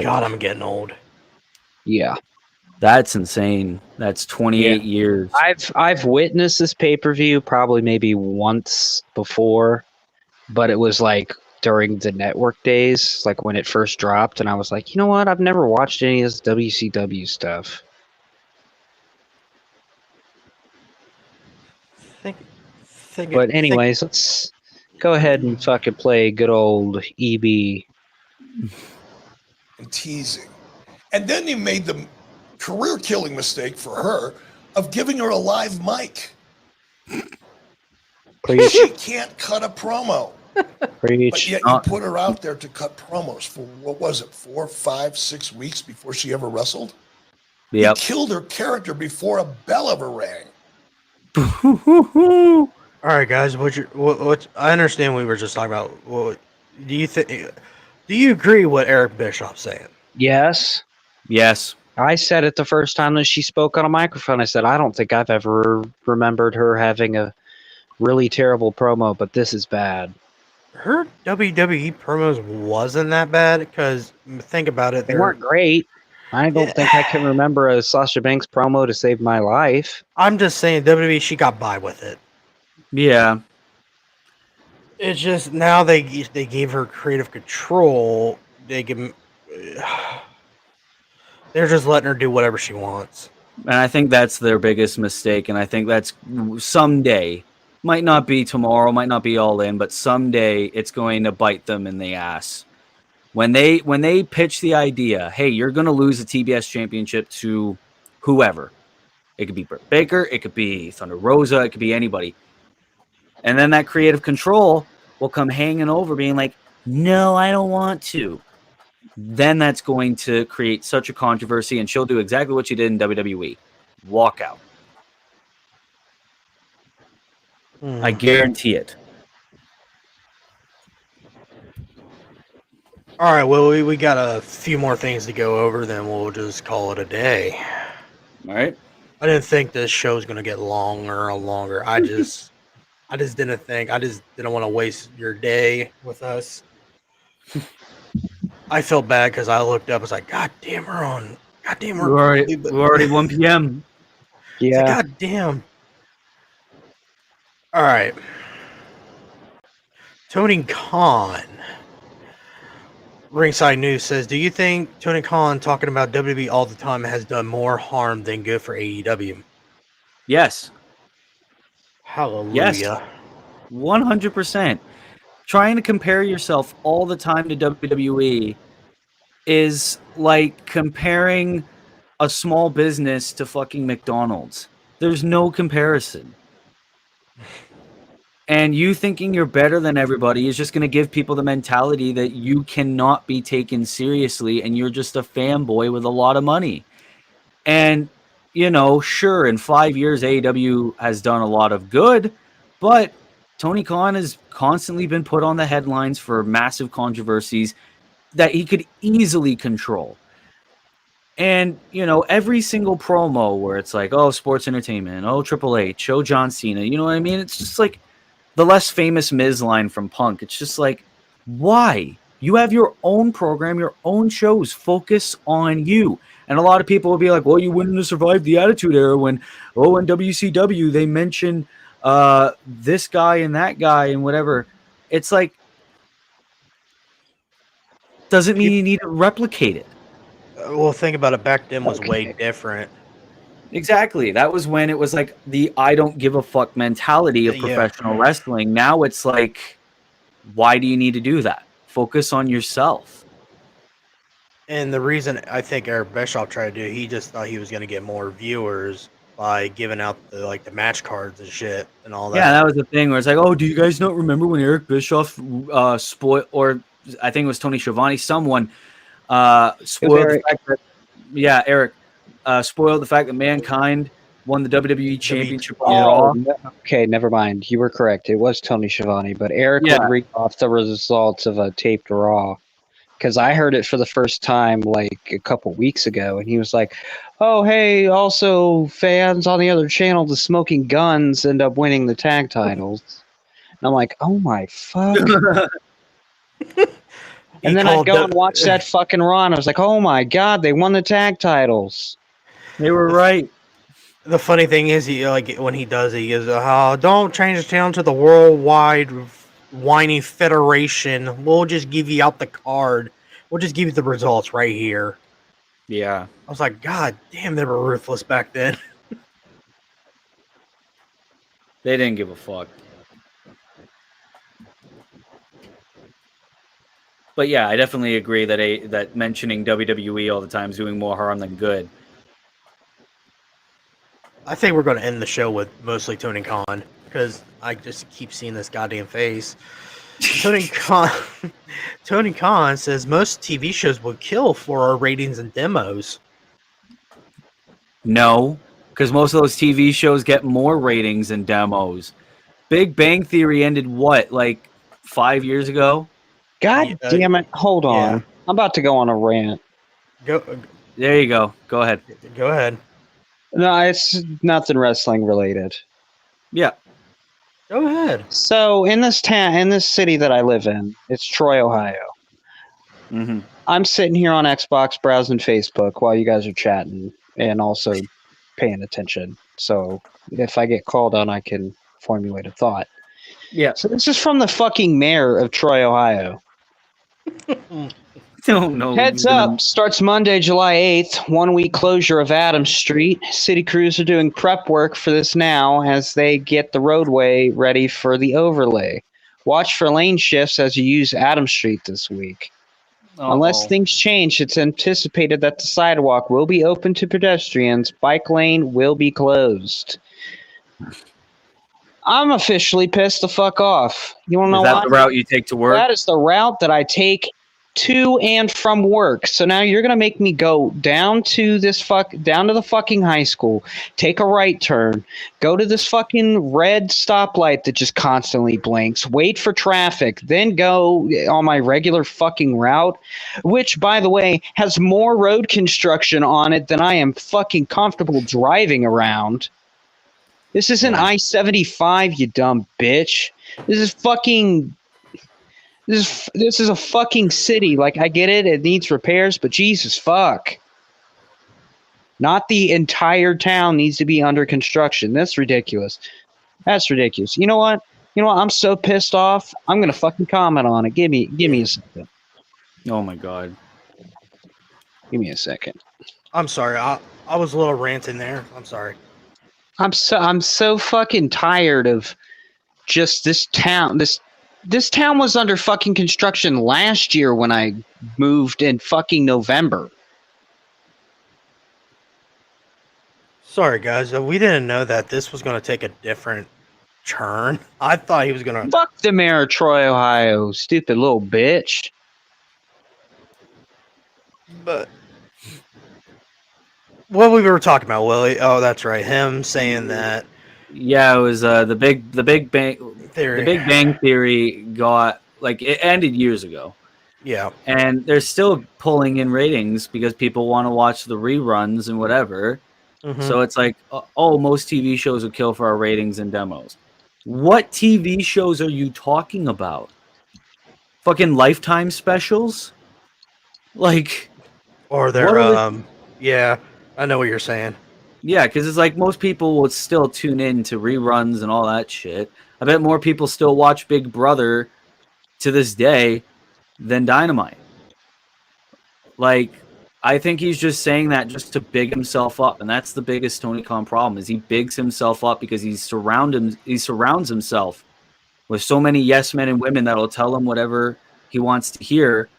God, I'm getting old. Yeah. That's insane. That's 28 years. I've witnessed this pay-per-view probably maybe once before, but it was like during the network days, like when it first dropped, and I was like, you know what? I've never watched any of this WCW stuff. But anyways, let's go ahead and fucking play good old EB. And teasing. And then you made the career-killing mistake for her of giving her a live mic. Preach. She can't cut a promo. Preach. But yet you put her out there to cut promos for, what was it, 4, 5, 6 weeks before she ever wrestled? Yep. You killed her character before a bell ever rang. All right, guys. What I understand we were just talking about. What do you think? Do you agree with Eric Bischoff's saying? Yes. Yes. I said it the first time that she spoke on a microphone. I said, I don't think I've ever remembered her having a really terrible promo, but this is bad. Her WWE promos wasn't that bad because think about it. They weren't great. I don't think I can remember a Sasha Banks promo to save my life. I'm just saying WWE, she got by with it. Yeah. It's just now they gave her creative control. They They're just letting her do whatever she wants. And I think that's their biggest mistake. And I think that's someday, might not be tomorrow, might not be all in, but someday it's going to bite them in the ass. When they pitch the idea, hey, you're going to lose the TBS championship to whoever. It could be Britt Baker, it could be Thunder Rosa, it could be anybody. And then that creative control will come hanging over being like, no, I don't want to. Then that's going to create such a controversy, and she'll do exactly what she did in WWE. Walk out. I guarantee it. All right, well, we got a few more things to go over, then we'll just call it a day. All right. I didn't think this show was going to get longer and longer. I just didn't want to waste your day with us. I felt bad because I looked up. I was like, God damn, we're already 1 p.m. Yeah. Like, God damn. All right. Tony Khan. Ringside News says, do you think Tony Khan talking about WWE all the time has done more harm than good for AEW? Yes. Hallelujah. Yes. 100%. Trying to compare yourself all the time to WWE is like comparing a small business to fucking McDonald's. There's no comparison. And you thinking you're better than everybody is just going to give people the mentality that you cannot be taken seriously and you're just a fanboy with a lot of money. And, you know, sure, in 5 years, AEW has done a lot of good, but Tony Khan has constantly been put on the headlines for massive controversies that he could easily control. And, you know, every single promo where it's like, oh, sports entertainment, oh, Triple H, oh, John Cena, you know what I mean? It's just like the less famous Miz line from Punk. It's just like, why? You have your own program, your own shows. Focus on you. And a lot of people will be like, well, you wouldn't have survived the Attitude Era when, in WCW, they mentioned this guy and that guy and whatever. It's like, doesn't mean you need to replicate it. Well, think about it. Back then was way different. Exactly. That was when it was like the I don't give a fuck mentality of professional wrestling. Now it's like, why do you need to do that? Focus on yourself. And the reason I think Eric Bischoff tried to do, he just thought he was going to get more viewers by giving out the match cards and shit and all that. Yeah, that was the thing where it's like, oh, do you guys not remember when Eric Bischoff spoiled, or I think it was Tony Schiavone, someone spoiled the fact that, Eric spoiled the fact that Mankind won the WWE Championship on Raw. Okay, never mind. You were correct. It was Tony Schiavone, but Eric would read off the results of a taped Raw. Because I heard it for the first time like a couple weeks ago, and he was like, oh, hey, also fans on the other channel, the Smoking Guns, end up winning the tag titles. And I'm like, oh my fuck. And then I'd go and watch that fucking Raw, and I was like, oh my god, they won the tag titles. They were right. The funny thing is, he when he does it, he goes, don't change the channel to the Worldwide Whiny Federation. We'll just give you out the card. We'll just give you the results right here. Yeah. I was like, God damn, they were ruthless back then. They didn't give a fuck. But yeah, I definitely agree that mentioning WWE all the time is doing more harm than good. I think we're going to end the show with mostly Tony Khan because I just keep seeing this goddamn face. Tony Khan says most TV shows would kill for our ratings and demos. No, because most of those TV shows get more ratings and demos. Big Bang Theory ended what, like 5 years ago? God damn it. Hold on. Yeah. I'm about to go on a rant. There you go. Go ahead. Go ahead. No, it's nothing wrestling related. Yeah. Go ahead. So in this city that I live in, it's Troy, Ohio. Mm-hmm. I'm sitting here on Xbox browsing Facebook while you guys are chatting and also paying attention. So if I get called on, I can formulate a thought. Yeah. So this is from the fucking mayor of Troy, Ohio. don't know. Heads up, starts Monday, July 8th, 1 week closure of Adams Street. City crews are doing prep work for this now as they get the roadway ready for the overlay. Watch for lane shifts as you use Adams Street this week. Unless things change, it's anticipated that the sidewalk will be open to pedestrians. Bike lane will be closed. I'm officially pissed the fuck off. You want to know why? Is that the route you take to work? That is the route that I take to and from work. So now you're gonna make me go down to the fucking high school, take a right turn, go to this fucking red stoplight that just constantly blinks, wait for traffic, then go on my regular fucking route, which by the way has more road construction on it than I am fucking comfortable driving around. This isn't I-75, you dumb bitch. This is fucking. This is a fucking city. Like, I get it. It needs repairs, but Jesus fuck. Not the entire town needs to be under construction. That's ridiculous. That's ridiculous. You know what? I'm so pissed off. I'm going to fucking comment on it. Give me a second. Oh, my God. Give me a second. I'm sorry. I was a little ranting there. I'm sorry. I'm so fucking tired of just this town. This town was under fucking construction last year when I moved in fucking November. Sorry, guys. We didn't know that this was going to take a different turn. I thought he was going to... Fuck the mayor of Troy, Ohio, stupid little bitch. But... what we were talking about, Willie? Oh, that's right. Him saying that... Yeah, it was the Big Bang Theory. The Big Bang Theory got, like, it ended years ago. Yeah. And they're still pulling in ratings because people want to watch the reruns and whatever. Mm-hmm. So it's like, most TV shows will kill for our ratings and demos. What TV shows are you talking about? Fucking Lifetime specials? Like... or they're, yeah, I know what you're saying. Yeah, because it's like most people will still tune in to reruns and all that shit. I bet more people still watch Big Brother to this day than Dynamite. Like, I think he's just saying that just to big himself up, and that's the biggest Tony Khan problem, is he bigs himself up because he surrounds himself with so many yes men and women that'll tell him whatever he wants to hear,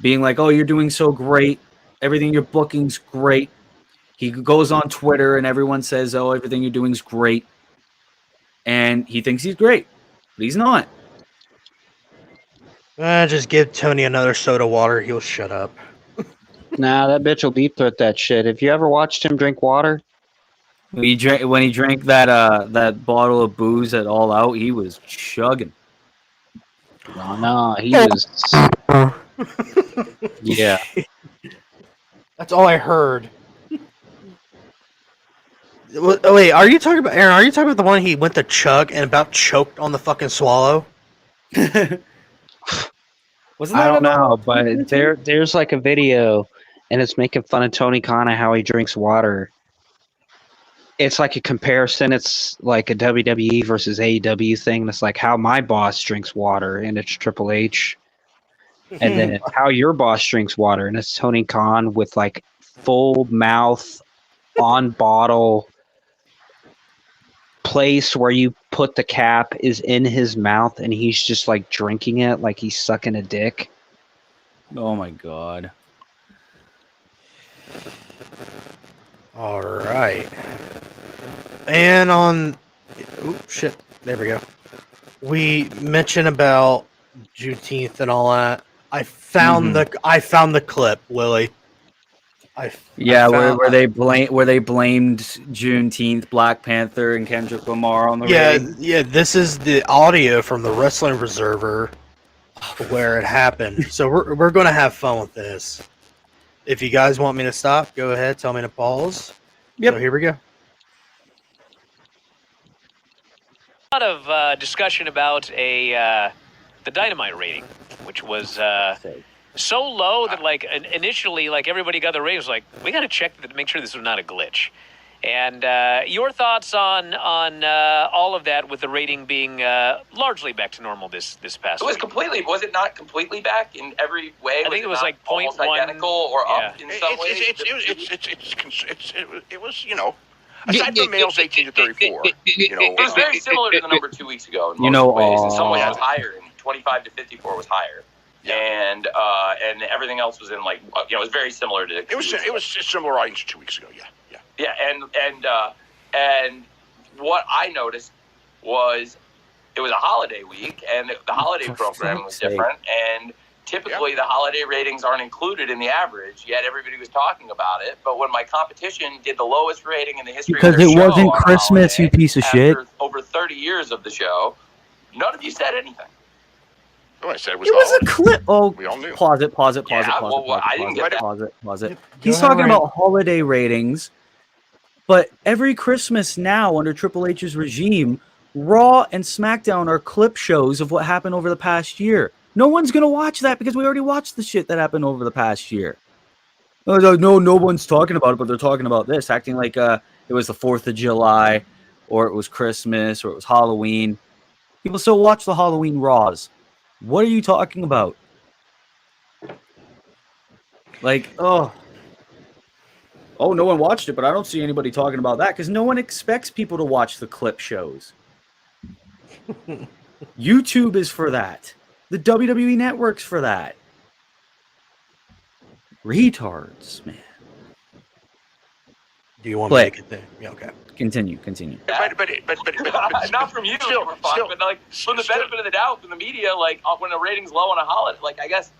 being like, oh, you're doing so great, everything you're booking's great. He goes on Twitter and everyone says, oh, everything you're doing is great. And he thinks he's great, but he's not. Just give Tony another soda water. He'll shut up. Nah, that bitch will deep throat that shit. Have you ever watched him drink water? When he drank that bottle of booze at All Out, he was chugging. No, he was... yeah. That's all I heard. Wait, are you talking about, Aaron? Are you talking about the one he went to chug and about choked on the fucking swallow? I don't know, but there's like a video, and it's making fun of Tony Khan and how he drinks water. It's like a comparison. It's like a WWE versus AEW thing. It's like how my boss drinks water, and it's Triple H, and then how your boss drinks water, and it's Tony Khan with like full mouth, on bottle. Place where you put the cap is in his mouth and he's just like drinking it like he's sucking a dick. Oh my God. All right. And on... shit. There we go. We mentioned about Juneteenth and all that. I found the clip, Willie. Where they blamed Juneteenth, Black Panther, and Kendrick Lamar on the rating. Yeah. This is the audio from the Wrestling Observer where it happened. So we're gonna have fun with this. If you guys want me to stop, go ahead. Tell me to pause. Yep. So here we go. A lot of discussion about the Dynamite rating, which was so low that, like, initially, like, everybody got the ratings, like, we got to check to make sure this was not a glitch. And your thoughts on all of that, with the rating being largely back to normal this past week? Was it not completely back in every way? I think it was like 0.1, almost identical or up in some ways. It was, you know, aside from males 18 to 34, you know, it was very similar to the number 2 weeks ago in You most know, ways. In some ways, it was higher. And 25 to 54 was higher. Yeah. And everything else was in like, you know, it was very similar to. It was a similar audience 2 weeks ago. Yeah, and what I noticed was it was a holiday week, and the holiday programming was different. And typically, the holiday ratings aren't included in the average. Yet everybody was talking about it. But when my competition did the lowest rating in the history of their because it show wasn't on a Christmas, holiday, you piece of shit. Over 30 years of the show, none of you said anything. Oh, I said it was. It was a clip. Oh, we all knew. Pause it. I didn't get that. Pause it. He's talking about holiday ratings. But every Christmas now, under Triple H's regime, Raw and SmackDown are clip shows of what happened over the past year. No one's going to watch that because we already watched the shit that happened over the past year. No one's talking about it, but they're talking about this, acting like it was the 4th of July, or it was Christmas, or it was Halloween. People still watch the Halloween Raws. What are you talking about? Like, oh, no one watched it, but I don't see anybody talking about that because no one expects people to watch the clip shows. YouTube is for that. The WWE Network's for that. Retards, man. Do you want me to continue? Yeah, okay. Continue. But not from you, but like from the benefit of the doubt, from the media, like when the rating's low on a holiday, like I guess.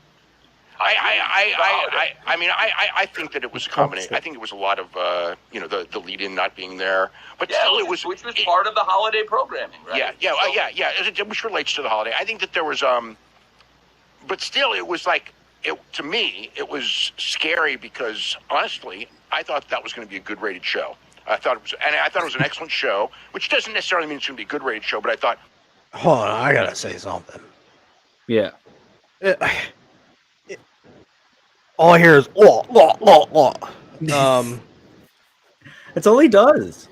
I mean, I think that it was a combination. I think it was a lot of, you know, the lead-in not being there, but still it was, which was part of the holiday programming, right? Yeah. Which relates to the holiday. I think that there was, but still, it was like, to me, it was scary because honestly, I thought that was going to be a good rated show. I thought it was an excellent show, which doesn't necessarily mean it's going to be a good rated show, but I thought. Hold on, I gotta say something. Yeah. All I hear is That's all he does.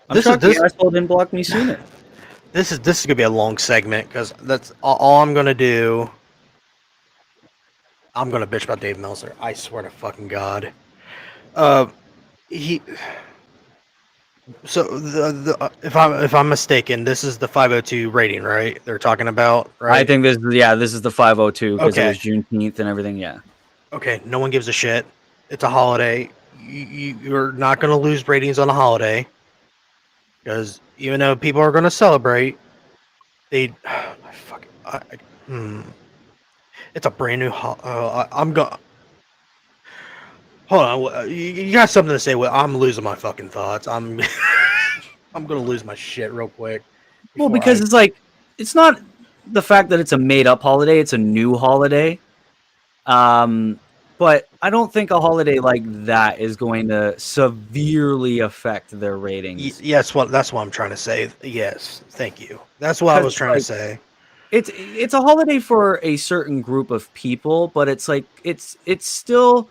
I'm shocked the asshole didn't block me sooner. This is gonna be a long segment because that's all I'm gonna do. I'm gonna bitch about Dave Meltzer. I swear to fucking God. So if I'm mistaken, this is the 502 rating, right? They're talking about, right? I think this is the 502 because it was Juneteenth and everything. Yeah. Okay. No one gives a shit. It's a holiday. You're not going to lose ratings on a holiday because even though people are going to celebrate, it's a brand new. I'm going. Hold on, you got something to say? Well, I'm losing my fucking thoughts. I'm gonna lose my shit real quick. Well, because it's like it's not the fact that it's a made-up holiday; it's a new holiday. But I don't think a holiday like that is going to severely affect their ratings. Yes, that's what I'm trying to say. Yes, thank you. That's what I was trying to say. It's a holiday for a certain group of people, but it's like it's still.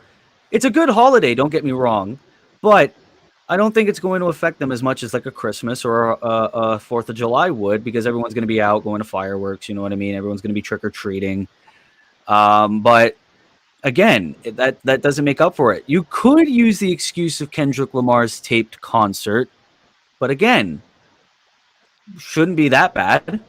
It's a good holiday, don't get me wrong, but I don't think it's going to affect them as much as like a Christmas or a 4th of July would, because everyone's going to be out going to fireworks, you know what I mean? Everyone's going to be trick-or-treating. But again, that doesn't make up for it. You could use the excuse of Kendrick Lamar's taped concert, but again, shouldn't be that bad.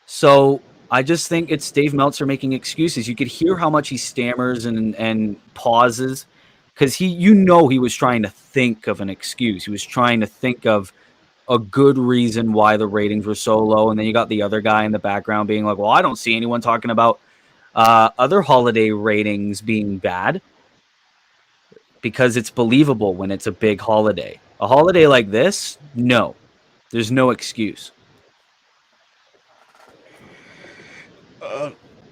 So I just think it's Dave Meltzer making excuses. You could hear how much he stammers and pauses because he was trying to think of an excuse. He was trying to think of a good reason why the ratings were so low. And then you got the other guy in the background being like, well, I don't see anyone talking about other holiday ratings being bad because it's believable when it's a big holiday. A holiday like this, no, there's no excuse.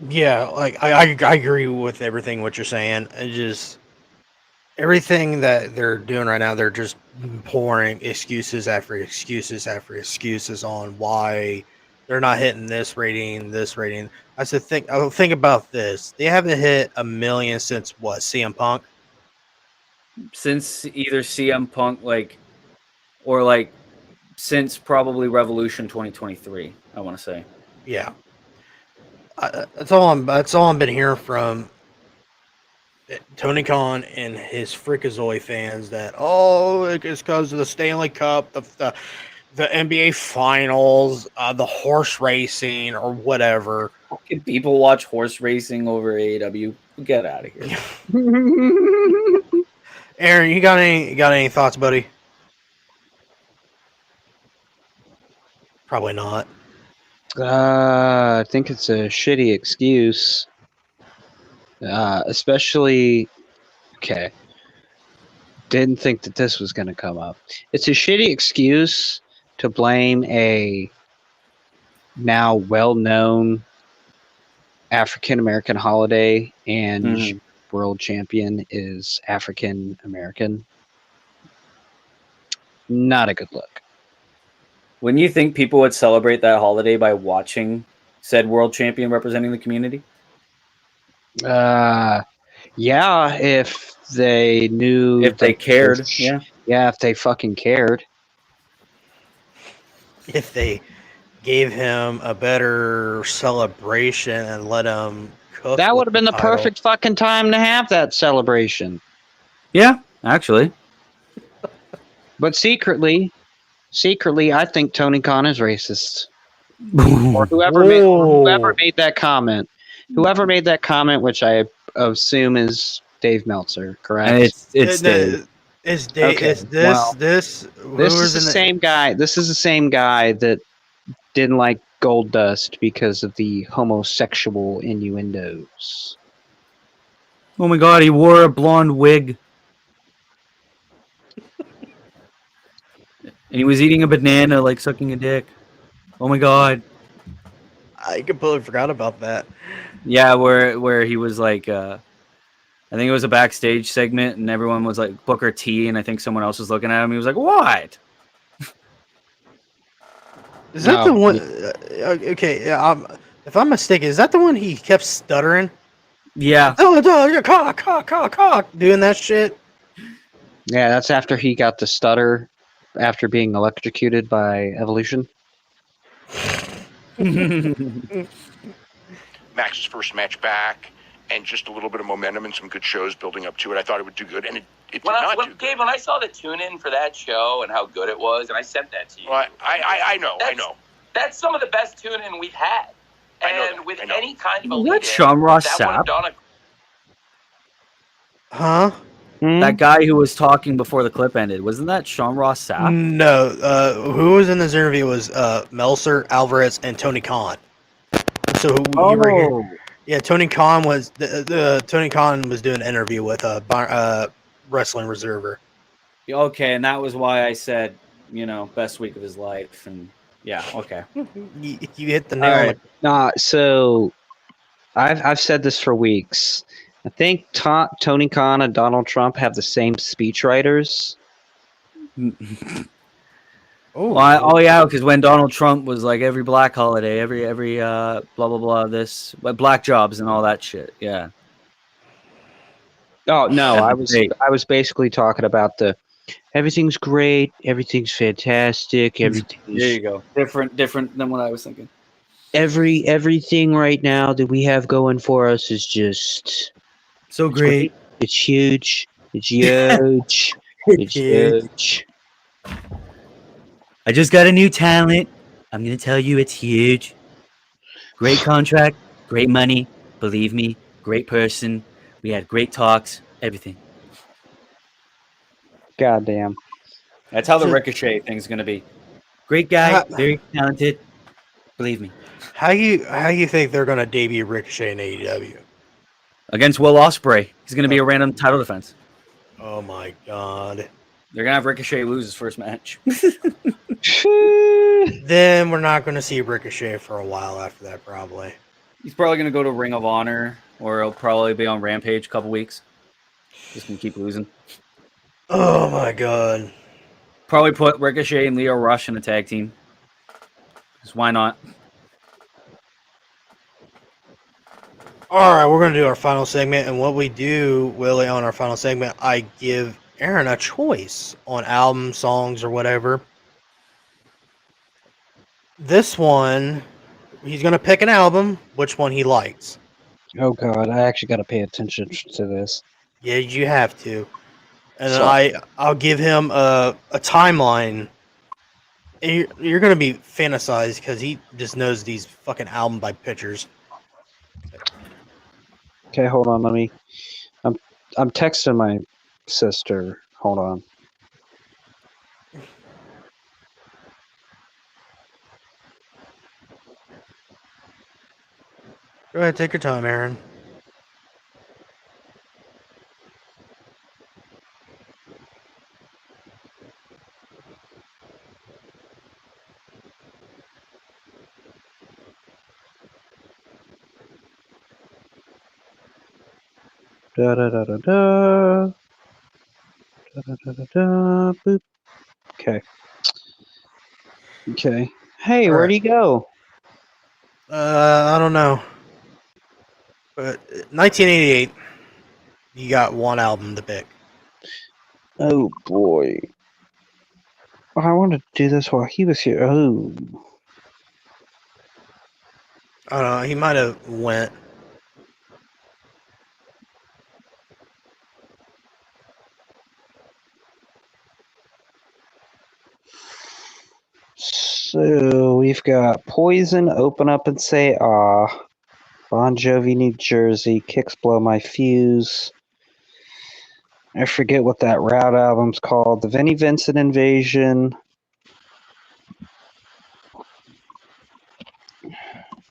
Yeah, like I agree with everything what you're saying. It just everything that they're doing right now, they're just pouring excuses after excuses after excuses on why they're not hitting this rating. I said, think about this. They haven't hit 1 million since what, CM Punk? since either CM Punk or since probably Revolution 2023. I want to say. Yeah, that's all I've been hearing from Tony Khan and his Freakazoid fans that it's because of the Stanley Cup, the NBA Finals, the horse racing or whatever. Can people watch horse racing over AEW? Get out of here. Aaron, you got any thoughts, buddy? Probably not. I think it's a shitty excuse. Especially, okay. Didn't think that this was going to come up. It's a shitty excuse to blame a now well-known African-American holiday and world champion is African-American. Not a good look. Wouldn't you think people would celebrate that holiday by watching said world champion representing the community? Yeah, if they knew. If they cared, yeah. Yeah, if they fucking cared. If they gave him a better celebration and let him cook. That would have been the perfect fucking time to have that celebration. Yeah, actually. But secretly, I think Tony Khan is racist. Or whoever made that comment. Whoever made that comment, which I assume is Dave Meltzer, correct? It's Dave. Is Dave? Okay. Is this well, this is the same guy? This is the same guy that didn't like Goldust because of the homosexual innuendos. Oh my god, he wore a blonde wig. And he was eating a banana like sucking a dick. Oh my god. I completely forgot about that. Yeah, where he was like, I think it was a backstage segment, and everyone was like Booker T, and I think someone else was looking at him. He was like, "What?" Is that the one? Okay, if I'm mistaken, is that the one he kept stuttering? Yeah. Cock, doing that shit. Yeah, that's after he got the stutter after being electrocuted by Evolution. Max's first match back, and just a little bit of momentum and some good shows building up to it. I thought it would do good, and it did not do good. Gabe, when I saw the tune-in for that show and how good it was, and I sent that to you. Well, I know. That's some of the best tune-in we've had. And with any kind of a lead-in, Sean Ross Sapp? Huh? That guy who was talking before the clip ended, wasn't that Sean Ross Sapp? No, who was in this interview was Meltzer, Alvarez, and Tony Khan. So you were here. Yeah, Tony Khan was Tony Khan was doing an interview with Wrestling Reserver. Okay, and that was why I said, best week of his life, and yeah, okay. You hit the nail. Right. So I've said this for weeks. I think Tony Khan and Donald Trump have the same speechwriters. Yeah, because when Donald Trump was like every black holiday, every blah blah blah, this black jobs and all that shit. Yeah. Oh no, I was basically talking about everything's great, everything's fantastic, everything's there you go. Different than what I was thinking. Everything right now that we have going for us is just so great. It's huge. It's huge. It's huge. I just got a new talent. I'm going to tell you it's huge. Great contract, great money. Believe me, great person. We had great talks, everything. Goddamn. That's how the Ricochet thing's going to be. Great guy, very talented. Believe me. How you think they're going to debut Ricochet in AEW? Against Will Ospreay. He's going to be a random title defense. Oh my god. They're going to have Ricochet lose his first match. Then we're not going to see Ricochet for a while after that, probably. He's probably going to go to Ring of Honor, or he'll probably be on Rampage a couple weeks. Just going to keep losing. Oh my god. Probably put Ricochet and Leo Rush in a tag team. Because why not? All right, we're going to do our final segment. And what we do, Willie, on our final segment, I give Aaron a choice on album songs or whatever. This one, he's going to pick an album, which one he likes. Oh God, I actually got to pay attention to this. Yeah, you have to. And then I'll give him a timeline. And you're going to be fantasized because he just knows these fucking album by pictures. Okay, hold on. I'm texting my sister. Hold on. Go ahead, take your time, Aaron. Da da da da da. Da da da da da. Boop. Okay. Okay. Hey, where'd he go? I don't know. But 1988, you got one album to pick. Oh boy. I wanted to do this while he was here. Oh. I don't know. He might have went. So we've got Poison, Open Up and Say Ah, Bon Jovi, New Jersey, Kicks Blow My Fuse. I forget what that Route album's called. The Vinnie Vincent Invasion.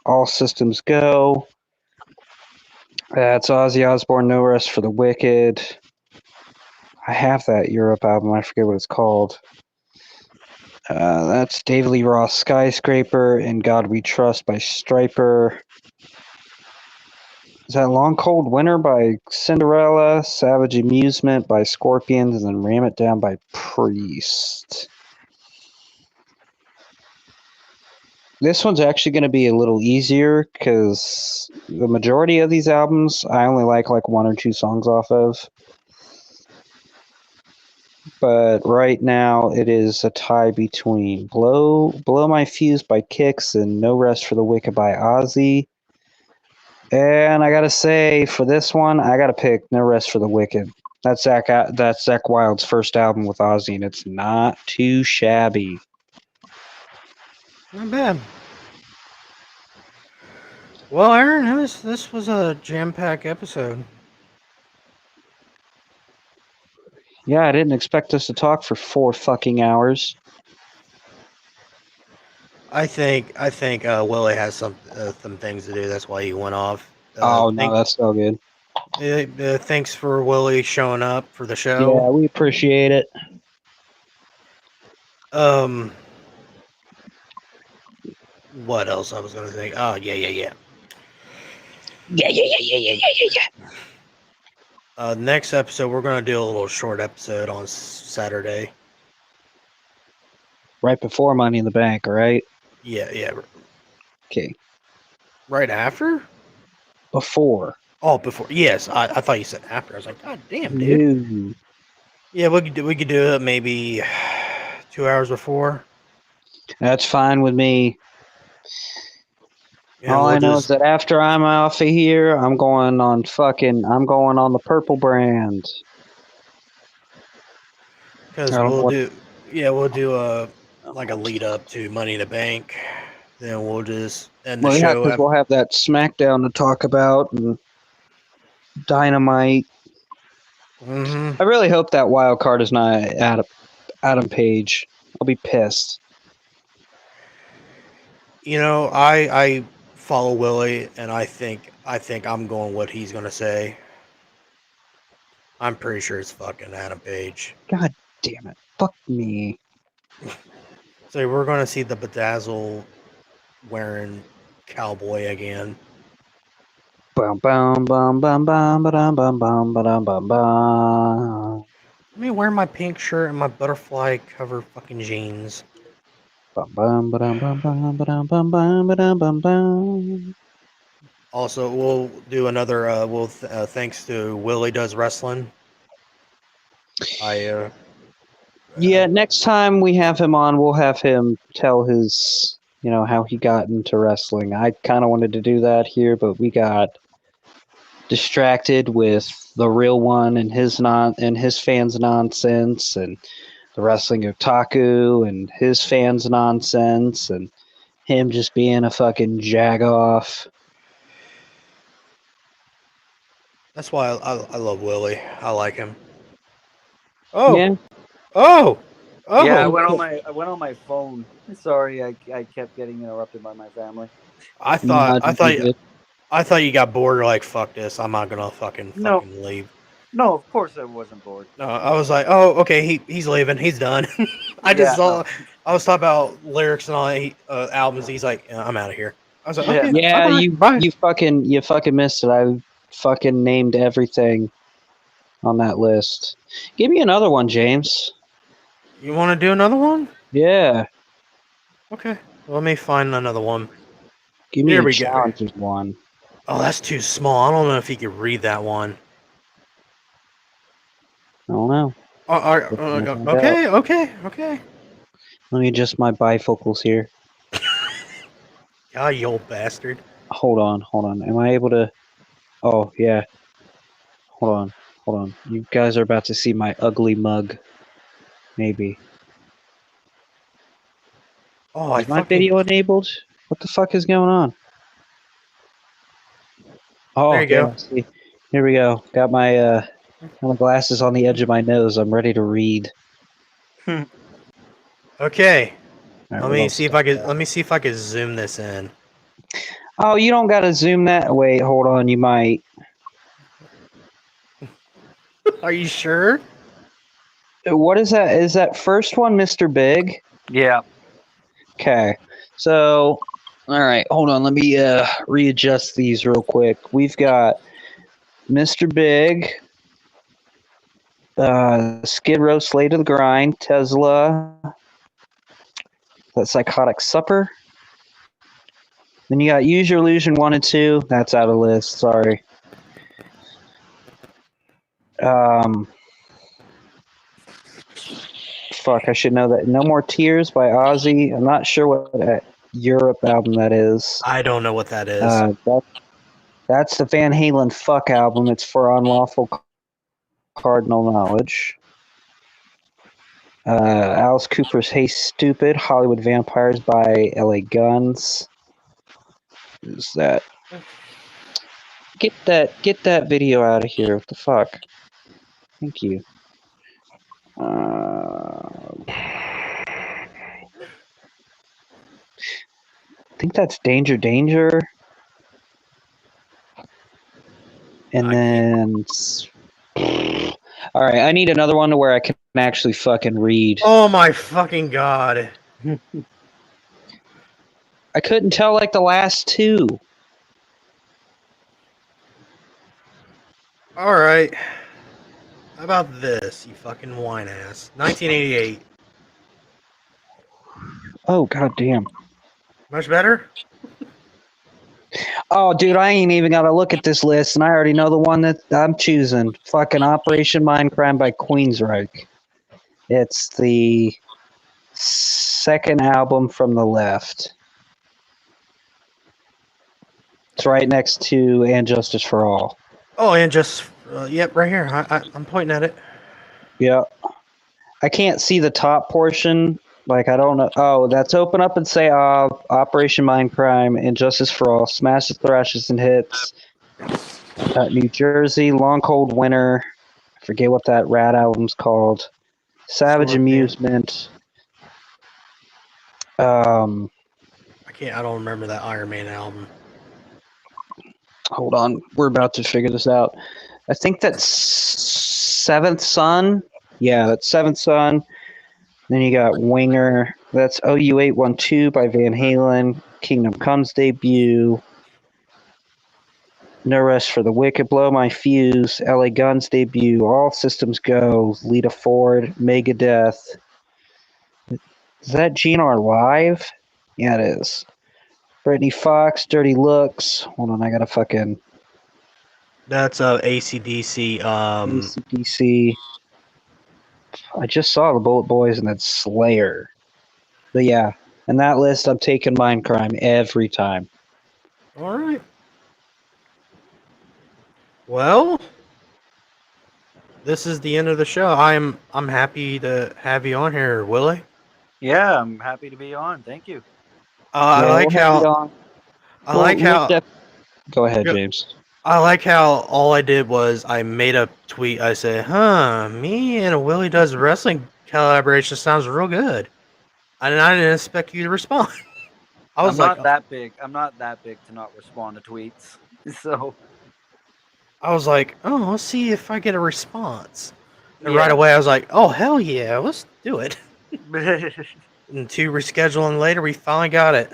All Systems Go. That's Ozzy Osbourne, No Rest for the Wicked. I have that Europe album. I forget what it's called. That's David Lee Roth, Skyscraper, and God We Trust by Stryper. Is that Long Cold Winter by Cinderella, Savage Amusement by Scorpions, and then Ram It Down by Priest? This one's actually going to be a little easier because the majority of these albums I only like one or two songs off of. But right now it is a tie between Blow My Fuse by Kix and No Rest for the Wicked by Ozzy. And I gotta say, for this one, I gotta pick No Rest for the Wicked. That's Zakk Wylde's first album with Ozzy, and it's not too shabby. Not bad. Well, Aaron, this was a jam-packed episode. Yeah, I didn't expect us to talk for 4 fucking hours. I think Willie has some things to do. That's why he went off. No, that's so good. Thanks for Willie showing up for the show. Yeah, we appreciate it. What else I was gonna think? Oh, yeah. Yeah. Next episode, we're gonna do a little short episode on Saturday. Right before Money in the Bank, right? Yeah. Okay. Right after? Before. Oh, before. Yes, I thought you said after. I was like, God damn, dude. No. Yeah, we could do it maybe 2 hours before. That's fine with me. Yeah, All I know is that after I'm off of here, I'm going on the purple brand. Because we'll do a lead up to Money in the Bank. Then we'll just end the show. Because we'll have that SmackDown to talk about and Dynamite. Mm-hmm. I really hope that wild card is not Adam Page. I'll be pissed. You know, I follow Willie, and I think I'm going what he's gonna say. I'm pretty sure it's fucking Adam Page. God damn it! Fuck me. So we're gonna see the Bedazzle wearing cowboy again. Bum bum bum bum bum bum bum bum bum bum bum. Let me wear my pink shirt and my butterfly covered fucking jeans. Bum bum bum bum bum bum bum bum bum bum. Also, we'll do another. Thanks to Willie Does Wrestling. Yeah, next time we have him on, we'll have him tell his, how he got into wrestling. I kind of wanted to do that here, but we got distracted with the real one and his fans' nonsense, and the wrestling otaku and his fans' nonsense, and him just being a fucking jagoff. That's why I love Willie. I like him. Oh. Yeah. Oh. Yeah, I went on my phone. Sorry, I kept getting interrupted by my family. I thought you got bored or like, fuck this, I'm not gonna fucking leave. No, of course I wasn't bored. No, I was like, oh, okay, he's leaving, he's done. I was talking about lyrics and all albums. He's like, I'm out of here. I was like, okay, yeah, bye. you fucking missed it. I fucking named everything on that list. Give me another one, James. You want to do another one? Yeah. Okay, let me find another one. Give me a challenging one. Oh, that's too small. I don't know if you could read that one. I don't know. Okay. Let me adjust my bifocals here. Ah, you old bastard. Hold on. Am I able to... Oh, yeah. Hold on. You guys are about to see my ugly mug. Maybe. Oh, is my video enabled? What the fuck is going on? Oh, there you go. See, here we go. Got my glasses on the edge of my nose. I'm ready to read. Okay. Right, let me see if I can zoom this in. Oh, you don't gotta zoom that. Wait, hold on. You might. Are you sure? What is that? Is that first one Mr. Big? Yeah. Okay. So, all right. Hold on. Let me readjust these real quick. We've got Mr. Big, Skid Row, Slay to the Grind, Tesla, that Psychotic Supper. Then you got Use Your Illusion 1 and 2. That's out of the list. Sorry. Fuck, I should know that. No More Tears by Ozzy. I'm not sure what Europe album that is. I don't know what that is. That's the Van Halen Fuck album. It's for Unlawful Cardinal Knowledge. Alice Cooper's Hey Stupid, Hollywood Vampires by LA Guns. Who's that? Get that video out of here. What the fuck? Thank you. I think that's Danger Danger. And then... Alright, I need another one to where I can actually fucking read. Oh my fucking god. I couldn't tell like the last two. Alright. How about this, you fucking whine ass? 1988. Oh, goddamn. Much better? Oh, dude, I ain't even got to look at this list, and I already know the one that I'm choosing. Fucking Operation Mindcrime by Queensryche. It's the second album from the left. It's right next to And Justice for All. Oh, and just... yep, right here. I'm pointing at it. Yeah. I can't see the top portion. Like, I don't know. Oh, that's Open Up and Say Operation Mindcrime, and Justice for All, Smashes, Thrashes, and Hits. New Jersey, Long Cold Winter. I forget what that Rat album's called. Savage Amusement. I don't remember that Iron Man album. Hold on. We're about to figure this out. I think that's Seventh Son. Yeah, that's Seventh Son. Then you got Winger. That's OU812 by Van Halen. Kingdom Come's debut. No Rest for the Wicked. Blow My Fuse. LA Guns debut. All Systems Go. Lita Ford. Megadeth. Is that GNR Live? Yeah, it is. Brittany Fox. Dirty Looks. Hold on, I gotta fucking... That's AC/DC. AC/DC. I just saw the Bullet Boys and then Slayer. But yeah, in that list, I'm taking Mindcrime every time. All right. Well, this is the end of the show. I'm happy to have you on here, Willie. Yeah, I'm happy to be on. Thank you. I like how. Go ahead, James. I like how all I did was I made a tweet. I said, me and a Willie Does Wrestling collaboration sounds real good. And I didn't expect you to respond. I'm not that big to not respond to tweets. So I was like, let's see if I get a response. And right away I was like, oh, hell yeah, let's do it. And 2 rescheduling later, we finally got it.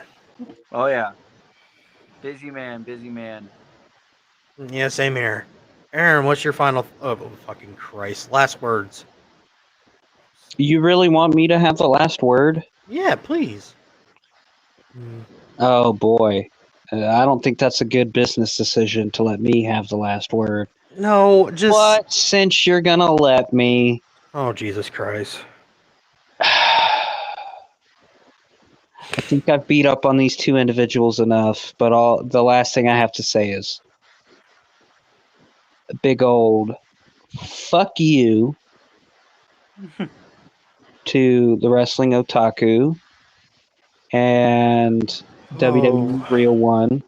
Oh, yeah. Busy man. Yeah, same here. Aaron, what's your final... Oh, fucking Christ. Last words. You really want me to have the last word? Yeah, please. Oh, boy. I don't think that's a good business decision to let me have the last word. No, just... But since you're gonna let me... Oh, Jesus Christ. I think I've beat up on these 2 individuals enough, but the last thing I have to say is a big old fuck you to the Wrestling Otaku and WWE Real One.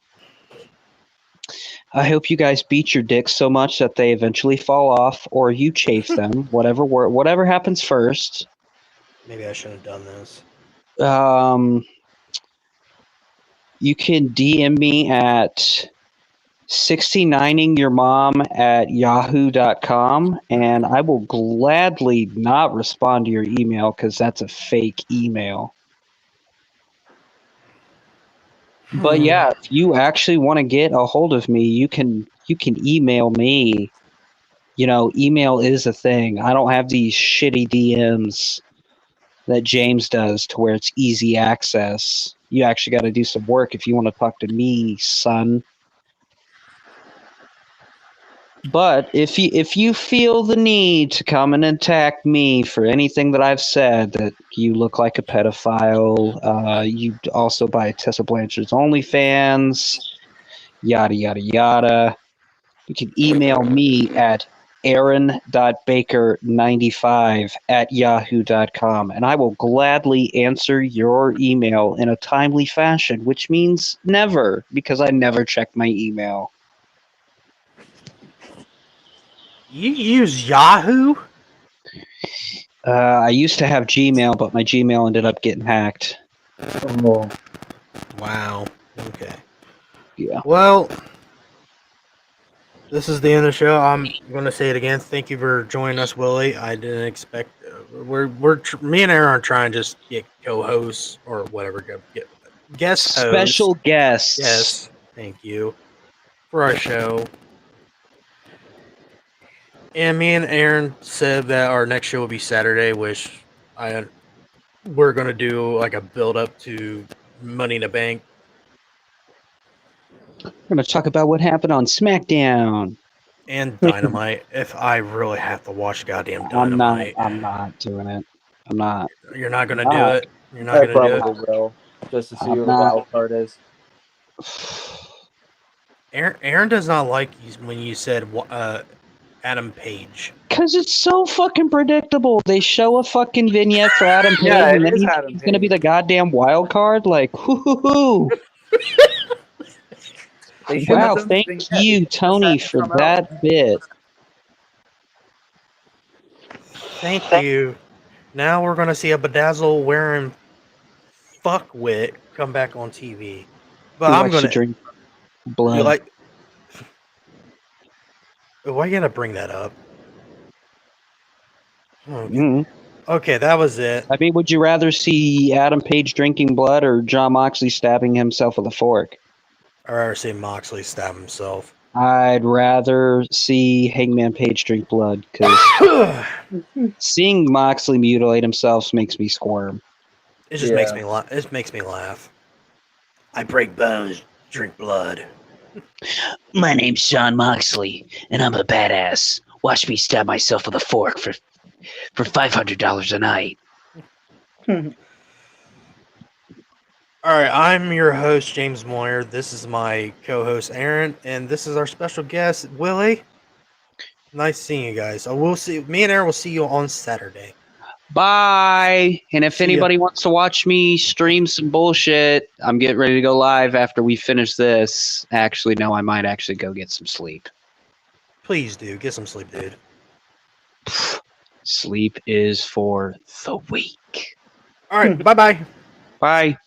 I hope you guys beat your dicks so much that they eventually fall off, or you chafe them. Whatever happens first. Maybe I shouldn't have done this. You can DM me at 69ingyourmom@yahoo.com, and I will gladly not respond to your email because that's a fake email. But yeah, if you actually want to get a hold of me, you can email me. Email is a thing. I don't have these shitty DMs that James does to where it's easy access. You actually got to do some work if you want to talk to me, son. But if you feel the need to come and attack me for anything that I've said, that you look like a pedophile, you also buy Tessa Blanchard's OnlyFans, yada, yada, yada, you can email me at aaron.baker95@yahoo.com, and I will gladly answer your email in a timely fashion, which means never, because I never check my email. You use Yahoo? I used to have Gmail, but my Gmail ended up getting hacked. Oh. Wow. Okay. Yeah. Well, this is the end of the show. I'm going to say it again. Thank you for joining us, Willie. I didn't expect... me and Aaron are trying to just get co-hosts or whatever. Get guest hosts. Special guests. Yes. Thank you. For our show. And me and Aaron said that our next show will be Saturday, which we're going to do like a build-up to Money in the Bank. We're going to talk about what happened on SmackDown. And Dynamite, if I really have to watch goddamn Dynamite. I'm not doing it. I'm not. You're not going to do it? You're not going to do it? I will, just to see what the wild card is. Aaron does not like when you said Adam Page. Because it's so fucking predictable. They show a fucking vignette for Adam Page, and then he's going to be the goddamn wild card? Like, whoo-hoo-hoo. Wow, thank you, Tony, for that bit. Thank you. Now we're going to see a bedazzle wearing fuckwit come back on TV. But I'm going to drink blood. Why are you going to bring that up? Okay. Okay, that was it. I mean, would you rather see Adam Page drinking blood or Jon Moxley stabbing himself with a fork? I'd rather see Moxley stab himself. I'd rather see Hangman Page drink blood, because seeing Moxley mutilate himself makes me squirm. It just makes me laugh. It makes me laugh. I break bones, drink blood. My name's Jon Moxley, and I'm a badass. Watch me stab myself with a fork for for $500 a night. All right, I'm your host, James Moyer. This is my co-host, Aaron, and this is our special guest, Willie. Nice seeing you guys. So me and Aaron will see you on Saturday. Bye. And if anybody wants to watch me stream some bullshit, I'm getting ready to go live after we finish this. Actually, no, I might actually go get some sleep. Please do. Get some sleep, dude. Sleep is for the weak. All right, bye-bye. Bye.